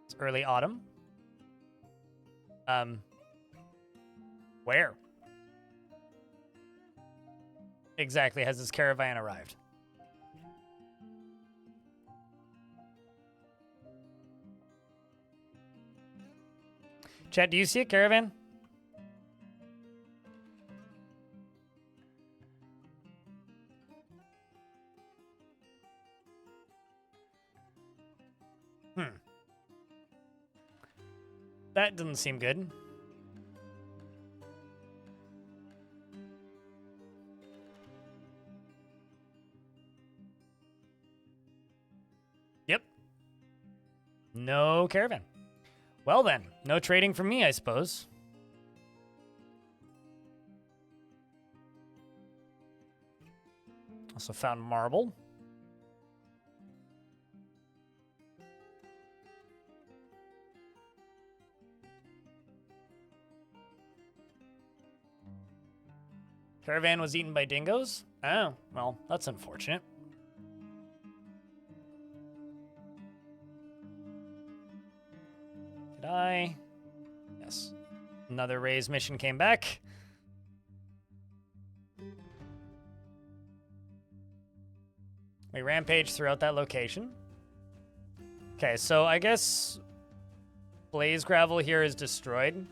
It's early autumn. Where exactly has this caravan arrived? Chat, do you see a caravan? That doesn't seem good. Yep. No caravan. Well then, no trading from me, I suppose. Also found marble. Caravan was eaten by dingoes? Oh, well, that's unfortunate. Did I? Yes. Another raise mission came back. We rampaged throughout that location. Okay, so I guess blaze gravel here is destroyed.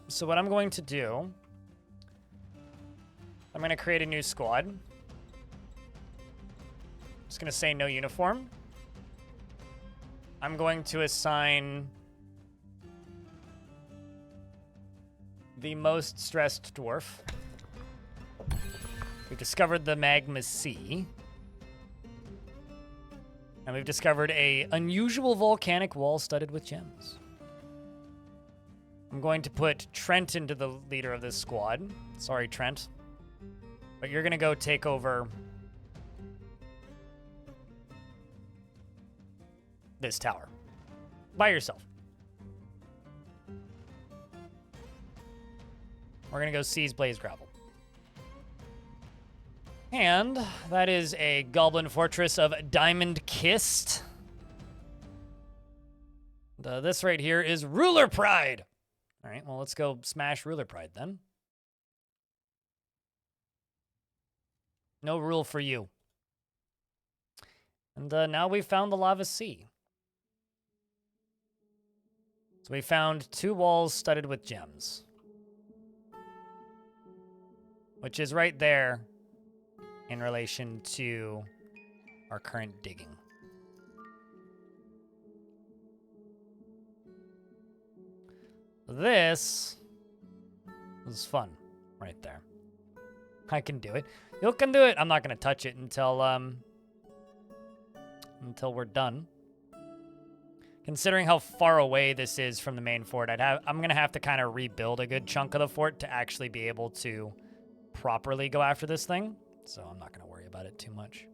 So what I'm going to do, I'm going to create a new squad. Just going to say no uniform. I'm going to assign the most stressed dwarf. We've discovered the magma sea. And we've discovered a unusual volcanic wall studded with gems. I'm going to put Trent into the leader of this squad. Sorry, Trent. But you're going to go take over this tower. By yourself. We're going to go seize Blaze Gravel. And that is a goblin fortress of Diamond Kissed. This right here is Ruler Pride. All right, well, let's go smash Ruler Pride then. No rule for you. And now we've found the Lava Sea. So we found 2 walls studded with gems. Which is right there in relation to our current digging. This is fun right there. I can do it. You can do it. I'm not going to touch it until we're done. Considering how far away this is from the main fort, I'm going to have to kind of rebuild a good chunk of the fort to actually be able to properly go after this thing. So I'm not going to worry about it too much.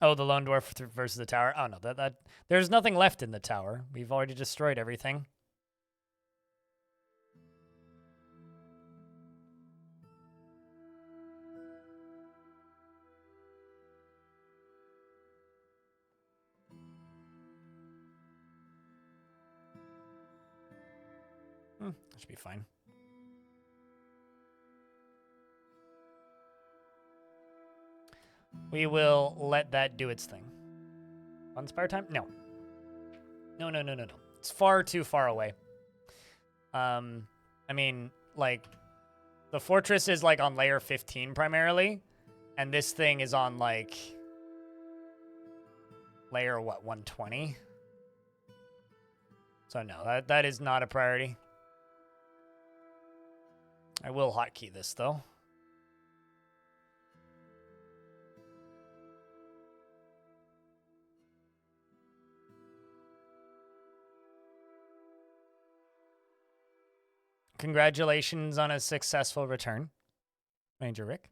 Oh, the lone dwarf versus the tower. Oh no, that there's nothing left in the tower. We've already destroyed everything. That should be fine. We will let that do its thing. On spare time? No. No. It's far too far away. I mean, like, the fortress is, like, on layer 15 primarily, and this thing is on, like, layer, what, 120? So, no, that is not a priority. I will hotkey this, though. Congratulations on a successful return, Ranger Rick.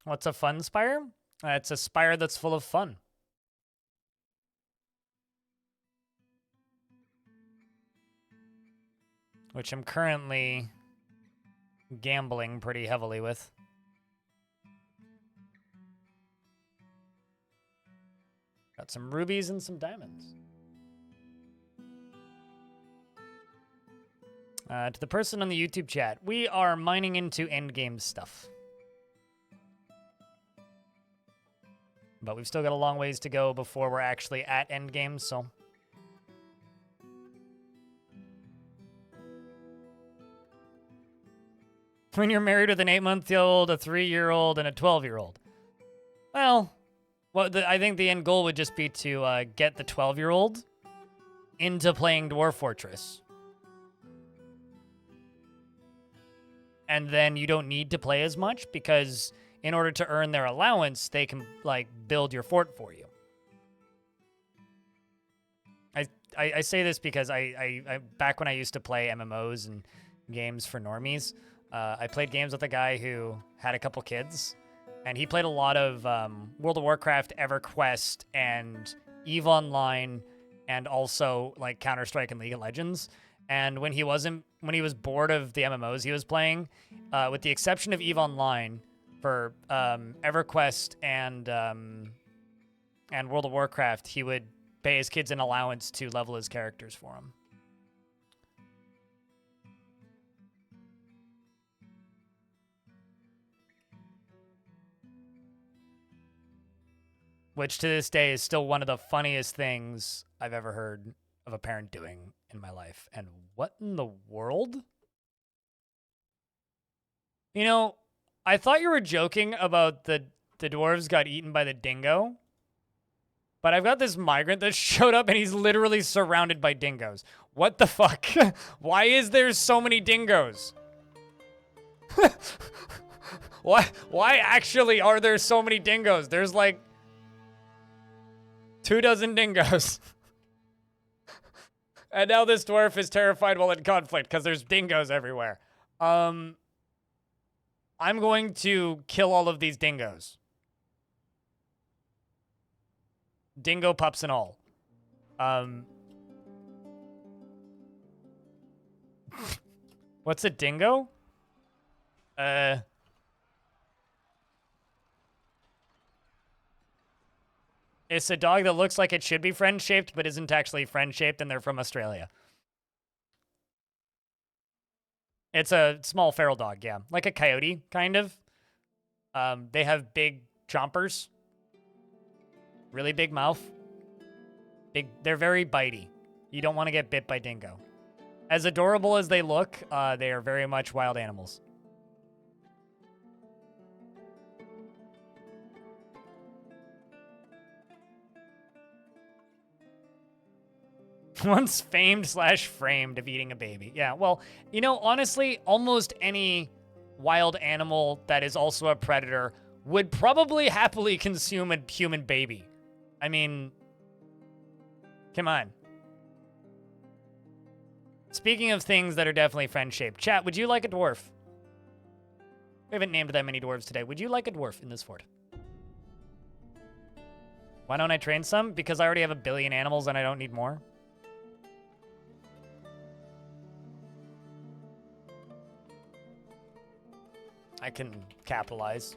What's a fun spire? It's a spire that's full of fun. Which I'm currently gambling pretty heavily with. Got some rubies and some diamonds. To the person on the YouTube chat, we are mining into endgame stuff. But we've still got a long ways to go before we're actually at endgame, so... When you're married with an 8-month-old, a 3-year-old, and a 12-year-old. Well, I think the end goal would just be to get the 12-year-old into playing Dwarf Fortress. And then you don't need to play as much because in order to earn their allowance, they can, like, build your fort for you. I say this because I back when I used to play MMOs and games for normies, I played games with a guy who had a couple kids, and he played a lot of World of Warcraft, EverQuest, and EVE Online, and also like Counter-Strike and League of Legends. And when he was bored of the MMOs he was playing, with the exception of EVE Online, for EverQuest and World of Warcraft, he would pay his kids an allowance to level his characters for him. Which to this day is still one of the funniest things I've ever heard of a parent doing in my life. And what in the world? You know, I thought you were joking about the dwarves got eaten by the dingo. But I've got this migrant that showed up and he's literally surrounded by dingoes. What the fuck? Why is there so many dingoes? Why actually are there so many dingoes? There's like 24 dingoes. And now this dwarf is terrified while in conflict because there's dingoes everywhere. I'm going to kill all of these dingoes. Dingo pups and all. What's a dingo? It's a dog that looks like it should be friend-shaped, but isn't actually friend-shaped, and they're from Australia. It's a small feral dog, yeah. Like a coyote, kind of. They have big chompers. Really big mouth. They're very bitey. You don't want to get bit by dingo. As adorable as they look, they are very much wild animals. Once famed/framed of eating a baby. Yeah, well, you know, honestly, almost any wild animal that is also a predator would probably happily consume a human baby. I mean, come on. Speaking of things that are definitely friend-shaped, chat, would you like a dwarf? We haven't named that many dwarves today. Would you like a dwarf in this fort? Why don't I train some? Because I already have 1 billion animals and I don't need more. I can capitalize.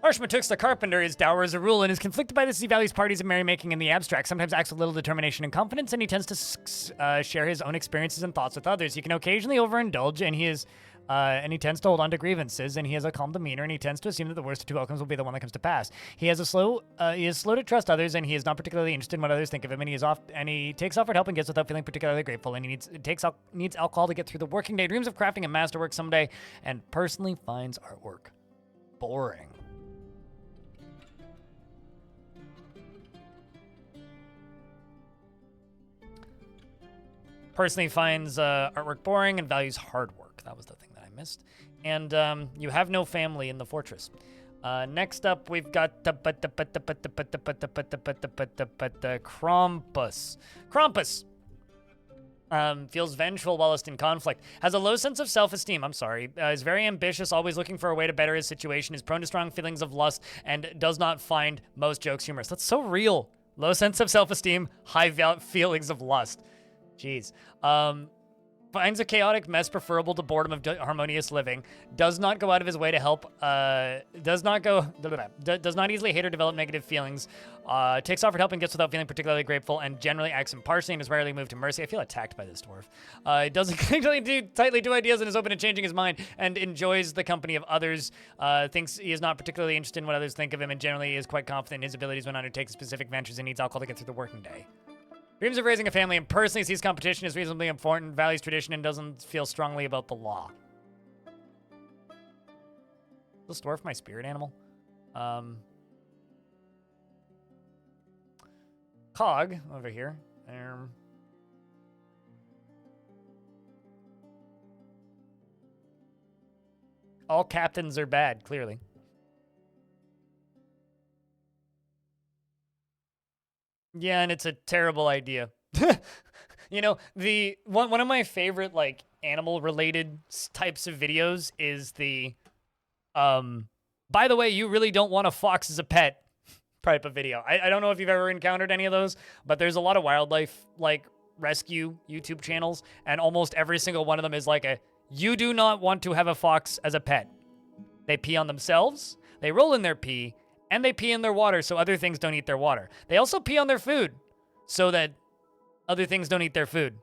Arshmatux the Carpenter is dour as a rule and is conflicted by this. He values parties and merrymaking in the abstract, sometimes acts with little determination and confidence, and he tends to share his own experiences and thoughts with others. He can occasionally overindulge, and he tends to hold on to grievances, and he has a calm demeanor, and he tends to assume that the worst of two outcomes will be the one that comes to pass. He is slow to trust others, and he is not particularly interested in what others think of him, and he takes offered help and gives without feeling particularly grateful, and he needs alcohol to get through the working day, dreams of crafting a masterwork someday, and personally finds artwork boring. Personally finds artwork boring and values hard work. That was the thing that I missed. And you have no family in the fortress. Next up, we've got the Krampus. Krampus feels vengeful whilst in conflict. Has a low sense of self-esteem. I'm sorry. Is very ambitious, always looking for a way to better his situation. Is prone to strong feelings of lust and does not find most jokes humorous. That's so real. Low sense of self-esteem, high feelings of lust. Jeez. Finds a chaotic mess preferable to boredom of harmonious living. Does not go out of his way to help. Does not easily hate or develop negative feelings. Takes offered help and gets without feeling particularly grateful, and generally acts impartially and is rarely moved to mercy. I feel attacked by this dwarf. Doesn't cling tightly to ideas and is open to changing his mind and enjoys the company of others. Thinks he is not particularly interested in what others think of him and generally is quite confident in his abilities when undertaking specific ventures and needs alcohol to get through the working day. Dreams of raising a family and personally sees competition as reasonably important, values tradition, and doesn't feel strongly about the law. Is this dwarf my spirit animal? Cog over here. All captains are bad, clearly. Yeah, and it's a terrible idea. You know, one of my favorite like animal related types of videos is the by the way, you really don't want a fox as a pet type of video. I don't know if you've ever encountered any of those, but there's a lot of wildlife like rescue YouTube channels, and almost every single one of them is like you do not want to have a fox as a pet. They pee on themselves, they roll in their pee, and they pee in their water so other things don't eat their water. They also pee on their food so that other things don't eat their food.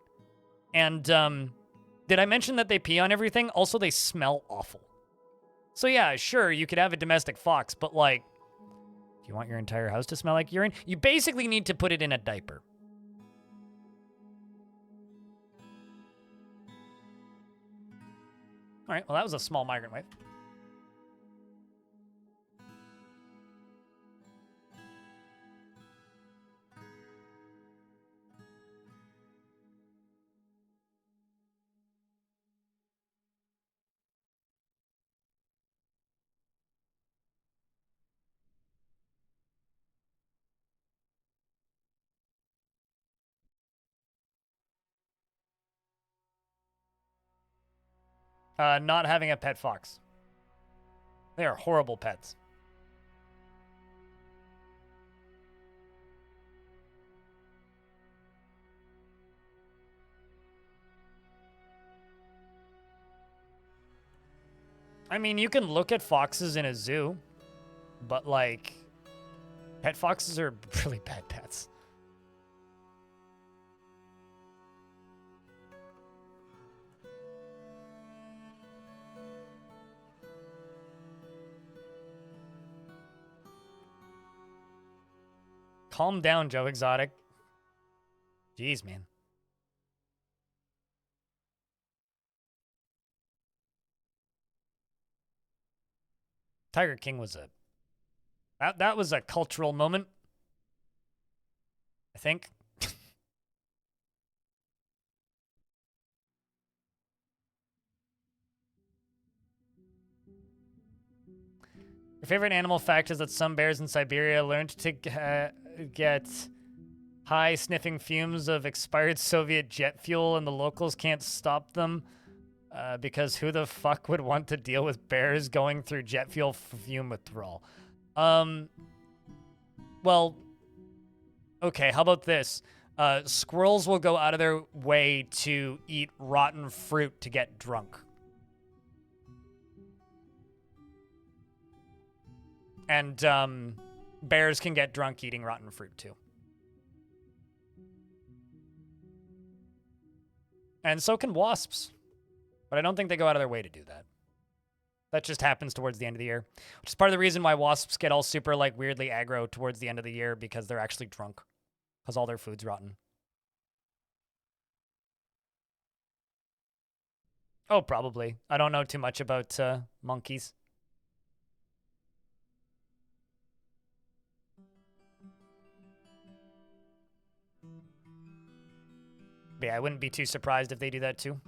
And did I mention that they pee on everything? Also, they smell awful. So yeah, sure, you could have a domestic fox, but like, if you want your entire house to smell like urine, you basically need to put it in a diaper. All right, well, that was a small migrant wave. Not having a pet fox. They are horrible pets. I mean, you can look at foxes in a zoo, but like, pet foxes are really bad pets. Calm down, Joe Exotic. Jeez, man. Tiger King was that was a cultural moment, I think. Your favorite animal fact is that some bears in Siberia learned to get high sniffing fumes of expired Soviet jet fuel, and the locals can't stop them because who the fuck would want to deal with bears going through jet fuel fume withdrawal? Well, okay, how about this? Squirrels will go out of their way to eat rotten fruit to get drunk. And bears can get drunk eating rotten fruit too. And so can wasps. But I don't think they go out of their way to do that. That just happens towards the end of the year. Which is part of the reason why wasps get all super, like, weirdly aggro towards the end of the year, because they're actually drunk. Because all their food's rotten. Oh, probably. I don't know too much about monkeys. But yeah, I wouldn't be too surprised if they do that too.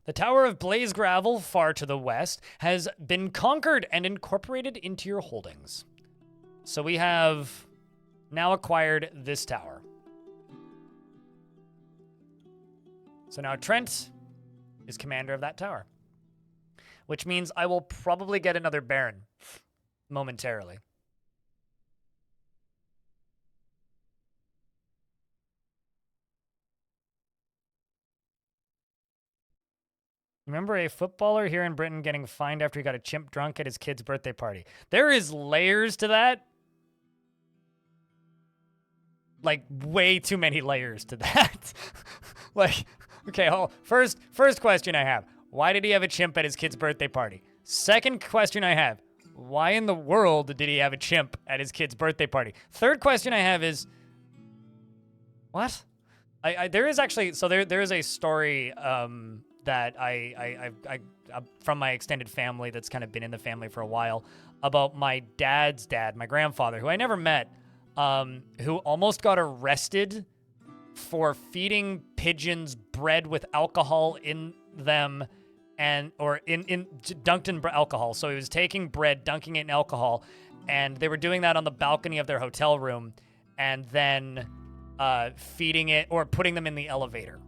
The Tower of Blaze Gravel, far to the west, has been conquered and incorporated into your holdings. So we have now acquired this tower. So now Trent is commander of that tower, which means I will probably get another Baron momentarily. Remember a footballer here in Britain getting fined after he got a chimp drunk at his kid's birthday party? There is layers to that. Like, way too many layers to that. Like, okay, first question I have. Why did he have a chimp at his kid's birthday party? Second question I have. Why in the world did he have a chimp at his kid's birthday party? Third question I have is, what? There is actually, so there is a story, that I from my extended family that's kind of been in the family for a while about my dad's dad, my grandfather, who I never met, who almost got arrested for feeding pigeons bread with alcohol in them or dunked in alcohol. So he was taking bread, dunking it in alcohol, and they were doing that on the balcony of their hotel room and then feeding it or putting them in the elevator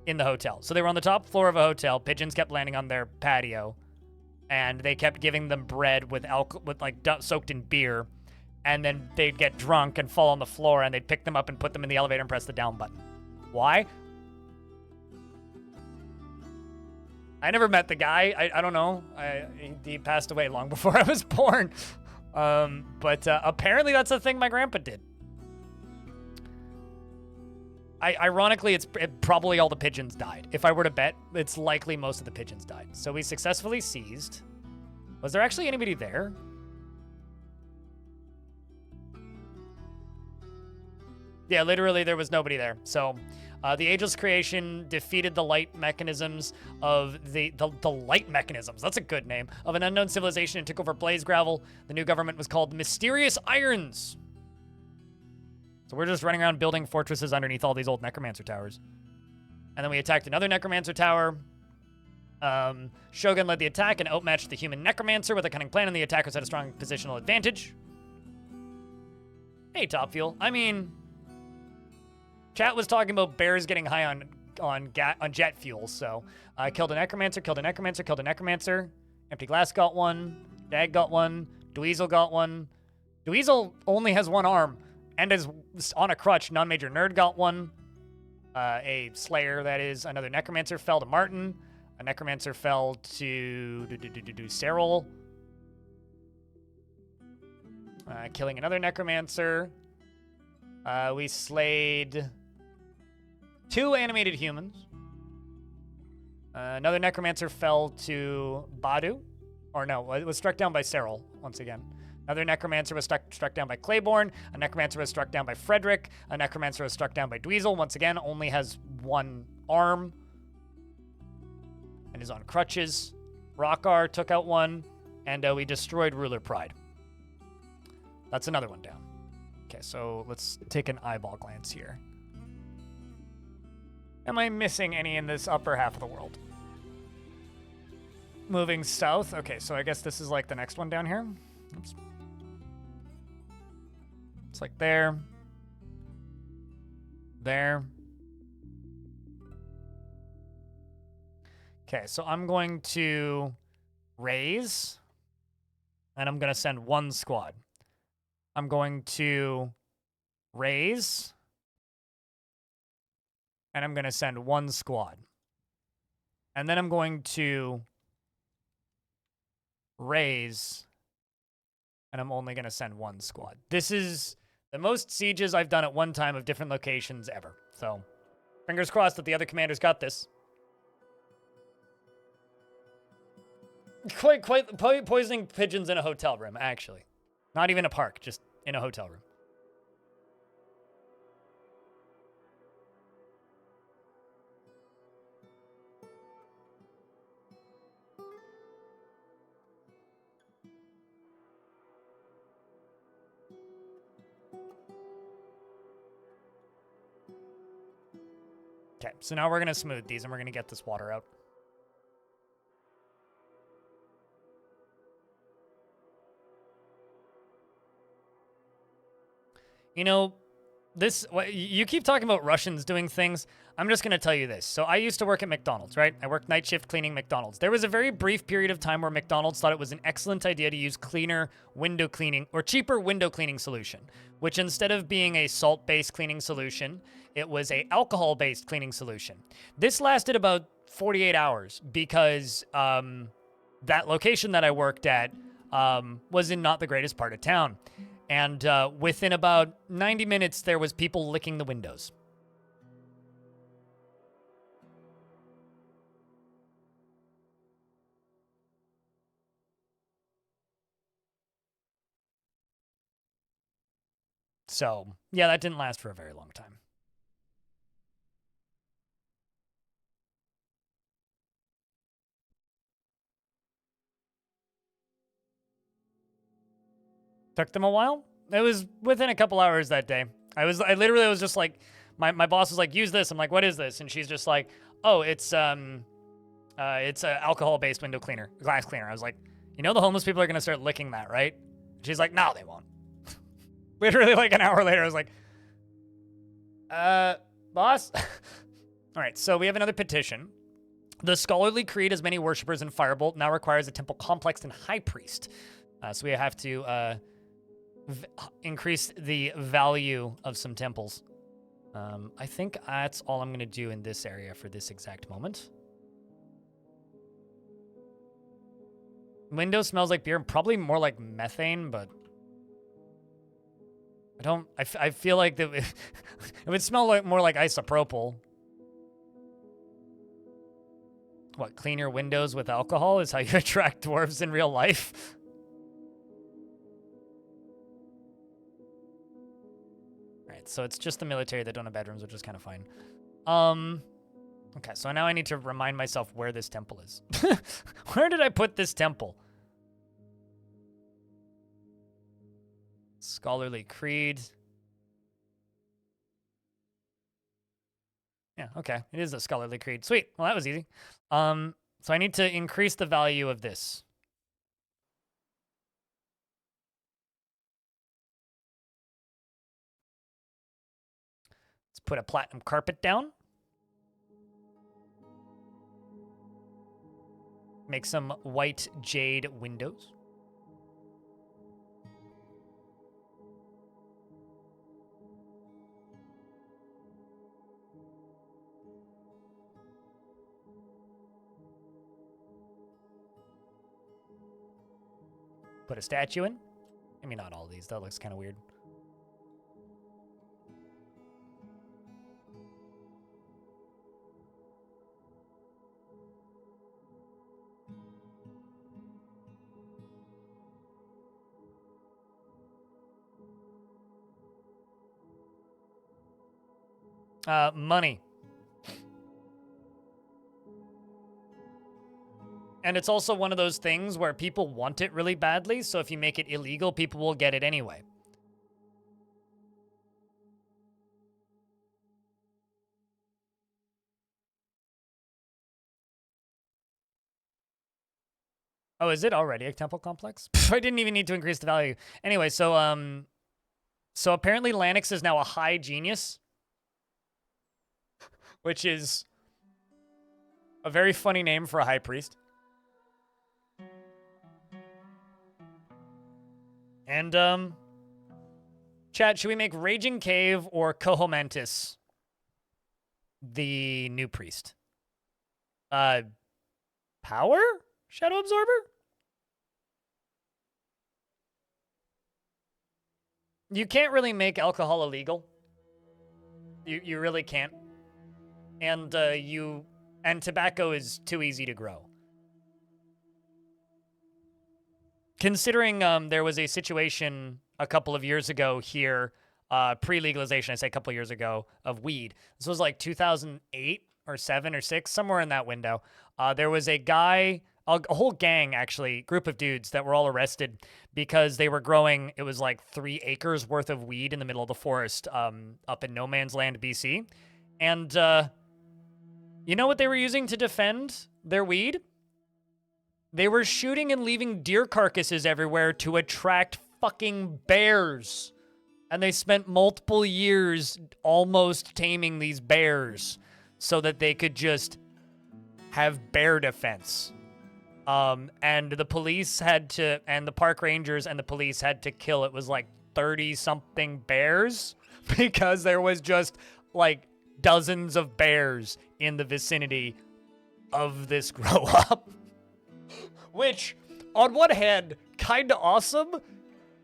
in the hotel. So they were on the top floor of a hotel. Pigeons kept landing on their patio, and they kept giving them bread with soaked in beer, and then they'd get drunk and fall on the floor, and they'd pick them up and put them in the elevator and press the down button. Why? I never met the guy. I don't know. He passed away long before I was born. But apparently that's a thing my grandpa did. Ironically, it's probably all the pigeons died. If I were to bet, it's likely most of the pigeons died. So we successfully seized. Was there actually anybody there? Yeah, literally there was nobody there. So the Ageless Creation defeated the light mechanisms of the light mechanisms. That's a good name. Of an unknown civilization and took over Blaze Gravel. The new government was called Mysterious Irons. So we're just running around building fortresses underneath all these old Necromancer towers. And then we attacked another Necromancer tower. Shogun led the attack and outmatched the human Necromancer with a cunning plan, and the attackers had a strong positional advantage. Hey, Top Fuel. I mean, chat was talking about bears getting high on jet fuel, so I killed a Necromancer, killed a Necromancer, killed a Necromancer. Empty Glass got one. Dag got one. Dweezil got one. Dweezil only has one arm and is on a crutch. Non-Major Nerd got one. A Slayer, that is. Another Necromancer fell to Martin. A Necromancer fell to Cyril. Killing another Necromancer. We slayed 2 animated humans. Another Necromancer fell to Badu. Or no, it was struck down by Cyril once again. Another Necromancer was struck down by Claiborne. A Necromancer was struck down by Frederick. A Necromancer was struck down by Dweezil. Once again, only has one arm and is on crutches. Rockar took out one, and we destroyed Ruler Pride. That's another one down. Okay, so let's take an eyeball glance here. Am I missing any in this upper half of the world? Moving south. Okay, so I guess this is like the next one down here. Oops. It's like there. There. Okay, so I'm going to raise, and I'm going to send 1 squad. I'm going to raise, and I'm going to send 1 squad. And then I'm going to raise, and I'm only going to send 1 squad. This is the most sieges I've done at one time of different locations ever. So, fingers crossed that the other commanders got this. Quite poisoning pigeons in a hotel room, actually. Not even a park, just in a hotel room. Okay, so now we're going to smooth these and we're going to get this water out. You know, you keep talking about Russians doing things. I'm just going to tell you this. So I used to work at McDonald's, right? I worked night shift cleaning McDonald's. There was a very brief period of time where McDonald's thought it was an excellent idea to use cleaner window cleaning or cheaper window cleaning solution, which instead of being a salt-based cleaning solution, it was a alcohol-based cleaning solution. This lasted about 48 hours because that location that I worked at was in not the greatest part of town. And within about 90 minutes, there was people licking the windows. So, yeah, that didn't last for a very long time. Took them a while. It was within a couple hours that day. I literally was just like, my boss was like, use this. I'm like, what is this? And she's just like, oh, it's a alcohol-based window cleaner, glass cleaner. I was like, you know the homeless people are going to start licking that, right? She's like, no, they won't. Literally like an hour later, I was like, boss? All right, so we have another petition. The scholarly creed as many worshippers in Firebolt now requires a temple complex and high priest. So we have to increase the value of some temples. I think that's all I'm going to do in this area for this exact moment. Window smells like beer, probably more like methane, but I feel like it would smell more like isopropyl. What, clean your windows with alcohol is how you attract dwarves in real life? Alright, so it's just the military that don't have bedrooms, which is kind of fine. Okay, so now I need to remind myself where this temple is. Where did I put this temple? Scholarly creed. Yeah, okay. It is a scholarly creed. Sweet. Well, that was easy. So I need to increase the value of this. Let's put a platinum carpet down. Make some white jade windows. Put a statue in. I mean, not all of these. That looks kind of weird. Money. And it's also one of those things where people want it really badly, so if you make it illegal, people will get it anyway. Oh, is it already a temple complex? I didn't even need to increase the value. Anyway, so apparently Lanix is now a high genius, which is a very funny name for a high priest. And, chat, should we make Raging Cave or Cohomantis the new priest? Power? Shadow Absorber? You can't really make alcohol illegal. You really can't. And, and tobacco is too easy to grow. Considering there was a situation a couple of years ago here, pre-legalization, I say a couple of years ago, of weed. This was like 2008 or 7 or 6, somewhere in that window. There was a guy, a whole gang, actually, group of dudes that were all arrested because they were growing, it was like 3 acres worth of weed in the middle of the forest up in No Man's Land, BC. And You know what they were using to defend their weed? They were shooting and leaving deer carcasses everywhere to attract fucking bears. And they spent multiple years almost taming these bears so that they could just have bear defense. And the police had to, and the park rangers and the police had to kill, it was like 30-something bears because there was just like dozens of bears in the vicinity of this grow up. Which, on one hand, kind of awesome,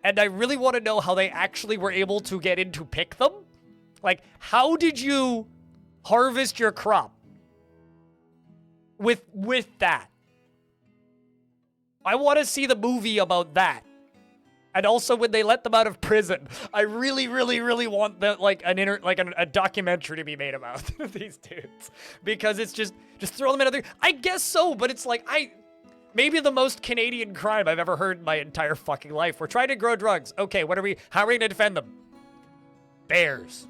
and I really want to know how they actually were able to get in to pick them. Like, how did you harvest your crop with that? I want to see the movie about that. And also when they let them out of prison. I really, really, really want that, like a documentary to be made about these dudes. Because it's just throw them in other. I guess so, but it's like maybe the most Canadian crime I've ever heard in my entire fucking life. We're trying to grow drugs. Okay, how are we gonna defend them? Bears.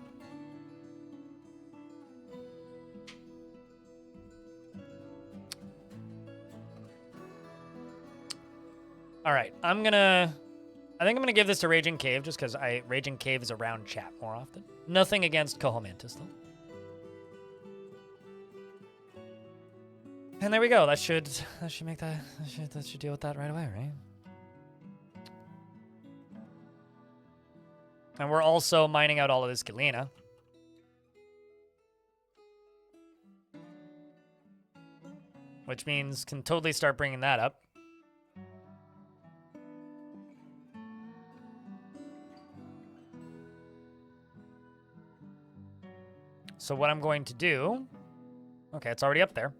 All right, I think I'm gonna give this to Raging Cave just because Raging Cave is around chat more often. Nothing against Cohomantis though. And there we go. That should make that should deal with that right away, right? And we're also mining out all of this Galena. Which means can totally start bringing that up. So what I'm going to do... Okay, it's already up there.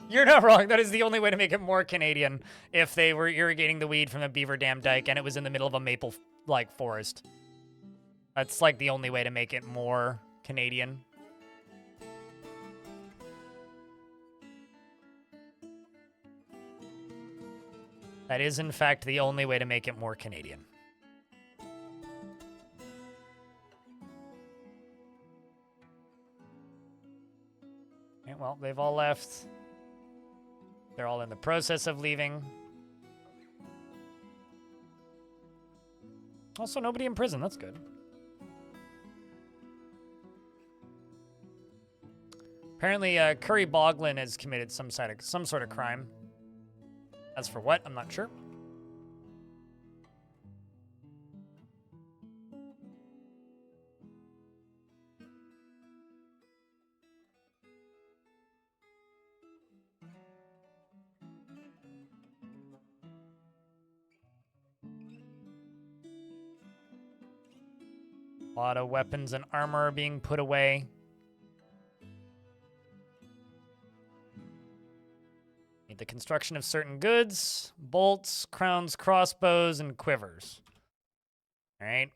You're not wrong. That is the only way to make it more Canadian if they were irrigating the weed from the Beaver Dam Dike and it was in the middle of a maple forest. That's like the only way to make it more Canadian. That is in fact the only way to make it more Canadian. Okay, well, they've all left. They're all in the process of leaving. Also, nobody in prison. That's good. Apparently, Curry Boglin has committed some sort of crime. As for what, I'm not sure. A lot of weapons and armor are being put away. Need the construction of certain goods, bolts, crowns, crossbows, and quivers. All right.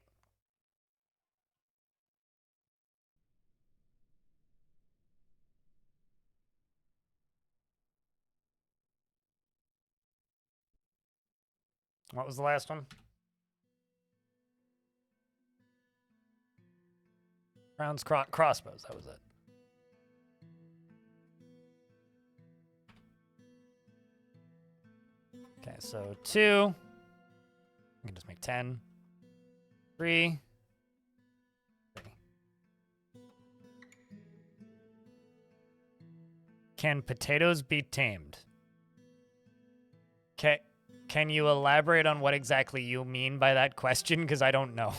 What was the last one? Crowns, crossbows, that was it. Okay, so 2. We can just make 10. 3. 3. Can potatoes be tamed? Okay, can you elaborate on what exactly you mean by that question? Because I don't know.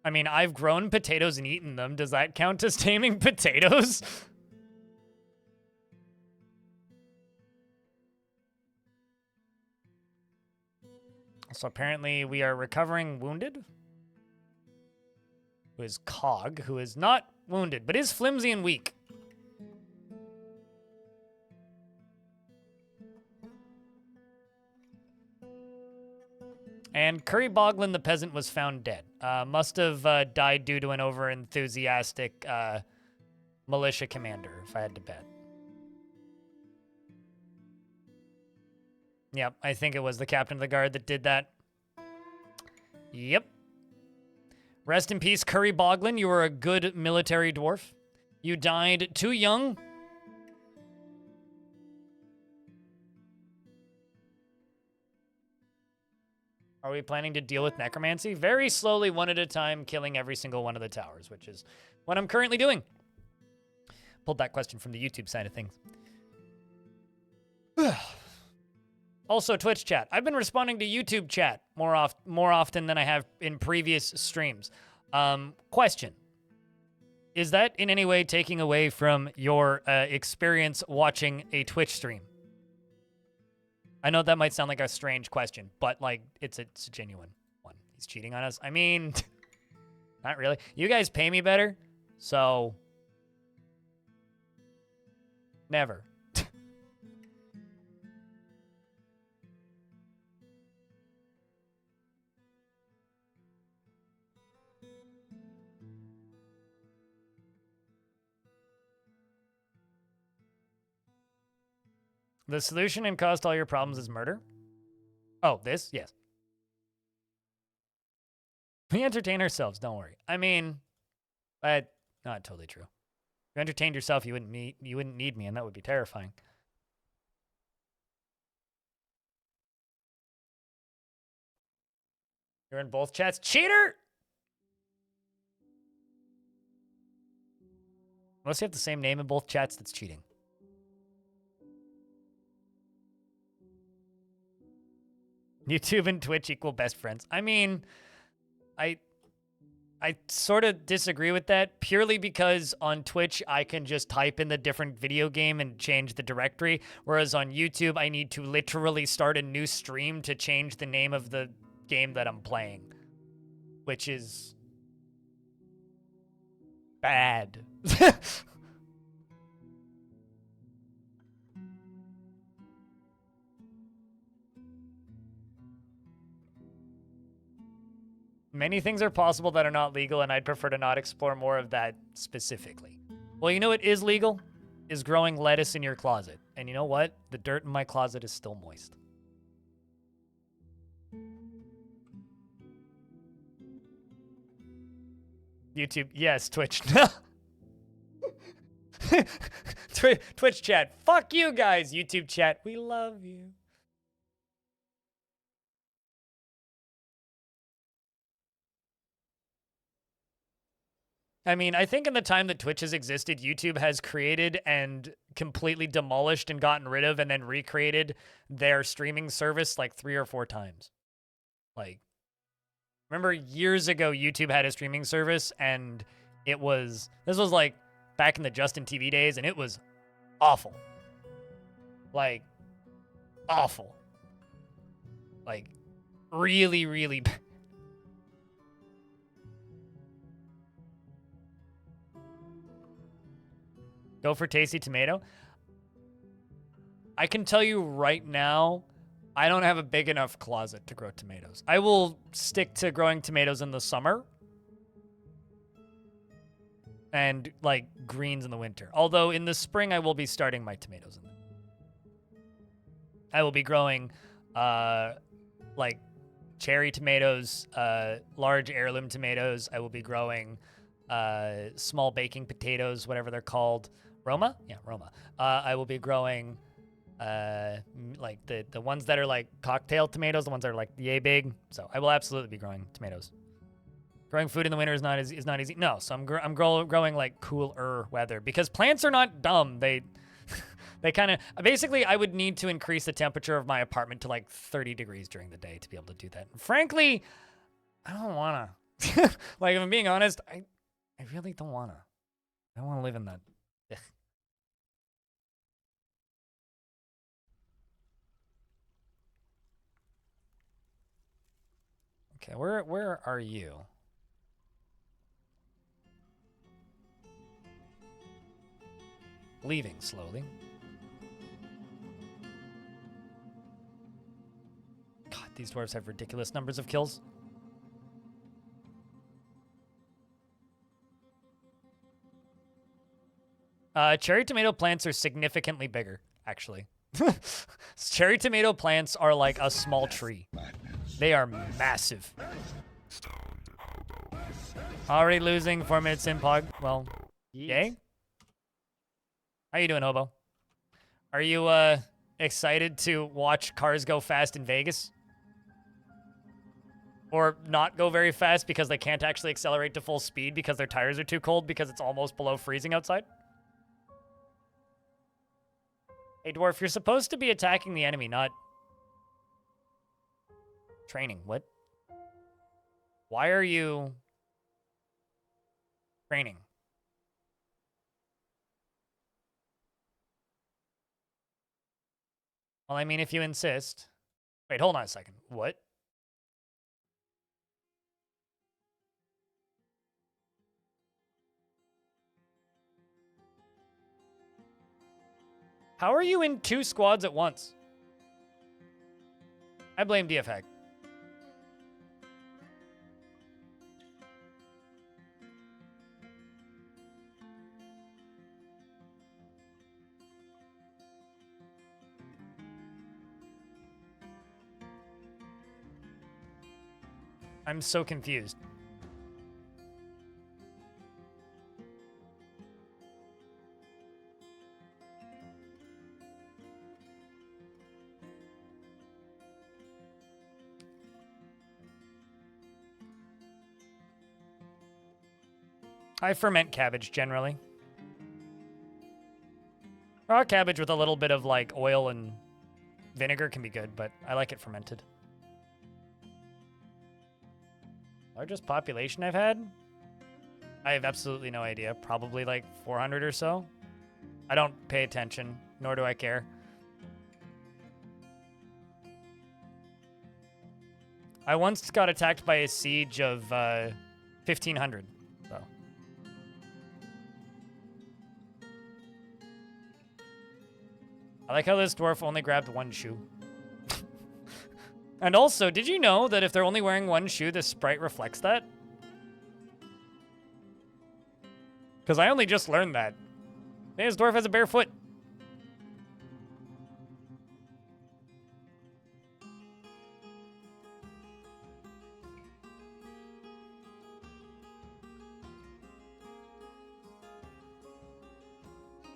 I mean, I've grown potatoes and eaten them. Does that count as taming potatoes? So apparently we are recovering wounded. Who is Cog, who is not wounded, but is flimsy and weak. And Curry Boglin the peasant was found dead. Must have died due to an over-enthusiastic militia commander, if I had to bet. Yep, I think it was the captain of the guard that did that. Yep. Rest in peace, Curry Boglin. You were a good military dwarf. You died too young. Are we planning to deal with necromancy? Very slowly, one at a time, killing every single one of the towers, which is what I'm currently doing. Pulled that question from the YouTube side of things. Also, Twitch chat. I've been responding to YouTube chat more often than I have in previous streams. Question. Is that in any way taking away from your experience watching a Twitch stream? I know that might sound like a strange question, but like it's a genuine one. He's cheating on us. I mean, not really. You guys pay me better, so never. The solution and cause to all your problems is murder? Oh, this? Yes. We entertain ourselves, don't worry. I mean, not totally true. If you entertained yourself, you wouldn't need me, and that would be terrifying. You're in both chats. Cheater! Unless you have the same name in both chats, that's cheating. YouTube and Twitch equal best friends. I mean, I sort of disagree with that purely because on Twitch, I can just type in the different video game and change the directory. Whereas on YouTube, I need to literally start a new stream to change the name of the game that I'm playing, which is bad. Many things are possible that are not legal, and I'd prefer to not explore more of that specifically. Well, you know what is legal? Is growing lettuce in your closet. And you know what? The dirt in my closet is still moist. YouTube, yes, Twitch. Twitch chat, fuck you guys. YouTube chat, we love you. I mean, I think in the time that Twitch has existed, YouTube has created and completely demolished and gotten rid of and then recreated their streaming service like 3 or 4 times. Like, remember years ago, YouTube had a streaming service and this was like back in the Justin TV days, and it was awful. Like, awful. Like, really, really bad. Go for tasty tomato. I can tell you right now, I don't have a big enough closet to grow tomatoes. I will stick to growing tomatoes in the summer and like greens in the winter. Although in the spring, I will be starting my tomatoes. I will be growing like cherry tomatoes, large heirloom tomatoes. I will be growing small baking potatoes, whatever they're called. Roma? Yeah, Roma. I will be growing like the ones that are like cocktail tomatoes, the ones that are like yay big. So I will absolutely be growing tomatoes. Growing food in the winter is not easy. No, so I'm growing like cooler weather because plants are not dumb. They kind of basically I would need to increase the temperature of my apartment to like 30 degrees during the day to be able to do that. And frankly, I don't wanna. Like if I'm being honest, I really don't wanna. I don't wanna live in that. Ugh. Okay, where are you? Leaving slowly. God these dwarves have ridiculous numbers of kills. Cherry tomato plants are significantly bigger, actually. Cherry tomato plants are like a small tree. They are massive. Already losing 4 minutes in Pog. Well, yay. How you doing, Hobo? Are you excited to watch cars go fast in Vegas? Or not go very fast because they can't actually accelerate to full speed because their tires are too cold because it's almost below freezing outside? Hey, Dwarf, you're supposed to be attacking the enemy, not training. What? Why are you training? Well, I mean, if you insist. Wait, hold on a second. What? How are you in 2 squads at once? I blame DF Hack. I'm so confused. I ferment cabbage generally. Raw cabbage with a little bit of like oil and vinegar can be good, but I like it fermented. Largest population I've had? I have absolutely no idea. Probably like 400 or so. I don't pay attention, nor do I care. I once got attacked by a siege of 1,500, though. I like how this dwarf only grabbed 1 shoe. And also, did you know that if they're only wearing 1 shoe, the sprite reflects that? Because I only just learned that. Hey, this dwarf has a bare foot.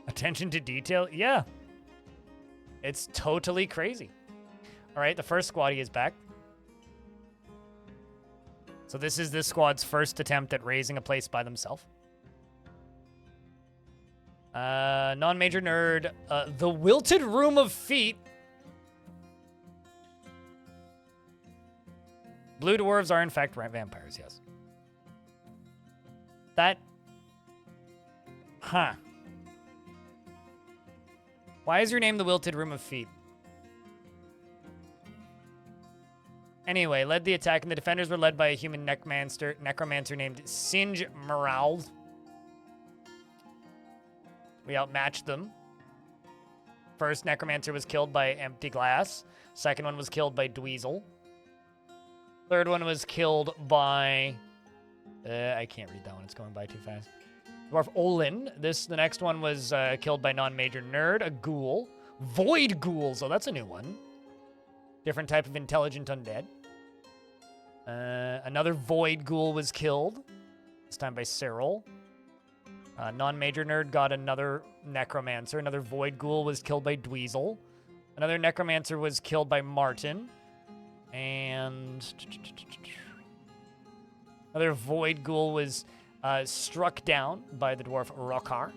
Attention to detail? Yeah. It's totally crazy. All right, the first squad is back. So this is this squad's first attempt at raising a place by themselves. Non-major nerd. The Wilted Room of Feet. Blue dwarves are in fact vampires, yes. That... Huh. Why is your name the Wilted Room of Feet? Anyway, led the attack, and the defenders were led by a human necromancer named Singe Morald. We outmatched them. First necromancer was killed by Empty Glass. Second one was killed by Dweezil. Third one was killed by... I can't read that one. It's going by too fast. Dwarf Olin. The next one was killed by non-major nerd, a ghoul. Void ghoul, so that's a new one. Different type of intelligent undead. Another void ghoul was killed. This time by Cyril. Non-major nerd got another necromancer. Another void ghoul was killed by Dweezil. Another necromancer was killed by Martin. And... another void ghoul was struck down by the dwarf Rokar.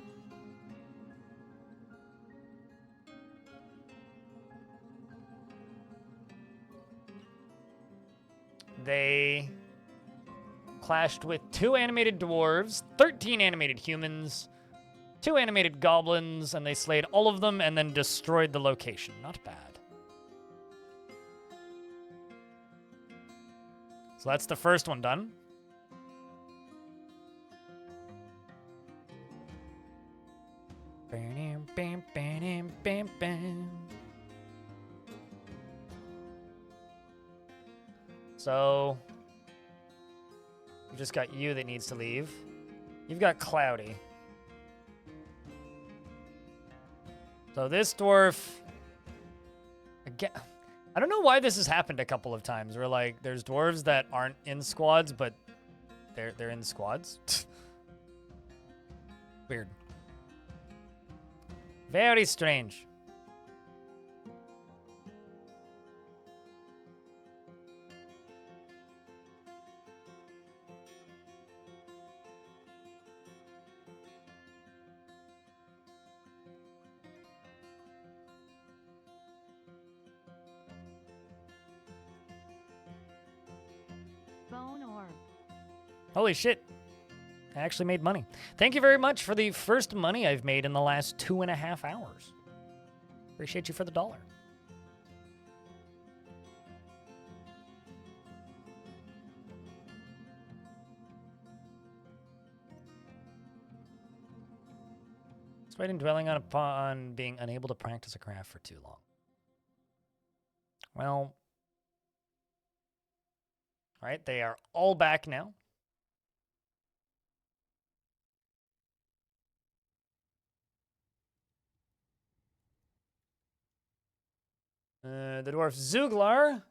They clashed with 2 animated dwarves, 13 animated humans, 2 animated goblins, and they slayed all of them and then destroyed the location. Not bad. So that's the first one done. Bam, bam, bam, bam, bam. So we've just got you that needs to leave. You've got Cloudy. So this dwarf, again, I don't know why this has happened a couple of times where like there's dwarves that aren't in squads, but they're in squads. Weird. Very strange. Bone orb. Holy shit. I actually made money. Thank you very much for the first money I've made in the last 2.5 hours. Appreciate you for the $1. Despite him dwelling upon being unable to practice a craft for too long. Well, all right, they are all back now. The dwarf Zuglar,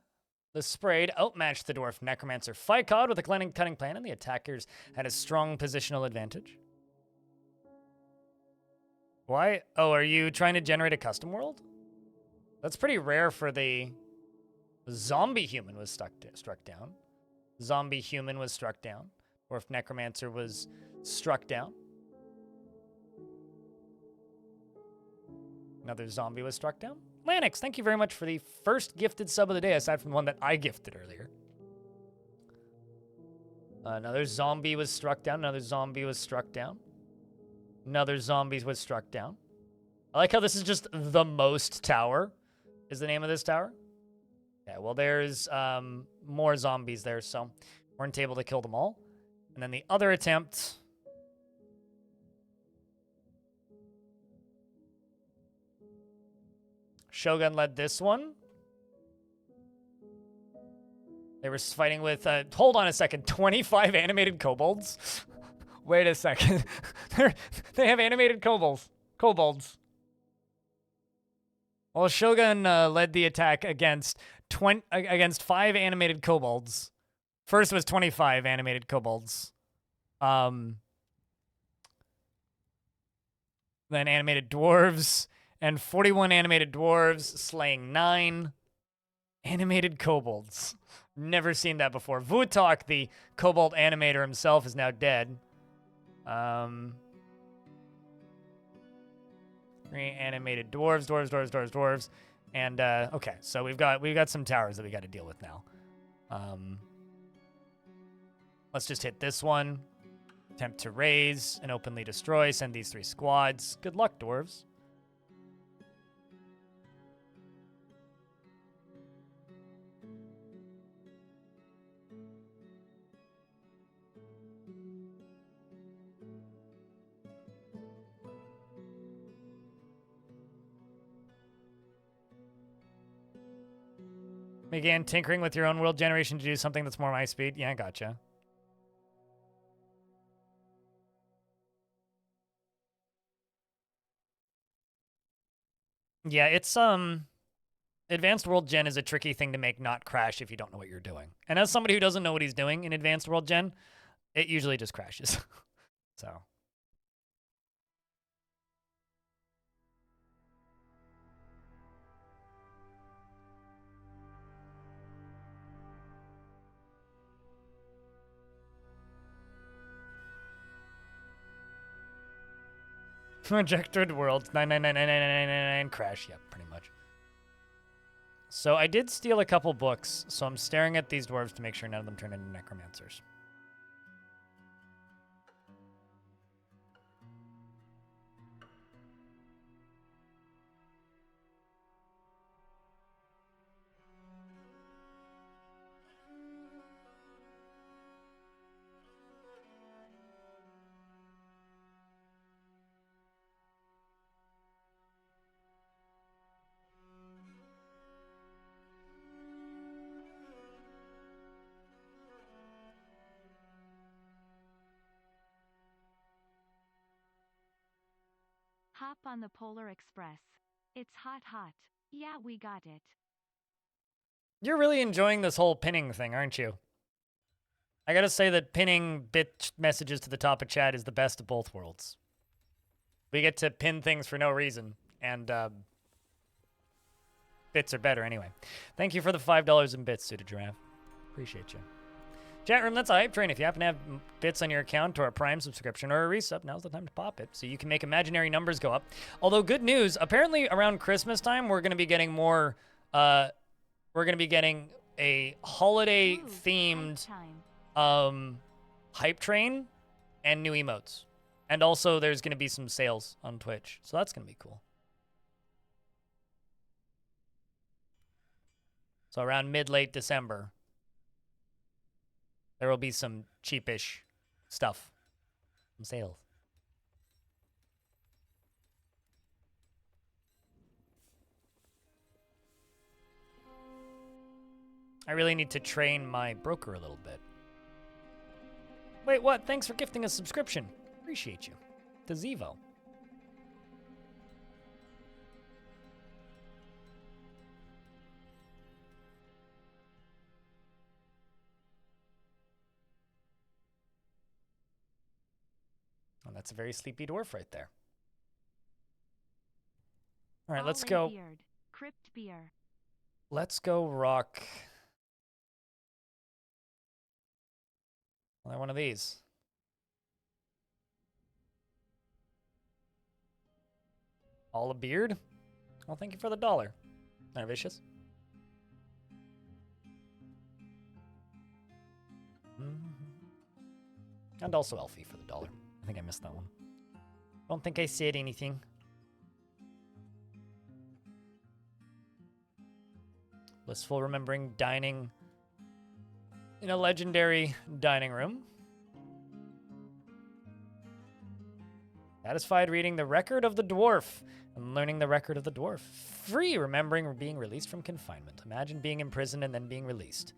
the sprayed, outmatched the dwarf necromancer Phycod with a cunning plan, and the attackers had a strong positional advantage. Why? Oh, are you trying to generate a custom world? That's pretty rare for the zombie human was struck down. Zombie human was struck down. Dwarf necromancer was struck down. Another zombie was struck down. Lanix, thank you very much for the first gifted sub of the day, aside from the one that I gifted earlier. Another zombie was struck down. Another zombie was struck down. Another zombie was struck down. I like how this is just the most tower, is the name of this tower. Yeah, well, there's more zombies there, so weren't able to kill them all. And then the other attempt... Shogun led this one. They were fighting with, hold on a second, 25 animated kobolds? Wait a second. They have animated kobolds. Well, Shogun led the attack against 5 animated kobolds. First was 25 animated kobolds. Then animated dwarves. And 41 animated dwarves slaying 9 animated kobolds. Never seen that before. Vutok, the kobold animator himself, is now dead. 3 animated dwarves. And okay, so we've got some towers that we got to deal with now. Let's just hit this one. Attempt to raise and openly destroy. Send these 3 squads. Good luck, dwarves. Began tinkering with your own world generation to do something that's more my speed. Yeah, gotcha. Yeah, it's Advanced World Gen is a tricky thing to make not crash if you don't know what you're doing. And as somebody who doesn't know what he's doing in Advanced World Gen, it usually just crashes. So. Rejected worlds 9999999 crash. Yep, pretty much. So I did steal a couple books, so I'm staring at these dwarves to make sure none of them turn into necromancers. Hop on the Polar Express. It's hot, hot. Yeah, we got it. You're really enjoying this whole pinning thing, aren't you? I gotta say that pinning bit messages to the top of chat is the best of both worlds. We get to pin things for no reason, and bits are better anyway. Thank you for the $5 in bits, Suited Giraffe. Appreciate you. Chat room, that's a hype train. If you happen to have bits on your account or a Prime subscription or a resub, now's the time to pop it so you can make imaginary numbers go up. Although, good news, apparently around Christmas time, we're going to be getting more, we're going to be getting a holiday-themed hype train and new emotes. And also, there's going to be some sales on Twitch, so that's going to be cool. So around mid-late December, there will be some cheapish stuff. Some sales. I really need to train my broker a little bit. Wait, what? Thanks for gifting a subscription. Appreciate you. To Zevo. Oh, that's a very sleepy dwarf right there. All right, let's go. Beard. Crypt beer. Let's go rock. Another one of these. All a beard? Well, thank you for the $1. Not vicious. And also Elfie for the $1. I think I missed that one. Don't think I said anything. Blissful remembering dining in a legendary dining room. Satisfied reading the record of the dwarf and learning the record of the dwarf. Free remembering being released from confinement. Imagine being imprisoned and then being released.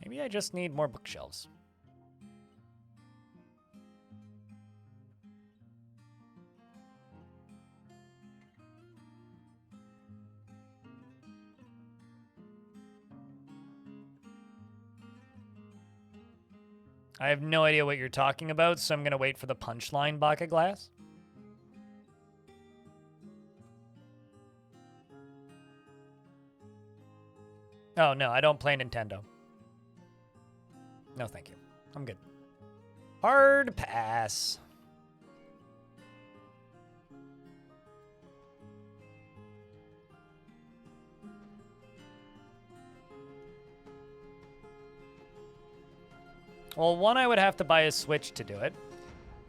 Maybe I just need more bookshelves. I have no idea what you're talking about, so I'm going to wait for the punchline, Baka Glass. Oh, no, I don't play Nintendo. No, thank you. I'm good. Hard pass. Well, one, I would have to buy a Switch to do it.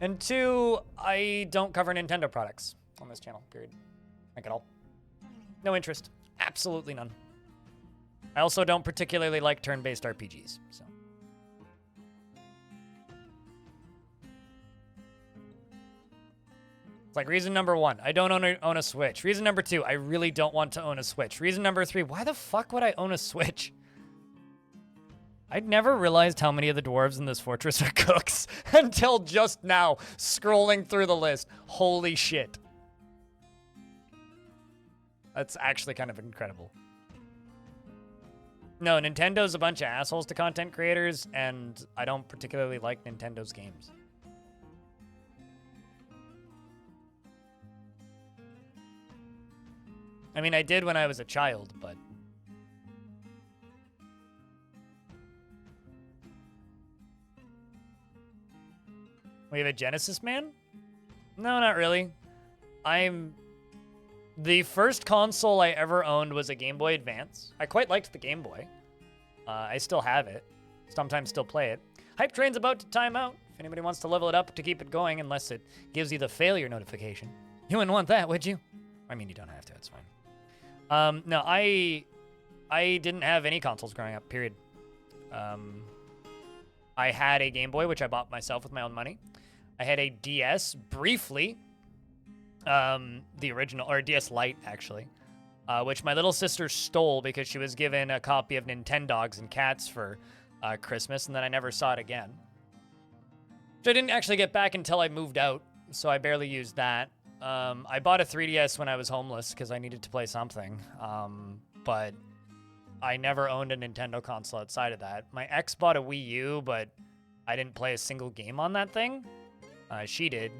And two, I don't cover Nintendo products on this channel, period. Like at all. No interest. Absolutely none. I also don't particularly like turn-based RPGs, so. It's like reason number one, I don't own a Switch. Reason number two, I really don't want to own a Switch. Reason number three, why the fuck would I own a Switch? I'd never realized how many of the dwarves in this fortress are cooks until just now, scrolling through the list. Holy shit. That's actually kind of incredible. No, Nintendo's a bunch of assholes to content creators, and I don't particularly like Nintendo's games. I mean, I did when I was a child, but... We have a Genesis man? No, not really. The first console I ever owned was a Game Boy Advance. I quite liked the Game Boy. I still have it. Sometimes still play it. Hype Train's about to time out. If anybody wants to level it up to keep it going, unless it gives you the failure notification. You wouldn't want that, would you? I mean, you don't have to. It's fine. No, I didn't have any consoles growing up, period. I had a Game Boy, which I bought myself with my own money. I had a DS briefly, the original, or DS Lite actually, which my little sister stole because she was given a copy of Nintendogs and Cats for Christmas, and then I never saw it again. Which I didn't actually get back until I moved out so I barely used that. I bought a 3DS when I was homeless because I needed to play something. But I never owned a Nintendo console outside of that. My ex bought a Wii U, but I didn't play a single game on that thing. She did.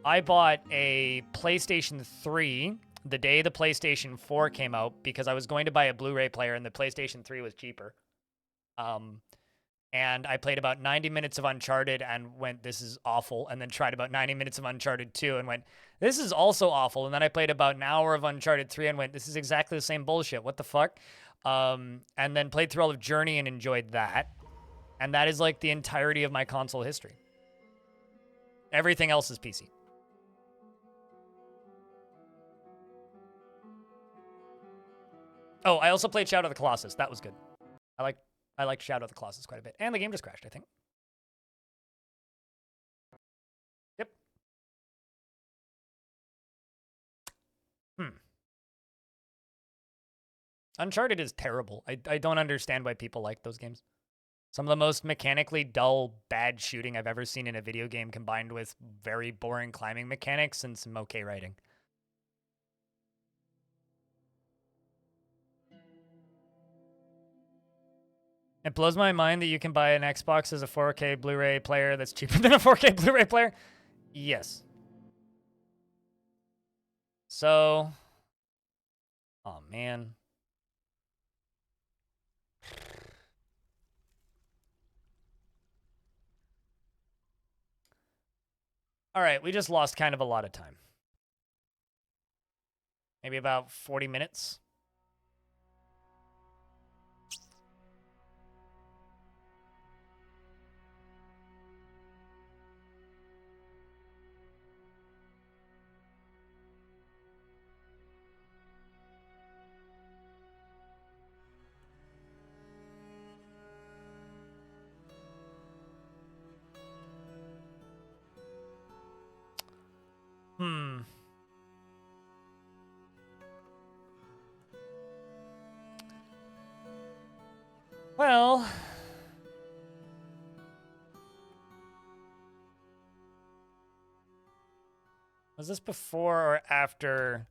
I bought a PlayStation 3 the day the PlayStation 4 came out because I was going to buy a Blu-ray player and the PlayStation 3 was cheaper. And I played about 90 minutes of Uncharted and went, this is awful. And then tried about 90 minutes of Uncharted 2 and went, this is also awful. And then I played about an hour of Uncharted 3 and went, this is exactly the same bullshit. What the fuck? And then played through all of Journey and enjoyed that. And that is like the entirety of my console history. Everything else is PC. Oh, I also played Shadow of the Colossus. That was good. I liked Shadow of the Colossus quite a bit. And the game just crashed, I think. Yep. Uncharted is terrible. I don't understand why people like those games. Some of the most mechanically dull, bad shooting I've ever seen in a video game combined with very boring climbing mechanics and some okay writing. It blows my mind that you can buy an Xbox as a 4K Blu-ray player that's cheaper than a 4K Blu-ray player. Yes. So, oh man. All right, we just lost kind of a lot of time. Maybe about 40 minutes. Well, was this before or after?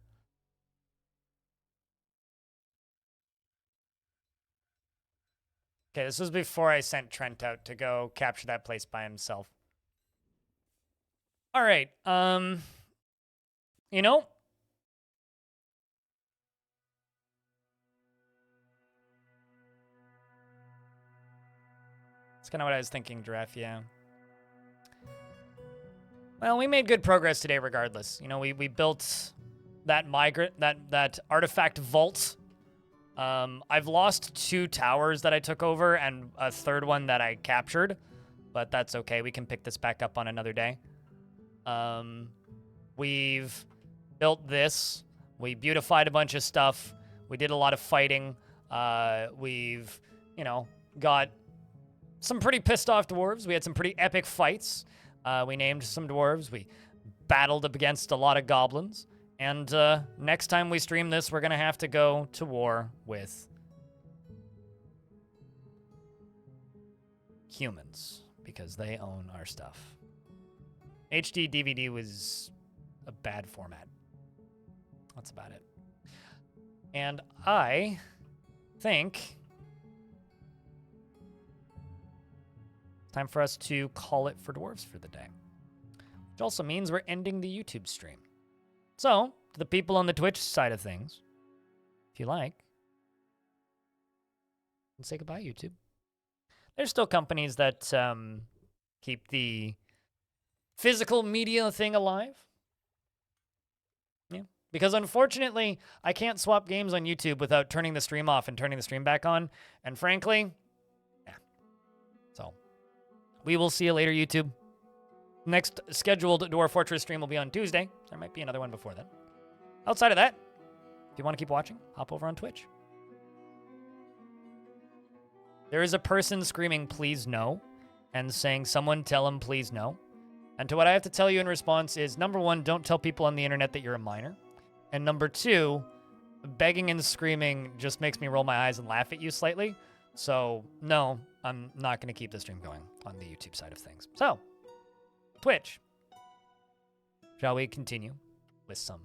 Okay, this was before I sent Trent out to go capture that place by himself. All right, you know, that's kind of what I was thinking, Giraffe, yeah. Well, we made good progress today regardless. You know, we built that that artifact vault. I've lost 2 towers that I took over and a third one that I captured, but that's okay. We can pick this back up on another day. We've built this. We beautified a bunch of stuff. We did a lot of fighting. We've, you know, got some pretty pissed off dwarves. We had some pretty epic fights. We named some dwarves. We battled up against a lot of goblins. And next time we stream this, we're going to have to go to war with humans because they own our stuff. HD DVD was a bad format. That's about it. And I think it's time for us to call it for dwarves for the day. Which also means we're ending the YouTube stream. So, to the people on the Twitch side of things, if you like, and say goodbye, YouTube. There's still companies that keep the physical media thing alive. Yeah. Because unfortunately, I can't swap games on YouTube without turning the stream off and turning the stream back on. And frankly, yeah. So, we will see you later, YouTube. Next scheduled Dwarf Fortress stream will be on Tuesday. There might be another one before then. Outside of that, if you want to keep watching, hop over on Twitch. There is a person screaming, please no, and saying, someone tell him please no. And to what I have to tell you in response is, number 1, don't tell people on the internet that you're a minor. And number 2, begging and screaming just makes me roll my eyes and laugh at you slightly. So, no, I'm not going to keep the stream going on the YouTube side of things. So, Twitch. Shall we continue with some